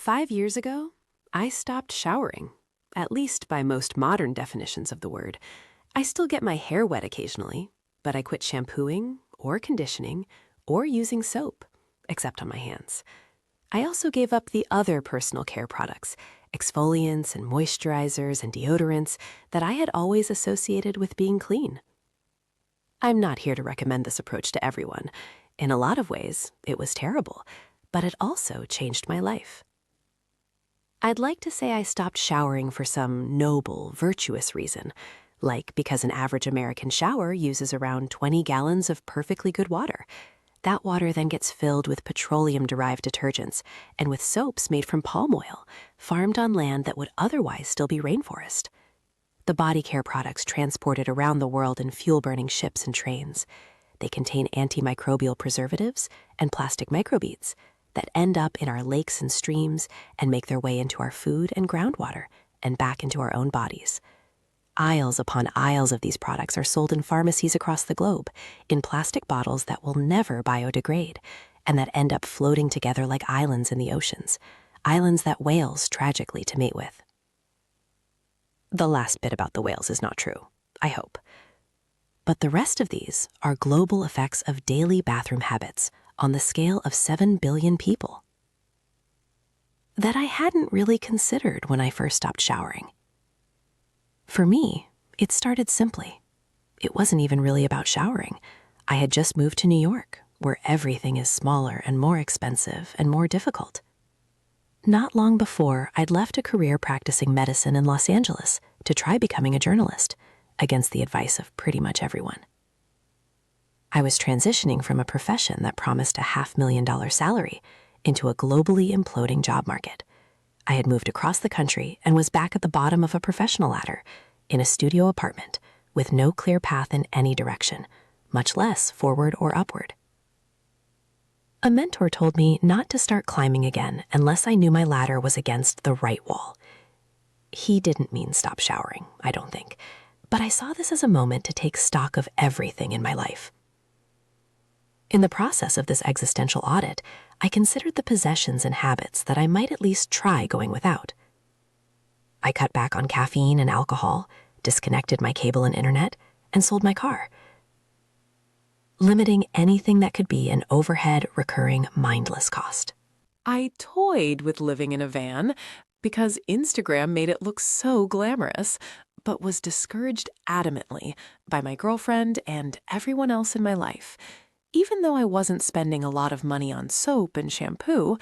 5 years ago, I stopped showering, at least by most modern definitions of the word. I still get my hair wet occasionally, but I quit shampooing or conditioning or using soap, except on my hands. I also gave up the other personal care products, exfoliants and moisturizers and deodorants that I had always associated with being clean. I'm not here to recommend this approach to everyone. In a lot of ways, it was terrible, but it also changed my life. I'd like to say I stopped showering for some noble, virtuous reason, like because an average American shower uses around 20 gallons of perfectly good water. That water then gets filled with petroleum-derived detergents and with soaps made from palm oil, farmed on land that would otherwise still be rainforest. The body care products transported around the world in fuel-burning ships and trains. They contain antimicrobial preservatives and plastic microbeads that end up in our lakes and streams and make their way into our food and groundwater and back into our own bodies. Aisles upon aisles of these products are sold in pharmacies across the globe in plastic bottles that will never biodegrade and that end up floating together like islands in the oceans, islands that whales tragically to mate with. The last bit about the whales is not true, I hope. But the rest of these are global effects of daily bathroom habits on the scale of 7 billion people that I hadn't really considered when I first stopped showering. For me, it started simply. It wasn't even really about showering. I had just moved to New York, where everything is smaller and more expensive and more difficult. Not long before, I'd left a career practicing medicine in Los Angeles to try becoming a journalist, against the advice of pretty much everyone. I was transitioning from a profession that promised a $500,000 salary into a globally imploding job market. I had moved across the country and was back at the bottom of a professional ladder, in a studio apartment, with no clear path in any direction, much less forward or upward. A mentor told me not to start climbing again unless I knew my ladder was against the right wall. He didn't mean stop showering, I don't think, but I saw this as a moment to take stock of everything in my life. In the process of this existential audit, I considered the possessions and habits that I might at least try going without. I cut back on caffeine and alcohol, disconnected my cable and internet, and sold my car, limiting anything that could be an overhead, recurring, mindless cost. I toyed with living in a van because Instagram made it look so glamorous, but was discouraged adamantly by my girlfriend and everyone else in my life. Even though I wasn't spending a lot of money on soap and shampoo,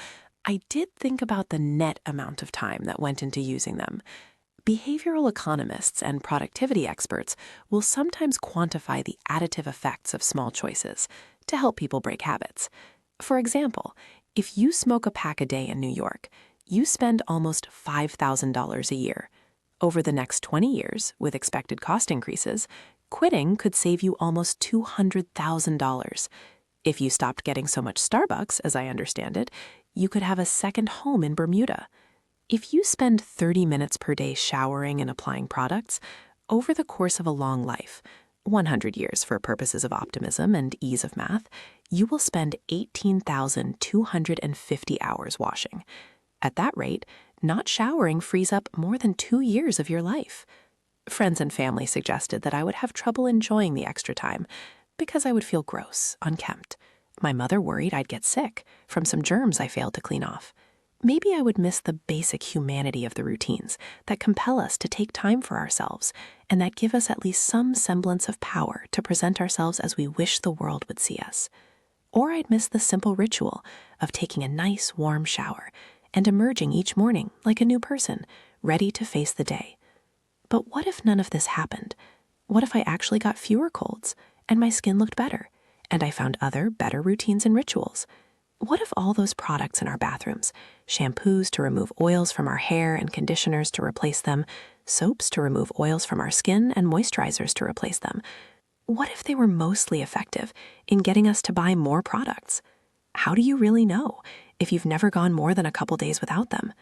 I did think about the net amount of time that went into using them. Behavioral economists and productivity experts will sometimes quantify the additive effects of small choices to help people break habits. For example, if you smoke a pack a day in New York, you spend almost $5,000 a year. Over the next 20 years, with expected cost increases, quitting could save you almost $200,000. If you stopped getting so much Starbucks, as I understand it, you could have a second home in Bermuda. If you spend 30 minutes per day showering and applying products, over the course of a long life, 100 years for purposes of optimism and ease of math, you will spend 18,250 hours washing. At that rate, not showering frees up more than 2 years of your life. Friends and family suggested that I would have trouble enjoying the extra time because I would feel gross, unkempt. My mother worried I'd get sick from some germs I failed to clean off. Maybe I would miss the basic humanity of the routines that compel us to take time for ourselves and that give us at least some semblance of power to present ourselves as we wish the world would see us. Or I'd miss the simple ritual of taking a nice, warm shower and emerging each morning like a new person, ready to face the day. But what if none of this happened? What if I actually got fewer colds and my skin looked better and I found other, better routines and rituals? What if all those products in our bathrooms, shampoos to remove oils from our hair and conditioners to replace them, soaps to remove oils from our skin and moisturizers to replace them, what if they were mostly effective in getting us to buy more products? How do you really know if you've never gone more than a couple days without them?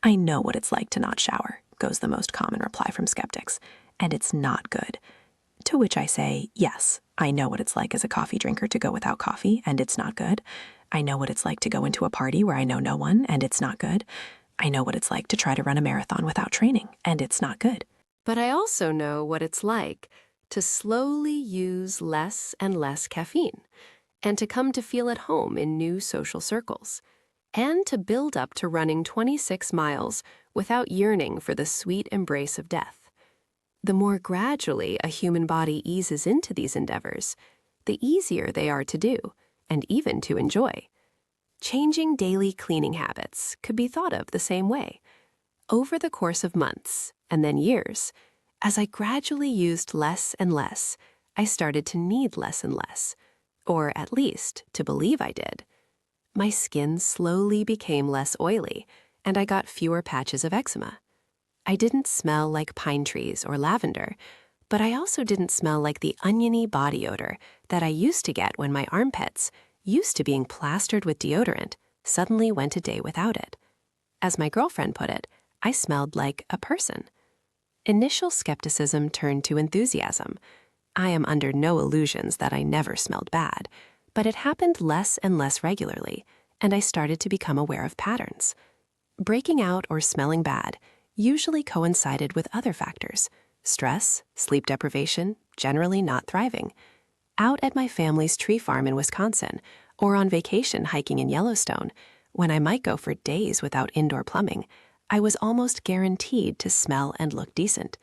I know what it's like to not shower, goes the most common reply from skeptics, and it's not good. To which I say, yes, I know what it's like as a coffee drinker to go without coffee, and it's not good. I know what it's like to go into a party where I know no one and it's not good. I know what it's like to try to run a marathon without training and it's not good. But I also know what it's like to slowly use less and less caffeine, and to come to feel at home in new social circles, and to build up to running 26 miles without yearning for the sweet embrace of death. The more gradually a human body eases into these endeavors, the easier they are to do, and even to enjoy. Changing daily cleaning habits could be thought of the same way. Over the course of months, and then years, as I gradually used less and less, I started to need less and less, or at least to believe I did. My skin slowly became less oily, and I got fewer patches of eczema. I didn't smell like pine trees or lavender, but I also didn't smell like the oniony body odor that I used to get when my armpits, used to being plastered with deodorant, suddenly went a day without it. As my girlfriend put it, I smelled like a person. Initial skepticism turned to enthusiasm. I am under no illusions that I never smelled bad, but it happened less and less regularly, and I started to become aware of patterns. Breaking out or smelling bad usually coincided with other factors: stress, sleep deprivation, generally not thriving. Out at my family's tree farm in Wisconsin, or on vacation hiking in Yellowstone, when I might go for days without indoor plumbing, I was almost guaranteed to smell and look decent.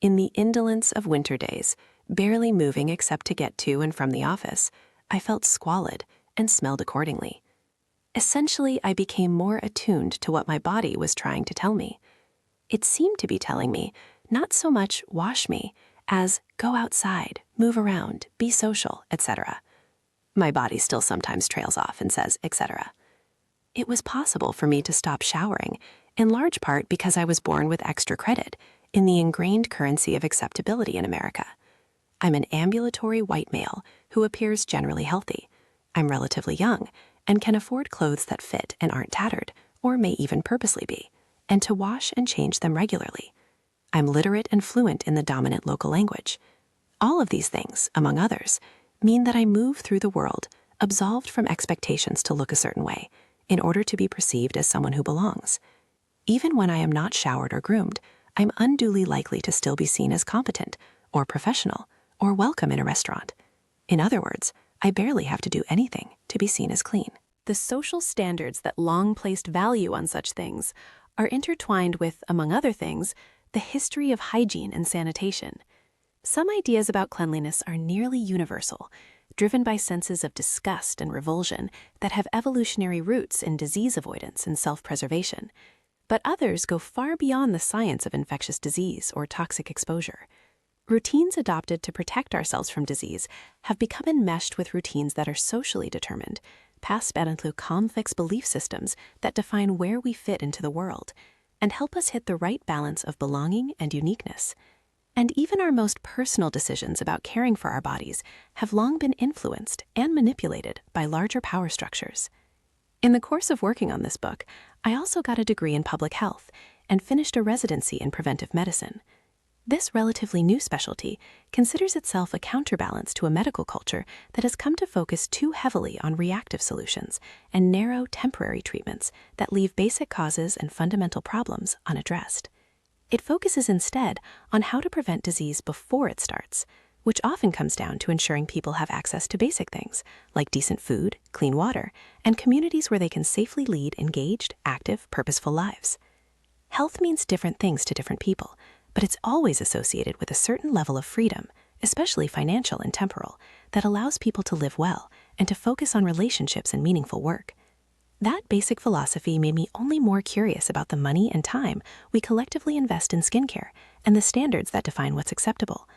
In the indolence of winter days, barely moving except to get to and from the office, I felt squalid and smelled accordingly. Essentially, I became more attuned to what my body was trying to tell me. It seemed to be telling me not so much wash me as go outside, move around, be social, etc. My body still sometimes trails off and says, etc. It was possible for me to stop showering, in large part because I was born with extra credit in the ingrained currency of acceptability in America. I'm an ambulatory white male who appears generally healthy. I'm relatively young and can afford clothes that fit and aren't tattered, or may even purposely be, and to wash and change them regularly. I'm literate and fluent in the dominant local language. All of these things, among others, mean that I move through the world absolved from expectations to look a certain way in order to be perceived as someone who belongs. Even when I am not showered or groomed, I'm unduly likely to still be seen as competent or professional or welcome in a restaurant. In other words, I barely have to do anything to be seen as clean. The social standards that long placed value on such things are intertwined with, among other things, the history of hygiene and sanitation. Some ideas about cleanliness are nearly universal, driven by senses of disgust and revulsion that have evolutionary roots in disease avoidance and self-preservation. But others go far beyond the science of infectious disease or toxic exposure. Routines adopted to protect ourselves from disease have become enmeshed with routines that are socially determined, passed into complex belief systems that define where we fit into the world, and help us hit the right balance of belonging and uniqueness. And even our most personal decisions about caring for our bodies have long been influenced and manipulated by larger power structures. In the course of working on this book, I also got a degree in public health and finished a residency in preventive medicine. This relatively new specialty considers itself a counterbalance to a medical culture that has come to focus too heavily on reactive solutions and narrow temporary treatments that leave basic causes and fundamental problems unaddressed. It focuses instead on how to prevent disease before it starts, which often comes down to ensuring people have access to basic things like decent food, clean water, and communities where they can safely lead engaged, active, purposeful lives. Health means different things to different people, but it's always associated with a certain level of freedom, especially financial and temporal, that allows people to live well and to focus on relationships and meaningful work. That basic philosophy made me only more curious about the money and time we collectively invest in skincare and the standards that define what's acceptable.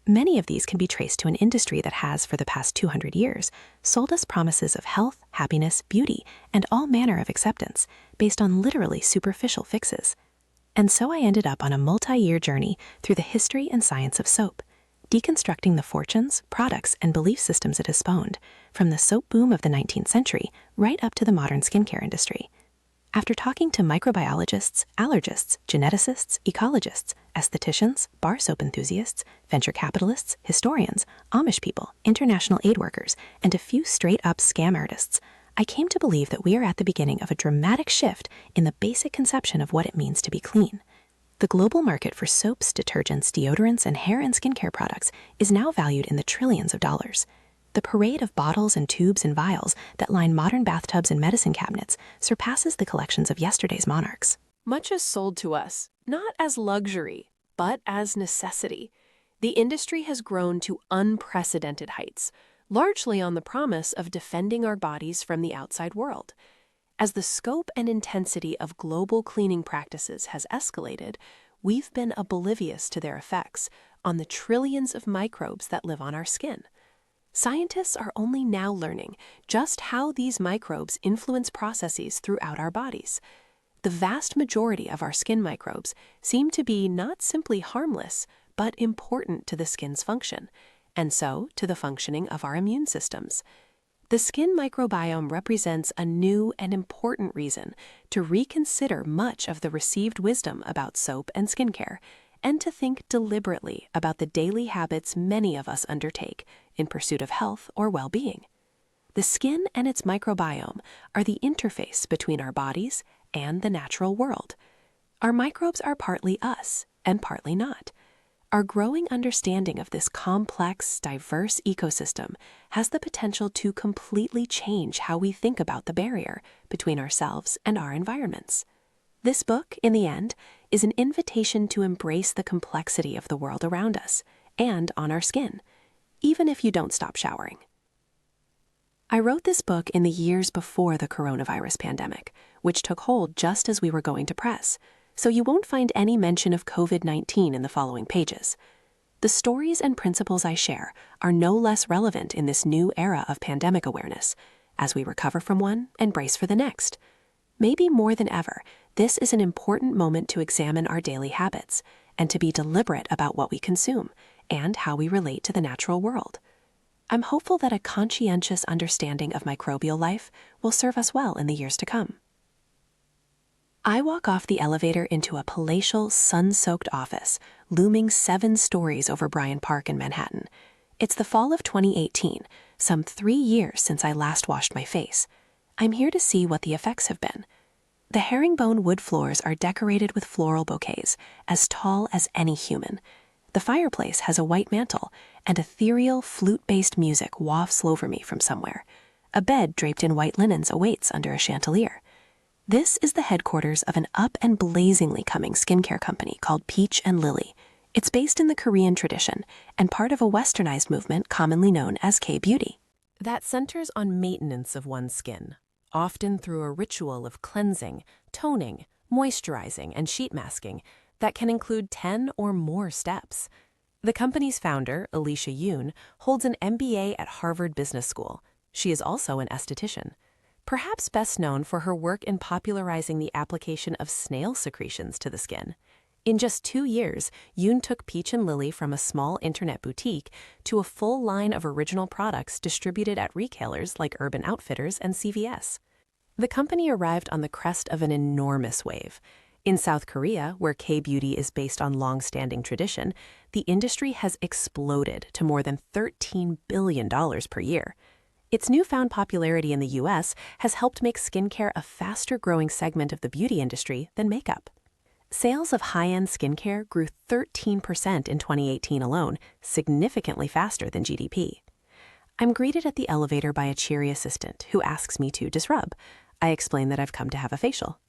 Many of these can be traced to an industry that has, for the past 200 years, sold us promises of health, happiness, beauty, and all manner of acceptance based on literally superficial fixes. And so I ended up on a multi-year journey through the history and science of soap, deconstructing the fortunes, products, and belief systems it has spawned, from the soap boom of the 19th century right up to the modern skincare industry. After talking to microbiologists, allergists, geneticists, ecologists, estheticians, bar soap enthusiasts, venture capitalists, historians, Amish people, international aid workers, and a few straight-up scam artists, I came to believe that we are at the beginning of a dramatic shift in the basic conception of what it means to be clean. The global market for soaps, detergents, deodorants, and hair and skincare products is now valued in the trillions of dollars. The parade of bottles and tubes and vials that line modern bathtubs and medicine cabinets surpasses the collections of yesterday's monarchs. Much is sold to us, not as luxury, but as necessity. The industry has grown to unprecedented heights, largely on the promise of defending our bodies from the outside world. As the scope and intensity of global cleaning practices has escalated, we've been oblivious to their effects on the trillions of microbes that live on our skin. Scientists are only now learning just how these microbes influence processes throughout our bodies. The vast majority of our skin microbes seem to be not simply harmless, but important to the skin's function, and so to the functioning of our immune systems. The skin microbiome represents a new and important reason to reconsider much of the received wisdom about soap and skincare, and to think deliberately about the daily habits many of us undertake in pursuit of health or well-being. The skin and its microbiome are the interface between our bodies and the natural world. Our microbes are partly us and partly not. Our growing understanding of this complex, diverse ecosystem has the potential to completely change how we think about the barrier between ourselves and our environments. This book, in the end, is an invitation to embrace the complexity of the world around us and on our skin, even if you don't stop showering. I wrote this book in the years before the coronavirus pandemic, which took hold just as we were going to press, so you won't find any mention of COVID-19 in the following pages. The stories and principles I share are no less relevant in this new era of pandemic awareness, as we recover from one and brace for the next. Maybe more than ever, this is an important moment to examine our daily habits and to be deliberate about what we consume and how we relate to the natural world. I'm hopeful that a conscientious understanding of microbial life will serve us well in the years to come. I walk off the elevator into a palatial, sun-soaked office, looming 7 stories over Bryant Park in Manhattan. It's the fall of 2018, some 3 years since I last washed my face. I'm here to see what the effects have been. The herringbone wood floors are decorated with floral bouquets, as tall as any human. The fireplace has a white mantle, and ethereal, flute-based music wafts over me from somewhere. A bed draped in white linens awaits under a chandelier. This is the headquarters of an up and blazingly coming skincare company called Peach and Lily. It's based in the Korean tradition and part of a westernized movement commonly known as K-beauty. That centers on maintenance of one's skin, often through a ritual of cleansing, toning, moisturizing, and sheet masking that can include 10 or more steps. The company's founder, Alicia Yoon, holds an MBA at Harvard Business School. She is also an esthetician. Perhaps best known for her work in popularizing the application of snail secretions to the skin. In just 2 years, Yoon took Peach and Lily from a small internet boutique to a full line of original products distributed at retailers like Urban Outfitters and CVS. The company arrived on the crest of an enormous wave. In South Korea, where K-beauty is based on long-standing tradition, the industry has exploded to more than $13 billion per year. Its newfound popularity in the U.S. has helped make skincare a faster-growing segment of the beauty industry than makeup. Sales of high-end skincare grew 13% in 2018 alone, significantly faster than GDP. I'm greeted at the elevator by a cheery assistant who asks me to disrobe. I explain that I've come to have a facial.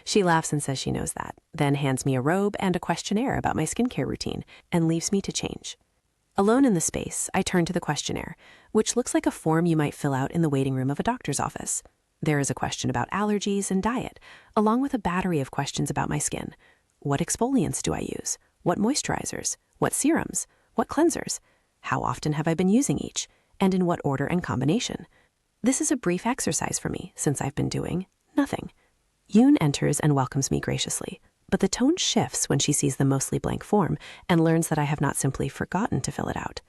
She laughs and says she knows that, then hands me a robe and a questionnaire about my skincare routine and leaves me to change. Alone in the space, I turn to the questionnaire, which looks like a form you might fill out in the waiting room of a doctor's office. There is a question about allergies and diet, along with a battery of questions about my skin. What exfoliants do I use? What moisturizers? What serums? What cleansers? How often have I been using each? And in what order and combination? This is a brief exercise for me, since I've been doing nothing. Yoon enters and welcomes me graciously, but the tone shifts when she sees the mostly blank form and learns that I have not simply forgotten to fill it out.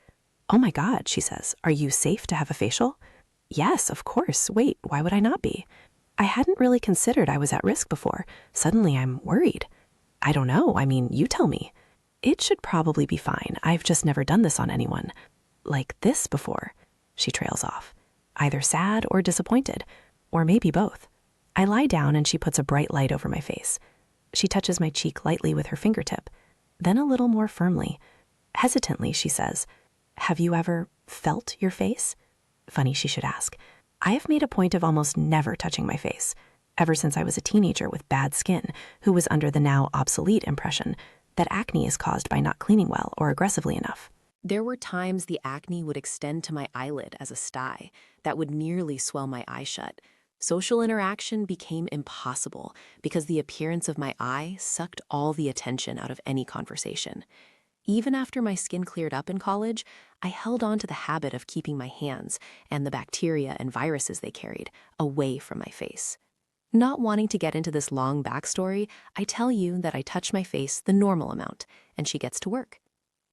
"Oh my God," she says, "are you safe to have a facial?" "Yes, of course. Wait, why would I not be?" I hadn't really considered I was at risk before. Suddenly I'm worried. "I don't know. I mean, you tell me." "It should probably be fine. I've just never done this on anyone like this before." She trails off, either sad or disappointed. or maybe both. I lie down and she puts a bright light over my face. She touches my cheek lightly with her fingertip, then a little more firmly. Hesitantly, she says, "Have you ever felt your face?" Funny she should ask. I have made a point of almost never touching my face, ever since I was a teenager with bad skin who was under the now obsolete impression that acne is caused by not cleaning well or aggressively enough. There were times the acne would extend to my eyelid as a sty that would nearly swell my eye shut. Social interaction became impossible because the appearance of my eye sucked all the attention out of any conversation. Even after my skin cleared up in college, I held on to the habit of keeping my hands and the bacteria and viruses they carried away from my face. Not wanting to get into this long backstory, I tell you that I touch my face the normal amount, and she gets to work.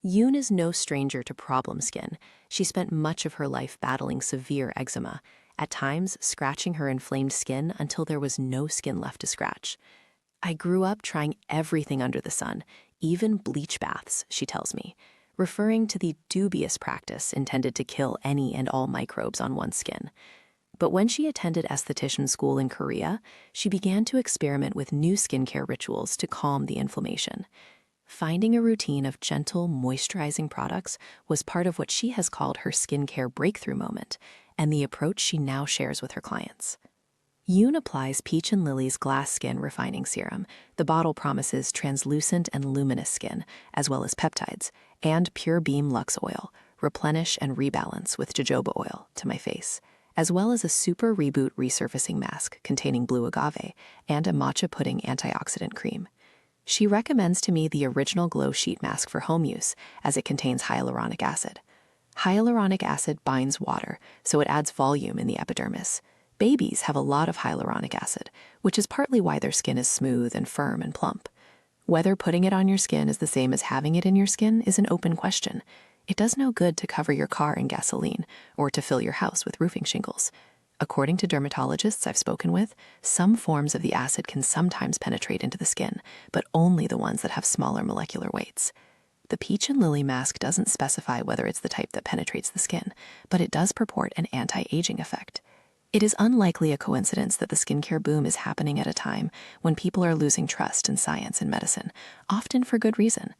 Yoon is no stranger to problem skin. She spent much of her life battling severe eczema, at times scratching her inflamed skin until there was no skin left to scratch. I grew up trying everything under the sun, even bleach baths, she tells me, referring to the dubious practice intended to kill any and all microbes on one's skin. But when she attended esthetician school in Korea, she began to experiment with new skincare rituals to calm the inflammation. Finding a routine of gentle, moisturizing products was part of what she has called her skincare breakthrough moment, and the approach she now shares with her clients. Yoon applies Peach and Lily's Glass Skin Refining Serum. The bottle promises translucent and luminous skin, as well as peptides, and Pure Beam Luxe Oil, replenish and rebalance with jojoba oil to my face, as well as a Super Reboot Resurfacing Mask containing blue agave and a matcha pudding antioxidant cream. She recommends to me the original Glow Sheet Mask for home use, as it contains hyaluronic acid. Hyaluronic acid binds water, so it adds volume in the epidermis. Babies have a lot of hyaluronic acid, which is partly why their skin is smooth and firm and plump. Whether putting it on your skin is the same as having it in your skin is an open question. It does no good to cover your car in gasoline or to fill your house with roofing shingles. According to dermatologists I've spoken with, some forms of the acid can sometimes penetrate into the skin, but only the ones that have smaller molecular weights. The Peach and Lily mask doesn't specify whether it's the type that penetrates the skin, but it does purport an anti-aging effect. It is unlikely a coincidence that the skincare boom is happening at a time when people are losing trust in science and medicine, often for good reason.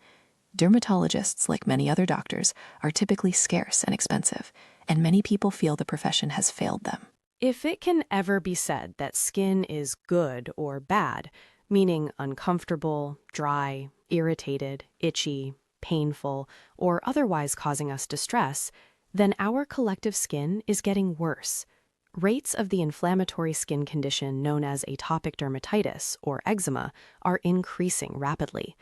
Dermatologists, like many other doctors, are typically scarce and expensive, and many people feel the profession has failed them. If it can ever be said that skin is good or bad, meaning uncomfortable, dry, irritated, itchy, painful, or otherwise causing us distress, then our collective skin is getting worse. Rates of the inflammatory skin condition known as atopic dermatitis, or eczema, are increasing rapidly.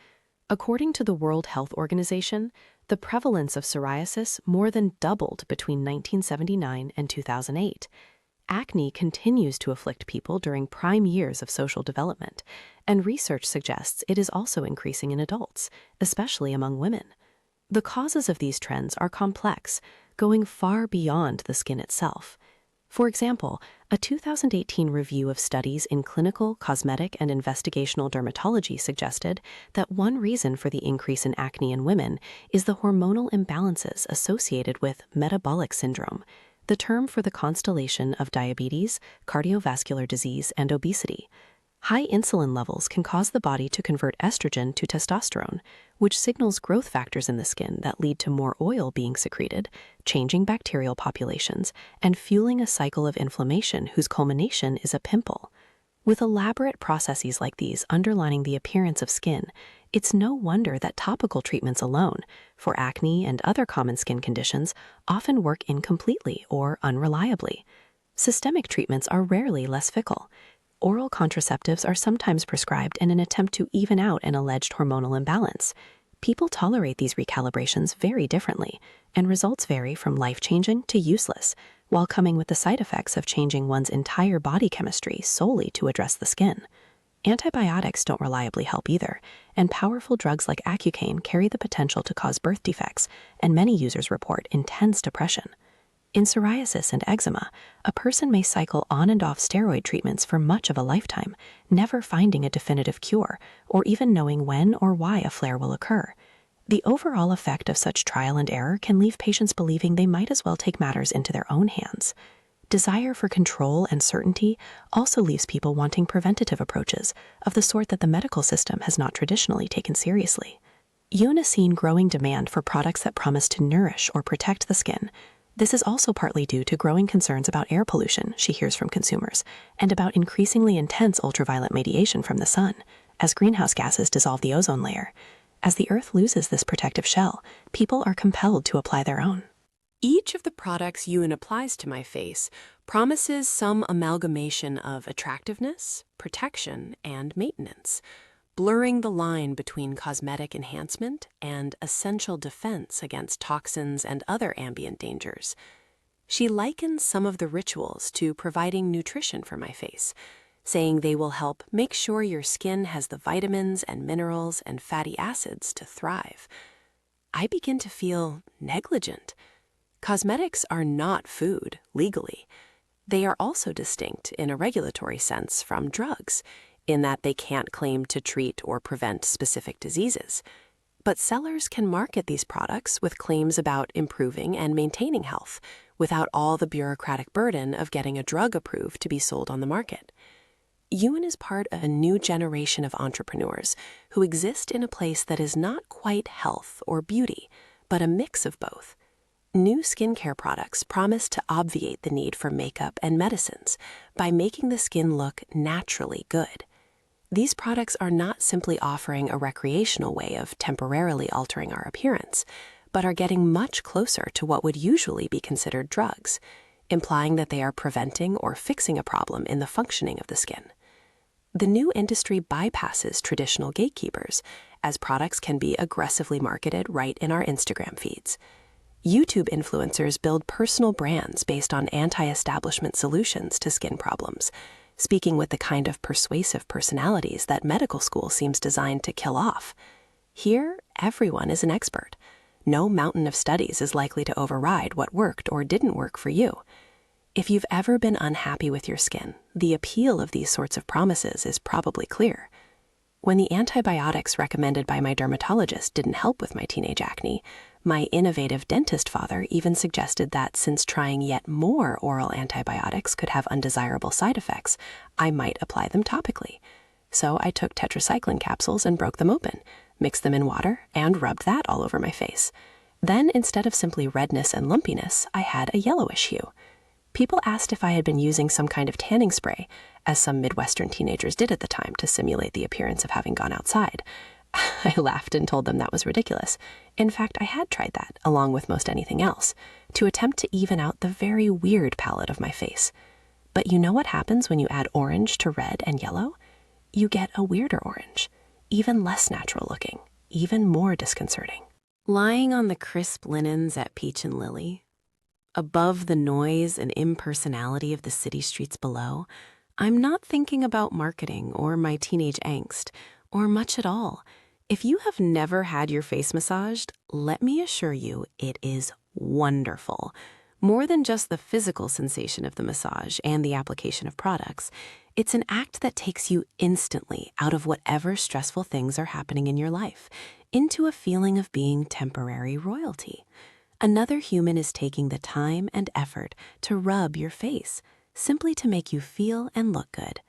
According to the World Health Organization, the prevalence of psoriasis more than doubled between 1979 and 2008. Acne continues to afflict people during prime years of social development, and research suggests it is also increasing in adults, especially among women. The causes of these trends are complex, going far beyond the skin itself. For example, a 2018 review of studies in clinical, cosmetic, and investigational dermatology suggested that one reason for the increase in acne in women is the hormonal imbalances associated with metabolic syndrome, the term for the constellation of diabetes, cardiovascular disease, and obesity. High insulin levels can cause the body to convert estrogen to testosterone, which signals growth factors in the skin that lead to more oil being secreted, changing bacterial populations, and fueling a cycle of inflammation whose culmination is a pimple. With elaborate processes like these underlining the appearance of skin, it's no wonder that topical treatments alone, for acne and other common skin conditions, often work incompletely or unreliably. Systemic treatments are rarely less fickle. Oral contraceptives are sometimes prescribed in an attempt to even out an alleged hormonal imbalance. People tolerate these recalibrations very differently, and results vary from life-changing to useless, while coming with the side effects of changing one's entire body chemistry solely to address the skin. Antibiotics don't reliably help either, and powerful drugs like Accutane carry the potential to cause birth defects, and many users report intense depression. In psoriasis and eczema, a person may cycle on and off steroid treatments for much of a lifetime, never finding a definitive cure, or even knowing when or why a flare will occur. The overall effect of such trial and error can leave patients believing they might as well take matters into their own hands. Desire for control and certainty also leaves people wanting preventative approaches of the sort that the medical system has not traditionally taken seriously. Yoon has seen growing demand for products that promise to nourish or protect the skin. This is also partly due to growing concerns about air pollution she hears from consumers, and about increasingly intense ultraviolet radiation from the sun, as greenhouse gases dissolve the ozone layer. As the Earth loses this protective shell, people are compelled to apply their own. Each of the products Yoon applies to my face promises some amalgamation of attractiveness, protection, and maintenance, blurring the line between cosmetic enhancement and essential defense against toxins and other ambient dangers. She likens some of the rituals to providing nutrition for my face, saying they will help make sure your skin has the vitamins and minerals and fatty acids to thrive. I begin to feel negligent. Cosmetics are not food, legally. They are also distinct in a regulatory sense from drugs, in that they can't claim to treat or prevent specific diseases. But sellers can market these products with claims about improving and maintaining health, without all the bureaucratic burden of getting a drug approved to be sold on the market. Yoon is part of a new generation of entrepreneurs who exist in a place that is not quite health or beauty, but a mix of both. New skincare products promise to obviate the need for makeup and medicines by making the skin look naturally good. These products are not simply offering a recreational way of temporarily altering our appearance, but are getting much closer to what would usually be considered drugs, implying that they are preventing or fixing a problem in the functioning of the skin. The new industry bypasses traditional gatekeepers, as products can be aggressively marketed right in our Instagram feeds. YouTube influencers build personal brands based on anti-establishment solutions to skin problems, speaking with the kind of persuasive personalities that medical school seems designed to kill off. Here, everyone is an expert. No mountain of studies is likely to override what worked or didn't work for you. If you've ever been unhappy with your skin, the appeal of these sorts of promises is probably clear. When the antibiotics recommended by my dermatologist didn't help with my teenage acne, my innovative dentist father even suggested that since trying yet more oral antibiotics could have undesirable side effects, I might apply them topically. So I took tetracycline capsules and broke them open, mixed them in water, and rubbed that all over my face. Then, instead of simply redness and lumpiness, I had a yellowish hue. People asked if I had been using some kind of tanning spray, as some Midwestern teenagers did at the time to simulate the appearance of having gone outside. I laughed and told them that was ridiculous. In fact, I had tried that, along with most anything else, to attempt to even out the very weird palette of my face. But you know what happens when you add orange to red and yellow? You get a weirder orange, even less natural looking, even more disconcerting. Lying on the crisp linens at Peach and Lily, above the noise and impersonality of the city streets below, I'm not thinking about marketing or my teenage angst, or much at all. If you have never had your face massaged, let me assure you it is wonderful. More than just the physical sensation of the massage and the application of products, it's an act that takes you instantly out of whatever stressful things are happening in your life, into a feeling of being temporary royalty. Another human is taking the time and effort to rub your face, simply to make you feel and look good.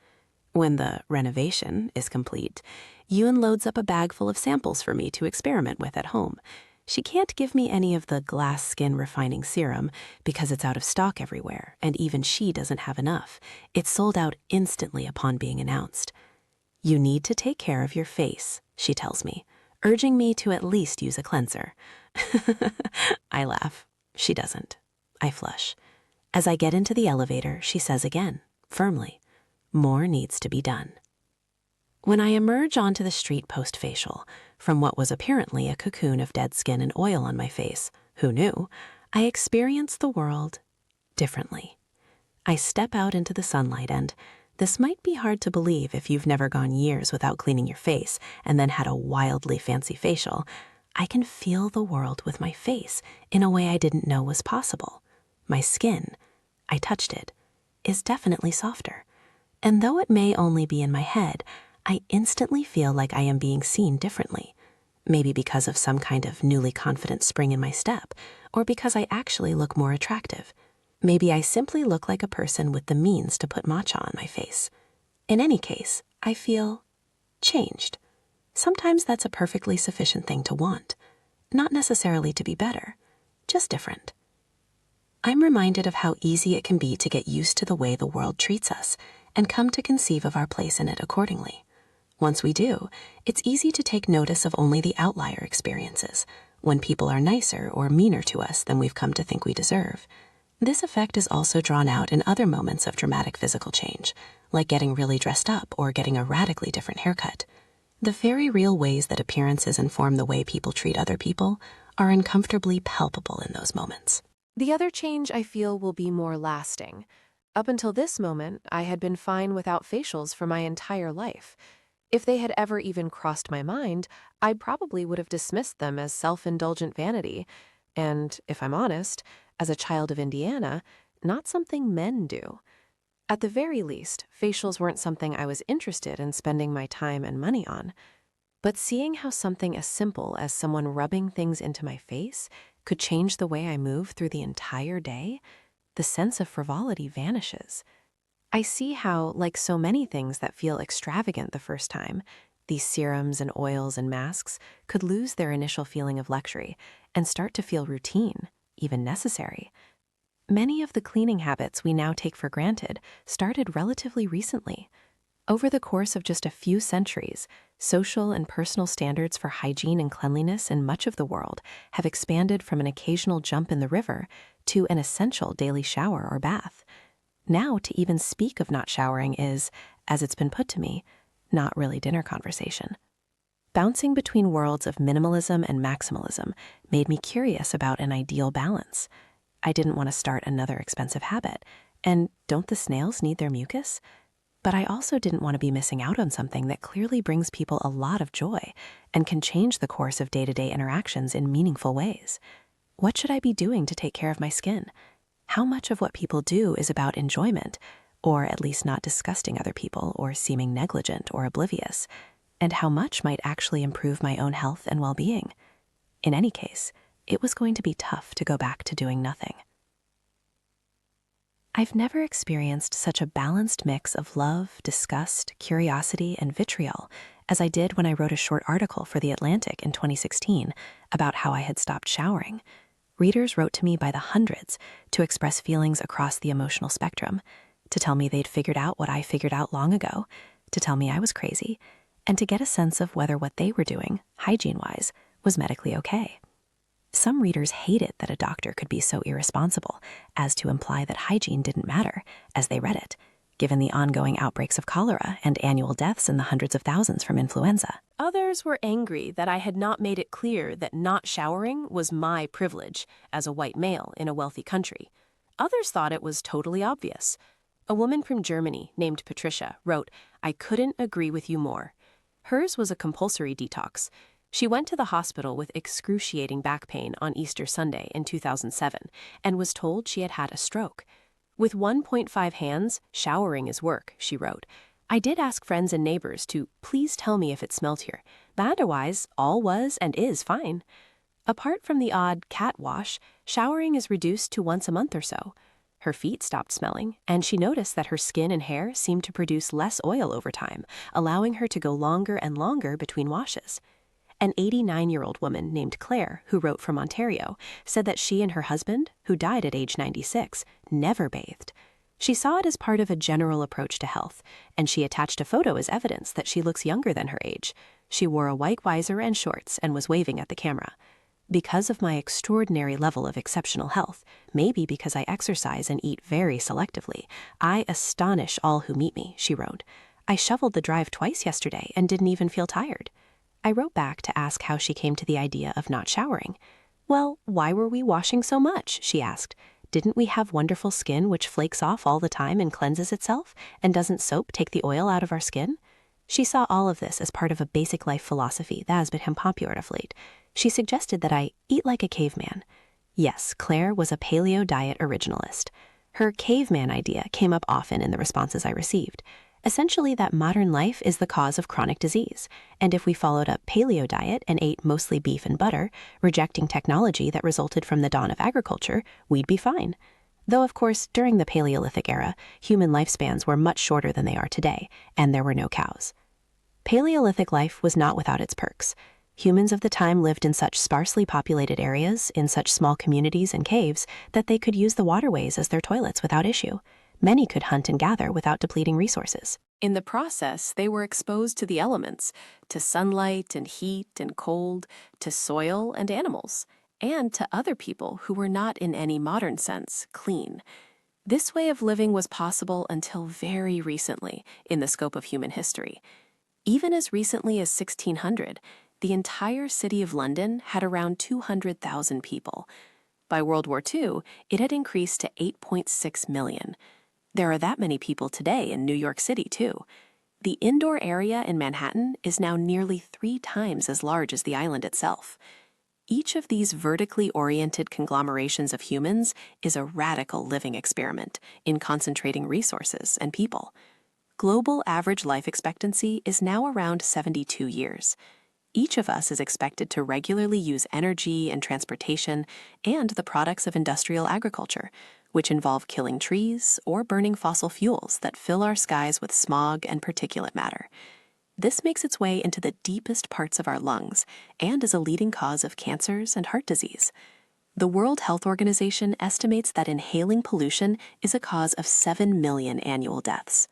When the renovation is complete, Yoon loads up a bag full of samples for me to experiment with at home. She can't give me any of the glass skin refining serum because it's out of stock everywhere, and even she doesn't have enough. It's sold out instantly upon being announced. You need to take care of your face, she tells me, urging me to at least use a cleanser. I laugh. She doesn't. I flush. As I get into the elevator, she says again, firmly, more needs to be done. When I emerge onto the street post-facial, from what was apparently a cocoon of dead skin and oil on my face, who knew, I experience the world differently. I step out into the sunlight and, this might be hard to believe if you've never gone years without cleaning your face and then had a wildly fancy facial, I can feel the world with my face in a way I didn't know was possible. My skin, I touched it, is definitely softer. And though it may only be in my head, I instantly feel like I am being seen differently. Maybe because of some kind of newly confident spring in my step, or because I actually look more attractive. Maybe I simply look like a person with the means to put matcha on my face. In any case, I feel changed. Sometimes that's a perfectly sufficient thing to want. Not necessarily to be better, just different. I'm reminded of how easy it can be to get used to the way the world treats us and come to conceive of our place in it accordingly. Once we do, it's easy to take notice of only the outlier experiences, when people are nicer or meaner to us than we've come to think we deserve. This effect is also drawn out in other moments of dramatic physical change, like getting really dressed up or getting a radically different haircut. The very real ways that appearances inform the way people treat other people are uncomfortably palpable in those moments. The other change I feel will be more lasting. Up until this moment, I had been fine without facials for my entire life. If they had ever even crossed my mind, I probably would have dismissed them as self-indulgent vanity. And, if I'm honest, as a child of Indiana, not something men do. At the very least, facials weren't something I was interested in spending my time and money on. But seeing how something as simple as someone rubbing things into my face could change the way I move through the entire day, the sense of frivolity vanishes. I see how, like so many things that feel extravagant the first time, these serums and oils and masks could lose their initial feeling of luxury and start to feel routine, even necessary. Many of the cleaning habits we now take for granted started relatively recently. Over the course of just a few centuries, social and personal standards for hygiene and cleanliness in much of the world have expanded from an occasional jump in the river to an essential daily shower or bath. Now, to even speak of not showering is, as it's been put to me, not really dinner conversation. Bouncing between worlds of minimalism and maximalism made me curious about an ideal balance. I didn't want to start another expensive habit, and don't the snails need their mucus? But I also didn't want to be missing out on something that clearly brings people a lot of joy and can change the course of day-to-day interactions in meaningful ways. What should I be doing to take care of my skin? How much of what people do is about enjoyment, or at least not disgusting other people or seeming negligent or oblivious, and how much might actually improve my own health and well-being? In any case, it was going to be tough to go back to doing nothing. I've never experienced such a balanced mix of love, disgust, curiosity, and vitriol as I did when I wrote a short article for The Atlantic in 2016 about how I had stopped showering. Readers wrote to me by the hundreds to express feelings across the emotional spectrum, to tell me they'd figured out what I figured out long ago, to tell me I was crazy, and to get a sense of whether what they were doing, hygiene-wise, was medically okay. Some readers hated that a doctor could be so irresponsible as to imply that hygiene didn't matter, as they read it, given the ongoing outbreaks of cholera and annual deaths in the hundreds of thousands from influenza. Others were angry that I had not made it clear that not showering was my privilege as a white male in a wealthy country. Others thought it was totally obvious. A woman from Germany named Patricia wrote, "I couldn't agree with you more." Hers was a compulsory detox. She went to the hospital with excruciating back pain on Easter Sunday in 2007 and was told she had had a stroke. "With 1.5 hands, showering is work," she wrote. "I did ask friends and neighbors to please tell me if it smelled here, but otherwise all was and is fine." Apart from the odd cat wash, showering is reduced to once a month or so. Her feet stopped smelling, and she noticed that her skin and hair seemed to produce less oil over time, allowing her to go longer and longer between washes. An 89-year-old woman named Claire, who wrote from Ontario, said that she and her husband, who died at age 96, never bathed. She saw it as part of a general approach to health, and she attached a photo as evidence that she looks younger than her age. She wore a white visor and shorts and was waving at the camera. "Because of my extraordinary level of exceptional health, maybe because I exercise and eat very selectively, I astonish all who meet me," she wrote. "I shoveled the drive twice yesterday and didn't even feel tired." I wrote back to ask how she came to the idea of not showering. "Well, why were we washing so much?" she asked. "Didn't we have wonderful skin which flakes off all the time and cleanses itself? And doesn't soap take the oil out of our skin?" She saw all of this as part of a basic life philosophy that has become popular of late. She suggested that I eat like a caveman. Yes, Claire was a paleo diet originalist. Her caveman idea came up often in the responses I received. Essentially, that modern life is the cause of chronic disease, and if we followed a paleo diet and ate mostly beef and butter, rejecting technology that resulted from the dawn of agriculture, we'd be fine. Though, of course, during the Paleolithic era, human lifespans were much shorter than they are today, and there were no cows. Paleolithic life was not without its perks. Humans of the time lived in such sparsely populated areas, in such small communities and caves, that they could use the waterways as their toilets without issue. Many could hunt and gather without depleting resources. In the process, they were exposed to the elements, to sunlight and heat and cold, to soil and animals, and to other people who were not in any modern sense clean. This way of living was possible until very recently in the scope of human history. Even as recently as 1600, the entire city of London had around 200,000 people. By World War II, it had increased to 8.6 million. There are that many people today in New York City, too. The indoor area in Manhattan is now nearly 3 times as large as the island itself. Each of these vertically oriented conglomerations of humans is a radical living experiment in concentrating resources and people. Global average life expectancy is now around 72 years. Each of us is expected to regularly use energy and transportation and the products of industrial agriculture, which involve killing trees or burning fossil fuels that fill our skies with smog and particulate matter. This makes its way into the deepest parts of our lungs and is a leading cause of cancers and heart disease. The World Health Organization estimates that inhaling pollution is a cause of 7 million annual deaths.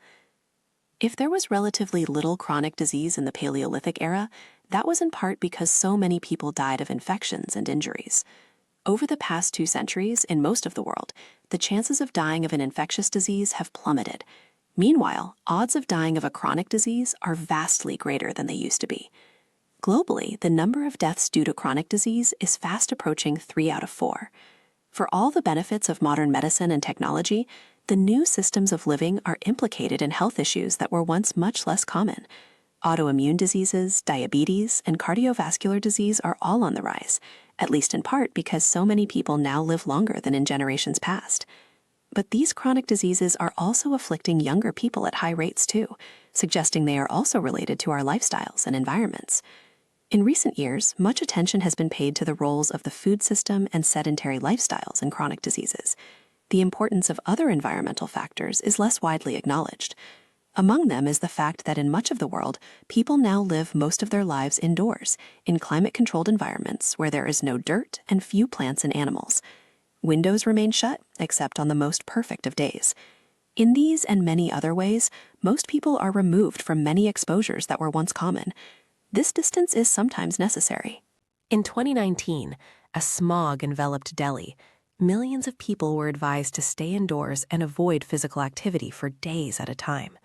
If there was relatively little chronic disease in the Paleolithic era, that was in part because so many people died of infections and injuries. Over the past 2 centuries, in most of the world, the chances of dying of an infectious disease have plummeted. Meanwhile, odds of dying of a chronic disease are vastly greater than they used to be. Globally, the number of deaths due to chronic disease is fast approaching 3 out of 4. For all the benefits of modern medicine and technology, the new systems of living are implicated in health issues that were once much less common. Autoimmune diseases, diabetes, and cardiovascular disease are all on the rise, at least in part because so many people now live longer than in generations past. But these chronic diseases are also afflicting younger people at high rates too, suggesting they are also related to our lifestyles and environments. In recent years, much attention has been paid to the roles of the food system and sedentary lifestyles in chronic diseases. The importance of other environmental factors is less widely acknowledged. Among them is the fact that in much of the world, people now live most of their lives indoors, in climate-controlled environments where there is no dirt and few plants and animals. Windows remain shut, except on the most perfect of days. In these and many other ways, most people are removed from many exposures that were once common. This distance is sometimes necessary. In 2019, a smog enveloped Delhi. Millions of people were advised to stay indoors and avoid physical activity for days at a time.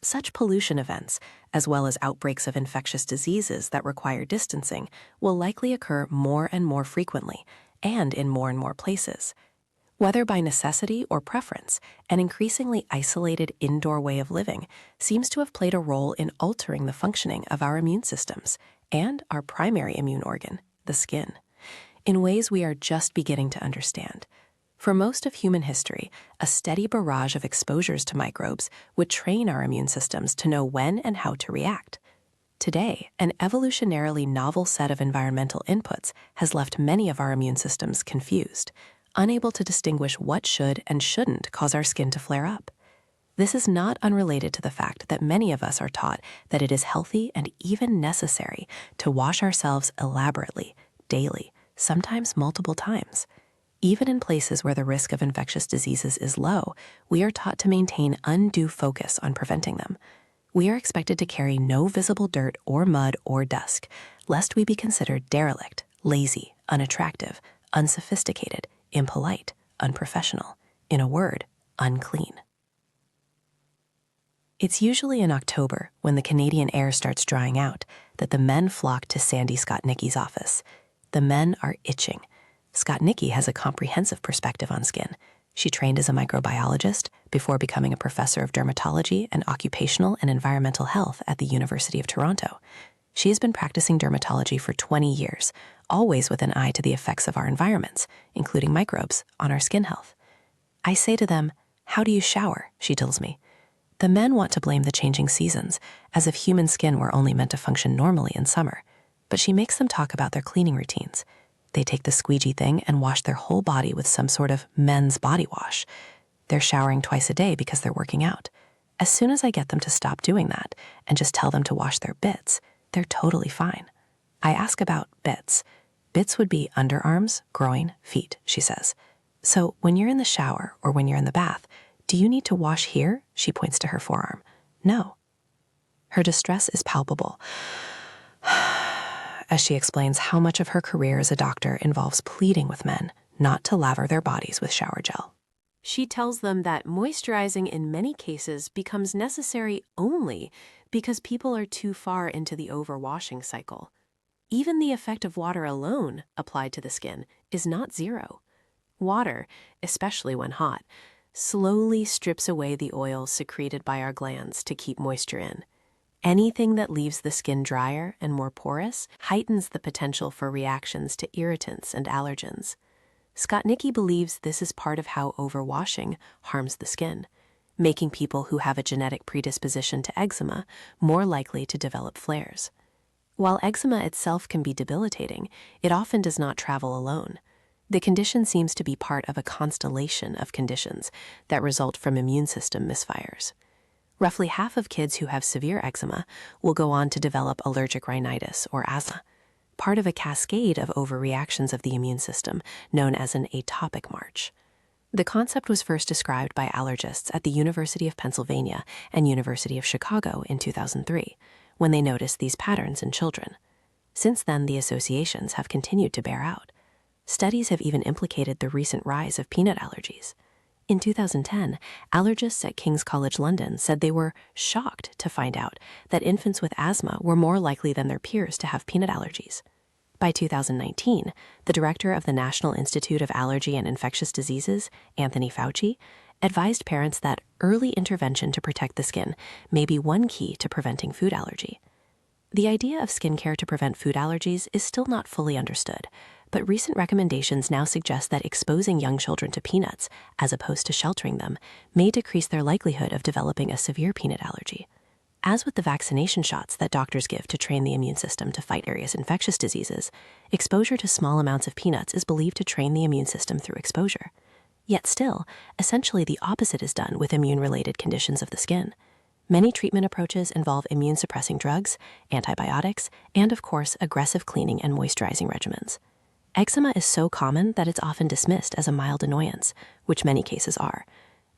Such pollution events, as well as outbreaks of infectious diseases that require distancing, will likely occur more and more frequently, and in more and more places. Whether by necessity or preference, an increasingly isolated indoor way of living seems to have played a role in altering the functioning of our immune systems and our primary immune organ, the skin, in ways we are just beginning to understand. For most of human history, a steady barrage of exposures to microbes would train our immune systems to know when and how to react. Today, an evolutionarily novel set of environmental inputs has left many of our immune systems confused, unable to distinguish what should and shouldn't cause our skin to flare up. This is not unrelated to the fact that many of us are taught that it is healthy and even necessary to wash ourselves elaborately, daily, sometimes multiple times. Even in places where the risk of infectious diseases is low, we are taught to maintain undue focus on preventing them. We are expected to carry no visible dirt or mud or dust, lest we be considered derelict, lazy, unattractive, unsophisticated, impolite, unprofessional, in a word, unclean. It's usually in October, when the Canadian air starts drying out, that the men flock to Sandy Skotnicki's office. The men are itching. Skotnicki has a comprehensive perspective on skin. She trained as a microbiologist before becoming a professor of dermatology and occupational and environmental health at the University of Toronto. She has been practicing dermatology for 20 years, always with an eye to the effects of our environments, including microbes, on our skin health. I say to them, "How do you shower?" she tells me. The men want to blame the changing seasons, as if human skin were only meant to function normally in summer. But she makes them talk about their cleaning routines. They take the squeegee thing and wash their whole body with some sort of men's body wash. They're showering twice a day because they're working out. As soon as I get them to stop doing that and just tell them to wash their bits, they're totally fine. I ask about bits. Bits would be underarms, groin, feet, she says. So when you're in the shower or when you're in the bath, do you need to wash here? She points to her forearm. No. Her distress is palpable as she explains how much of her career as a doctor involves pleading with men not to laver their bodies with shower gel. She tells them that moisturizing in many cases becomes necessary only because people are too far into the overwashing cycle. Even the effect of water alone, applied to the skin, is not zero. Water, especially when hot, slowly strips away the oils secreted by our glands to keep moisture in. Anything that leaves the skin drier and more porous heightens the potential for reactions to irritants and allergens. Skotnicki believes this is part of how overwashing harms the skin, making people who have a genetic predisposition to eczema more likely to develop flares. While eczema itself can be debilitating, it often does not travel alone. The condition seems to be part of a constellation of conditions that result from immune system misfires. Roughly half of kids who have severe eczema will go on to develop allergic rhinitis or asthma, part of a cascade of overreactions of the immune system known as an atopic march. The concept was first described by allergists at the University of Pennsylvania and University of Chicago in 2003, when they noticed these patterns in children. Since then, the associations have continued to bear out. Studies have even implicated the recent rise of peanut allergies. In 2010, allergists at King's College London said they were shocked to find out that infants with asthma were more likely than their peers to have peanut allergies. By 2019, the director of the National Institute of Allergy and Infectious Diseases, Anthony Fauci, advised parents that early intervention to protect the skin may be one key to preventing food allergy. The idea of skincare to prevent food allergies is still not fully understood, but recent recommendations now suggest that exposing young children to peanuts, as opposed to sheltering them, may decrease their likelihood of developing a severe peanut allergy. As with the vaccination shots that doctors give to train the immune system to fight various infectious diseases, exposure to small amounts of peanuts is believed to train the immune system through exposure. Yet still, essentially the opposite is done with immune-related conditions of the skin. Many treatment approaches involve immune-suppressing drugs, antibiotics, and of course, aggressive cleaning and moisturizing regimens. Eczema is so common that it's often dismissed as a mild annoyance, which many cases are.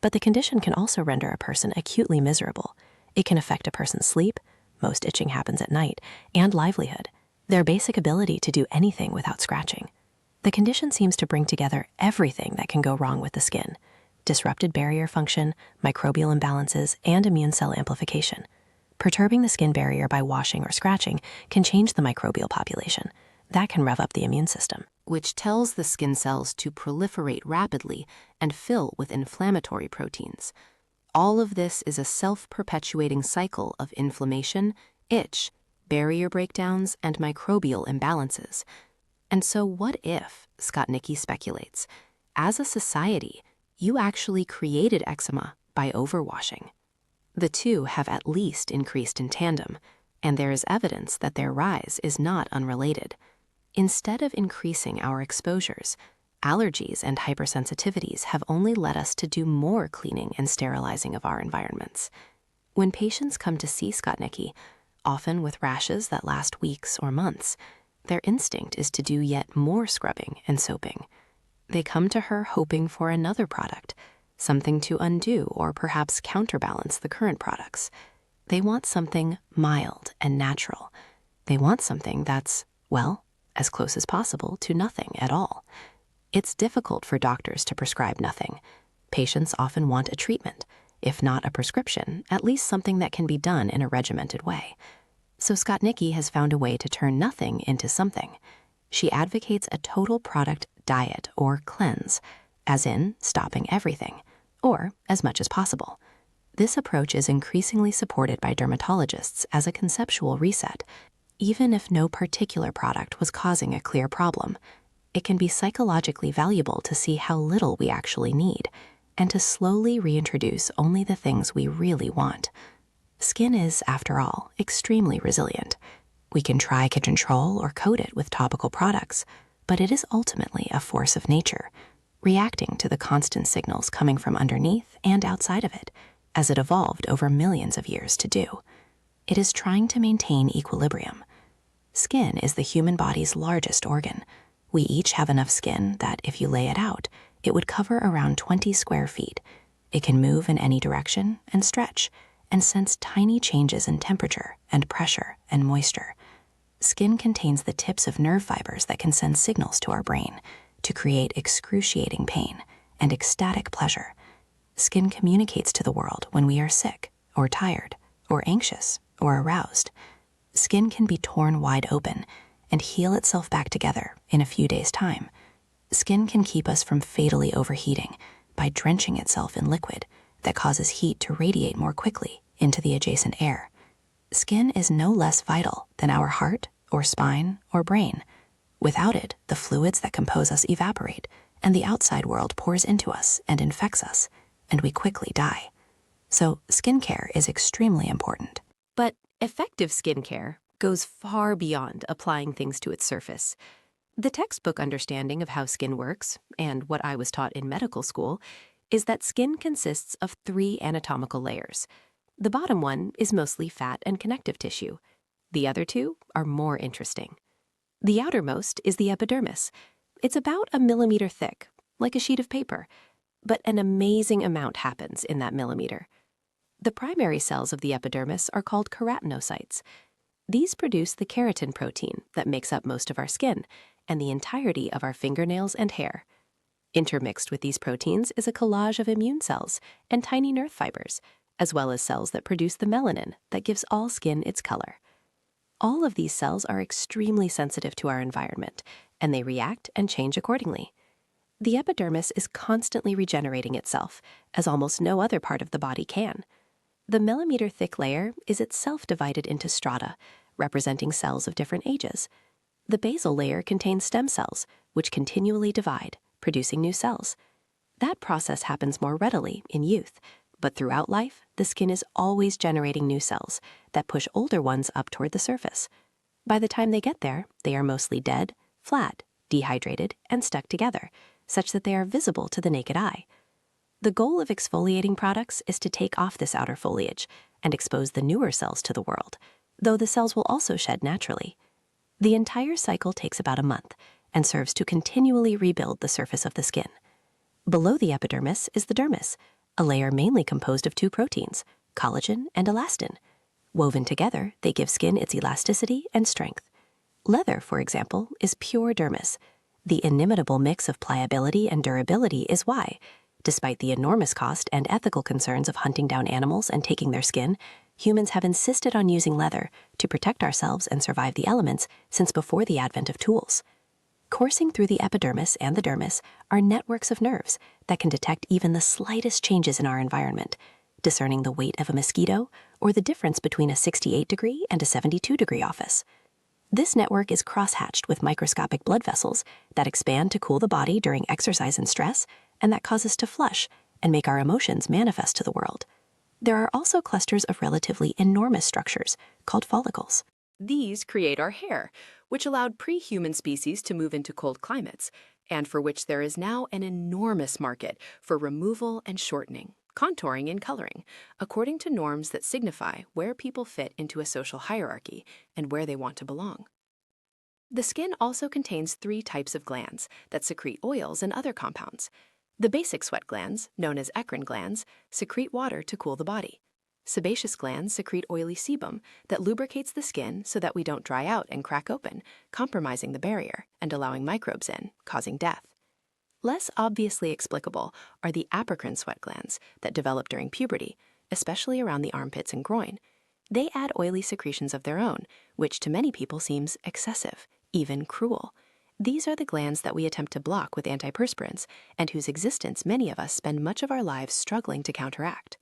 But the condition can also render a person acutely miserable. It can affect a person's sleep, most itching happens at night, and livelihood, their basic ability to do anything without scratching. The condition seems to bring together everything that can go wrong with the skin: disrupted barrier function, microbial imbalances, and immune cell amplification. Perturbing the skin barrier by washing or scratching can change the microbial population. That can rev up the immune system, which tells the skin cells to proliferate rapidly and fill with inflammatory proteins. All of this is a self-perpetuating cycle of inflammation, itch, barrier breakdowns, and microbial imbalances. And so what if, Skotnicki speculates, as a society, you actually created eczema by overwashing? The two have at least increased in tandem, and there is evidence that their rise is not unrelated. Instead of increasing our exposures, allergies and hypersensitivities have only led us to do more cleaning and sterilizing of our environments. When patients come to see Skotnicki, often with rashes that last weeks or months, their instinct is to do yet more scrubbing and soaping. They come to her hoping for another product, something to undo or perhaps counterbalance the current products. They want something mild and natural. They want something that's, well, as close as possible to nothing at all. It's difficult for doctors to prescribe nothing. Patients often want a treatment, if not a prescription, at least something that can be done in a regimented way. So Skotnicki has found a way to turn nothing into something. She advocates a total product diet or cleanse, as in stopping everything, or as much as possible. This approach is increasingly supported by dermatologists as a conceptual reset. Even if no particular product was causing a clear problem, it can be psychologically valuable to see how little we actually need, and to slowly reintroduce only the things we really want. Skin is, after all, extremely resilient. We can try to control or coat it with topical products, but it is ultimately a force of nature, reacting to the constant signals coming from underneath and outside of it, as it evolved over millions of years to do. It is trying to maintain equilibrium. Skin is the human body's largest organ. We each have enough skin that, if you lay it out, it would cover around 20 square feet. It can move in any direction and stretch, and sense tiny changes in temperature and pressure and moisture. Skin contains the tips of nerve fibers that can send signals to our brain to create excruciating pain and ecstatic pleasure. Skin communicates to the world when we are sick or tired or anxious or aroused. Skin can be torn wide open and heal itself back together in a few days' time. Skin can keep us from fatally overheating by drenching itself in liquid that causes heat to radiate more quickly into the adjacent air. Skin is no less vital than our heart or spine or brain. Without it, the fluids that compose us evaporate, and the outside world pours into us and infects us, and we quickly die. So skincare is extremely important. But effective skincare goes far beyond applying things to its surface. The textbook understanding of how skin works, and what I was taught in medical school, is that skin consists of 3 anatomical layers. The bottom one is mostly fat and connective tissue. The other 2 are more interesting. The outermost is the epidermis. It's about a millimeter thick, like a sheet of paper, but an amazing amount happens in that millimeter. The primary cells of the epidermis are called keratinocytes. These produce the keratin protein that makes up most of our skin and the entirety of our fingernails and hair. Intermixed with these proteins is a collage of immune cells and tiny nerve fibers, as well as cells that produce the melanin that gives all skin its color. All of these cells are extremely sensitive to our environment, and they react and change accordingly. The epidermis is constantly regenerating itself, as almost no other part of the body can. The millimeter-thick layer is itself divided into strata, representing cells of different ages. The basal layer contains stem cells, which continually divide, producing new cells. That process happens more readily in youth, but throughout life, the skin is always generating new cells that push older ones up toward the surface. By the time they get there, they are mostly dead, flat, dehydrated, and stuck together, such that they are visible to the naked eye. The goal of exfoliating products is to take off this outer foliage and expose the newer cells to the world, though the cells will also shed naturally. The entire cycle takes about a month and serves to continually rebuild the surface of the skin. Below the epidermis is the dermis, a layer mainly composed of 2 proteins, collagen and elastin. Woven together, they give skin its elasticity and strength. Leather, for example, is pure dermis. The inimitable mix of pliability and durability is why, despite the enormous cost and ethical concerns of hunting down animals and taking their skin, humans have insisted on using leather to protect ourselves and survive the elements since before the advent of tools. Coursing through the epidermis and the dermis are networks of nerves that can detect even the slightest changes in our environment, discerning the weight of a mosquito or the difference between a 68-degree and a 72-degree office. This network is crosshatched with microscopic blood vessels that expand to cool the body during exercise and stress, and that cause us to flush and make our emotions manifest to the world. There are also clusters of relatively enormous structures called follicles. These create our hair, which allowed pre-human species to move into cold climates, and for which there is now an enormous market for removal and shortening, contouring and coloring, according to norms that signify where people fit into a social hierarchy and where they want to belong. The skin also contains 3 types of glands that secrete oils and other compounds. The basic sweat glands, known as eccrine glands, secrete water to cool the body. Sebaceous glands secrete oily sebum that lubricates the skin so that we don't dry out and crack open, compromising the barrier and allowing microbes in, causing death. Less obviously explicable are the apocrine sweat glands that develop during puberty, especially around the armpits and groin. They add oily secretions of their own, which to many people seems excessive, even cruel. These are the glands that we attempt to block with antiperspirants, and whose existence many of us spend much of our lives struggling to counteract.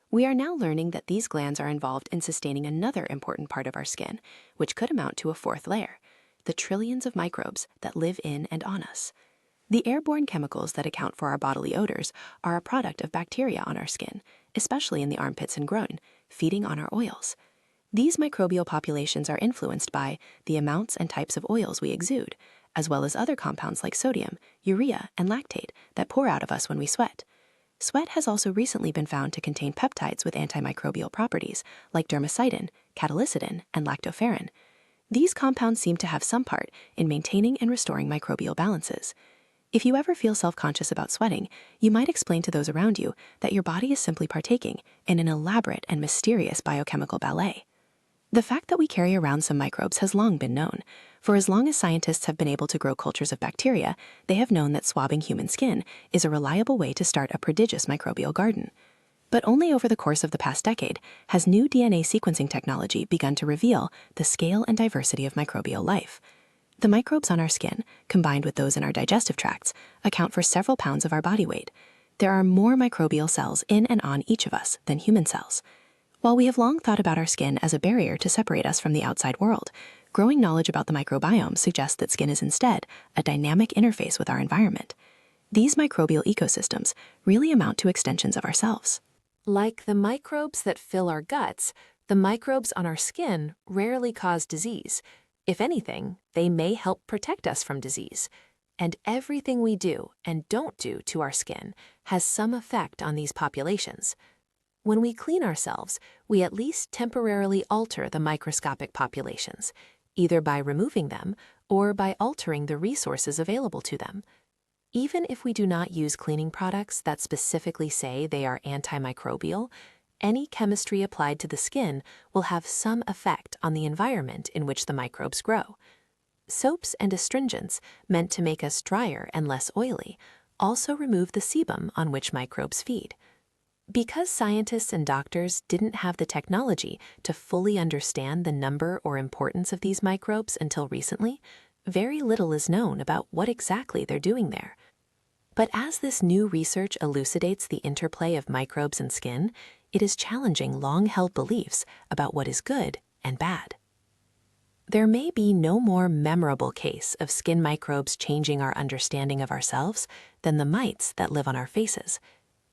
We are now learning that these glands are involved in sustaining another important part of our skin, which could amount to a 4th layer, the trillions of microbes that live in and on us. The airborne chemicals that account for our bodily odors are a product of bacteria on our skin, especially in the armpits and groin, feeding on our oils. These microbial populations are influenced by the amounts and types of oils we exude, as well as other compounds like sodium, urea, and lactate that pour out of us when we sweat. Sweat has also recently been found to contain peptides with antimicrobial properties like dermacidin, catalycidin, and lactoferrin. These compounds seem to have some part in maintaining and restoring microbial balances. If you ever feel self-conscious about sweating, you might explain to those around you that your body is simply partaking in an elaborate and mysterious biochemical ballet. The fact that we carry around some microbes has long been known. For as long as scientists have been able to grow cultures of bacteria, they have known that swabbing human skin is a reliable way to start a prodigious microbial garden. But only over the course of the past decade has new DNA sequencing technology begun to reveal the scale and diversity of microbial life. The microbes on our skin, combined with those in our digestive tracts, account for several pounds of our body weight. There are more microbial cells in and on each of us than human cells. While we have long thought about our skin as a barrier to separate us from the outside world, growing knowledge about the microbiome suggests that skin is instead a dynamic interface with our environment. These microbial ecosystems really amount to extensions of ourselves. Like the microbes that fill our guts, the microbes on our skin rarely cause disease. If anything, they may help protect us from disease. And everything we do and don't do to our skin has some effect on these populations. When we clean ourselves, we at least temporarily alter the microscopic populations, either by removing them or by altering the resources available to them. Even if we do not use cleaning products that specifically say they are antimicrobial, any chemistry applied to the skin will have some effect on the environment in which the microbes grow. Soaps and astringents, meant to make us drier and less oily, also remove the sebum on which microbes feed. Because scientists and doctors didn't have the technology to fully understand the number or importance of these microbes until recently, very little is known about what exactly they're doing there. But as this new research elucidates the interplay of microbes and skin, it is challenging long-held beliefs about what is good and bad. There may be no more memorable case of skin microbes changing our understanding of ourselves than the mites that live on our faces.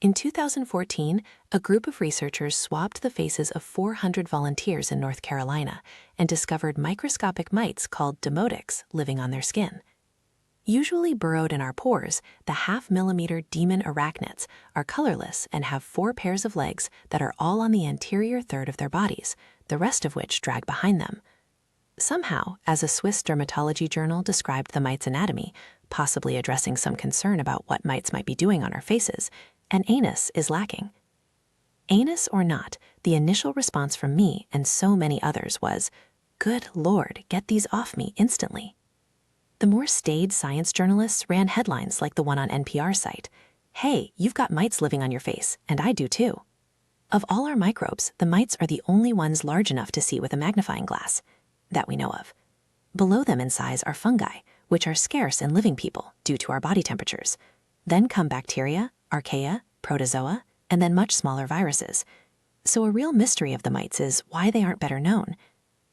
In 2014, a group of researchers swabbed the faces of 400 volunteers in North Carolina and discovered microscopic mites called demotics living on their skin. Usually burrowed in our pores, the half-millimeter demon arachnids are colorless and have 4 pairs of legs that are all on the anterior third of their bodies, the rest of which drag behind them. Somehow, as a Swiss dermatology journal described the mite's anatomy, possibly addressing some concern about what mites might be doing on our faces, an anus is lacking. Anus or not, the initial response from me and so many others was, "Good Lord, get these off me instantly." The more staid science journalists ran headlines like the one on NPR's site, "Hey, you've got mites living on your face, and I do too." Of all our microbes, the mites are the only ones large enough to see with a magnifying glass, that we know of. Below them in size are fungi, which are scarce in living people due to our body temperatures. Then come bacteria, archaea, protozoa, and then much smaller viruses. So a real mystery of the mites is why they aren't better known.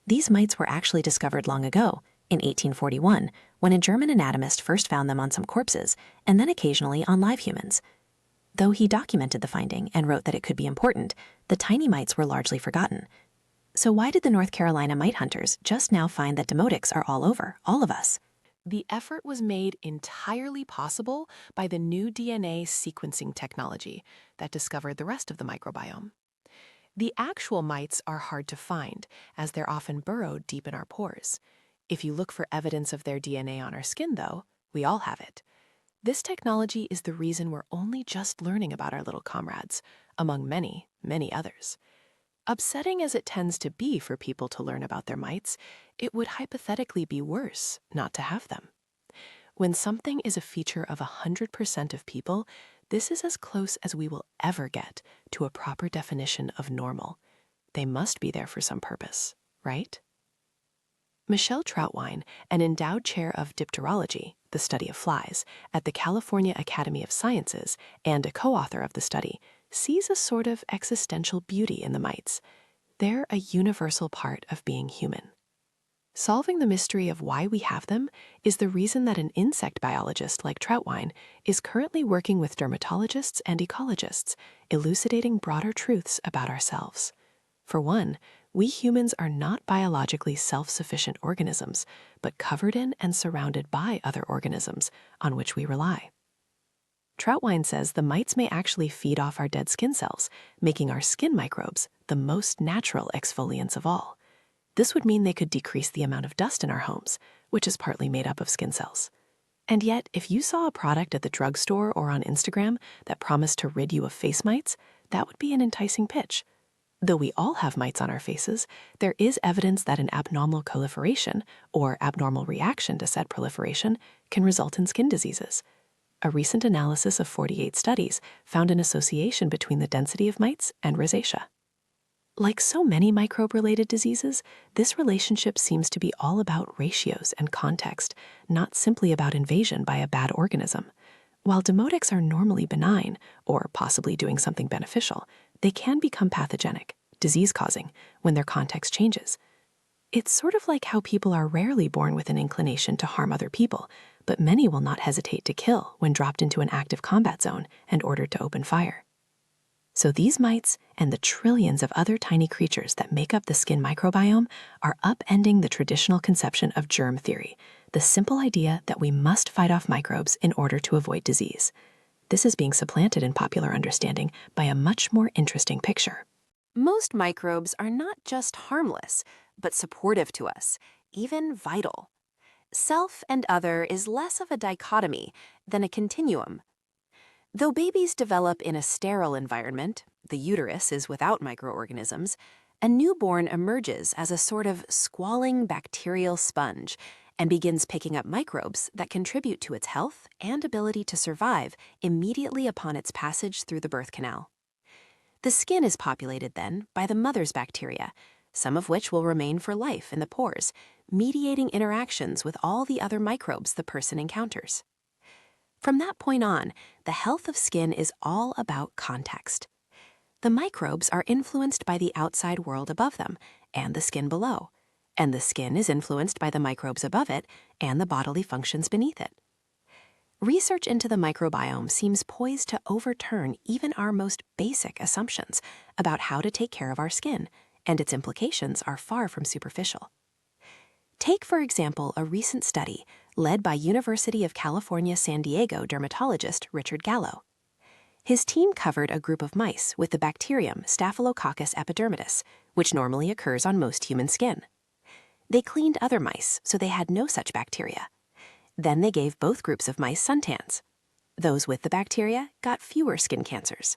These mites were actually discovered long ago, in 1841, when a German anatomist first found them on some corpses, and then occasionally on live humans. Though he documented the finding and wrote that it could be important, the tiny mites were largely forgotten. So why did the North Carolina mite hunters just now find that demotics are all over, all of us? The effort was made entirely possible by the new DNA sequencing technology that discovered the rest of the microbiome. The actual mites are hard to find, as they're often burrowed deep in our pores. If you look for evidence of their DNA on our skin, though, we all have it. This technology is the reason we're only just learning about our little comrades, among many, many others. Upsetting as it tends to be for people to learn about their mites, it would hypothetically be worse not to have them. When something is a feature of 100% of people, this is as close as we will ever get to a proper definition of normal. They must be there for some purpose, right? Michelle Troutwine, an endowed chair of dipterology, the study of flies, at the California Academy of Sciences, and a co-author of the study, sees a sort of existential beauty in the mites. They're a universal part of being human. Solving the mystery of why we have them is the reason that an insect biologist like Troutwine is currently working with dermatologists and ecologists, elucidating broader truths about ourselves. For one, we humans are not biologically self-sufficient organisms, but covered in and surrounded by other organisms on which we rely. Troutwine says the mites may actually feed off our dead skin cells, making our skin microbes the most natural exfoliants of all. This would mean they could decrease the amount of dust in our homes, which is partly made up of skin cells. And yet, if you saw a product at the drugstore or on Instagram that promised to rid you of face mites, that would be an enticing pitch. Though we all have mites on our faces, there is evidence that an abnormal proliferation, or abnormal reaction to said proliferation, can result in skin diseases. A recent analysis of 48 studies found an association between the density of mites and rosacea. Like so many microbe-related diseases, this relationship seems to be all about ratios and context, not simply about invasion by a bad organism. While demotics are normally benign, or possibly doing something beneficial, they can become pathogenic, disease-causing, when their context changes. It's sort of like how people are rarely born with an inclination to harm other people, but many will not hesitate to kill when dropped into an active combat zone and ordered to open fire. So these mites and the trillions of other tiny creatures that make up the skin microbiome are upending the traditional conception of germ theory, the simple idea that we must fight off microbes in order to avoid disease. This is being supplanted in popular understanding by a much more interesting picture. Most microbes are not just harmless, but supportive to us, even vital. Self and other is less of a dichotomy than a continuum. Though babies develop in a sterile environment, the uterus is without microorganisms, a newborn emerges as a sort of squalling bacterial sponge and begins picking up microbes that contribute to its health and ability to survive immediately upon its passage through the birth canal. The skin is populated then by the mother's bacteria, some of which will remain for life in the pores, mediating interactions with all the other microbes the person encounters. From that point on, the health of skin is all about context. The microbes are influenced by the outside world above them and the skin below, and the skin is influenced by the microbes above it and the bodily functions beneath it. Research into the microbiome seems poised to overturn even our most basic assumptions about how to take care of our skin, and its implications are far from superficial. Take, for example, a recent study led by University of California, San Diego dermatologist Richard Gallo. His team covered a group of mice with the bacterium Staphylococcus epidermidis, which normally occurs on most human skin. They cleaned other mice so they had no such bacteria. Then they gave both groups of mice suntans. Those with the bacteria got fewer skin cancers.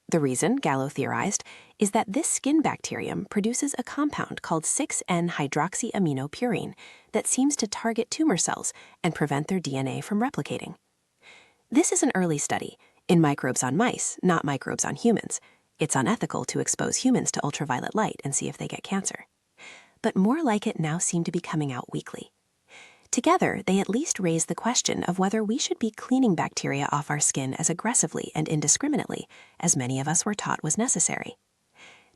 The reason, Gallo theorized, is that this skin bacterium produces a compound called 6N-hydroxyamminopurine that seems to target tumor cells and prevent their DNA from replicating. This is an early study, in microbes on mice, not microbes on humans. It's unethical to expose humans to ultraviolet light and see if they get cancer. But more like it now seem to be coming out weekly. Together, they at least raise the question of whether we should be cleaning bacteria off our skin as aggressively and indiscriminately as many of us were taught was necessary.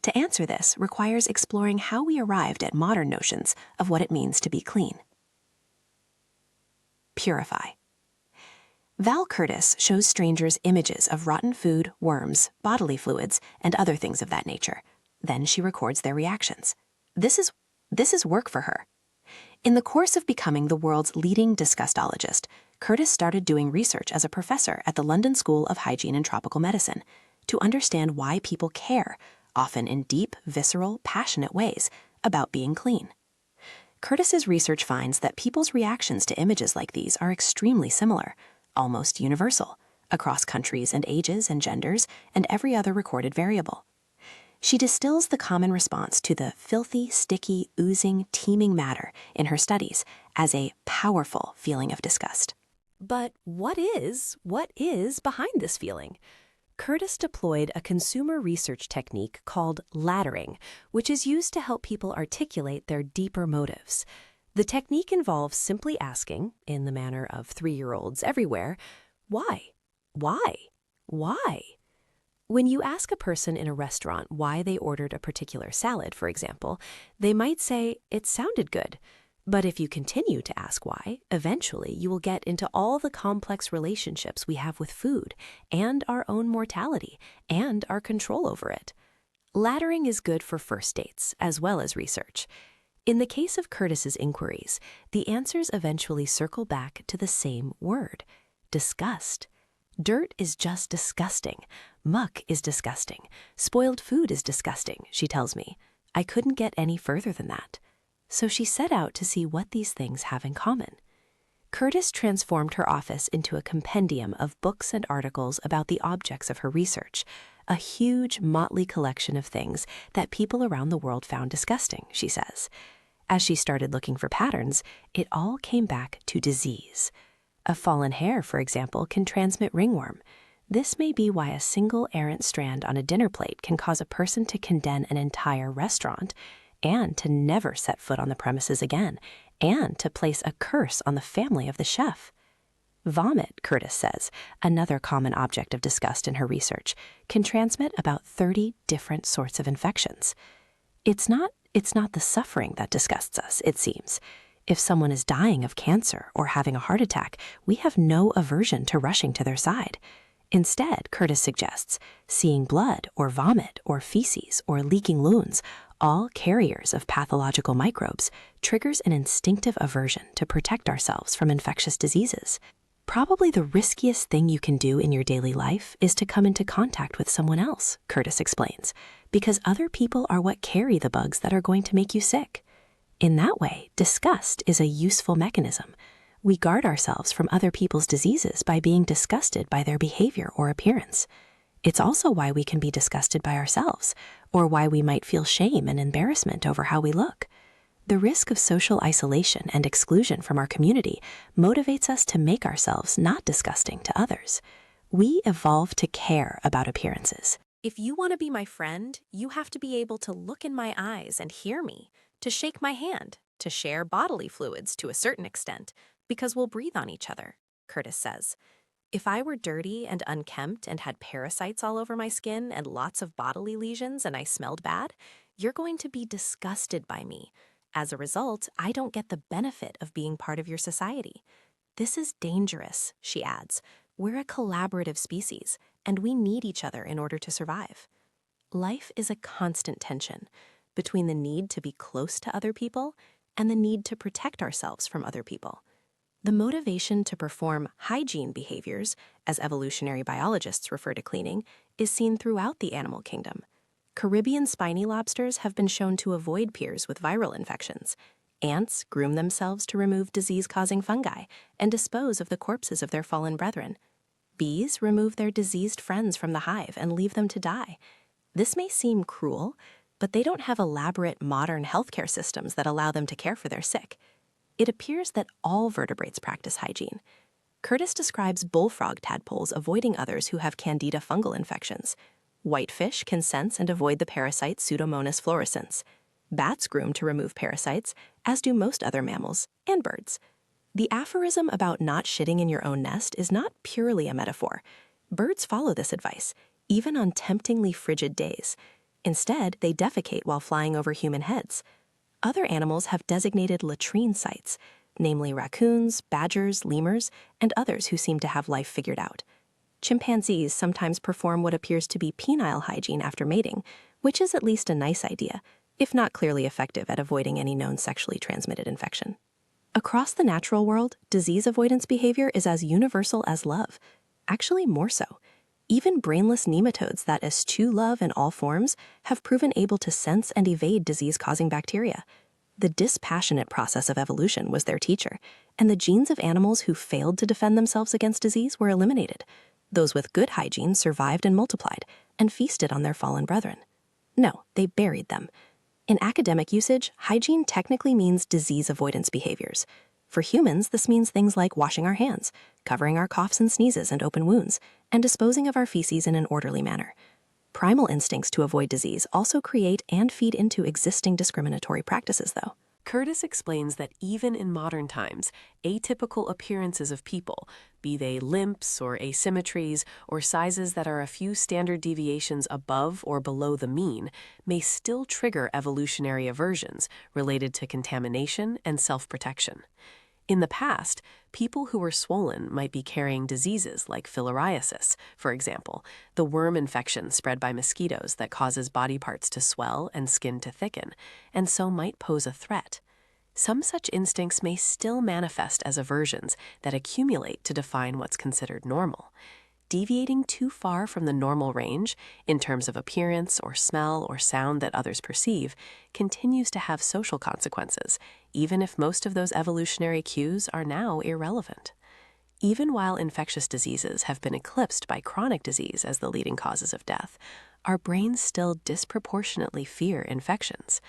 To answer this requires exploring how we arrived at modern notions of what it means to be clean. Purify. Val Curtis shows strangers images of rotten food, worms, bodily fluids, and other things of that nature. Then she records their reactions. This is work for her. In the course of becoming the world's leading disgustologist, Curtis started doing research as a professor at the London School of Hygiene and Tropical Medicine to understand why people care, often in deep, visceral, passionate ways, about being clean. Curtis's research finds that people's reactions to images like these are extremely similar, almost universal, across countries and ages and genders and every other recorded variable. She distills the common response to the filthy, sticky, oozing, teeming matter in her studies as a powerful feeling of disgust. But what is behind this feeling? Curtis deployed a consumer research technique called laddering, which is used to help people articulate their deeper motives. The technique involves simply asking, in the manner of 3-year-olds everywhere, why? Why? Why? When you ask a person in a restaurant why they ordered a particular salad, for example, they might say, "It sounded good." But if you continue to ask why, eventually you will get into all the complex relationships we have with food and our own mortality and our control over it. Laddering is good for first dates, as well as research. In the case of Curtis's inquiries, the answers eventually circle back to the same word: disgust. Dirt is just disgusting. Muck is disgusting. Spoiled food is disgusting, she tells me. I couldn't get any further than that. So she set out to see what these things have in common. Curtis transformed her office into a compendium of books and articles about the objects of her research, a huge, motley collection of things that people around the world found disgusting, she says. As she started looking for patterns, it all came back to disease. A fallen hair, for example, can transmit ringworm. This may be why a single errant strand on a dinner plate can cause a person to condemn an entire restaurant, and to never set foot on the premises again, and to place a curse on the family of the chef. Vomit, Curtis says, another common object of disgust in her research, can transmit about 30 different sorts of infections. It's not the suffering that disgusts us, it seems. If someone is dying of cancer or having a heart attack, we have no aversion to rushing to their side. Instead, Curtis suggests, seeing blood or vomit or feces or leaking wounds, all carriers of pathological microbes, triggers an instinctive aversion to protect ourselves from infectious diseases. Probably the riskiest thing you can do in your daily life is to come into contact with someone else, Curtis explains, because other people are what carry the bugs that are going to make you sick. In that way, disgust is a useful mechanism. We guard ourselves from other people's diseases by being disgusted by their behavior or appearance. It's also why we can be disgusted by ourselves, or why we might feel shame and embarrassment over how we look. The risk of social isolation and exclusion from our community motivates us to make ourselves not disgusting to others. We evolve to care about appearances. If you want to be my friend, you have to be able to look in my eyes and hear me, to shake my hand, to share bodily fluids to a certain extent, because we'll breathe on each other, Curtis says. If I were dirty and unkempt and had parasites all over my skin and lots of bodily lesions and I smelled bad, you're going to be disgusted by me. As a result, I don't get the benefit of being part of your society. This is dangerous, she adds. We're a collaborative species, and we need each other in order to survive. Life is a constant tension between the need to be close to other people and the need to protect ourselves from other people. The motivation to perform hygiene behaviors, as evolutionary biologists refer to cleaning, is seen throughout the animal kingdom. Caribbean spiny lobsters have been shown to avoid peers with viral infections. Ants groom themselves to remove disease-causing fungi and dispose of the corpses of their fallen brethren. Bees remove their diseased friends from the hive and leave them to die. This may seem cruel, but they don't have elaborate modern healthcare systems that allow them to care for their sick. It appears that all vertebrates practice hygiene. Curtis describes bullfrog tadpoles avoiding others who have candida fungal infections. Whitefish can sense and avoid the parasite Pseudomonas fluorescens. Bats groom to remove parasites, as do most other mammals and birds. The aphorism about not shitting in your own nest is not purely a metaphor. Birds follow this advice, even on temptingly frigid days. Instead, they defecate while flying over human heads. Other animals have designated latrine sites, namely raccoons, badgers, lemurs, and others who seem to have life figured out. Chimpanzees sometimes perform what appears to be penile hygiene after mating, which is at least a nice idea, if not clearly effective at avoiding any known sexually transmitted infection. Across the natural world, disease avoidance behavior is as universal as love, actually more so. Even brainless nematodes that eschew love in all forms have proven able to sense and evade disease-causing bacteria. The dispassionate process of evolution was their teacher, and the genes of animals who failed to defend themselves against disease were eliminated. Those with good hygiene survived and multiplied, and feasted on their fallen brethren. No, they buried them. In academic usage, hygiene technically means disease avoidance behaviors. For humans, this means things like washing our hands, covering our coughs and sneezes and open wounds, and disposing of our feces in an orderly manner. Primal instincts to avoid disease also create and feed into existing discriminatory practices, though. Curtis explains that even in modern times, atypical appearances of people, be they limps or asymmetries or sizes that are a few standard deviations above or below the mean, may still trigger evolutionary aversions related to contamination and self-protection. In the past, people who were swollen might be carrying diseases like filariasis, for example, the worm infection spread by mosquitoes that causes body parts to swell and skin to thicken, and so might pose a threat. Some such instincts may still manifest as aversions that accumulate to define what's considered normal. Deviating too far from the normal range, in terms of appearance or smell or sound that others perceive, continues to have social consequences, even if most of those evolutionary cues are now irrelevant. Even while infectious diseases have been eclipsed by chronic disease as the leading causes of death, our brains still disproportionately fear infections.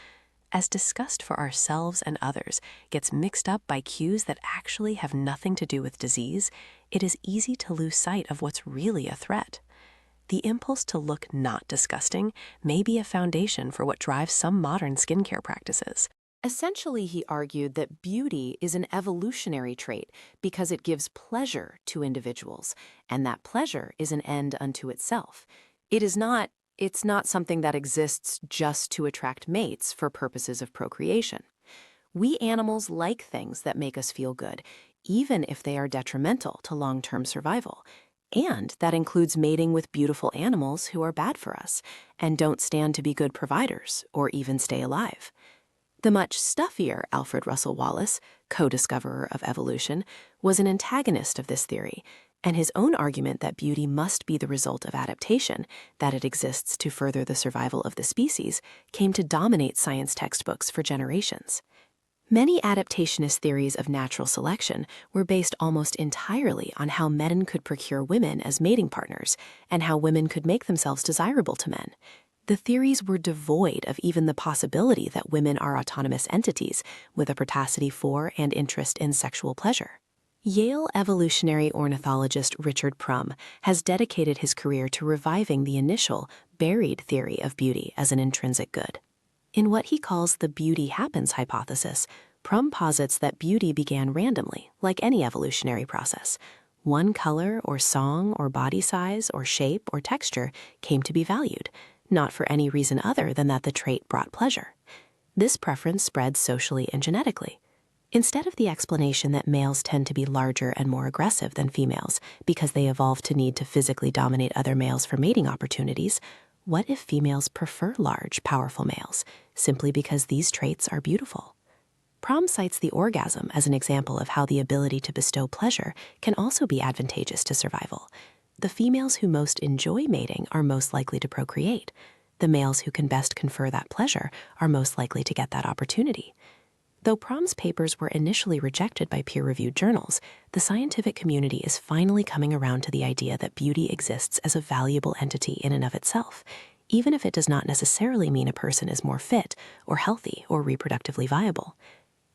As disgust for ourselves and others gets mixed up by cues that actually have nothing to do with disease, it is easy to lose sight of what's really a threat. The impulse to look not disgusting may be a foundation for what drives some modern skincare practices. Essentially, he argued that beauty is an evolutionary trait because it gives pleasure to individuals, and that pleasure is an end unto itself. It's not something that exists just to attract mates for purposes of procreation. We animals like things that make us feel good, even if they are detrimental to long-term survival. And that includes mating with beautiful animals who are bad for us and don't stand to be good providers or even stay alive. The much stuffier Alfred Russel Wallace, co-discoverer of evolution, was an antagonist of this theory, and his own argument that beauty must be the result of adaptation, that it exists to further the survival of the species, came to dominate science textbooks for generations. Many adaptationist theories of natural selection were based almost entirely on how men could procure women as mating partners and how women could make themselves desirable to men. The theories were devoid of even the possibility that women are autonomous entities with a propensity for and interest in sexual pleasure. Yale evolutionary ornithologist Richard Prum has dedicated his career to reviving the initial, buried theory of beauty as an intrinsic good. In what he calls the beauty happens hypothesis, Prum posits that beauty began randomly, like any evolutionary process. One color or song or body size or shape or texture came to be valued, not for any reason other than that the trait brought pleasure. This preference spread socially and genetically. Instead of the explanation that males tend to be larger and more aggressive than females because they evolved to need to physically dominate other males for mating opportunities, what if females prefer large, powerful males simply because these traits are beautiful? Prum cites the orgasm as an example of how the ability to bestow pleasure can also be advantageous to survival. The females who most enjoy mating are most likely to procreate. The males who can best confer that pleasure are most likely to get that opportunity. Though Prum's papers were initially rejected by peer-reviewed journals, the scientific community is finally coming around to the idea that beauty exists as a valuable entity in and of itself, even if it does not necessarily mean a person is more fit or healthy or reproductively viable.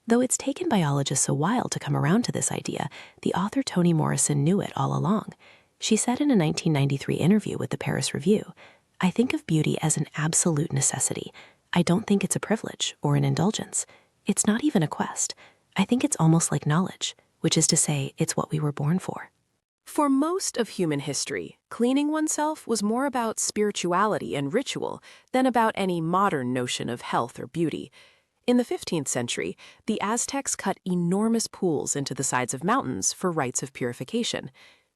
Though it's taken biologists a while to come around to this idea, the author Toni Morrison knew it all along. She said in a 1993 interview with the Paris Review, "I think of beauty as an absolute necessity. I don't think it's a privilege or an indulgence. It's not even a quest. I think it's almost like knowledge, which is to say, it's what we were born for." For most of human history, cleaning oneself was more about spirituality and ritual than about any modern notion of health or beauty. In the 15th century, the Aztecs cut enormous pools into the sides of mountains for rites of purification.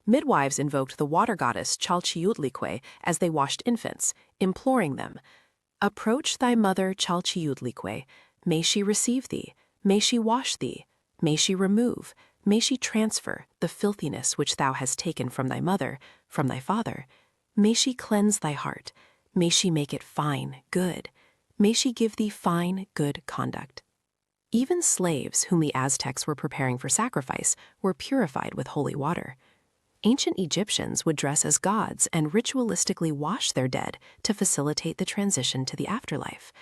Midwives invoked the water goddess Chalchiutlicue as they washed infants, imploring them, "Approach thy mother Chalchiutlicue. May she receive thee, may she wash thee, may she remove, may she transfer the filthiness which thou hast taken from thy mother, from thy father. May she cleanse thy heart, may she make it fine, good, may she give thee fine, good conduct." Even slaves whom the Aztecs were preparing for sacrifice were purified with holy water. Ancient Egyptians would dress as gods and ritualistically wash their dead to facilitate the transition to the afterlife.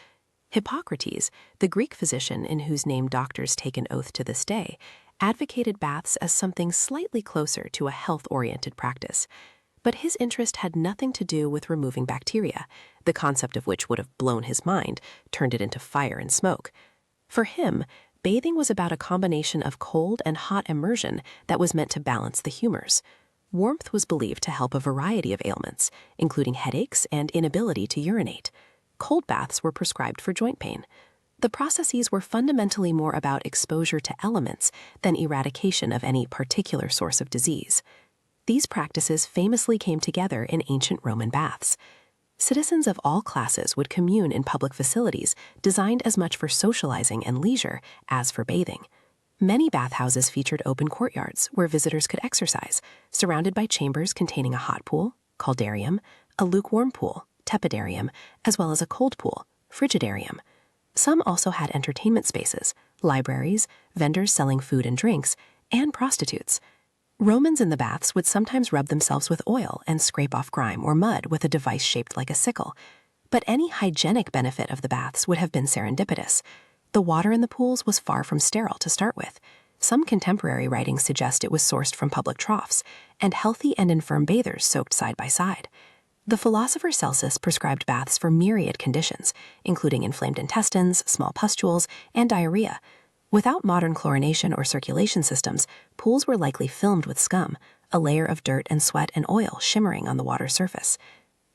Hippocrates, the Greek physician in whose name doctors take an oath to this day, advocated baths as something slightly closer to a health-oriented practice. But his interest had nothing to do with removing bacteria, the concept of which would have blown his mind, turned it into fire and smoke. For him, bathing was about a combination of cold and hot immersion that was meant to balance the humors. Warmth was believed to help a variety of ailments, including headaches and inability to urinate. Cold baths were prescribed for joint pain. The processes were fundamentally more about exposure to elements than eradication of any particular source of disease. These practices famously came together in ancient Roman baths. Citizens of all classes would commune in public facilities designed as much for socializing and leisure as for bathing. Many bathhouses featured open courtyards where visitors could exercise, surrounded by chambers containing a hot pool, caldarium, a lukewarm pool, tepidarium, as well as a cold pool, frigidarium. Some also had entertainment spaces, libraries, vendors selling food and drinks, and prostitutes. Romans in the baths would sometimes rub themselves with oil and scrape off grime or mud with a device shaped like a sickle. But any hygienic benefit of the baths would have been serendipitous. The water in the pools was far from sterile to start with. Some contemporary writings suggest it was sourced from public troughs, and healthy and infirm bathers soaked side by side. The philosopher Celsus prescribed baths for myriad conditions, including inflamed intestines, small pustules, and diarrhea. Without modern chlorination or circulation systems, pools were likely filmed with scum, a layer of dirt and sweat and oil shimmering on the water's surface.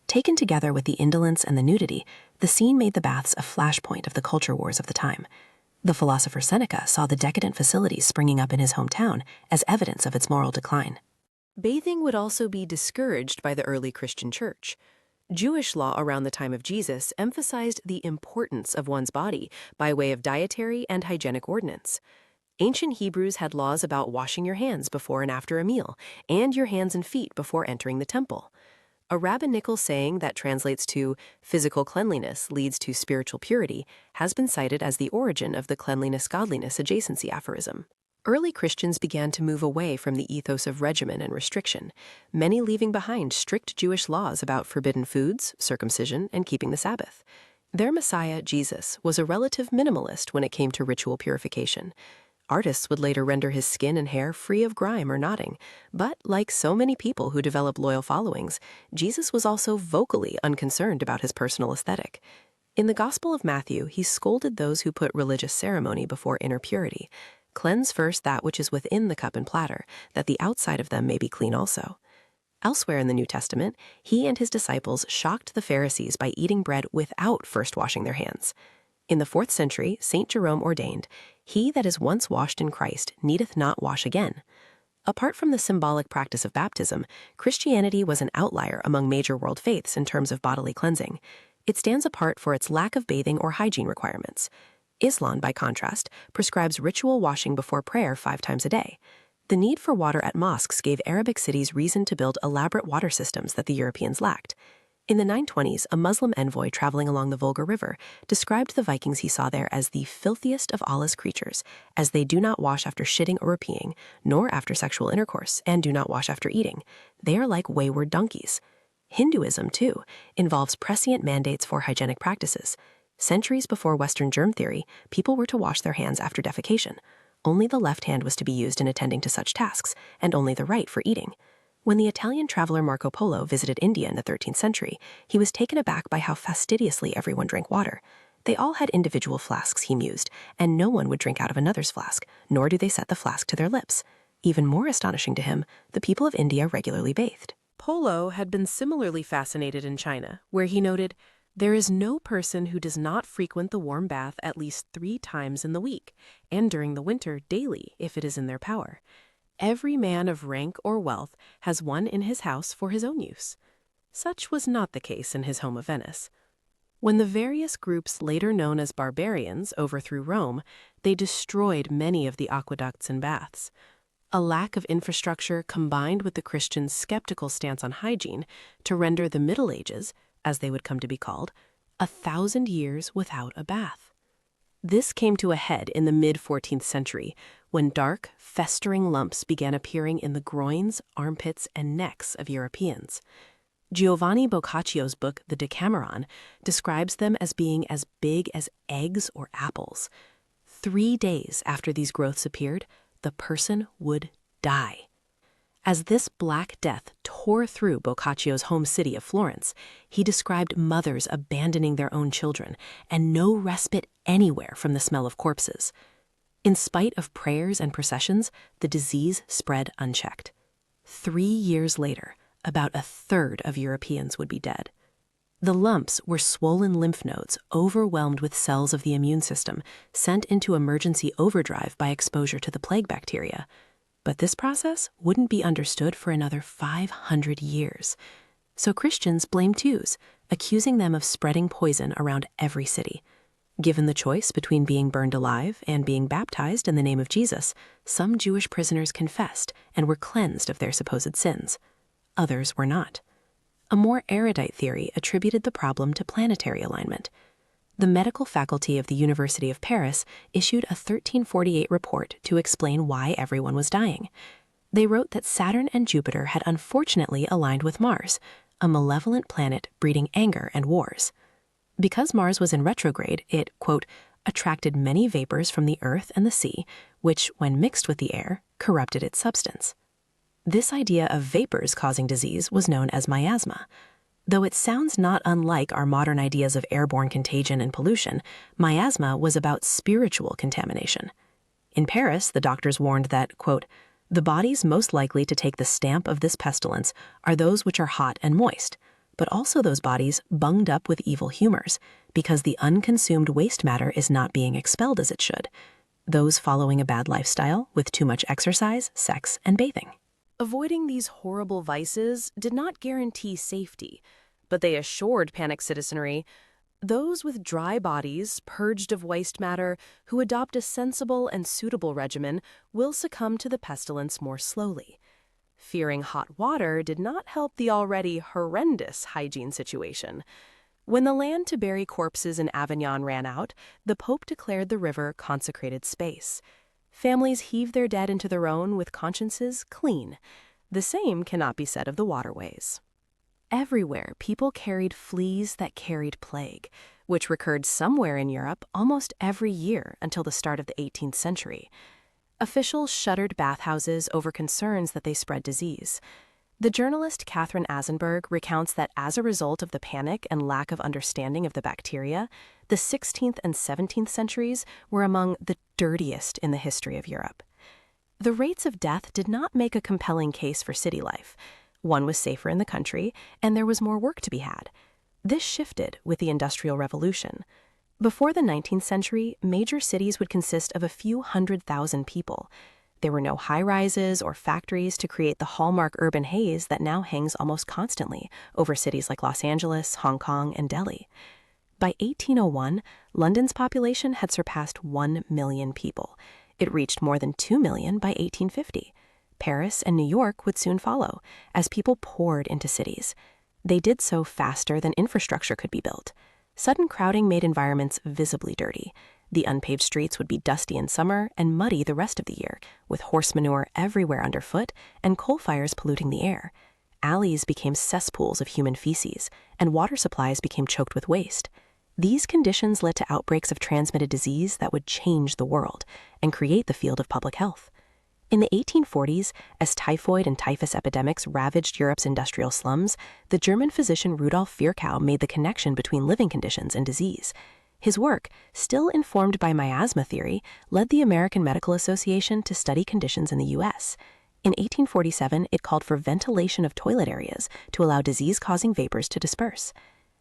Taken together with the indolence and the nudity, the scene made the baths a flashpoint of the culture wars of the time. The philosopher Seneca saw the decadent facilities springing up in his hometown as evidence of its moral decline. Bathing would also be discouraged by the early Christian church. Jewish law around the time of Jesus emphasized the importance of one's body by way of dietary and hygienic ordinance. Ancient Hebrews had laws about washing your hands before and after a meal, and your hands and feet before entering the temple. A rabbinical saying that translates to physical cleanliness leads to spiritual purity has been cited as the origin of the cleanliness-godliness adjacency aphorism. Early Christians began to move away from the ethos of regimen and restriction, many leaving behind strict Jewish laws about forbidden foods, circumcision, and keeping the Sabbath. Their Messiah, Jesus, was a relative minimalist when it came to ritual purification. Artists would later render his skin and hair free of grime or knotting, but like so many people who develop loyal followings, Jesus was also vocally unconcerned about his personal aesthetic. In the Gospel of Matthew, he scolded those who put religious ceremony before inner purity. Cleanse first that which is within the cup and platter, that the outside of them may be clean also. Elsewhere in the New Testament, he and his disciples shocked the Pharisees by eating bread without first washing their hands. In the 4th century, St. Jerome ordained, "He that is once washed in Christ needeth not wash again." Apart from the symbolic practice of baptism, Christianity was an outlier among major world faiths in terms of bodily cleansing. It stands apart for its lack of bathing or hygiene requirements. Islam, by contrast, prescribes ritual washing before prayer 5 times a day. The need for water at mosques gave Arabic cities reason to build elaborate water systems that the Europeans lacked. In the 920s, a Muslim envoy traveling along the Volga River described the Vikings he saw there as the filthiest of Allah's creatures, as they do not wash after shitting or peeing, nor after sexual intercourse, and do not wash after eating. They are like wayward donkeys. Hinduism, too, involves prescient mandates for hygienic practices. Centuries before Western germ theory, people were to wash their hands after defecation. Only the left hand was to be used in attending to such tasks, and only the right for eating. When the Italian traveler Marco Polo visited India in the 13th century, he was taken aback by how fastidiously everyone drank water. They all had individual flasks, he mused, and no one would drink out of another's flask, nor do they set the flask to their lips. Even more astonishing to him, the people of India regularly bathed. Polo had been similarly fascinated in China, where he noted, "There is no person who does not frequent the warm bath at least 3 times in the week, and during the winter daily, if it is in their power. Every man of rank or wealth has one in his house for his own use." Such was not the case in his home of Venice. When the various groups later known as barbarians overthrew Rome, they destroyed many of the aqueducts and baths. A lack of infrastructure combined with the Christians' skeptical stance on hygiene to render the Middle Ages, as they would come to be called, 1,000 years without a bath. This came to a head in the mid-14th century, when dark, festering lumps began appearing in the groins, armpits, and necks of Europeans. Giovanni Boccaccio's book, The Decameron, describes them as being as big as eggs or apples. 3 days after these growths appeared, the person would die. As this Black Death tore through Boccaccio's home city of Florence, he described mothers abandoning their own children and no respite anywhere from the smell of corpses. In spite of prayers and processions, the disease spread unchecked. 3 years later, about 1/3 of Europeans would be dead. The lumps were swollen lymph nodes overwhelmed with cells of the immune system, sent into emergency overdrive by exposure to the plague bacteria. But this process wouldn't be understood for another 500 years. So Christians blamed Jews, accusing them of spreading poison around every city. Given the choice between being burned alive and being baptized in the name of Jesus, some Jewish prisoners confessed and were cleansed of their supposed sins. Others were not. A more erudite theory attributed the problem to planetary alignment. The medical faculty of the University of Paris issued a 1348 report to explain why everyone was dying. They wrote that Saturn and Jupiter had unfortunately aligned with Mars, a malevolent planet breeding anger and wars. Because Mars was in retrograde, it, quote, attracted many vapors from the earth and the sea, which, when mixed with the air, corrupted its substance. This idea of vapors causing disease was known as miasma. Though it sounds not unlike our modern ideas of airborne contagion and pollution, miasma was about spiritual contamination. In Paris, the doctors warned that, quote, the bodies most likely to take the stamp of this pestilence are those which are hot and moist, but also those bodies bunged up with evil humors, because the unconsumed waste matter is not being expelled as it should. Those following a bad lifestyle with too much exercise, sex, and bathing. Avoiding these horrible vices did not guarantee safety, but they assured panicked citizenry, those with dry bodies, purged of waste matter, who adopt a sensible and suitable regimen will succumb to the pestilence more slowly. Fearing hot water did not help the already horrendous hygiene situation. When the land to bury corpses in Avignon ran out, the Pope declared the river consecrated space. Families heaved their dead into the Rhone with consciences clean. The same cannot be said of the waterways. Everywhere, people carried fleas that carried plague, which recurred somewhere in Europe almost every year until the start of the 18th century. Officials shuttered bathhouses over concerns that they spread disease. The journalist Catherine Asenberg recounts that as a result of the panic and lack of understanding of the bacteria, the 16th and 17th centuries were among the dirtiest in the history of Europe. The rates of death did not make a compelling case for city life. One was safer in the country, and there was more work to be had. This shifted with the Industrial Revolution. Before the 19th century, major cities would consist of a few 100,000 people. There were no high-rises or factories to create the hallmark urban haze that now hangs almost constantly over cities like Los Angeles, Hong Kong, and Delhi. By 1801, London's population had surpassed 1 million people. It reached more than 2 million by 1850. Paris and New York would soon follow, as people poured into cities. They did so faster than infrastructure could be built. Sudden crowding made environments visibly dirty. The unpaved streets would be dusty in summer and muddy the rest of the year, with horse manure everywhere underfoot and coal fires polluting the air. Alleys became cesspools of human feces, and water supplies became choked with waste. These conditions led to outbreaks of transmitted disease that would change the world and create the field of public health. In the 1840s, as typhoid and typhus epidemics ravaged Europe's industrial slums, the German physician Rudolf Virchow made the connection between living conditions and disease. His work, still informed by miasma theory, led the American Medical Association to study conditions in the U.S. In 1847, it called for ventilation of toilet areas to allow disease-causing vapors to disperse.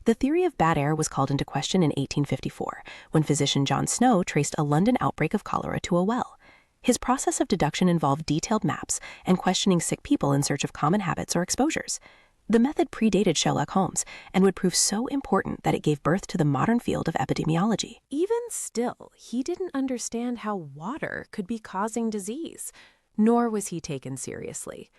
The theory of bad air was called into question in 1854, when physician John Snow traced a London outbreak of cholera to a well. His process of deduction involved detailed maps and questioning sick people in search of common habits or exposures. The method predated Sherlock Holmes and would prove so important that it gave birth to the modern field of epidemiology. Even still, he didn't understand how water could be causing disease, nor was he taken seriously.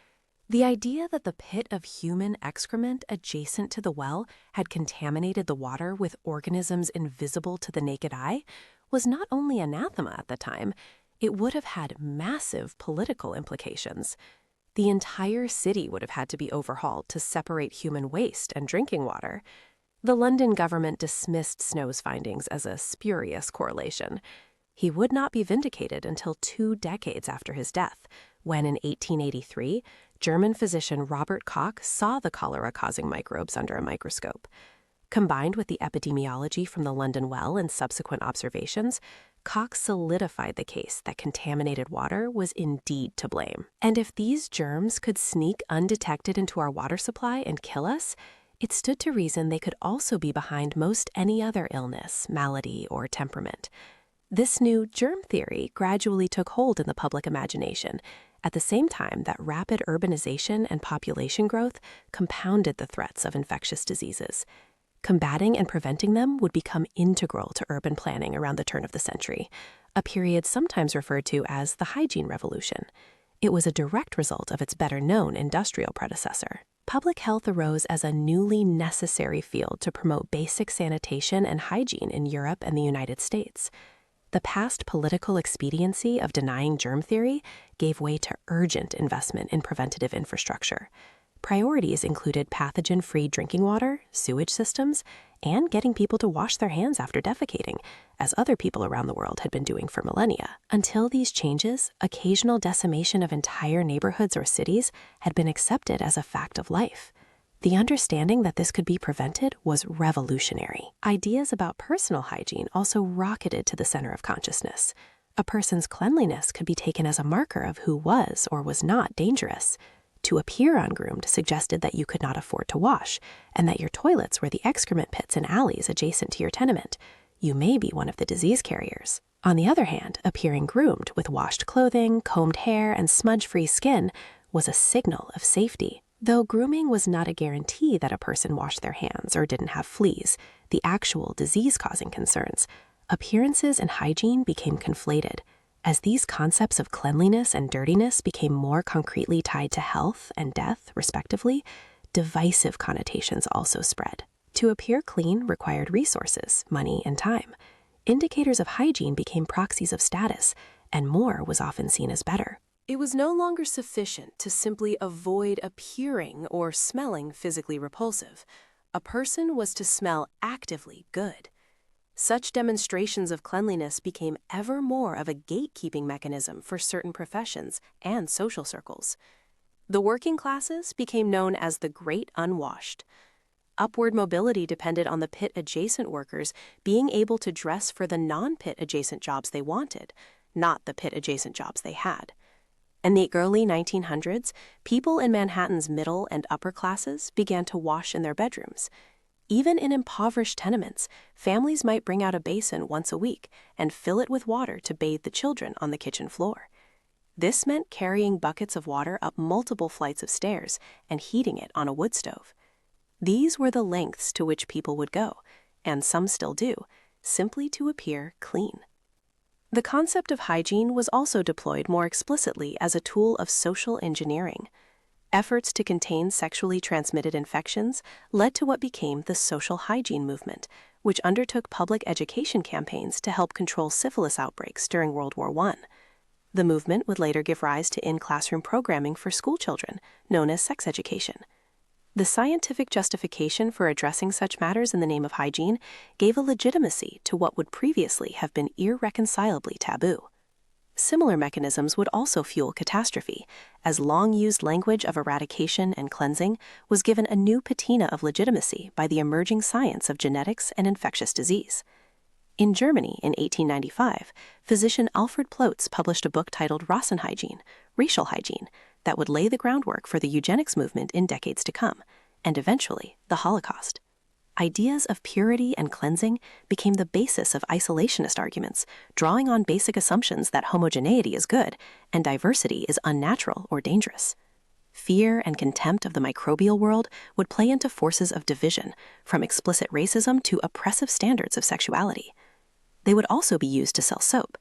The idea that the pit of human excrement adjacent to the well had contaminated the water with organisms invisible to the naked eye was not only anathema at the time, it would have had massive political implications. The entire city would have had to be overhauled to separate human waste and drinking water. The London government dismissed Snow's findings as a spurious correlation. He would not be vindicated until 2 decades after his death, when in 1883, German physician Robert Koch saw the cholera-causing microbes under a microscope. Combined with the epidemiology from the London well and subsequent observations, Koch solidified the case that contaminated water was indeed to blame. And if these germs could sneak undetected into our water supply and kill us, It stood to reason they could also be behind most any other illness, malady, or temperament. This new germ theory gradually took hold in the public imagination, at the same time that rapid urbanization and population growth compounded the threats of infectious diseases. Combating and preventing them would become integral to urban planning around the turn of the century, a period sometimes referred to as the hygiene revolution. It was a direct result of its better-known industrial predecessor. Public health arose as a newly necessary field to promote basic sanitation and hygiene in Europe and the United States. The past political expediency of denying germ theory gave way to urgent investment in preventative infrastructure. Priorities included pathogen-free drinking water, sewage systems, and getting people to wash their hands after defecating, as other people around the world had been doing for millennia. Until these changes, occasional decimation of entire neighborhoods or cities had been accepted as a fact of life. The understanding that this could be prevented was revolutionary. Ideas about personal hygiene also rocketed to the center of consciousness. A person's cleanliness could be taken as a marker of who was or was not dangerous. To appear ungroomed suggested that you could not afford to wash, and that your toilets were the excrement pits and alleys adjacent to your tenement. You may be one of the disease carriers. On the other hand, appearing groomed with washed clothing, combed hair, and smudge-free skin was a signal of safety. Though grooming was not a guarantee that a person washed their hands or didn't have fleas, the actual disease-causing concerns, appearances and hygiene became conflated. As these concepts of cleanliness and dirtiness became more concretely tied to health and death, respectively, divisive connotations also spread. To appear clean required resources, money, and time. Indicators of hygiene became proxies of status, and more was often seen as better. It was no longer sufficient to simply avoid appearing or smelling physically repulsive. A person was to smell actively good. Such demonstrations of cleanliness became ever more of a gatekeeping mechanism for certain professions and social circles. The working classes became known as the Great Unwashed. Upward mobility depended on the pit-adjacent workers being able to dress for the non-pit-adjacent jobs they wanted, not the pit-adjacent jobs they had. In the early 1900s, people in Manhattan's middle and upper classes began to wash in their bedrooms. Even in impoverished tenements, families might bring out a basin once a week and fill it with water to bathe the children on the kitchen floor. This meant carrying buckets of water up multiple flights of stairs and heating it on a wood stove. These were the lengths to which people would go, and some still do, simply to appear clean. The concept of hygiene was also deployed more explicitly as a tool of social engineering. Efforts to contain sexually transmitted infections led to what became the social hygiene movement, which undertook public education campaigns to help control syphilis outbreaks during World War I. The movement would later give rise to in-classroom programming for school children, known as sex education. The scientific justification for addressing such matters in the name of hygiene gave a legitimacy to what would previously have been irreconcilably taboo. Similar mechanisms would also fuel catastrophe, as long-used language of eradication and cleansing was given a new patina of legitimacy by the emerging science of genetics and infectious disease. In Germany in 1895, physician Alfred Plotz published a book titled Rassenhygiene, Racial Hygiene, that would lay the groundwork for the eugenics movement in decades to come, and eventually the Holocaust. Ideas of purity and cleansing became the basis of isolationist arguments, drawing on basic assumptions that homogeneity is good and diversity is unnatural or dangerous. Fear and contempt of the microbial world would play into forces of division, from explicit racism to oppressive standards of sexuality. They would also be used to sell soap.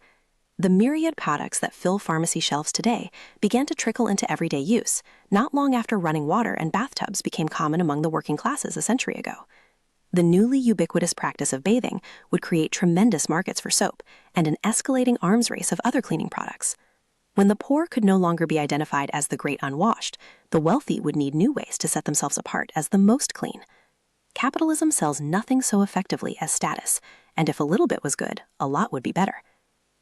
The myriad products that fill pharmacy shelves today began to trickle into everyday use, not long after running water and bathtubs became common among the working classes a century ago. The newly ubiquitous practice of bathing would create tremendous markets for soap and an escalating arms race of other cleaning products. When the poor could no longer be identified as the great unwashed, the wealthy would need new ways to set themselves apart as the most clean. Capitalism sells nothing so effectively as status, and if a little bit was good, a lot would be better.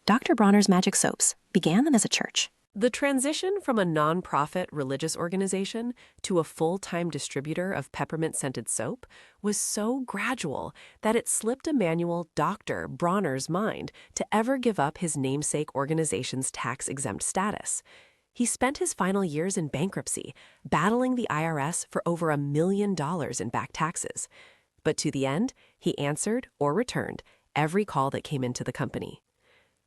Dr. Bronner's Magic Soaps began them as a church. The transition from a non-profit religious organization to a full-time distributor of peppermint-scented soap was so gradual that it slipped Emmanuel Dr. Bronner's mind to ever give up his namesake organization's tax-exempt status. He spent his final years in bankruptcy, battling the IRS for over $1 million in back taxes. But to the end, he answered or returned every call that came into the company.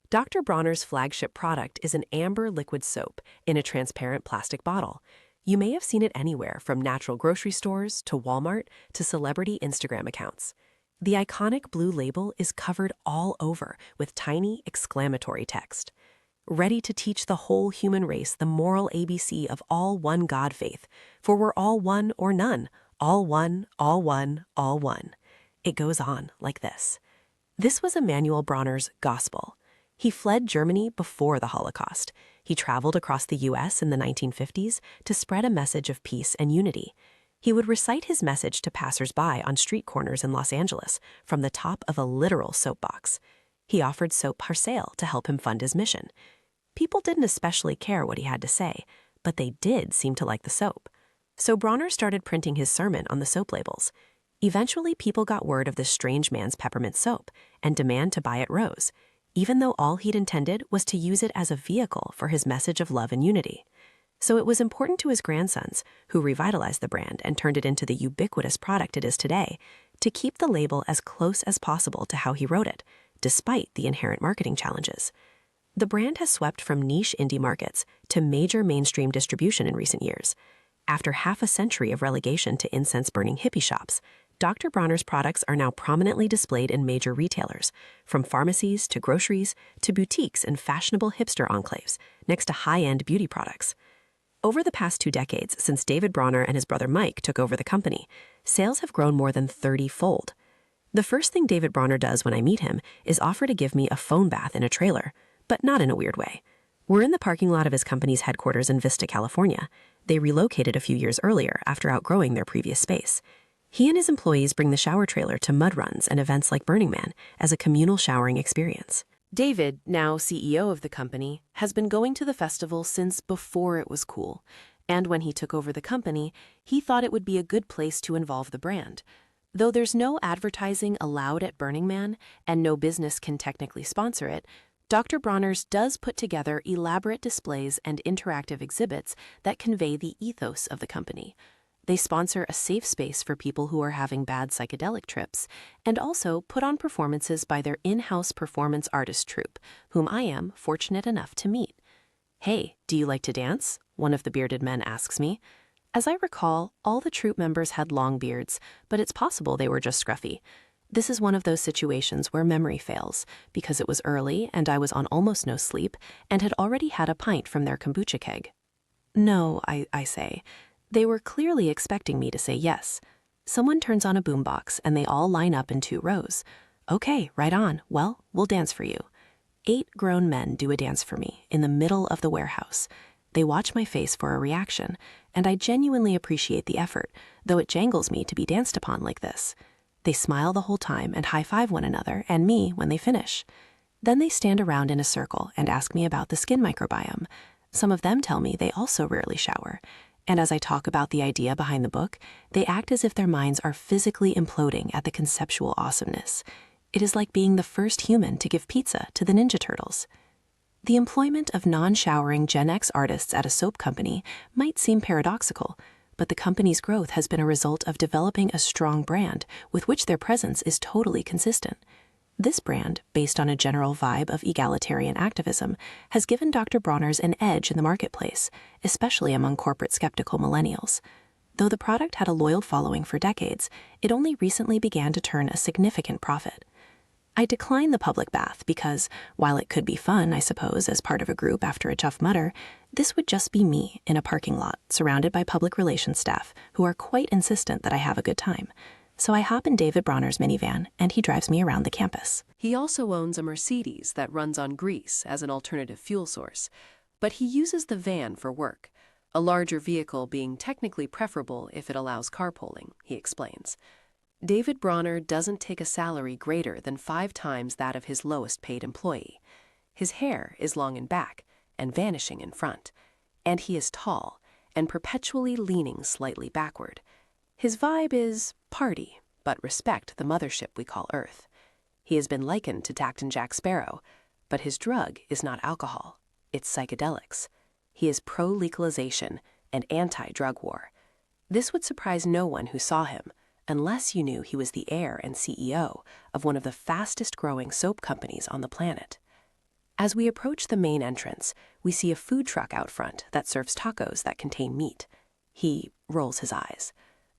Dr. Bronner's flagship product is an amber liquid soap in a transparent plastic bottle. You may have seen it anywhere from natural grocery stores to Walmart to celebrity Instagram accounts. The iconic blue label is covered all over with tiny exclamatory text. Ready to teach the whole human race the moral ABC of all one God faith, for we're all one or none, all one, all one, all one. It goes on like this. This was Emanuel Bronner's gospel. He fled Germany before the Holocaust. He traveled across the U.S. in the 1950s to spread a message of peace and unity. He would recite his message to passers-by on street corners in Los Angeles from the top of a literal soapbox. He offered soap for sale to help him fund his mission. People didn't especially care what he had to say, but they did seem to like the soap. So Bronner started printing his sermon on the soap labels. Eventually, people got word of this strange man's peppermint soap, and demand to buy it rose, even though all he'd intended was to use it as a vehicle for his message of love and unity. So it was important to his grandsons, who revitalized the brand and turned it into the ubiquitous product it is today, to keep the label as close as possible to how he wrote it, despite the inherent marketing challenges. The brand has swept from niche indie markets to major mainstream distribution in recent years. After half a century of relegation to incense-burning hippie shops, Dr. Bronner's products are now prominently displayed in major retailers, from pharmacies to groceries to boutiques and fashionable hipster enclaves, next to high-end beauty products. Over the past 2 decades, since David Bronner and his brother Mike took over the company, sales have grown more than 30-fold. The first thing David Bronner does when I meet him is offer to give me a foam bath in a trailer, but not in a weird way. We're in the parking lot of his company's headquarters in Vista, California. They relocated a few years earlier after outgrowing their previous space. He and his employees bring the shower trailer to mud runs and events like Burning Man as a communal showering experience. David, now CEO of the company, has been going to the festival since before it was cool. And when he took over the company, he thought it would be a good place to involve the brand. Though there's no advertising allowed at Burning Man and no business can technically sponsor it, Dr. Bronner's does put together elaborate displays and interactive exhibits that convey the ethos of the company. They sponsor a safe space for people who are having bad psychedelic trips, and also put on performances by their in-house performance artist troupe, whom I am fortunate enough to meet. "Hey, do you like to dance?" one of the bearded men asks me. As I recall, all the troupe members had long beards, but it's possible they were just scruffy. This is one of those situations where memory fails, because it was early and I was on almost no sleep and had already had a pint from their kombucha keg. "No," I say. They were clearly expecting me to say yes. Someone turns on a boombox and they all line up in 2 rows. "Okay, right on. Well, we'll dance for you." 8 grown men do a dance for me in the middle of the warehouse. They watch my face for a reaction, and I genuinely appreciate the effort, though it jangles me to be danced upon like this. They smile the whole time and high-five one another and me when they finish. Then they stand around in a circle and ask me about the skin microbiome. Some of them tell me they also rarely shower. And as I talk about the idea behind the book, they act as if their minds are physically imploding at the conceptual awesomeness. It is like being the first human to give pizza to the Ninja Turtles. The employment of non-showering Gen X artists at a soap company might seem paradoxical, but the company's growth has been a result of developing a strong brand with which their presence is totally consistent. This brand, based on a general vibe of egalitarian activism, has given Dr. Bronner's an edge in the marketplace, especially among corporate skeptical millennials. Though the product had a loyal following for decades, it only recently began to turn a significant profit. I decline the public bath because, while it could be fun, I suppose, as part of a group after a Tough Mudder, this would just be me in a parking lot surrounded by public relations staff who are quite insistent that I have a good time. So I hop in David Bronner's minivan, and he drives me around the campus. He also owns a Mercedes that runs on grease as an alternative fuel source, but he uses the van for work, a larger vehicle being technically preferable if it allows carpooling, he explains. David Bronner doesn't take a salary greater than 5 times that of his lowest paid employee. His hair is long in back and vanishing in front, and he is tall and perpetually leaning slightly backward. His vibe is party, but respect the mothership we call Earth. He has been likened to Captain Jack Sparrow, but his drug is not alcohol, it's psychedelics. He is pro-legalization and anti-drug war. This would surprise no one who saw him, unless you knew he was the heir and CEO of one of the fastest-growing soap companies on the planet. As we approach the main entrance, we see a food truck out front that serves tacos that contain meat. He rolls his eyes.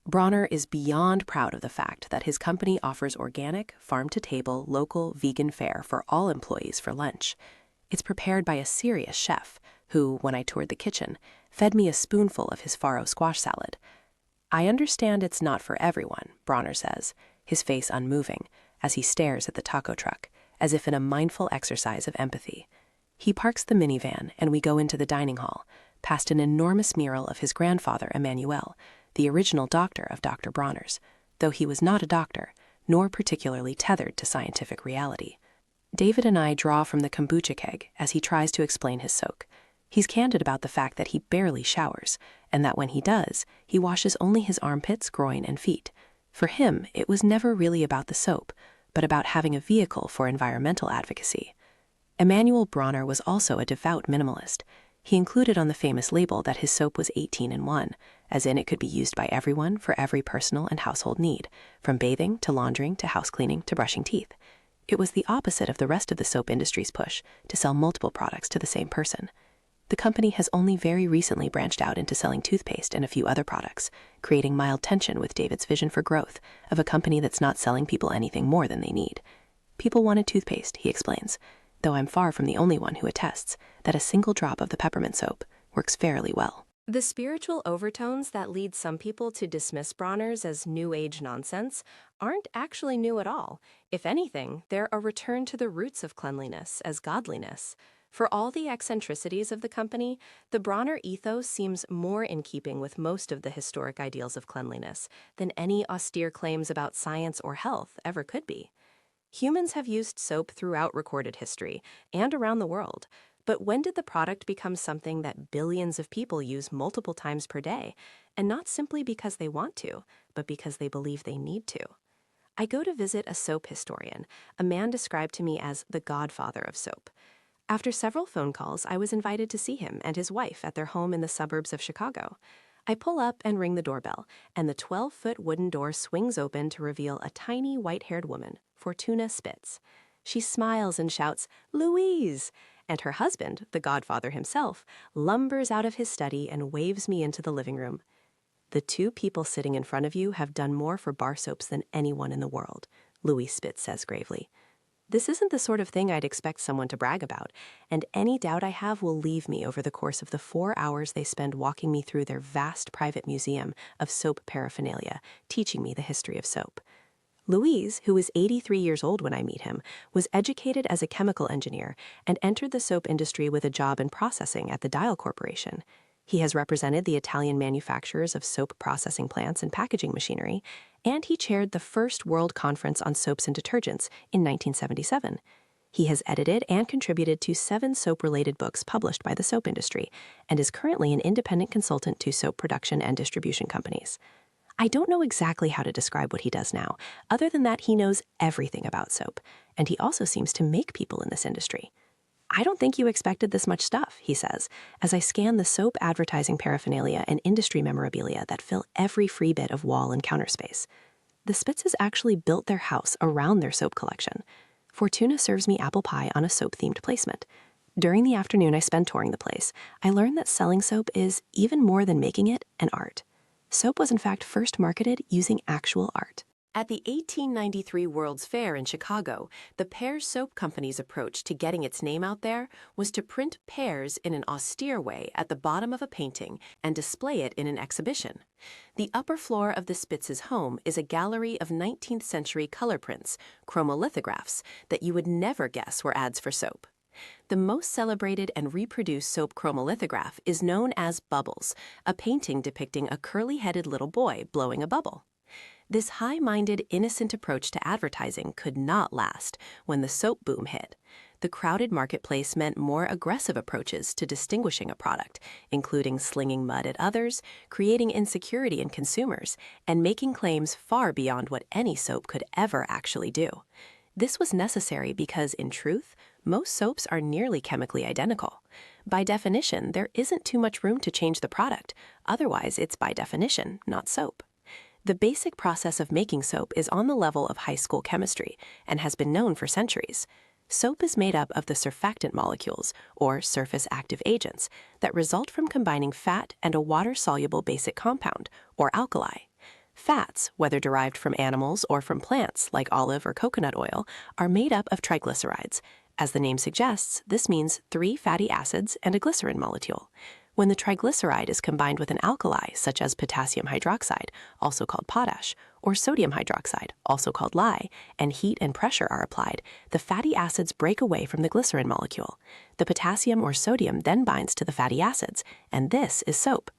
Bronner is beyond proud of the fact that his company offers organic, farm-to-table, local, vegan fare for all employees for lunch. It's prepared by a serious chef who, when I toured the kitchen, fed me a spoonful of his farro squash salad. I understand it's not for everyone, Bronner says, his face unmoving, as he stares at the taco truck, as if in a mindful exercise of empathy. He parks the minivan and we go into the dining hall, past an enormous mural of his grandfather, Emmanuel, the original doctor of Dr. Bronner's, though he was not a doctor, nor particularly tethered to scientific reality. David and I draw from the kombucha keg as he tries to explain his soak. He's candid about the fact that he barely showers, and that when he does, he washes only his armpits, groin, and feet. For him, it was never really about the soap, but about having a vehicle for environmental advocacy. Emmanuel Bronner was also a devout minimalist. He included on the famous label that his soap was 18-in-1, as in it could be used by everyone for every personal and household need, from bathing to laundering to house cleaning to brushing teeth. It was the opposite of the rest of the soap industry's push to sell multiple products to the same person. The company has only very recently branched out into selling toothpaste and a few other products, creating mild tension with David's vision for growth of a company that's not selling people anything more than they need. People wanted toothpaste, he explains, though I'm far from the only one who attests that a single drop of the peppermint soap works fairly well. The spiritual overtones that lead some people to dismiss Bronner's as New Age nonsense aren't actually new at all. If anything, they're a return to the roots of cleanliness as godliness. For all the eccentricities of the company, the Bronner ethos seems more in keeping with most of the historic ideals of cleanliness than any austere claims about science or health ever could be. Humans have used soap throughout recorded history and around the world, but when did the product become something that billions of people use multiple times per day, and not simply because they want to, but because they believe they need to? I go to visit a soap historian, a man described to me as the godfather of soap. After several phone calls, I was invited to see him and his wife at their home in the suburbs of Chicago. I pull up and ring the doorbell, and the 12-foot wooden door swings open to reveal a tiny white-haired woman, Fortuna Spitz. She smiles and shouts, "Louise!" And her husband, the godfather himself, lumbers out of his study and waves me into the living room. "The two people sitting in front of you have done more for bar soaps than anyone in the world," Louise Spitz says gravely. This isn't the sort of thing I'd expect someone to brag about, and any doubt I have will leave me over the course of the 4 hours they spend walking me through their vast private museum of soap paraphernalia, teaching me the history of soap. Louise, who is 83 years old when I meet him, was educated as a chemical engineer and entered the soap industry with a job in processing at the Dial Corporation. He has represented the Italian manufacturers of soap processing plants and packaging machinery, and he chaired the first World Conference on Soaps and Detergents in 1977. He has edited and contributed to 7 soap-related books published by the soap industry, and is currently an independent consultant to soap production and distribution companies. I don't know exactly how to describe what he does now, other than that he knows everything about soap, and he also seems to make people in this industry. "I don't think you expected this much stuff," he says, as I scan the soap advertising paraphernalia and industry memorabilia that fill every free bit of wall and counter space. The Spitzes actually built their house around their soap collection. Fortuna serves me apple pie on a soap-themed placement. During the afternoon I spend touring the place, I learn that selling soap is, even more than making it, an art. Soap was in fact first marketed using actual art. At the 1893 World's Fair in Chicago, the Pears Soap Company's approach to getting its name out there was to print pears in an austere way at the bottom of a painting and display it in an exhibition. The upper floor of the Spitz's home is a gallery of 19th century color prints, chromolithographs, that you would never guess were ads for soap. The most celebrated and reproduced soap chromolithograph is known as Bubbles, a painting depicting a curly-headed little boy blowing a bubble. This high-minded, innocent approach to advertising could not last when the soap boom hit. The crowded marketplace meant more aggressive approaches to distinguishing a product, including slinging mud at others, creating insecurity in consumers, and making claims far beyond what any soap could ever actually do. This was necessary because, in truth, most soaps are nearly chemically identical. By definition, there isn't too much room to change the product. Otherwise, it's by definition not soap. The basic process of making soap is on the level of high school chemistry and has been known for centuries. Soap is made up of the surfactant molecules, or surface active agents, that result from combining fat and a water-soluble basic compound, or alkali. Fats, whether derived from animals or from plants like olive or coconut oil, are made up of triglycerides. As the name suggests, this means 3 fatty acids and a glycerin molecule. When the triglyceride is combined with an alkali, such as potassium hydroxide, also called potash, or sodium hydroxide, also called lye, and heat and pressure are applied, the fatty acids break away from the glycerin molecule. The potassium or sodium then binds to the fatty acids, and this is soap.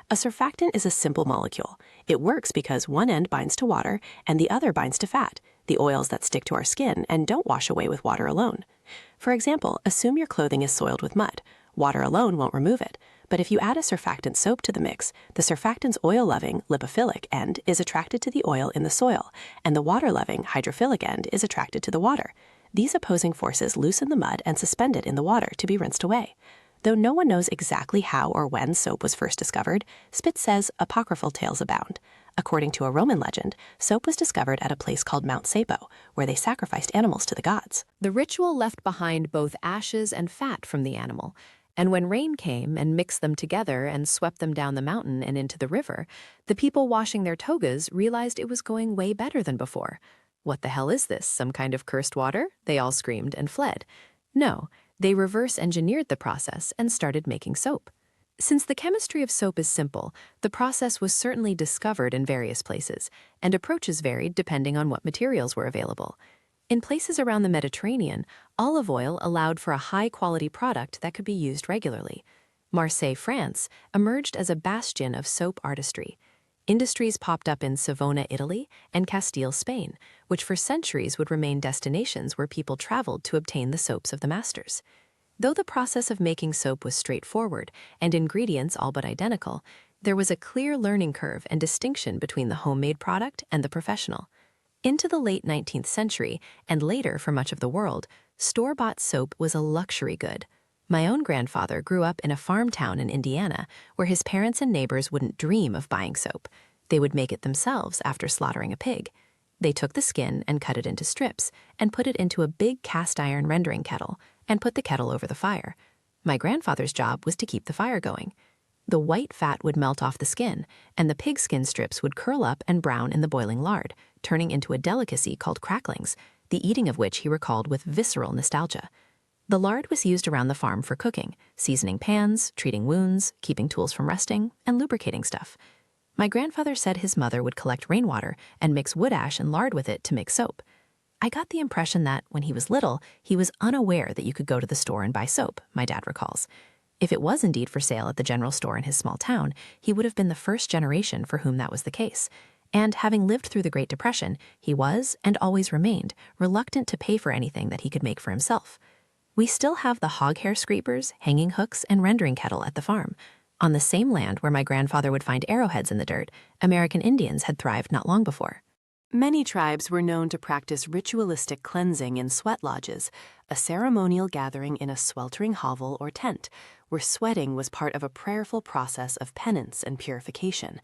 A surfactant is a simple molecule. It works because one end binds to water and the other binds to fat, the oils that stick to our skin and don't wash away with water alone. For example, assume your clothing is soiled with mud. Water alone won't remove it. But if you add a surfactant soap to the mix, the surfactant's oil-loving, lipophilic end is attracted to the oil in the soil, and the water-loving, hydrophilic end is attracted to the water. These opposing forces loosen the mud and suspend it in the water to be rinsed away. Though no one knows exactly how or when soap was first discovered, Spitz says apocryphal tales abound. According to a Roman legend, soap was discovered at a place called Mount Sapo, where they sacrificed animals to the gods. The ritual left behind both ashes and fat from the animal, and when rain came and mixed them together and swept them down the mountain and into the river, the people washing their togas realized it was going way better than before. "What the hell is this, some kind of cursed water?" they all screamed and fled. No, they reverse-engineered the process and started making soap. Since the chemistry of soap is simple, the process was certainly discovered in various places, and approaches varied depending on what materials were available. In places around the Mediterranean, olive oil allowed for a high-quality product that could be used regularly. Marseille, France, emerged as a bastion of soap artistry. Industries popped up in Savona, Italy, and Castile, Spain, which for centuries would remain destinations where people traveled to obtain the soaps of the masters. Though the process of making soap was straightforward and ingredients all but identical, there was a clear learning curve and distinction between the homemade product and the professional. Into the late 19th century, and later for much of the world, store-bought soap was a luxury good. My own grandfather grew up in a farm town in Indiana where his parents and neighbors wouldn't dream of buying soap. They would make it themselves after slaughtering a pig. They took the skin and cut it into strips and put it into a big cast-iron rendering kettle and put the kettle over the fire. My grandfather's job was to keep the fire going. The white fat would melt off the skin, and the pigskin strips would curl up and brown in the boiling lard, turning into a delicacy called cracklings, the eating of which he recalled with visceral nostalgia. The lard was used around the farm for cooking, seasoning pans, treating wounds, keeping tools from rusting, and lubricating stuff. My grandfather said his mother would collect rainwater and mix wood ash and lard with it to make soap. I got the impression that, when he was little, he was unaware that you could go to the store and buy soap, my dad recalls. If it was indeed for sale at the general store in his small town, he would have been the first generation for whom that was the case. And having lived through the Great Depression, he was, and always remained, reluctant to pay for anything that he could make for himself. We still have the hog hair scrapers, hanging hooks, and rendering kettle at the farm. On the same land where my grandfather would find arrowheads in the dirt, American Indians had thrived not long before. Many tribes were known to practice ritualistic cleansing in sweat lodges, a ceremonial gathering in a sweltering hovel or tent, where sweating was part of a prayerful process of penance and purification.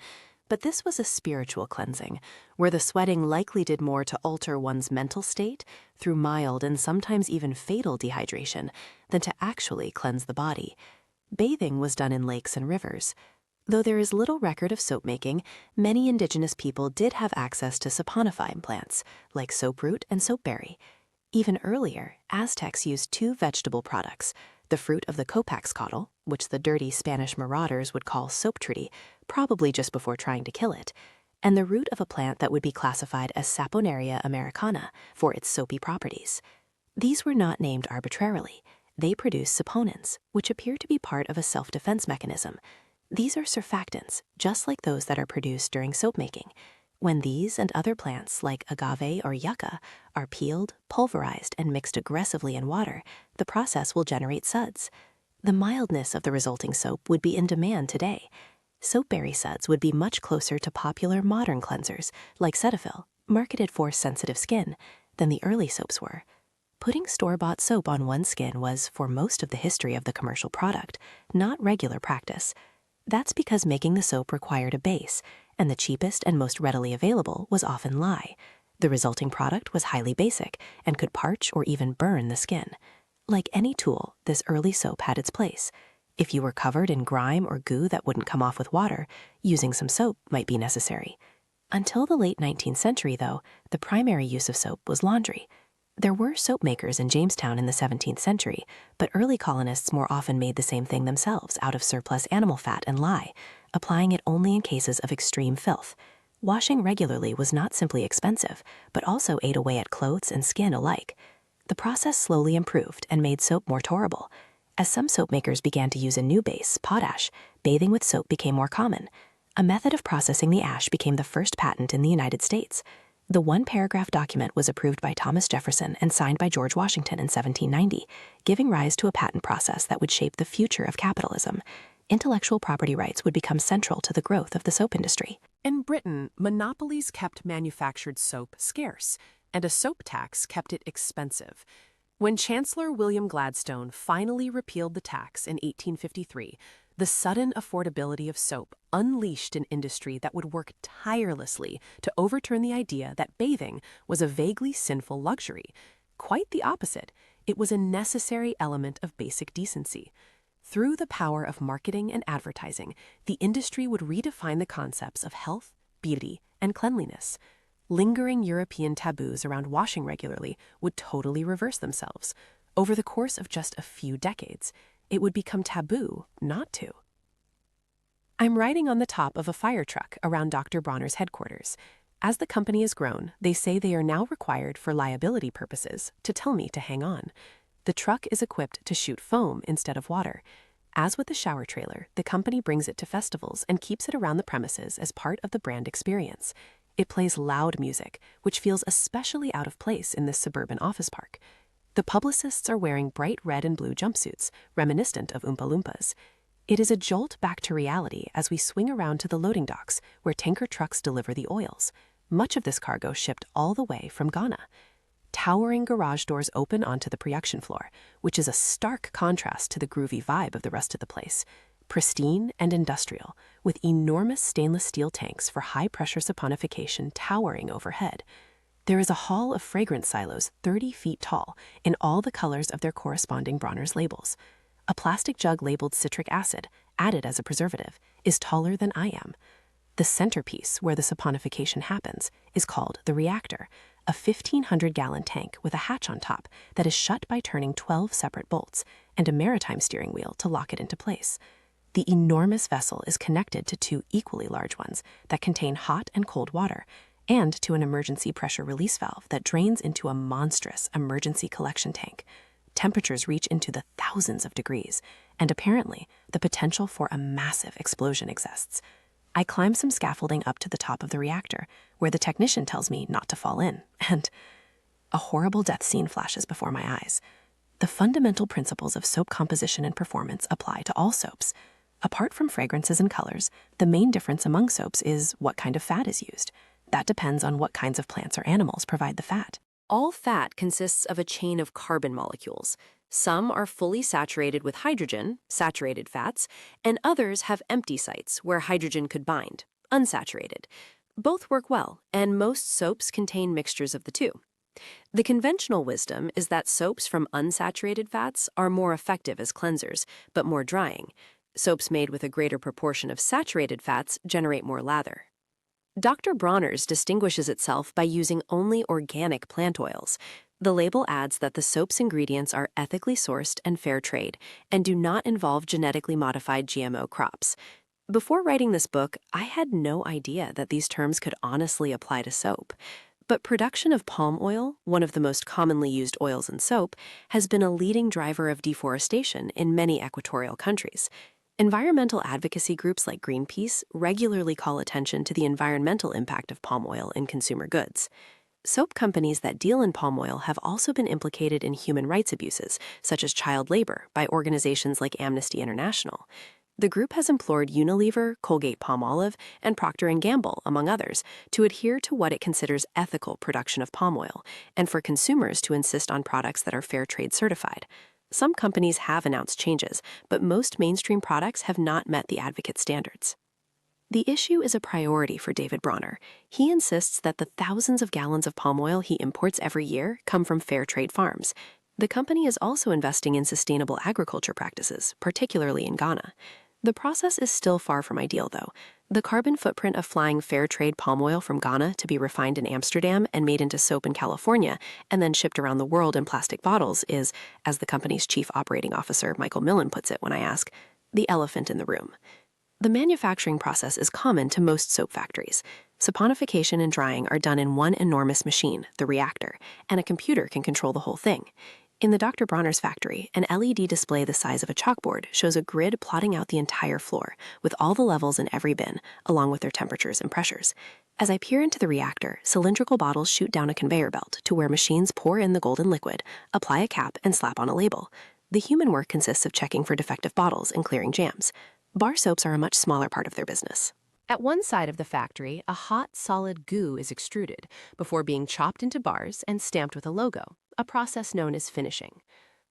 But this was a spiritual cleansing, where the sweating likely did more to alter one's mental state through mild and sometimes even fatal dehydration than to actually cleanse the body. Bathing was done in lakes and rivers. Though there is little record of soap making, many indigenous people did have access to saponifying plants, like soaproot and soapberry. Even earlier, Aztecs used 2 vegetable products, the fruit of the copaxcotl, which the dirty Spanish marauders would call soap tree, probably just before trying to kill it, and the root of a plant that would be classified as Saponaria americana for its soapy properties. These were not named arbitrarily. They produce saponins, which appear to be part of a self-defense mechanism. These are surfactants, just like those that are produced during soap making. When these and other plants, like agave or yucca, are peeled, pulverized, and mixed aggressively in water, the process will generate suds. The mildness of the resulting soap would be in demand today. Soapberry suds would be much closer to popular modern cleansers, like Cetaphil, marketed for sensitive skin, than the early soaps were. Putting store-bought soap on one's skin was, for most of the history of the commercial product, not regular practice. That's because making the soap required a base, and the cheapest and most readily available was often lye. The resulting product was highly basic and could parch or even burn the skin. Like any tool, this early soap had its place. If you were covered in grime or goo that wouldn't come off with water, using some soap might be necessary. Until the late 19th century, though, the primary use of soap was laundry. There were soap makers in Jamestown in the 17th century, but early colonists more often made the same thing themselves out of surplus animal fat and lye, applying it only in cases of extreme filth. Washing regularly was not simply expensive, but also ate away at clothes and skin alike. The process slowly improved and made soap more tolerable. As some soap makers began to use a new base, potash, bathing with soap became more common. A method of processing the ash became the first patent in the United States. The one-paragraph document was approved by Thomas Jefferson and signed by George Washington in 1790, giving rise to a patent process that would shape the future of capitalism. Intellectual property rights would become central to the growth of the soap industry. In Britain, monopolies kept manufactured soap scarce, and a soap tax kept it expensive. When Chancellor William Gladstone finally repealed the tax in 1853, the sudden affordability of soap unleashed an industry that would work tirelessly to overturn the idea that bathing was a vaguely sinful luxury. Quite the opposite, it was a necessary element of basic decency. Through the power of marketing and advertising, the industry would redefine the concepts of health, beauty, and cleanliness. Lingering European taboos around washing regularly would totally reverse themselves. Over the course of just a few decades, it would become taboo not to. I'm riding on the top of a fire truck around Dr. Bronner's headquarters. As the company has grown, they say they are now required for liability purposes to tell me to hang on. The truck is equipped to shoot foam instead of water. As with the shower trailer, the company brings it to festivals and keeps it around the premises as part of the brand experience. It plays loud music, which feels especially out of place in this suburban office park. The publicists are wearing bright red and blue jumpsuits, reminiscent of Oompa Loompas. It is a jolt back to reality as we swing around to the loading docks where tanker trucks deliver the oils. Much of this cargo shipped all the way from Ghana. Towering garage doors open onto the production floor, which is a stark contrast to the groovy vibe of the rest of the place. Pristine and industrial, with enormous stainless steel tanks for high-pressure saponification towering overhead. There is a hall of fragrance silos 30 feet tall in all the colors of their corresponding Bronner's labels. A plastic jug labeled citric acid, added as a preservative, is taller than I am. The centerpiece, where the saponification happens, is called the reactor, a 1,500-gallon tank with a hatch on top that is shut by turning 12 separate bolts and a maritime steering wheel to lock it into place. The enormous vessel is connected to two equally large ones that contain hot and cold water, and to an emergency pressure release valve that drains into a monstrous emergency collection tank. Temperatures reach into the thousands of degrees, and apparently the potential for a massive explosion exists. I climb some scaffolding up to the top of the reactor, where the technician tells me not to fall in, and a horrible death scene flashes before my eyes. The fundamental principles of soap composition and performance apply to all soaps. Apart from fragrances and colors, the main difference among soaps is what kind of fat is used. That depends on what kinds of plants or animals provide the fat. All fat consists of a chain of carbon molecules. Some are fully saturated with hydrogen, saturated fats, and others have empty sites where hydrogen could bind, unsaturated. Both work well, and most soaps contain mixtures of the two. The conventional wisdom is that soaps from unsaturated fats are more effective as cleansers, but more drying. Soaps made with a greater proportion of saturated fats generate more lather. Dr. Bronner's distinguishes itself by using only organic plant oils. The label adds that the soap's ingredients are ethically sourced and fair trade, and do not involve genetically modified GMO crops. Before writing this book, I had no idea that these terms could honestly apply to soap. But production of palm oil, one of the most commonly used oils in soap, has been a leading driver of deforestation in many equatorial countries. Environmental advocacy groups like Greenpeace regularly call attention to the environmental impact of palm oil in consumer goods. Soap companies that deal in palm oil have also been implicated in human rights abuses, such as child labor, by organizations like Amnesty International. The group has implored Unilever, Colgate-Palmolive, and Procter & Gamble, among others, to adhere to what it considers ethical production of palm oil, and for consumers to insist on products that are fair trade certified. Some companies have announced changes, but most mainstream products have not met the advocate standards. The issue is a priority for David Bronner. He insists that the thousands of gallons of palm oil he imports every year come from fair trade farms. The company is also investing in sustainable agriculture practices, particularly in Ghana. The process is still far from ideal, though. The carbon footprint of flying fair trade palm oil from Ghana to be refined in Amsterdam and made into soap in California and then shipped around the world in plastic bottles is, as the company's chief operating officer, Michael Millen, puts it when I ask, the elephant in the room. The manufacturing process is common to most soap factories. Saponification and drying are done in one enormous machine, the reactor, and a computer can control the whole thing. In the Dr. Bronner's factory, an LED display the size of a chalkboard shows a grid plotting out the entire floor, with all the levels in every bin, along with their temperatures and pressures. As I peer into the reactor, cylindrical bottles shoot down a conveyor belt to where machines pour in the golden liquid, apply a cap, and slap on a label. The human work consists of checking for defective bottles and clearing jams. Bar soaps are a much smaller part of their business. At one side of the factory, a hot, solid goo is extruded before being chopped into bars and stamped with a logo, a process known as finishing.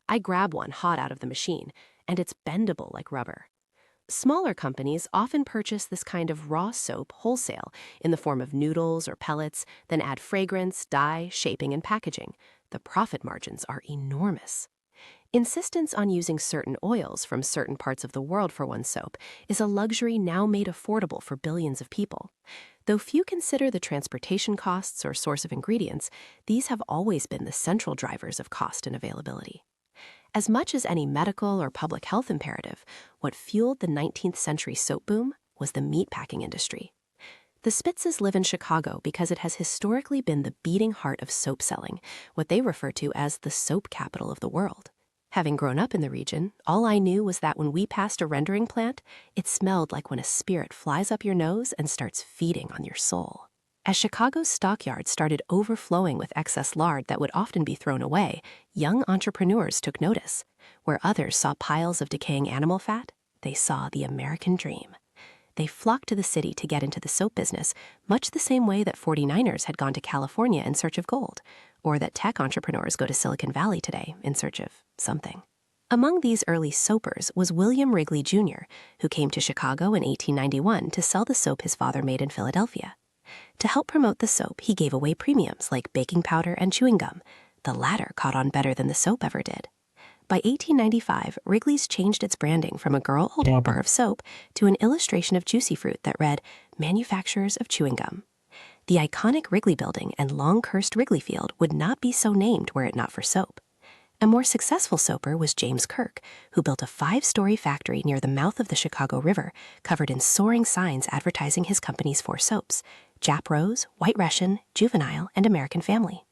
I grab one hot out of the machine, and it's bendable like rubber. Smaller companies often purchase this kind of raw soap wholesale in the form of noodles or pellets, then add fragrance, dye, shaping, and packaging. The profit margins are enormous. Insistence on using certain oils from certain parts of the world for one soap is a luxury now made affordable for billions of people. Though few consider the transportation costs or source of ingredients, these have always been the central drivers of cost and availability. As much as any medical or public health imperative, what fueled the 19th century soap boom was the meatpacking industry. The Spitzes live in Chicago because it has historically been the beating heart of soap selling, what they refer to as the soap capital of the world. Having grown up in the region, all I knew was that when we passed a rendering plant, it smelled like when a spirit flies up your nose and starts feeding on your soul. As Chicago's stockyards started overflowing with excess lard that would often be thrown away, young entrepreneurs took notice. Where others saw piles of decaying animal fat, they saw the American dream. They flocked to the city to get into the soap business, much the same way that 49ers had gone to California in search of gold, or that tech entrepreneurs go to Silicon Valley today in search of something. Among these early soapers was William Wrigley Jr., who came to Chicago in 1891 to sell the soap his father made in Philadelphia. To help promote the soap, he gave away premiums like baking powder and chewing gum. The latter caught on better than the soap ever did. By 1895, Wrigley's changed its branding from a girl bar of soap to an illustration of juicy fruit that read, "Manufacturers of Chewing Gum." The iconic Wrigley Building and long-cursed Wrigley Field would not be so named were it not for soap. A more successful soaper was James Kirk, who built a 5-story factory near the mouth of the Chicago River, covered in soaring signs advertising his company's 4 soaps: Jap Rose, White Russian, Juvenile, and American Family.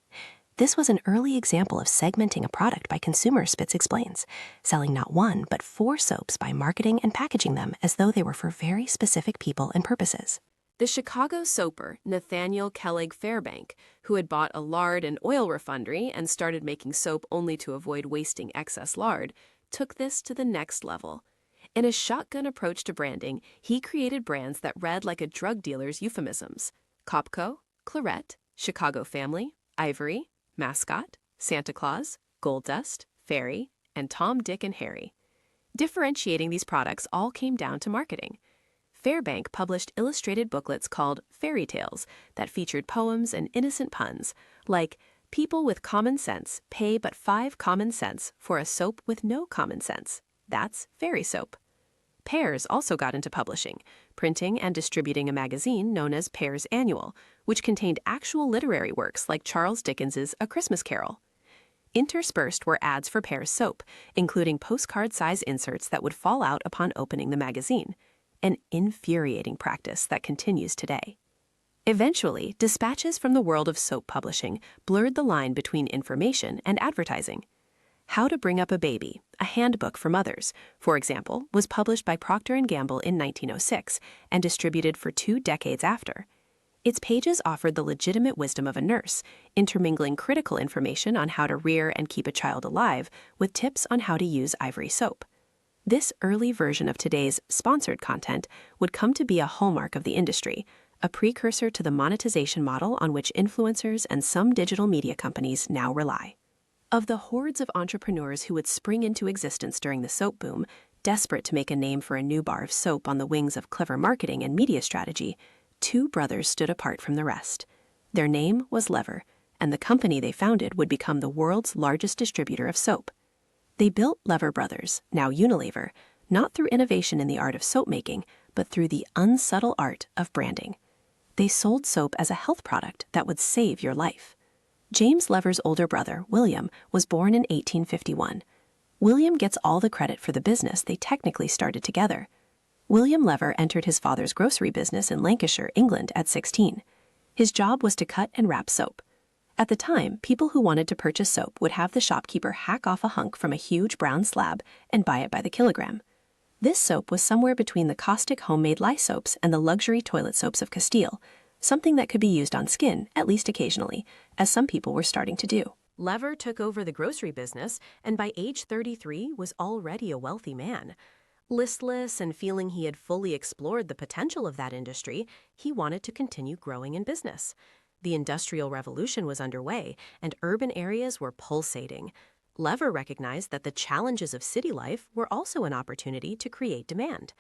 This was an early example of segmenting a product by consumers, Spitz explains, selling not 1 but 4 soaps by marketing and packaging them as though they were for very specific people and purposes. The Chicago soaper, Nathaniel Kelleg Fairbank, who had bought a lard and oil refinery and started making soap only to avoid wasting excess lard, took this to the next level. In a shotgun approach to branding, he created brands that read like a drug dealer's euphemisms: Copco, Claret, Chicago Family, Ivory, Mascot, Santa Claus, Gold Dust, Fairy, and Tom, Dick, and Harry. Differentiating these products all came down to marketing. Fairbank published illustrated booklets called Fairy Tales that featured poems and innocent puns, like "People with common sense pay but 5 common cents for a soap with no common sense. That's fairy soap." Pears also got into publishing, printing and distributing a magazine known as Pears Annual, which contained actual literary works like Charles Dickens's A Christmas Carol. Interspersed were ads for Pears soap, including postcard-size inserts that would fall out upon opening the magazine, an infuriating practice that continues today. Eventually, dispatches from the world of soap publishing blurred the line between information and advertising. How to Bring Up a Baby, a handbook for mothers, for example, was published by Procter & Gamble in 1906 and distributed for 2 decades after. Its pages offered the legitimate wisdom of a nurse, intermingling critical information on how to rear and keep a child alive with tips on how to use Ivory soap. This early version of today's sponsored content would come to be a hallmark of the industry, a precursor to the monetization model on which influencers and some digital media companies now rely. Of the hordes of entrepreneurs who would spring into existence during the soap boom, desperate to make a name for a new bar of soap on the wings of clever marketing and media strategy, two brothers stood apart from the rest. Their name was Lever, and the company they founded would become the world's largest distributor of soap. They built Lever Brothers, now Unilever, not through innovation in the art of soap making, but through the unsubtle art of branding. They sold soap as a health product that would save your life. James Lever's older brother, William, was born in 1851. William gets all the credit for the business they technically started together. William Lever entered his father's grocery business in Lancashire, England, at 16. His job was to cut and wrap soap. At the time, people who wanted to purchase soap would have the shopkeeper hack off a hunk from a huge brown slab and buy it by the kilogram. This soap was somewhere between the caustic homemade lye soaps and the luxury toilet soaps of Castile, something that could be used on skin, at least occasionally, as some people were starting to do. Lever took over the grocery business and by age 33 was already a wealthy man. Listless and feeling he had fully explored the potential of that industry, he wanted to continue growing in business. The Industrial Revolution was underway, and urban areas were pulsating. Lever recognized that the challenges of city life were also an opportunity to create demand.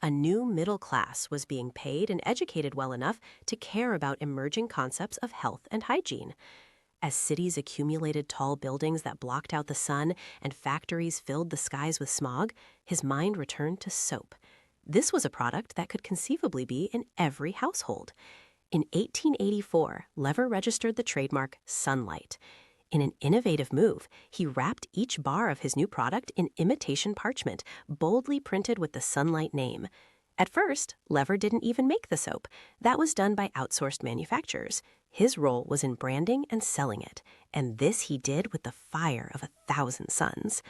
A new middle class was being paid and educated well enough to care about emerging concepts of health and hygiene. As cities accumulated tall buildings that blocked out the sun and factories filled the skies with smog, his mind returned to soap. This was a product that could conceivably be in every household. In 1884, Lever registered the trademark Sunlight. In an innovative move, he wrapped each bar of his new product in imitation parchment, boldly printed with the Sunlight name. At first, Lever didn't even make the soap. That was done by outsourced manufacturers. His role was in branding and selling it, and this he did with the fire of 1,000 suns.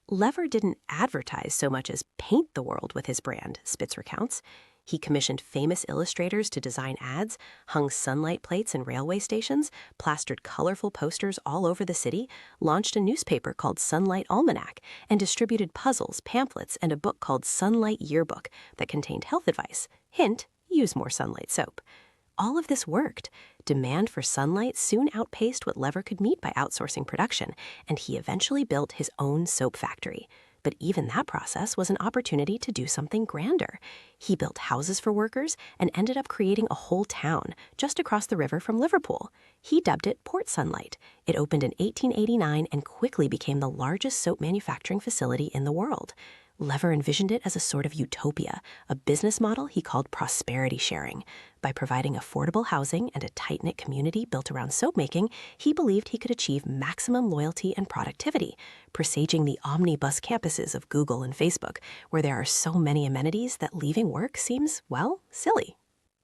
Lever didn't advertise so much as paint the world with his brand, Spitz recounts. He commissioned famous illustrators to design ads, hung sunlight plates in railway stations, plastered colorful posters all over the city, launched a newspaper called Sunlight Almanac, and distributed puzzles, pamphlets, and a book called Sunlight Yearbook that contained health advice. Hint, use more Sunlight soap. All of this worked. Demand for sunlight soon outpaced what Lever could meet by outsourcing production, and he eventually built his own soap factory. But even that process was an opportunity to do something grander. He built houses for workers and ended up creating a whole town just across the river from Liverpool. He dubbed it Port Sunlight. It opened in 1889 and quickly became the largest soap manufacturing facility in the world. Lever envisioned it as a sort of utopia, a business model he called prosperity sharing. By providing affordable housing and a tight-knit community built around soap making, he believed he could achieve maximum loyalty and productivity, presaging the omnibus campuses of Google and Facebook, where there are so many amenities that leaving work seems, well, silly.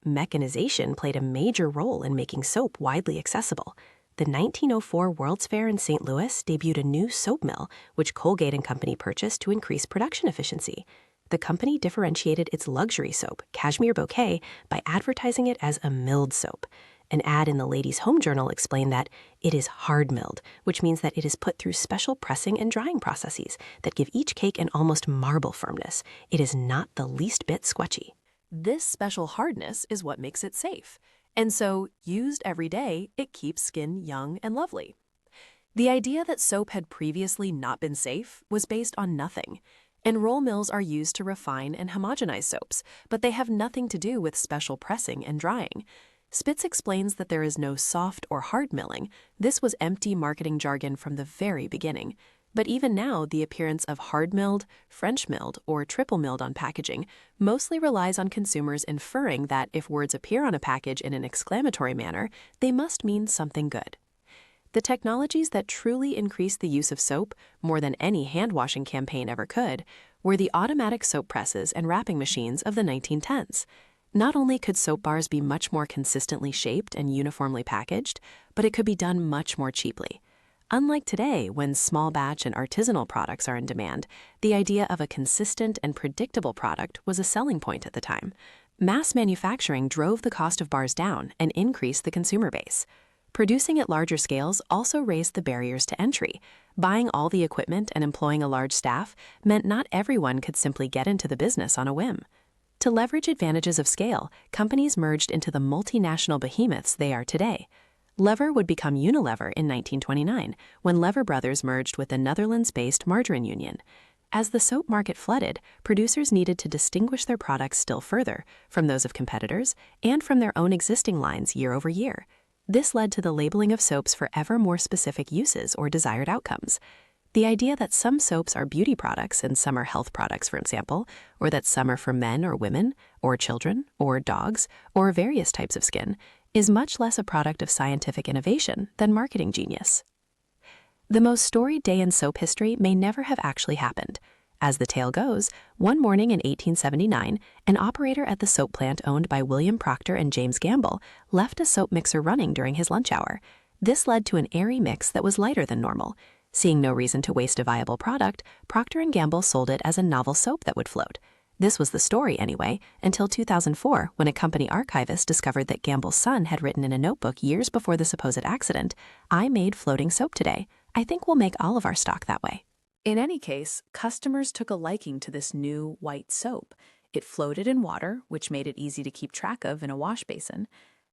Mechanization played a major role in making soap widely accessible. The 1904 World's Fair in St. Louis debuted a new soap mill, which Colgate and Company purchased to increase production efficiency. The company differentiated its luxury soap, Cashmere Bouquet, by advertising it as a milled soap. An ad in the Ladies' Home Journal explained that it is hard milled, which means that it is put through special pressing and drying processes that give each cake an almost marble firmness. It is not the least bit squetchy. This special hardness is what makes it safe. And so, used every day, it keeps skin young and lovely. The idea that soap had previously not been safe was based on nothing. And roll mills are used to refine and homogenize soaps, but they have nothing to do with special pressing and drying. Spitz explains that there is no soft or hard milling. This was empty marketing jargon from the very beginning. But even now, the appearance of hard-milled, French-milled, or triple-milled on packaging mostly relies on consumers inferring that if words appear on a package in an exclamatory manner, they must mean something good. The technologies that truly increased the use of soap, more than any hand-washing campaign ever could, were the automatic soap presses and wrapping machines of the 1910s. Not only could soap bars be much more consistently shaped and uniformly packaged, but it could be done much more cheaply. Unlike today, when small batch and artisanal products are in demand, the idea of a consistent and predictable product was a selling point at the time. Mass manufacturing drove the cost of bars down and increased the consumer base. Producing at larger scales also raised the barriers to entry. Buying all the equipment and employing a large staff meant not everyone could simply get into the business on a whim. To leverage advantages of scale, companies merged into the multinational behemoths they are today. Lever would become Unilever in 1929, when Lever Brothers merged with the Netherlands-based Margarine Union. As the soap market flooded, producers needed to distinguish their products still further from those of competitors and from their own existing lines year over year. This led to the labeling of soaps for ever more specific uses or desired outcomes. The idea that some soaps are beauty products and some are health products, for example, or that some are for men or women, or children, or dogs, or various types of skin, is much less a product of scientific innovation than marketing genius. The most storied day in soap history may never have actually happened. As the tale goes, one morning in 1879, an operator at the soap plant owned by William Procter and James Gamble left a soap mixer running during his lunch hour. This led to an airy mix that was lighter than normal. Seeing no reason to waste a viable product, Procter & Gamble sold it as a novel soap that would float. This was the story, anyway, until 2004, when a company archivist discovered that Gamble's son had written in a notebook years before the supposed accident, "I made floating soap today. I think we'll make all of our stock that way." In any case, customers took a liking to this new white soap. It floated in water, which made it easy to keep track of in a wash basin.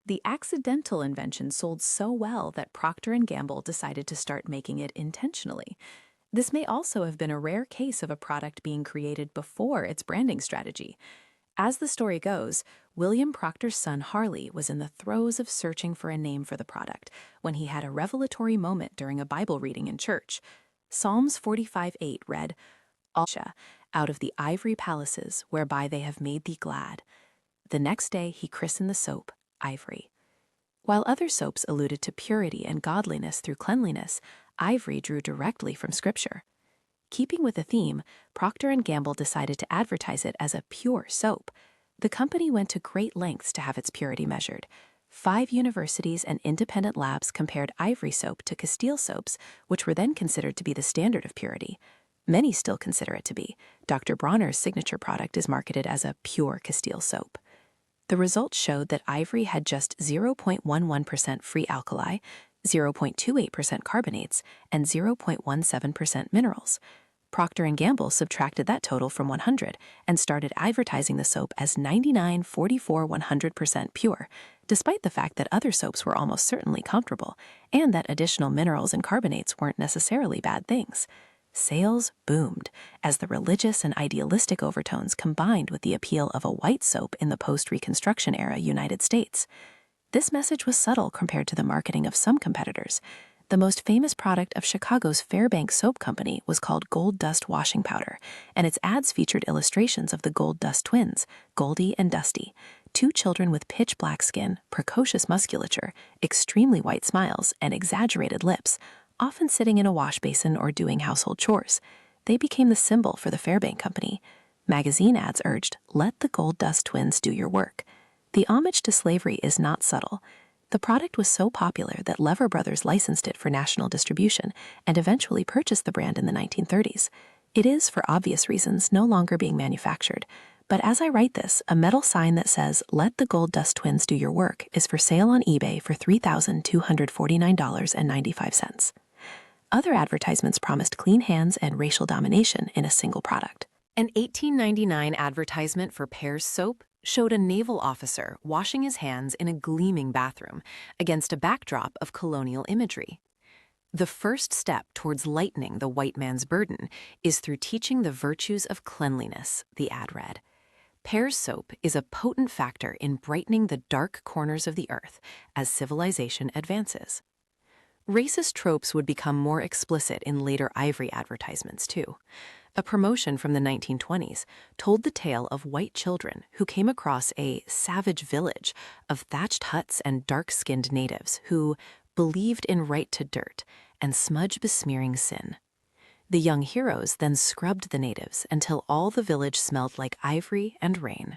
The accidental invention sold so well that Procter & Gamble decided to start making it intentionally. This may also have been a rare case of a product being created before its branding strategy. As the story goes, William Procter's son Harley was in the throes of searching for a name for the product when he had a revelatory moment during a Bible reading in church. Psalms 45:8 read, "Alsha, out of the ivory palaces whereby they have made thee glad." The next day he christened the soap Ivory. While other soaps alluded to purity and godliness through cleanliness, Ivory drew directly from Scripture. Keeping with the theme, Procter & Gamble decided to advertise it as a pure soap. The company went to great lengths to have its purity measured. 5 universities and independent labs compared Ivory soap to Castile soaps, which were then considered to be the standard of purity. Many still consider it to be. Dr. Bronner's signature product is marketed as a pure Castile soap. The results showed that Ivory had just 0.11% free alkali, 0.28% carbonates, and 0.17% minerals. Procter & Gamble subtracted that total from 100 and started advertising the soap as 99, 44, 100% pure, despite the fact that other soaps were almost certainly comparable and that additional minerals and carbonates weren't necessarily bad things. Sales boomed as the religious and idealistic overtones combined with the appeal of a white soap in the post-Reconstruction era United States. This message was subtle compared to the marketing of some competitors. The most famous product of Chicago's Fairbanks Soap Company was called Gold Dust Washing Powder, and its ads featured illustrations of the Gold Dust twins, Goldie and Dusty, 2 children with pitch black skin, precocious musculature, extremely white smiles, and exaggerated lips, often sitting in a wash basin or doing household chores. They became the symbol for the Fairbank Company. Magazine ads urged, "Let the Gold Dust twins do your work." The homage to slavery is not subtle. The product was so popular that Lever Brothers licensed it for national distribution and eventually purchased the brand in the 1930s. It is, for obvious reasons, no longer being manufactured. But as I write this, a metal sign that says, "Let the Gold Dust twins do your work" is for sale on eBay for $3,249.95. Other advertisements promised clean hands and racial domination in a single product. An 1899 advertisement for Pear's soap showed a naval officer washing his hands in a gleaming bathroom against a backdrop of colonial imagery. The first step towards lightening the white man's burden is through teaching the virtues of cleanliness, the ad read. Pear's soap is a potent factor in brightening the dark corners of the earth as civilization advances. Racist tropes would become more explicit in later Ivory advertisements, too. A promotion from the 1920s told the tale of white children who came across a savage village of thatched huts and dark-skinned natives who believed in right to dirt and smudge besmearing sin. The young heroes then scrubbed the natives until all the village smelled like ivory and rain.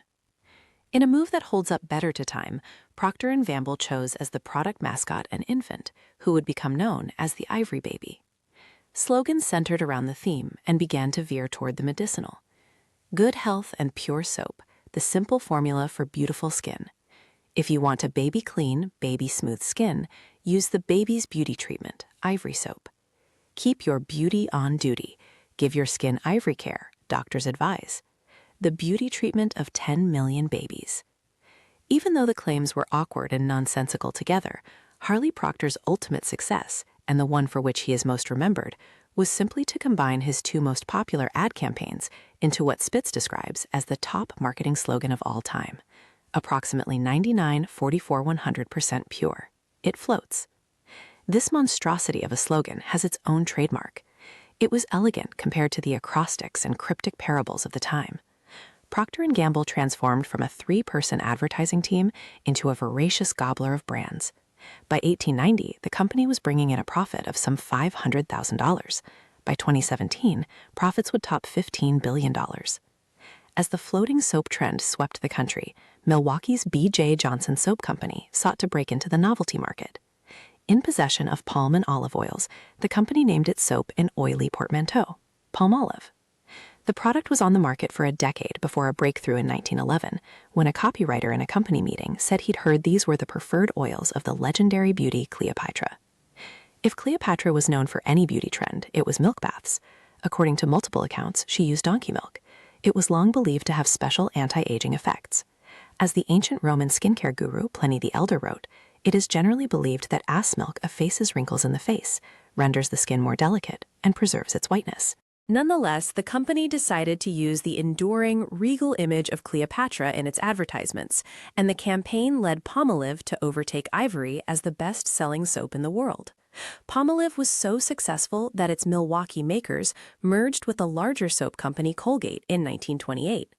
In a move that holds up better to time, Procter & Gamble chose as the product mascot an infant, who would become known as the Ivory Baby. Slogans centered around the theme and began to veer toward the medicinal. Good health and pure soap, the simple formula for beautiful skin. If you want a baby clean, baby smooth skin, use the baby's beauty treatment, Ivory soap. Keep your beauty on duty. Give your skin ivory care, doctors advise. The beauty treatment of 10 million babies. Even though the claims were awkward and nonsensical together, Harley Procter's ultimate success, and the one for which he is most remembered, was simply to combine his two most popular ad campaigns into what Spitz describes as the top marketing slogan of all time. Approximately 99, 44, 100% pure. It floats. This monstrosity of a slogan has its own trademark. It was elegant compared to the acrostics and cryptic parables of the time. Procter & Gamble transformed from a 3-person advertising team into a voracious gobbler of brands. By 1890, the company was bringing in a profit of some $500,000. By 2017, profits would top $15 billion. As the floating soap trend swept the country, Milwaukee's B.J. Johnson Soap Company sought to break into the novelty market. In possession of palm and olive oils, the company named its soap an oily portmanteau, Palmolive. The product was on the market for a decade before a breakthrough in 1911, when a copywriter in a company meeting said he'd heard these were the preferred oils of the legendary beauty Cleopatra. If Cleopatra was known for any beauty trend, it was milk baths. According to multiple accounts, she used donkey milk. It was long believed to have special anti-aging effects. As the ancient Roman skincare guru Pliny the Elder wrote, it is generally believed that ass milk effaces wrinkles in the face, renders the skin more delicate, and preserves its whiteness. Nonetheless, the company decided to use the enduring, regal image of Cleopatra in its advertisements, and the campaign led Palmolive to overtake Ivory as the best-selling soap in the world. Palmolive was so successful that its Milwaukee makers merged with the larger soap company Colgate in 1928.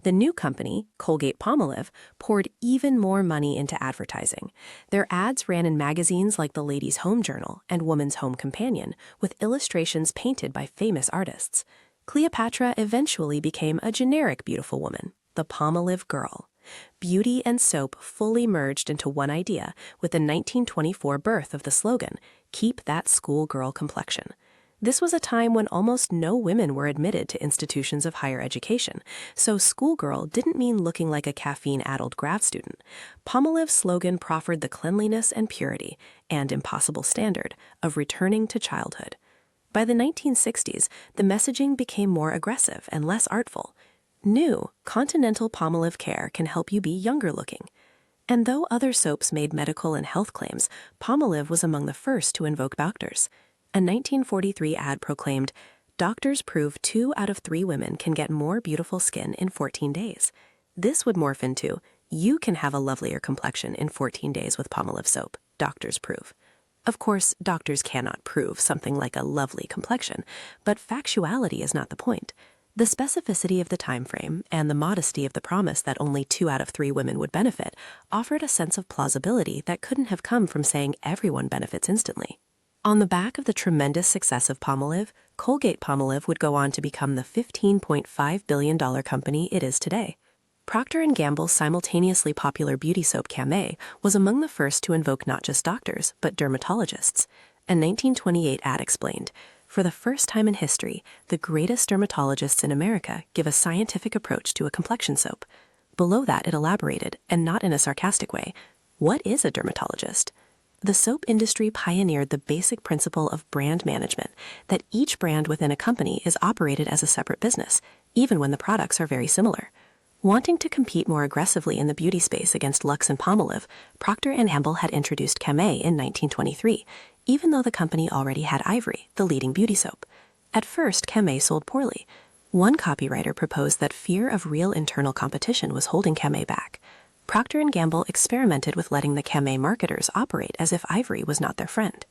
The new company, Colgate-Palmolive, poured even more money into advertising. Their ads ran in magazines like the Ladies' Home Journal and Woman's Home Companion, with illustrations painted by famous artists. Cleopatra eventually became a generic beautiful woman, the Palmolive girl. Beauty and soap fully merged into one idea with the 1924 birth of the slogan, "Keep that schoolgirl complexion." This was a time when almost no women were admitted to institutions of higher education, so schoolgirl didn't mean looking like a caffeine-addled grad student. Palmolive's slogan proffered the cleanliness and purity, and impossible standard, of returning to childhood. By the 1960s, the messaging became more aggressive and less artful. New, Continental Palmolive Care can help you be younger looking. And though other soaps made medical and health claims, Palmolive was among the first to invoke doctors. A 1943 ad proclaimed, "Doctors prove 2 out of 3 women can get more beautiful skin in 14 days. This would morph into, you can have a lovelier complexion in 14 days with Palmolive soap, doctors prove." Of course, doctors cannot prove something like a lovely complexion, but factuality is not the point. The specificity of the time frame and the modesty of the promise that only 2 out of 3 women would benefit offered a sense of plausibility that couldn't have come from saying everyone benefits instantly. On the back of the tremendous success of Palmolive, Colgate-Palmolive would go on to become the $15.5 billion company it is today. Procter & Gamble's simultaneously popular beauty soap Camay was among the first to invoke not just doctors, but dermatologists. A 1928 ad explained, "For the first time in history, the greatest dermatologists in America give a scientific approach to a complexion soap." Below that, it elaborated, and not in a sarcastic way, what is a dermatologist? The soap industry pioneered the basic principle of brand management, that each brand within a company is operated as a separate business, even when the products are very similar. Wanting to compete more aggressively in the beauty space against Lux and Palmolive, Procter & Gamble had introduced Camay in 1923, even though the company already had Ivory, the leading beauty soap. At first, Camay sold poorly. One copywriter proposed that fear of real internal competition was holding Camay back. Procter & Gamble experimented with letting the Camay marketers operate as if Ivory was not their friend.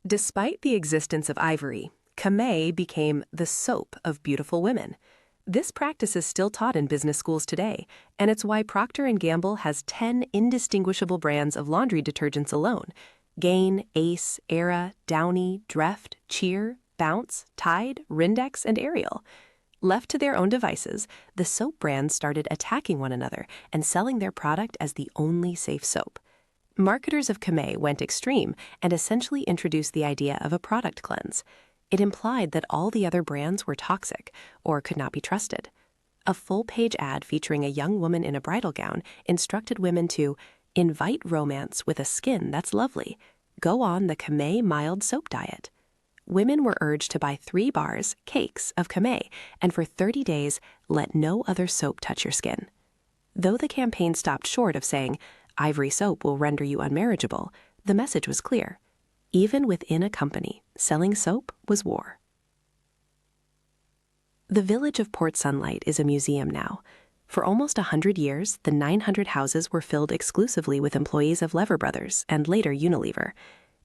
Despite the existence of Ivory, Camay became the soap of beautiful women. This practice is still taught in business schools today, and it's why Procter & Gamble has 10 indistinguishable brands of laundry detergents alone: Gain, Ace, Era, Downy, Dreft, Cheer, Bounce, Tide, Rindex, and Ariel. Left to their own devices, the soap brands started attacking one another and selling their product as the only safe soap. Marketers of Camay went extreme and essentially introduced the idea of a product cleanse. It implied that all the other brands were toxic or could not be trusted. A full-page ad featuring a young woman in a bridal gown instructed women to invite romance with a skin that's lovely. Go on the Camay mild soap diet. women were urged to buy 3 bars, cakes, of Camay, and for 30 days, let no other soap touch your skin. Though the campaign stopped short of saying, "Ivory soap will render you unmarriageable," the message was clear. Even within a company, selling soap was war. The village of Port Sunlight is a museum now. For almost 100 years, the 900 houses were filled exclusively with employees of Lever Brothers and later Unilever.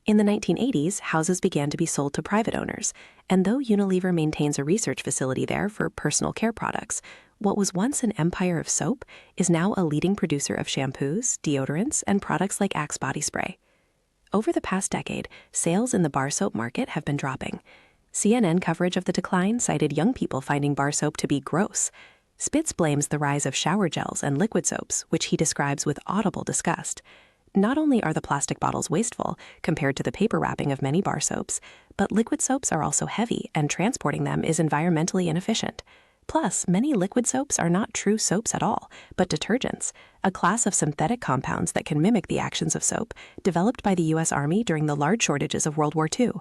In the 1980s, houses began to be sold to private owners, and though Unilever maintains a research facility there for personal care products, what was once an empire of soap is now a leading producer of shampoos, deodorants, and products like Axe body spray. Over the past decade, sales in the bar soap market have been dropping. CNN coverage of the decline cited young people finding bar soap to be gross. Spitz blames the rise of shower gels and liquid soaps, which he describes with audible disgust. Not only are the plastic bottles wasteful compared to the paper wrapping of many bar soaps, but liquid soaps are also heavy and transporting them is environmentally inefficient. Plus, many liquid soaps are not true soaps at all, but detergents, a class of synthetic compounds that can mimic the actions of soap, developed by the U.S. Army during the large shortages of World War II.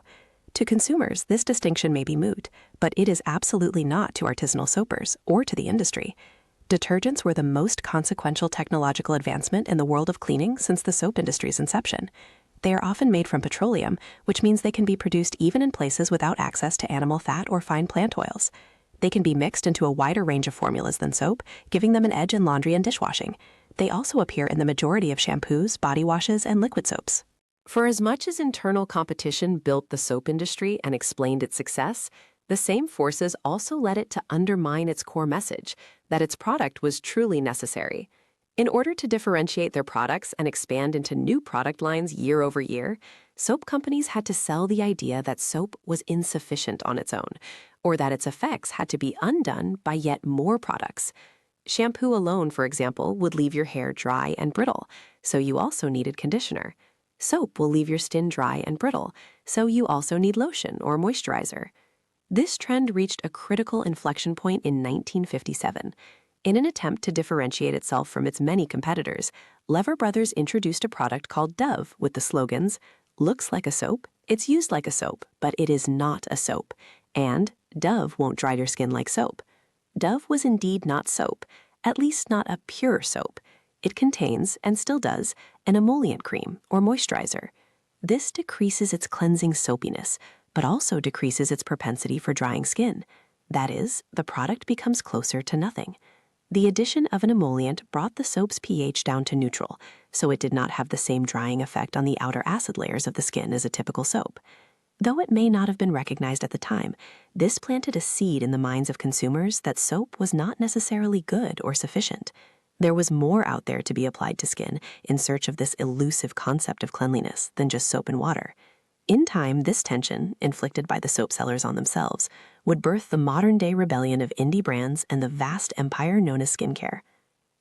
To consumers, this distinction may be moot, but it is absolutely not to artisanal soapers or to the industry. Detergents were the most consequential technological advancement in the world of cleaning since the soap industry's inception. They are often made from petroleum, which means they can be produced even in places without access to animal fat or fine plant oils. They can be mixed into a wider range of formulas than soap, giving them an edge in laundry and dishwashing. They also appear in the majority of shampoos, body washes, and liquid soaps. For as much as internal competition built the soap industry and explained its success, the same forces also led it to undermine its core message, that its product was truly necessary. In order to differentiate their products and expand into new product lines year over year, soap companies had to sell the idea that soap was insufficient on its own, or that its effects had to be undone by yet more products. Shampoo alone, for example, would leave your hair dry and brittle, so you also needed conditioner. Soap will leave your skin dry and brittle, so you also need lotion or moisturizer. This trend reached a critical inflection point in 1957. In an attempt to differentiate itself from its many competitors, Lever Brothers introduced a product called Dove with the slogans, "Looks like a soap, it's used like a soap, but it is not a soap," and "Dove won't dry your skin like soap." Dove was indeed not soap, at least not a pure soap. It contains, and still does, an emollient cream or moisturizer. This decreases its cleansing soapiness, but also decreases its propensity for drying skin. That is, the product becomes closer to nothing. The addition of an emollient brought the soap's pH down to neutral, so it did not have the same drying effect on the outer acid layers of the skin as a typical soap. Though it may not have been recognized at the time, this planted a seed in the minds of consumers that soap was not necessarily good or sufficient. There was more out there to be applied to skin in search of this elusive concept of cleanliness than just soap and water. In time, this tension, inflicted by the soap sellers on themselves, would birth the modern-day rebellion of indie brands and the vast empire known as skincare.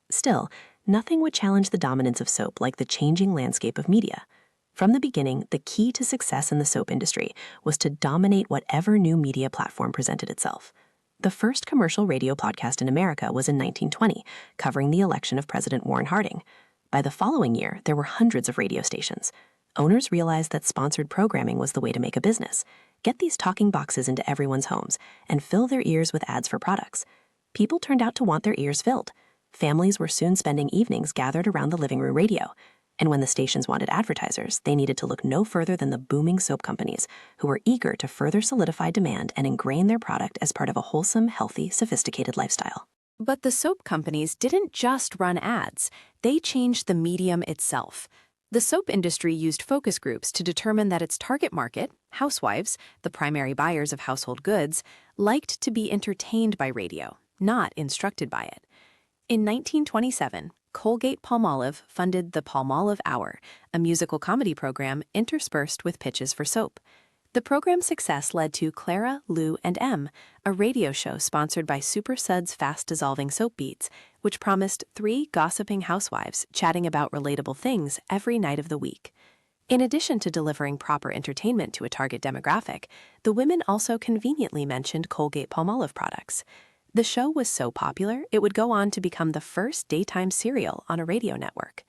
Still, nothing would challenge the dominance of soap like the changing landscape of media. From the beginning, the key to success in the soap industry was to dominate whatever new media platform presented itself. The first commercial radio podcast in America was in 1920, covering the election of President Warren Harding. By the following year, there were hundreds of radio stations. Owners realized that sponsored programming was the way to make a business. Get these talking boxes into everyone's homes and fill their ears with ads for products. People turned out to want their ears filled. Families were soon spending evenings gathered around the living room radio. And when the stations wanted advertisers, they needed to look no further than the booming soap companies, who were eager to further solidify demand and ingrain their product as part of a wholesome, healthy, sophisticated lifestyle. But the soap companies didn't just run ads. They changed the medium itself. The soap industry used focus groups to determine that its target market, housewives, the primary buyers of household goods, liked to be entertained by radio, not instructed by it. In 1927, Colgate-Palmolive funded the Palmolive Hour, a musical comedy program interspersed with pitches for soap. The program's success led to Clara, Lou, and M, a radio show sponsored by Super Suds fast-dissolving soap beads, which promised 3 gossiping housewives chatting about relatable things every night of the week. In addition to delivering proper entertainment to a target demographic, the women also conveniently mentioned Colgate-Palmolive products. The show was so popular, it would go on to become the first daytime serial on a radio network.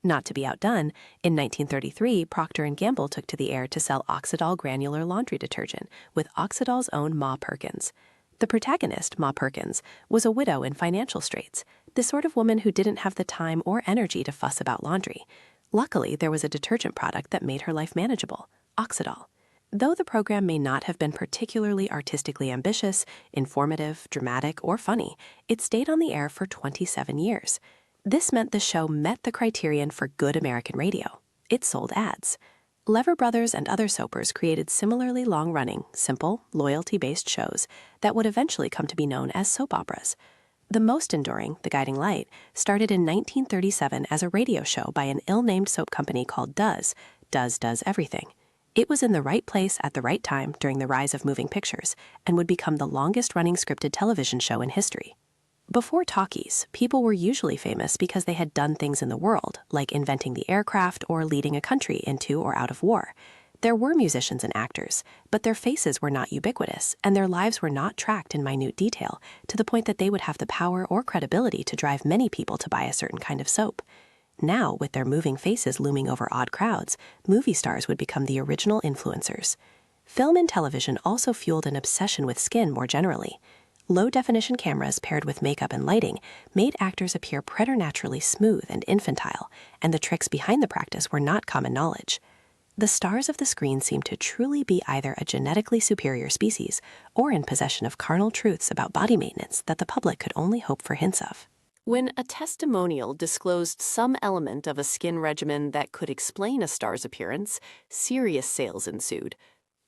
Not to be outdone, in 1933, Procter & Gamble took to the air to sell Oxydol granular laundry detergent with Oxydol's own Ma Perkins. The protagonist, Ma Perkins, was a widow in financial straits, the sort of woman who didn't have the time or energy to fuss about laundry. Luckily, there was a detergent product that made her life manageable, Oxydol. Though the program may not have been particularly artistically ambitious, informative, dramatic, or funny, it stayed on the air for 27 years. This meant the show met the criterion for good American radio. It sold ads. Lever Brothers and other soapers created similarly long-running, simple, loyalty-based shows that would eventually come to be known as soap operas. The most enduring, The Guiding Light, started in 1937 as a radio show by an ill-named soap company called Does Everything. It was in the right place at the right time during the rise of moving pictures and would become the longest-running scripted television show in history. Before talkies, people were usually famous because they had done things in the world, like inventing the aircraft or leading a country into or out of war. There were musicians and actors, but their faces were not ubiquitous, and their lives were not tracked in minute detail to the point that they would have the power or credibility to drive many people to buy a certain kind of soap. Now, with their moving faces looming over odd crowds, movie stars would become the original influencers. Film and television also fueled an obsession with skin more generally. Low-definition cameras paired with makeup and lighting made actors appear preternaturally smooth and infantile, and the tricks behind the practice were not common knowledge. The stars of the screen seemed to truly be either a genetically superior species or in possession of carnal truths about body maintenance that the public could only hope for hints of. When a testimonial disclosed some element of a skin regimen that could explain a star's appearance, serious sales ensued.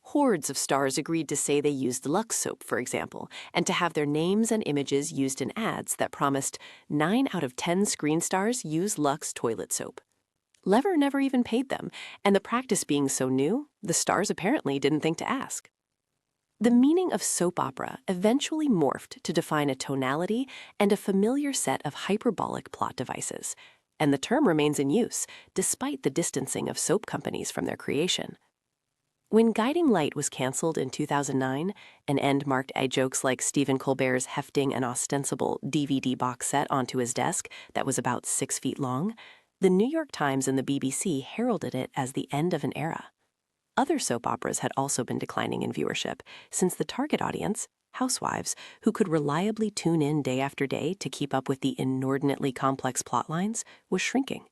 Hordes of stars agreed to say they used Lux soap, for example, and to have their names and images used in ads that promised 9 out of 10 screen stars use Lux toilet soap. Lever never even paid them, and the practice being so new, the stars apparently didn't think to ask. The meaning of soap opera eventually morphed to define a tonality and a familiar set of hyperbolic plot devices, and the term remains in use, despite the distancing of soap companies from their creation. When Guiding Light was canceled in 2009, an end marked by jokes like Stephen Colbert's hefting an ostensible DVD box set onto his desk that was about 6 feet long, the New York Times and the BBC heralded it as the end of an era. Other soap operas had also been declining in viewership, since the target audience, housewives, who could reliably tune in day after day to keep up with the inordinately complex plotlines, was shrinking.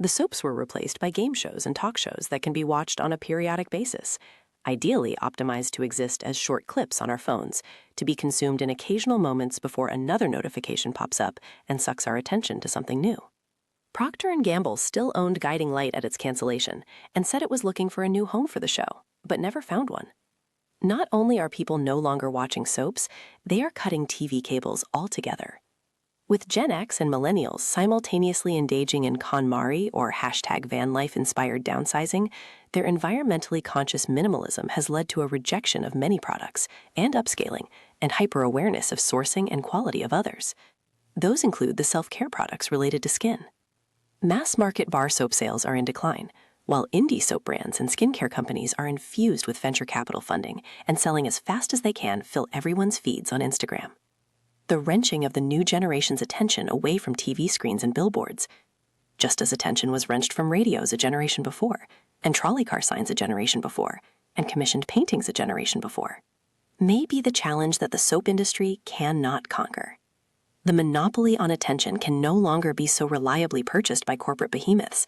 The soaps were replaced by game shows and talk shows that can be watched on a periodic basis, ideally optimized to exist as short clips on our phones, to be consumed in occasional moments before another notification pops up and sucks our attention to something new. Procter & Gamble still owned Guiding Light at its cancellation and said it was looking for a new home for the show, but never found one. Not only are people no longer watching soaps, they are cutting TV cables altogether. With Gen X and millennials simultaneously engaging in KonMari or #van life-inspired downsizing, their environmentally conscious minimalism has led to a rejection of many products and upscaling and hyper-awareness of sourcing and quality of others. Those include the self-care products related to skin. Mass-market bar soap sales are in decline, while indie soap brands and skincare companies are infused with venture capital funding and selling as fast as they can fill everyone's feeds on Instagram. The wrenching of the new generation's attention away from TV screens and billboards, just as attention was wrenched from radios a generation before, and trolley car signs a generation before, and commissioned paintings a generation before, may be the challenge that the soap industry cannot conquer. The monopoly on attention can no longer be so reliably purchased by corporate behemoths.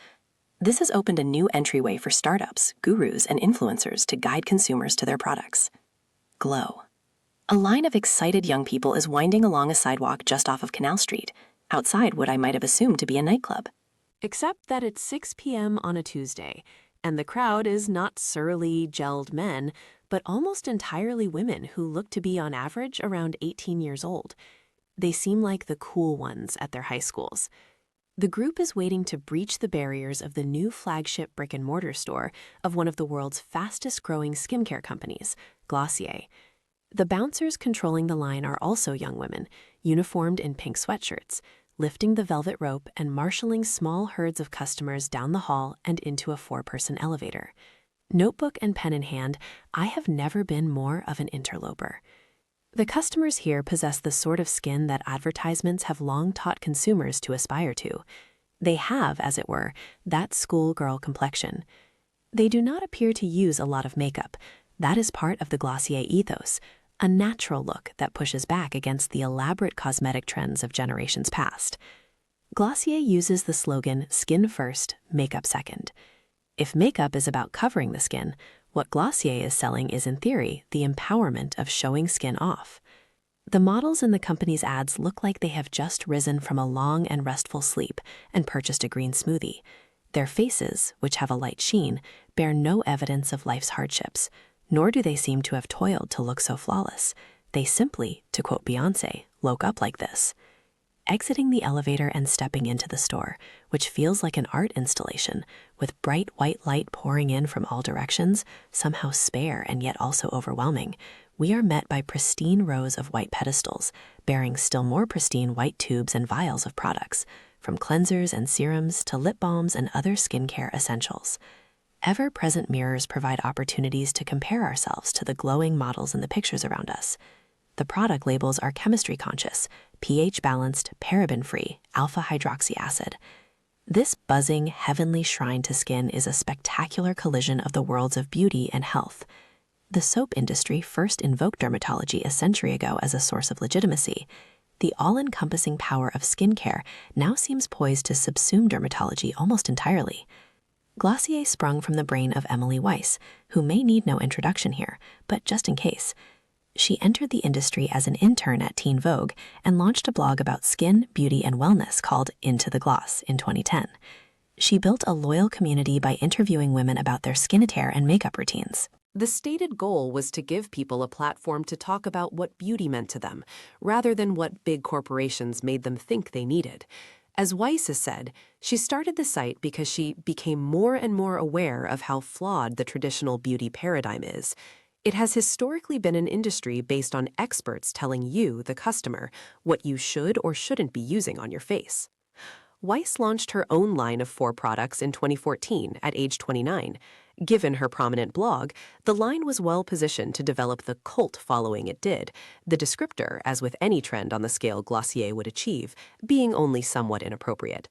This has opened a new entryway for startups, gurus, and influencers to guide consumers to their products. Glow. A line of excited young people is winding along a sidewalk just off of Canal Street, outside what I might have assumed to be a nightclub. Except that it's 6 p.m. on a Tuesday, and the crowd is not surly, gelled men, but almost entirely women who look to be on average around 18 years old. They seem like the cool ones at their high schools. The group is waiting to breach the barriers of the new flagship brick-and-mortar store of one of the world's fastest-growing skincare companies, Glossier. The bouncers controlling the line are also young women, uniformed in pink sweatshirts, lifting the velvet rope and marshalling small herds of customers down the hall and into a 4-person elevator. Notebook and pen in hand, I have never been more of an interloper. The customers here possess the sort of skin that advertisements have long taught consumers to aspire to. They have, as it were, that schoolgirl complexion. They do not appear to use a lot of makeup. That is part of the Glossier ethos, a natural look that pushes back against the elaborate cosmetic trends of generations past. Glossier uses the slogan, "Skin first, makeup second." If makeup is about covering the skin, what Glossier is selling is, in theory, the empowerment of showing skin off. The models in the company's ads look like they have just risen from a long and restful sleep and purchased a green smoothie. Their faces, which have a light sheen, bear no evidence of life's hardships, nor do they seem to have toiled to look so flawless. They simply, to quote Beyoncé, woke up like this. Exiting the elevator and stepping into the store, which feels like an art installation, with bright white light pouring in from all directions, somehow spare and yet also overwhelming, we are met by pristine rows of white pedestals, bearing still more pristine white tubes and vials of products, from cleansers and serums to lip balms and other skincare essentials. Ever-present mirrors provide opportunities to compare ourselves to the glowing models in the pictures around us. The product labels are chemistry conscious, pH-balanced, paraben-free, alpha-hydroxy acid. This buzzing, heavenly shrine to skin is a spectacular collision of the worlds of beauty and health. The soap industry first invoked dermatology a century ago as a source of legitimacy. The all-encompassing power of skincare now seems poised to subsume dermatology almost entirely. Glossier sprung from the brain of Emily Weiss, who may need no introduction here, but just in case. She entered the industry as an intern at Teen Vogue and launched a blog about skin, beauty, and wellness called Into the Gloss in 2010. She built a loyal community by interviewing women about their skincare and makeup routines. The stated goal was to give people a platform to talk about what beauty meant to them, rather than what big corporations made them think they needed. As Weiss has said, she started the site because she became more and more aware of how flawed the traditional beauty paradigm is. It has historically been an industry based on experts telling you, the customer, what you should or shouldn't be using on your face. Weiss launched her own line of 4 products in 2014 at age 29. Given her prominent blog, the line was well positioned to develop the cult following it did, the descriptor, as with any trend on the scale Glossier would achieve, being only somewhat inappropriate.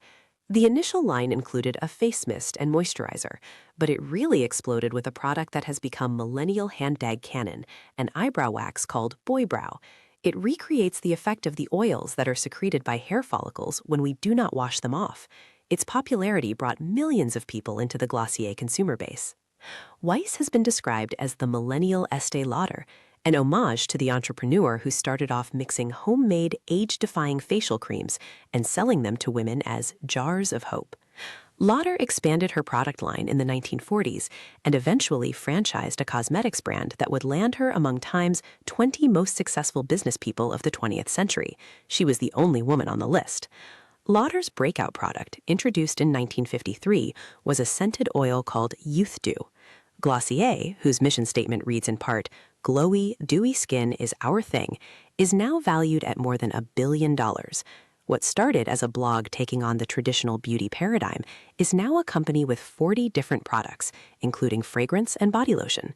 The initial line included a face mist and moisturizer, but it really exploded with a product that has become millennial hand-dag canon, an eyebrow wax called Boy Brow. It recreates the effect of the oils that are secreted by hair follicles when we do not wash them off. Its popularity brought millions of people into the Glossier consumer base. Weiss has been described as the millennial Estée Lauder, an homage to the entrepreneur who started off mixing homemade, age-defying facial creams and selling them to women as jars of hope. Lauder expanded her product line in the 1940s and eventually franchised a cosmetics brand that would land her among Time's 20 most successful business people of the 20th century. She was the only woman on the list. Lauder's breakout product, introduced in 1953, was a scented oil called Youth Dew. Glossier, whose mission statement reads in part, "Glowy, dewy skin is our thing," is now valued at more than $1 billion. What started as a blog taking on the traditional beauty paradigm is now a company with 40 different products, including fragrance and body lotion.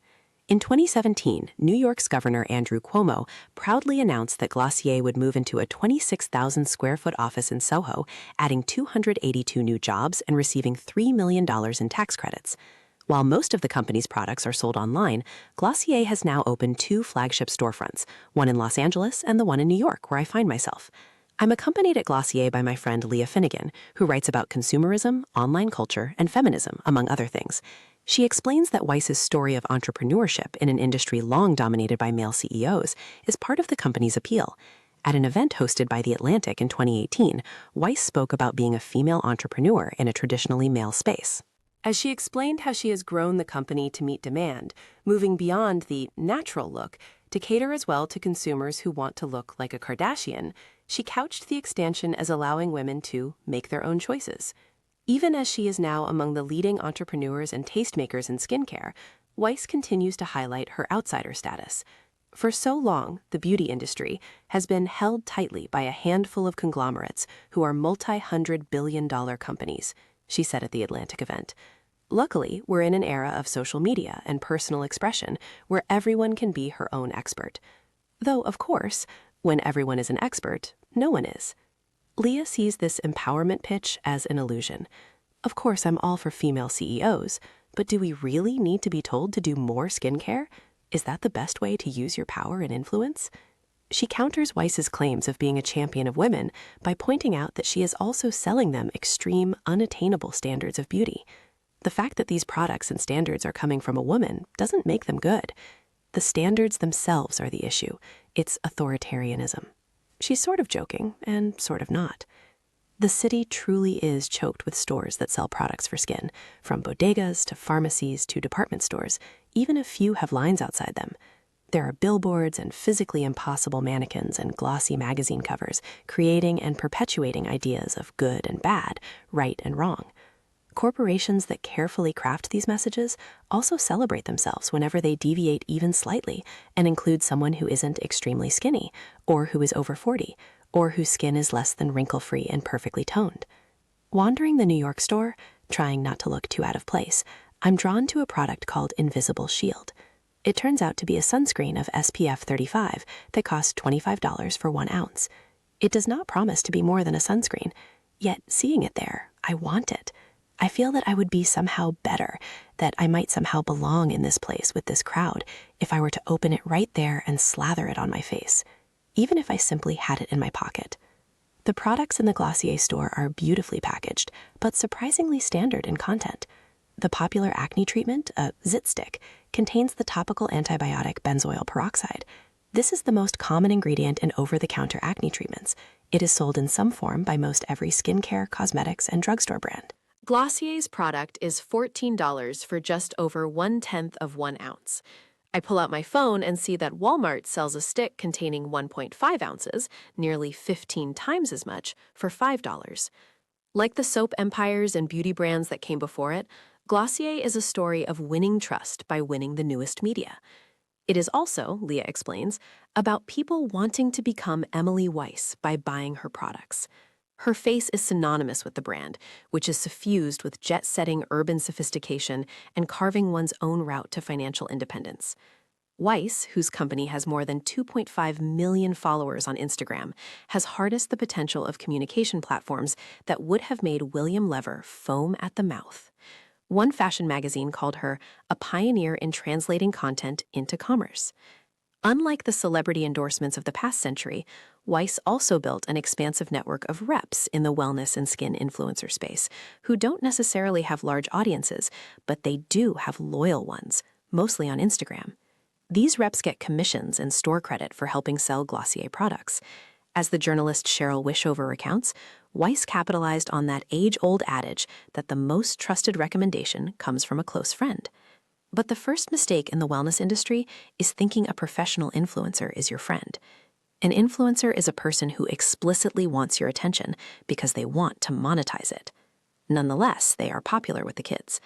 In 2017, New York's Governor Andrew Cuomo proudly announced that Glossier would move into a 26,000 square foot office in Soho, adding 282 new jobs and receiving $3 million in tax credits. While most of the company's products are sold online, Glossier has now opened 2 flagship storefronts, one in Los Angeles and the one in New York, where I find myself. I'm accompanied at Glossier by my friend Leah Finnegan, who writes about consumerism, online culture, and feminism, among other things. She explains that Weiss's story of entrepreneurship in an industry long dominated by male CEOs is part of the company's appeal. At an event hosted by The Atlantic in 2018, Weiss spoke about being a female entrepreneur in a traditionally male space. As she explained how she has grown the company to meet demand, moving beyond the natural look to cater as well to consumers who want to look like a Kardashian, she couched the expansion as allowing women to make their own choices. Even as she is now among the leading entrepreneurs and tastemakers in skincare, Weiss continues to highlight her outsider status. For so long, the beauty industry has been held tightly by a handful of conglomerates who are multi-hundred-billion-dollar companies, she said at the Atlantic event. Luckily, we're in an era of social media and personal expression where everyone can be her own expert. Though, of course, when everyone is an expert, no one is. Leah sees this empowerment pitch as an illusion. Of course, I'm all for female CEOs, but do we really need to be told to do more skincare? Is that the best way to use your power and influence? She counters Weiss's claims of being a champion of women by pointing out that she is also selling them extreme, unattainable standards of beauty. The fact that these products and standards are coming from a woman doesn't make them good. The standards themselves are the issue. It's authoritarianism. She's sort of joking and sort of not. The city truly is choked with stores that sell products for skin, from bodegas to pharmacies to department stores. Even a few have lines outside them. There are billboards and physically impossible mannequins and glossy magazine covers, creating and perpetuating ideas of good and bad, right and wrong. Corporations that carefully craft these messages also celebrate themselves whenever they deviate even slightly and include someone who isn't extremely skinny, or who is over 40, or whose skin is less than wrinkle-free and perfectly toned. Wandering the New York store, trying not to look too out of place, I'm drawn to a product called Invisible Shield. It turns out to be a sunscreen of SPF 35 that costs $25 for 1 ounce. It does not promise to be more than a sunscreen, yet seeing it there, I want it. I feel that I would be somehow better, that I might somehow belong in this place with this crowd if I were to open it right there and slather it on my face, even if I simply had it in my pocket. The products in the Glossier store are beautifully packaged, but surprisingly standard in content. The popular acne treatment, a zit stick, contains the topical antibiotic benzoyl peroxide. This is the most common ingredient in over-the-counter acne treatments. It is sold in some form by most every skincare, cosmetics, and drugstore brand. Glossier's product is $14 for just over 1/10 of 1 ounce. I pull out my phone and see that Walmart sells a stick containing 1.5 ounces, nearly 15 times as much, for $5. Like the soap empires and beauty brands that came before it, Glossier is a story of winning trust by winning the newest media. It is also, Leah explains, about people wanting to become Emily Weiss by buying her products. Her face is synonymous with the brand, which is suffused with jet-setting urban sophistication and carving one's own route to financial independence. Weiss, whose company has more than 2.5 million followers on Instagram, has harnessed the potential of communication platforms that would have made William Lever foam at the mouth. One fashion magazine called her a pioneer in translating content into commerce. Unlike the celebrity endorsements of the past century, Weiss also built an expansive network of reps in the wellness and skin influencer space, who don't necessarily have large audiences, but they do have loyal ones, mostly on Instagram. These reps get commissions and store credit for helping sell Glossier products. As the journalist Cheryl Wishover recounts, Weiss capitalized on that age-old adage that the most trusted recommendation comes from a close friend. But the first mistake in the wellness industry is thinking a professional influencer is your friend. An influencer is a person who explicitly wants your attention because they want to monetize it. Nonetheless, they are popular with the kids.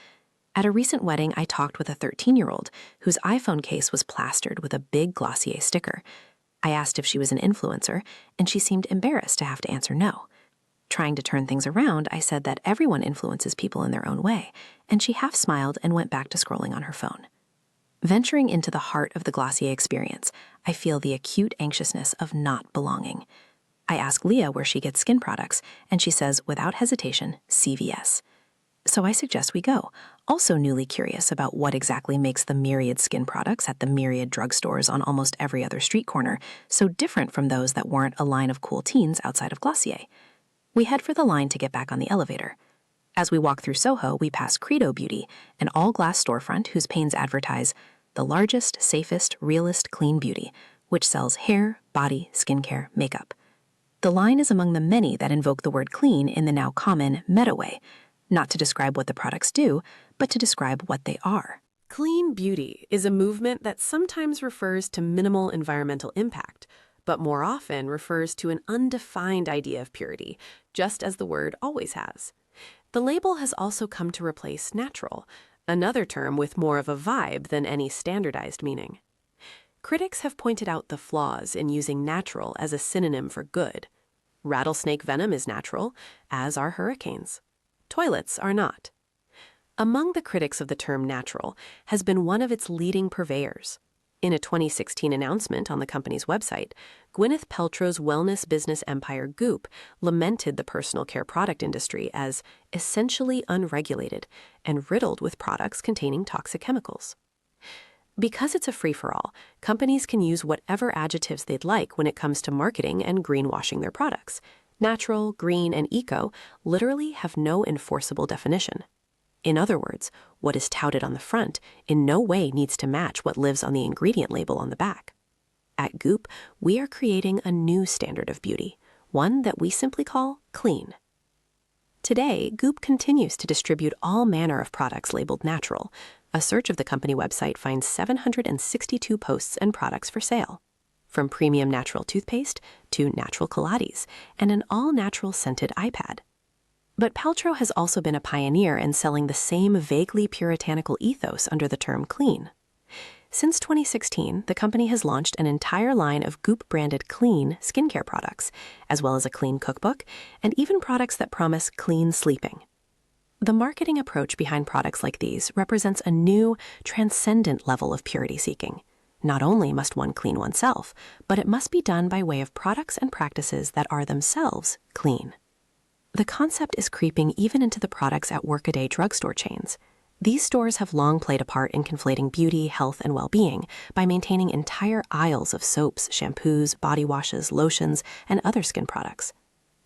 At a recent wedding, I talked with a 13-year-old whose iPhone case was plastered with a big Glossier sticker. I asked if she was an influencer, and she seemed embarrassed to have to answer no. Trying to turn things around, I said that everyone influences people in their own way, and she half smiled and went back to scrolling on her phone. Venturing into the heart of the Glossier experience, I feel the acute anxiousness of not belonging. I ask Leah where she gets skin products, and she says, without hesitation, CVS. So I suggest we go, also newly curious about what exactly makes the myriad skin products at the myriad drugstores on almost every other street corner so different from those that warrant a line of cool teens outside of Glossier. We head for the line to get back on the elevator. As we walk through Soho, we pass Credo Beauty, an all-glass storefront whose panes advertise the largest, safest, realest clean beauty, which sells hair, body, skincare, makeup. The line is among the many that invoke the word clean in the now common meta way, not to describe what the products do, but to describe what they are. Clean beauty is a movement that sometimes refers to minimal environmental impact, but more often refers to an undefined idea of purity, just as the word always has. The label has also come to replace natural, another term with more of a vibe than any standardized meaning. Critics have pointed out the flaws in using natural as a synonym for good. Rattlesnake venom is natural, as are hurricanes. Toilets are not. Among the critics of the term natural has been one of its leading purveyors. In a 2016 announcement on the company's website, Gwyneth Paltrow's wellness business empire Goop lamented the personal care product industry as essentially unregulated and riddled with products containing toxic chemicals. Because it's a free-for-all, companies can use whatever adjectives they'd like when it comes to marketing and greenwashing their products. Natural, green, and eco literally have no enforceable definition. In other words, what is touted on the front in no way needs to match what lives on the ingredient label on the back. At Goop, we are creating a new standard of beauty, one that we simply call clean. Today, Goop continues to distribute all manner of products labeled natural. A search of the company website finds 762 posts and products for sale, from premium natural toothpaste to natural Pilates and an all-natural scented iPad. But Paltrow has also been a pioneer in selling the same vaguely puritanical ethos under the term clean. Since 2016, the company has launched an entire line of Goop-branded clean skincare products, as well as a clean cookbook, and even products that promise clean sleeping. The marketing approach behind products like these represents a new, transcendent level of purity seeking. Not only must one clean oneself, but it must be done by way of products and practices that are themselves clean. The concept is creeping even into the products at workaday drugstore chains. These stores have long played a part in conflating beauty, health, and well-being by maintaining entire aisles of soaps, shampoos, body washes, lotions, and other skin products.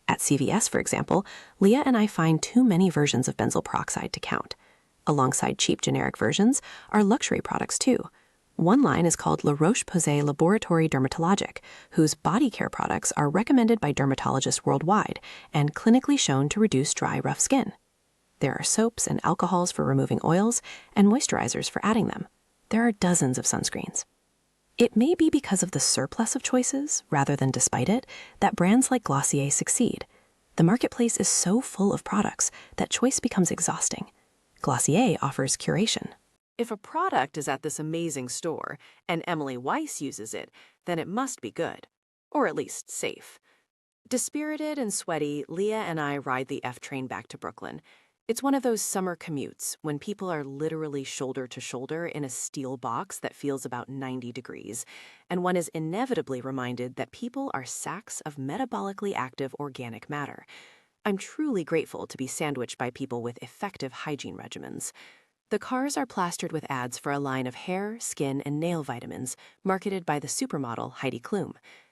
At CVS, for example, Leah and I find too many versions of benzoyl peroxide to count. Alongside cheap generic versions are luxury products too. One line is called La Roche-Posay Laboratoire Dermatologique, whose body care products are recommended by dermatologists worldwide and clinically shown to reduce dry, rough skin. There are soaps and alcohols for removing oils and moisturizers for adding them. There are dozens of sunscreens. It may be because of the surplus of choices, rather than despite it, that brands like Glossier succeed. The marketplace is so full of products that choice becomes exhausting. Glossier offers curation. If a product is at this amazing store and Emily Weiss uses it, then it must be good, or at least safe. Dispirited and sweaty, Leah and I ride the F train back to Brooklyn. It's one of those summer commutes when people are literally shoulder to shoulder in a steel box that feels about 90 degrees, and one is inevitably reminded that people are sacks of metabolically active organic matter. I'm truly grateful to be sandwiched by people with effective hygiene regimens. The cars are plastered with ads for a line of hair, skin, and nail vitamins marketed by the supermodel Heidi Klum.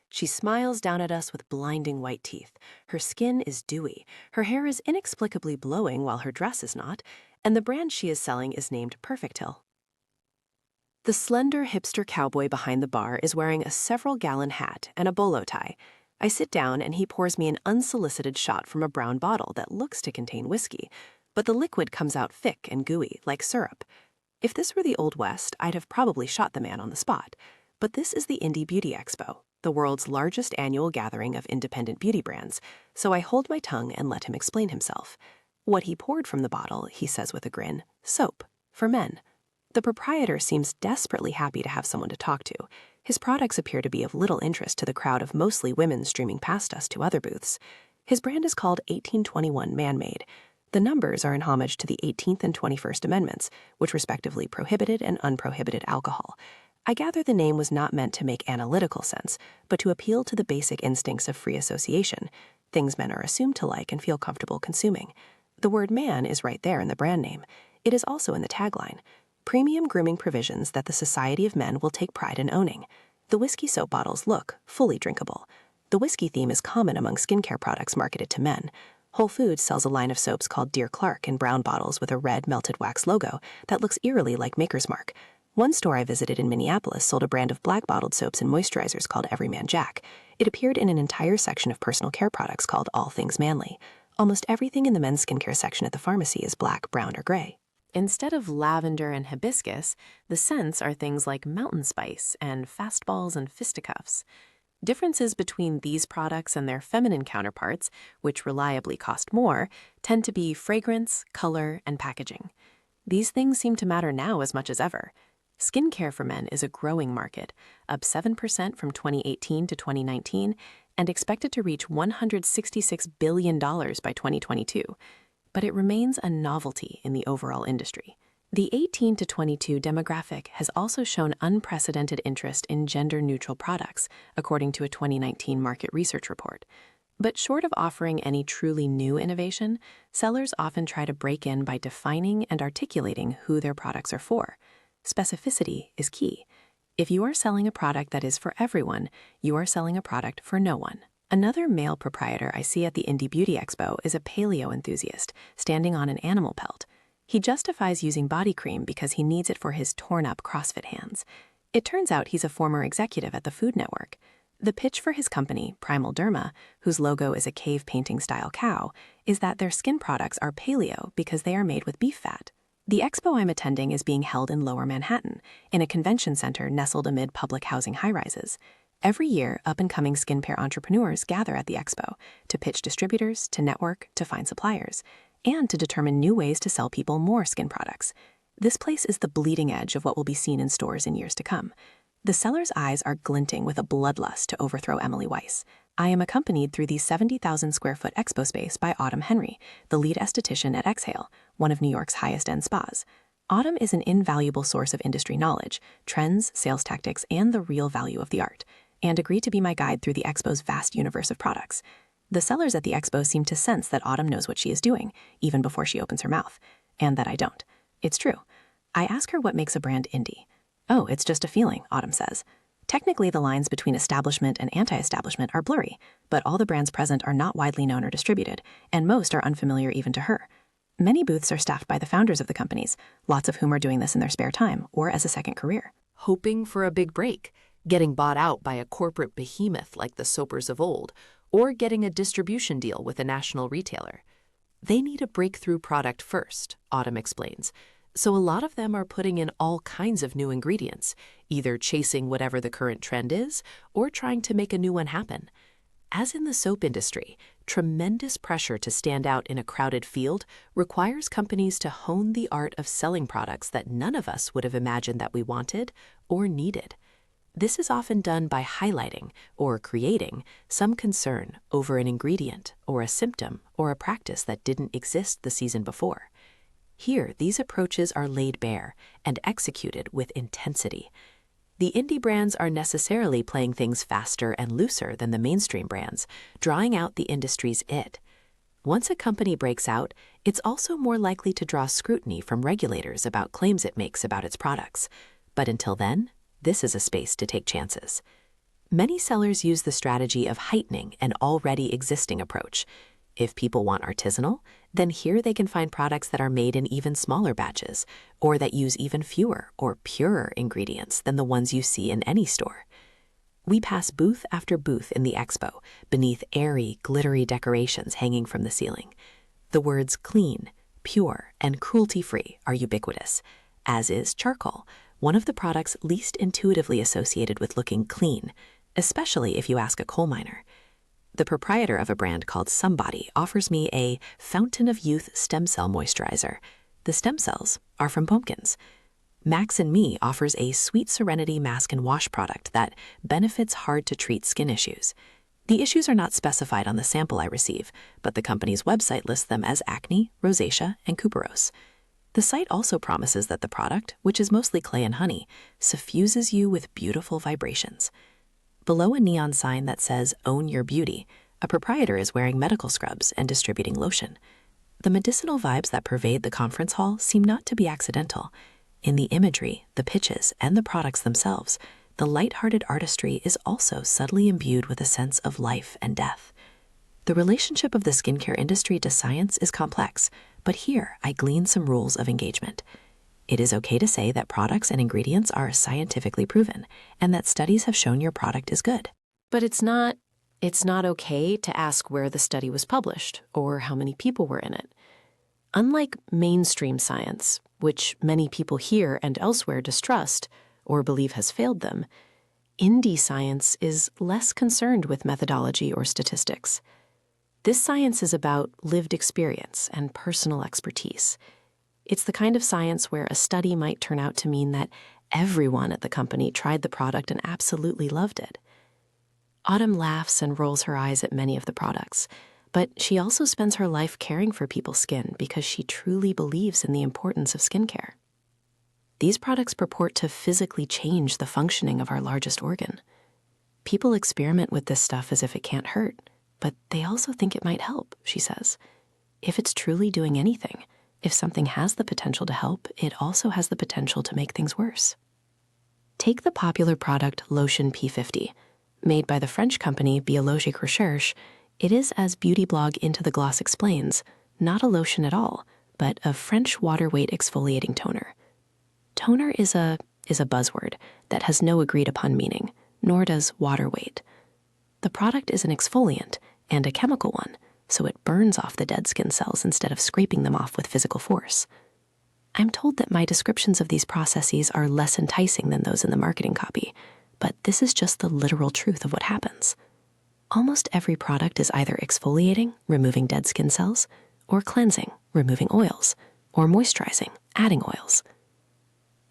She smiles down at us with blinding white teeth. Her skin is dewy, her hair is inexplicably blowing while her dress is not, and the brand she is selling is named Perfectil. The slender hipster cowboy behind the bar is wearing a several-gallon hat and a bolo tie. I sit down and he pours me an unsolicited shot from a brown bottle that looks to contain whiskey, but the liquid comes out thick and gooey, like syrup. If this were the Old West, I'd have probably shot the man on the spot. But this is the Indie Beauty Expo, the world's largest annual gathering of independent beauty brands, so I hold my tongue and let him explain himself. What he poured from the bottle, he says with a grin, soap, for men. The proprietor seems desperately happy to have someone to talk to. His products appear to be of little interest to the crowd of mostly women streaming past us to other booths. His brand is called 1821 Man-Made. The numbers are in homage to the 18th and 21st Amendments, which respectively prohibited and unprohibited alcohol. I gather the name was not meant to make analytical sense, but to appeal to the basic instincts of free association, things men are assumed to like and feel comfortable consuming. The word man is right there in the brand name. It is also in the tagline. Premium grooming provisions that the Society of Men will take pride in owning. The whiskey soap bottles look fully drinkable. The whiskey theme is common among skincare products marketed to men. Whole Foods sells a line of soaps called Dear Clark in brown bottles with a red melted wax logo that looks eerily like Maker's Mark. One store I visited in Minneapolis sold a brand of black-bottled soaps and moisturizers called Everyman Jack. It appeared in an entire section of personal care products called All Things Manly. Almost everything in the men's skincare section at the pharmacy is black, brown, or gray. Instead of lavender and hibiscus, the scents are things like mountain spice and fastballs and fisticuffs. Differences between these products and their feminine counterparts, which reliably cost more, tend to be fragrance, color, and packaging. These things seem to matter now as much as ever. Skincare for men is a growing market, up 7% from 2018 to 2019, and expected to reach $166 billion by 2022. But it remains a novelty in the overall industry. The 18 to 22 demographic has also shown unprecedented interest in gender-neutral products, according to a 2019 market research report. But short of offering any truly new innovation, sellers often try to break in by defining and articulating who their products are for. Specificity is key. If you are selling a product that is for everyone, you are selling a product for no one. Another male proprietor I see at the Indie Beauty Expo is a paleo enthusiast, standing on an animal pelt. He justifies using body cream because he needs it for his torn-up CrossFit hands. It turns out he's a former executive at the Food Network. The pitch for his company, Primal Derma, whose logo is a cave painting-style cow, is that their skin products are paleo because they are made with beef fat. The expo I'm attending is being held in Lower Manhattan, in a convention center nestled amid public housing high-rises. Every year, up-and-coming skincare entrepreneurs gather at the expo to pitch distributors, to network, to find suppliers, and to determine new ways to sell people more skin products. This place is the bleeding edge of what will be seen in stores in years to come. The seller's eyes are glinting with a bloodlust to overthrow Emily Weiss. I am accompanied through the 70,000 square foot expo space by Autumn Henry, the lead esthetician at Exhale, one of New York's highest-end spas. Autumn is an invaluable source of industry knowledge, trends, sales tactics, and the real value of the art, and agreed to be my guide through the expo's vast universe of products. The sellers at the expo seem to sense that Autumn knows what she is doing, even before she opens her mouth, and that I don't. It's true. I ask her what makes a brand indie. Oh, it's just a feeling, Autumn says. Technically, the lines between establishment and anti-establishment are blurry, but all the brands present are not widely known or distributed, and most are unfamiliar even to her. Many booths are staffed by the founders of the companies, lots of whom are doing this in their spare time or as a second career. Hoping for a big break, getting bought out by a corporate behemoth like the Soapers of old, or getting a distribution deal with a national retailer. They need a breakthrough product first, Autumn explains. So a lot of them are putting in all kinds of new ingredients, either chasing whatever the current trend is or trying to make a new one happen. As in the soap industry, tremendous pressure to stand out in a crowded field requires companies to hone the art of selling products that none of us would have imagined that we wanted or needed. This is often done by highlighting or creating some concern over an ingredient or a symptom or a practice that didn't exist the season before. Here, these approaches are laid bare and executed with intensity. The indie brands are necessarily playing things faster and looser than the mainstream brands, drawing out the industry's it. Once a company breaks out, it's also more likely to draw scrutiny from regulators about claims it makes about its products. But until then, this is a space to take chances. Many sellers use the strategy of heightening an already existing approach. If people want artisanal, then here they can find products that are made in even smaller batches, or that use even fewer or purer ingredients than the ones you see in any store. We pass booth after booth in the expo, beneath airy, glittery decorations hanging from the ceiling. The words clean, pure, and cruelty-free are ubiquitous, as is charcoal, one of the products least intuitively associated with looking clean, especially if you ask a coal miner. The proprietor of a brand called Somebody offers me a Fountain of Youth stem cell moisturizer. The stem cells are from pumpkins. Max and Me offers a Sweet Serenity mask and wash product that benefits hard-to-treat skin issues. The issues are not specified on the sample I receive, but the company's website lists them as acne, rosacea, and cuperose. The site also promises that the product, which is mostly clay and honey, suffuses you with beautiful vibrations. Below a neon sign that says, "Own Your Beauty," a proprietor is wearing medical scrubs and distributing lotion. The medicinal vibes that pervade the conference hall seem not to be accidental. In the imagery, the pitches, and the products themselves, the light-hearted artistry is also subtly imbued with a sense of life and death. The relationship of the skincare industry to science is complex, but here I glean some rules of engagement. It is okay to say that products and ingredients are scientifically proven, and that studies have shown your product is good. But it's not okay to ask where the study was published or how many people were in it. Unlike mainstream science, which many people here and elsewhere distrust or believe has failed them, indie science is less concerned with methodology or statistics. This science is about lived experience and personal expertise. It's the kind of science where a study might turn out to mean that everyone at the company tried the product and absolutely loved it. Autumn laughs and rolls her eyes at many of the products, but she also spends her life caring for people's skin because she truly believes in the importance of skincare. these products purport to physically change the functioning of our largest organ. People experiment with this stuff as if it can't hurt, but they also think it might help, she says. If it's truly doing anything, if something has the potential to help, it also has the potential to make things worse. Take the popular product Lotion P50. Made by the French company Biologique Recherche, it is, as beauty blog Into the Gloss explains, not a lotion at all, but a French water weight exfoliating toner. Toner is a buzzword that has no agreed upon meaning, nor does water weight. The product is an exfoliant and a chemical one, so it burns off the dead skin cells instead of scraping them off with physical force. I'm told that my descriptions of these processes are less enticing than those in the marketing copy, but this is just the literal truth of what happens. Almost every product is either exfoliating, removing dead skin cells, or cleansing, removing oils, or moisturizing, adding oils.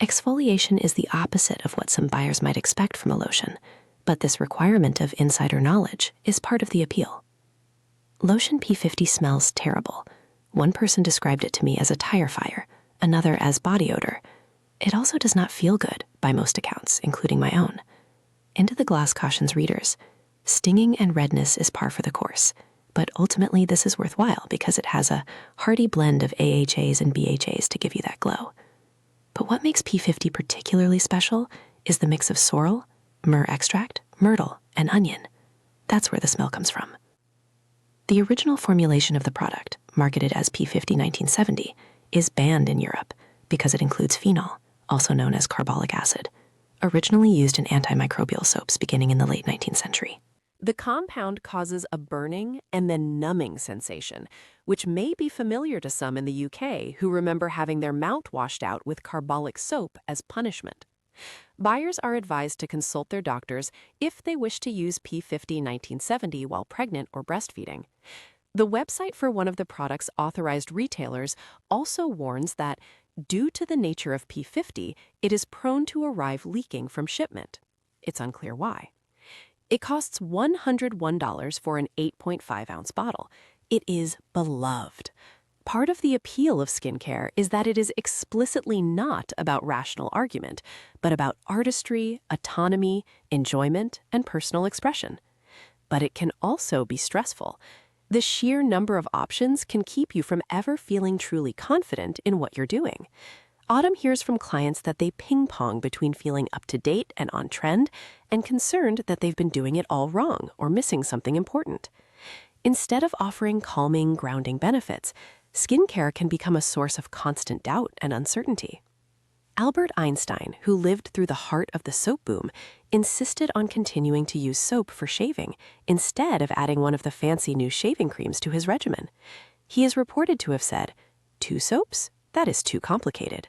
Exfoliation is the opposite of what some buyers might expect from a lotion, but this requirement of insider knowledge is part of the appeal. Lotion P50 smells terrible. One person described it to me as a tire fire, another as body odor. It also does not feel good, by most accounts, including my own. Into the Gloss cautions readers, stinging and redness is par for the course, but ultimately this is worthwhile because it has a hearty blend of AHAs and BHAs to give you that glow. But what makes P50 particularly special is the mix of sorrel, myrrh extract, myrtle, and onion. That's where the smell comes from. The original formulation of the product, marketed as P50 1970, is banned in Europe because it includes phenol, also known as carbolic acid, originally used in antimicrobial soaps beginning in the late 19th century. The compound causes a burning and then numbing sensation, which may be familiar to some in the UK who remember having their mouth washed out with carbolic soap as punishment. Buyers are advised to consult their doctors if they wish to use P50 1970 while pregnant or breastfeeding. The website for one of the product's authorized retailers also warns that, due to the nature of P50, it is prone to arrive leaking from shipment. It's unclear why. It costs $101 for an 8.5-ounce bottle. It is beloved. Part of the appeal of skincare is that it is explicitly not about rational argument, but about artistry, autonomy, enjoyment, and personal expression. But it can also be stressful. The sheer number of options can keep you from ever feeling truly confident in what you're doing. Autumn hears from clients that they ping-pong between feeling up to date and on trend and concerned that they've been doing it all wrong or missing something important. Instead of offering calming, grounding benefits, skincare can become a source of constant doubt and uncertainty. Albert Einstein, who lived through the heart of the soap boom, insisted on continuing to use soap for shaving instead of adding one of the fancy new shaving creams to his regimen. He is reported to have said, "2 soaps? That is too complicated."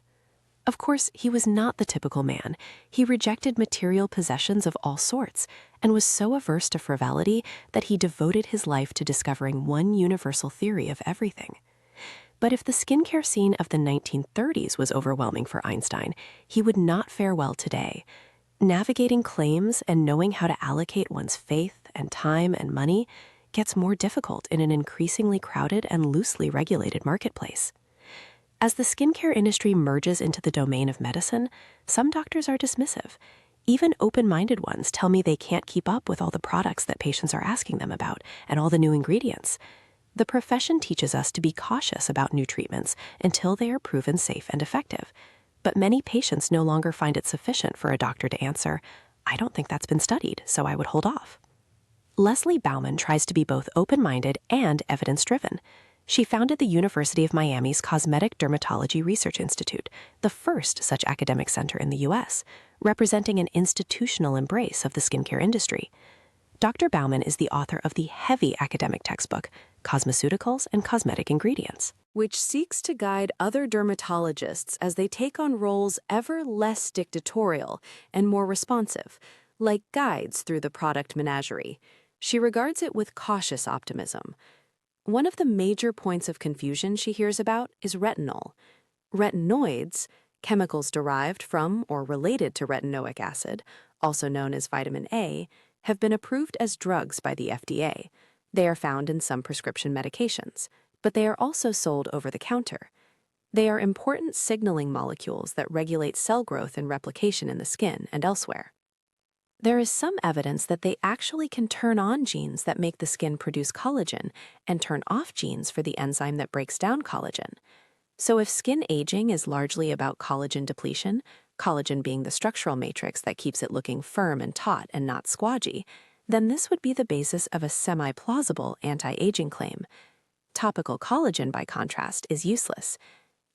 Of course, he was not the typical man. He rejected material possessions of all sorts and was so averse to frivolity that he devoted his life to discovering one universal theory of everything. But if the skincare scene of the 1930s was overwhelming for Einstein, he would not fare well today. Navigating claims and knowing how to allocate one's faith and time and money gets more difficult in an increasingly crowded and loosely regulated marketplace. As the skincare industry merges into the domain of medicine, some doctors are dismissive. Even open-minded ones tell me they can't keep up with all the products that patients are asking them about and all the new ingredients. The profession teaches us to be cautious about new treatments until they are proven safe and effective. But many patients no longer find it sufficient for a doctor to answer, "I don't think that's been studied, so I would hold off." Leslie Bauman tries to be both open-minded and evidence-driven. She founded the University of Miami's Cosmetic Dermatology Research Institute, the first such academic center in the U.S., representing an institutional embrace of the skincare industry. Dr. Bauman is the author of the heavy academic textbook, Cosmeceuticals and Cosmetic Ingredients, which seeks to guide other dermatologists as they take on roles ever less dictatorial and more responsive, like guides through the product menagerie. She regards it with cautious optimism. One of the major points of confusion she hears about is retinol. Retinoids, chemicals derived from or related to retinoic acid, also known as vitamin A, have been approved as drugs by the FDA. They are found in some prescription medications, but they are also sold over the counter. They are important signaling molecules that regulate cell growth and replication in the skin and elsewhere. There is some evidence that they actually can turn on genes that make the skin produce collagen and turn off genes for the enzyme that breaks down collagen. So if skin aging is largely about collagen depletion, collagen being the structural matrix that keeps it looking firm and taut and not squodgy, then this would be the basis of a semi-plausible anti-aging claim. Topical collagen, by contrast, is useless.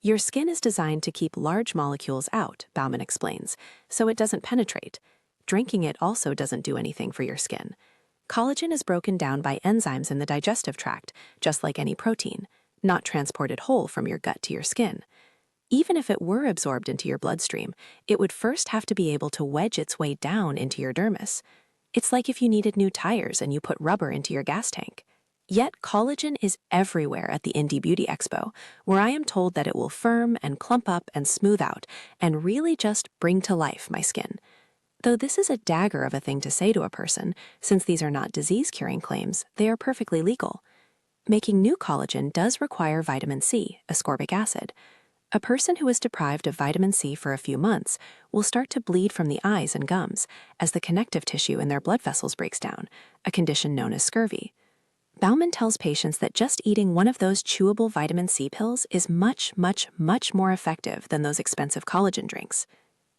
Your skin is designed to keep large molecules out, Bauman explains, so it doesn't penetrate. Drinking it also doesn't do anything for your skin. Collagen is broken down by enzymes in the digestive tract, just like any protein, not transported whole from your gut to your skin. Even if it were absorbed into your bloodstream, it would first have to be able to wedge its way down into your dermis. It's like if you needed new tires and you put rubber into your gas tank. Yet collagen is everywhere at the Indie Beauty Expo, where I am told that it will firm and clump up and smooth out and really just bring to life my skin. Though this is a dagger of a thing to say to a person, since these are not disease-curing claims, they are perfectly legal. Making new collagen does require vitamin C, ascorbic acid. A person who is deprived of vitamin C for a few months will start to bleed from the eyes and gums as the connective tissue in their blood vessels breaks down, a condition known as scurvy. Bauman tells patients that just eating one of those chewable vitamin C pills is much, much, much more effective than those expensive collagen drinks.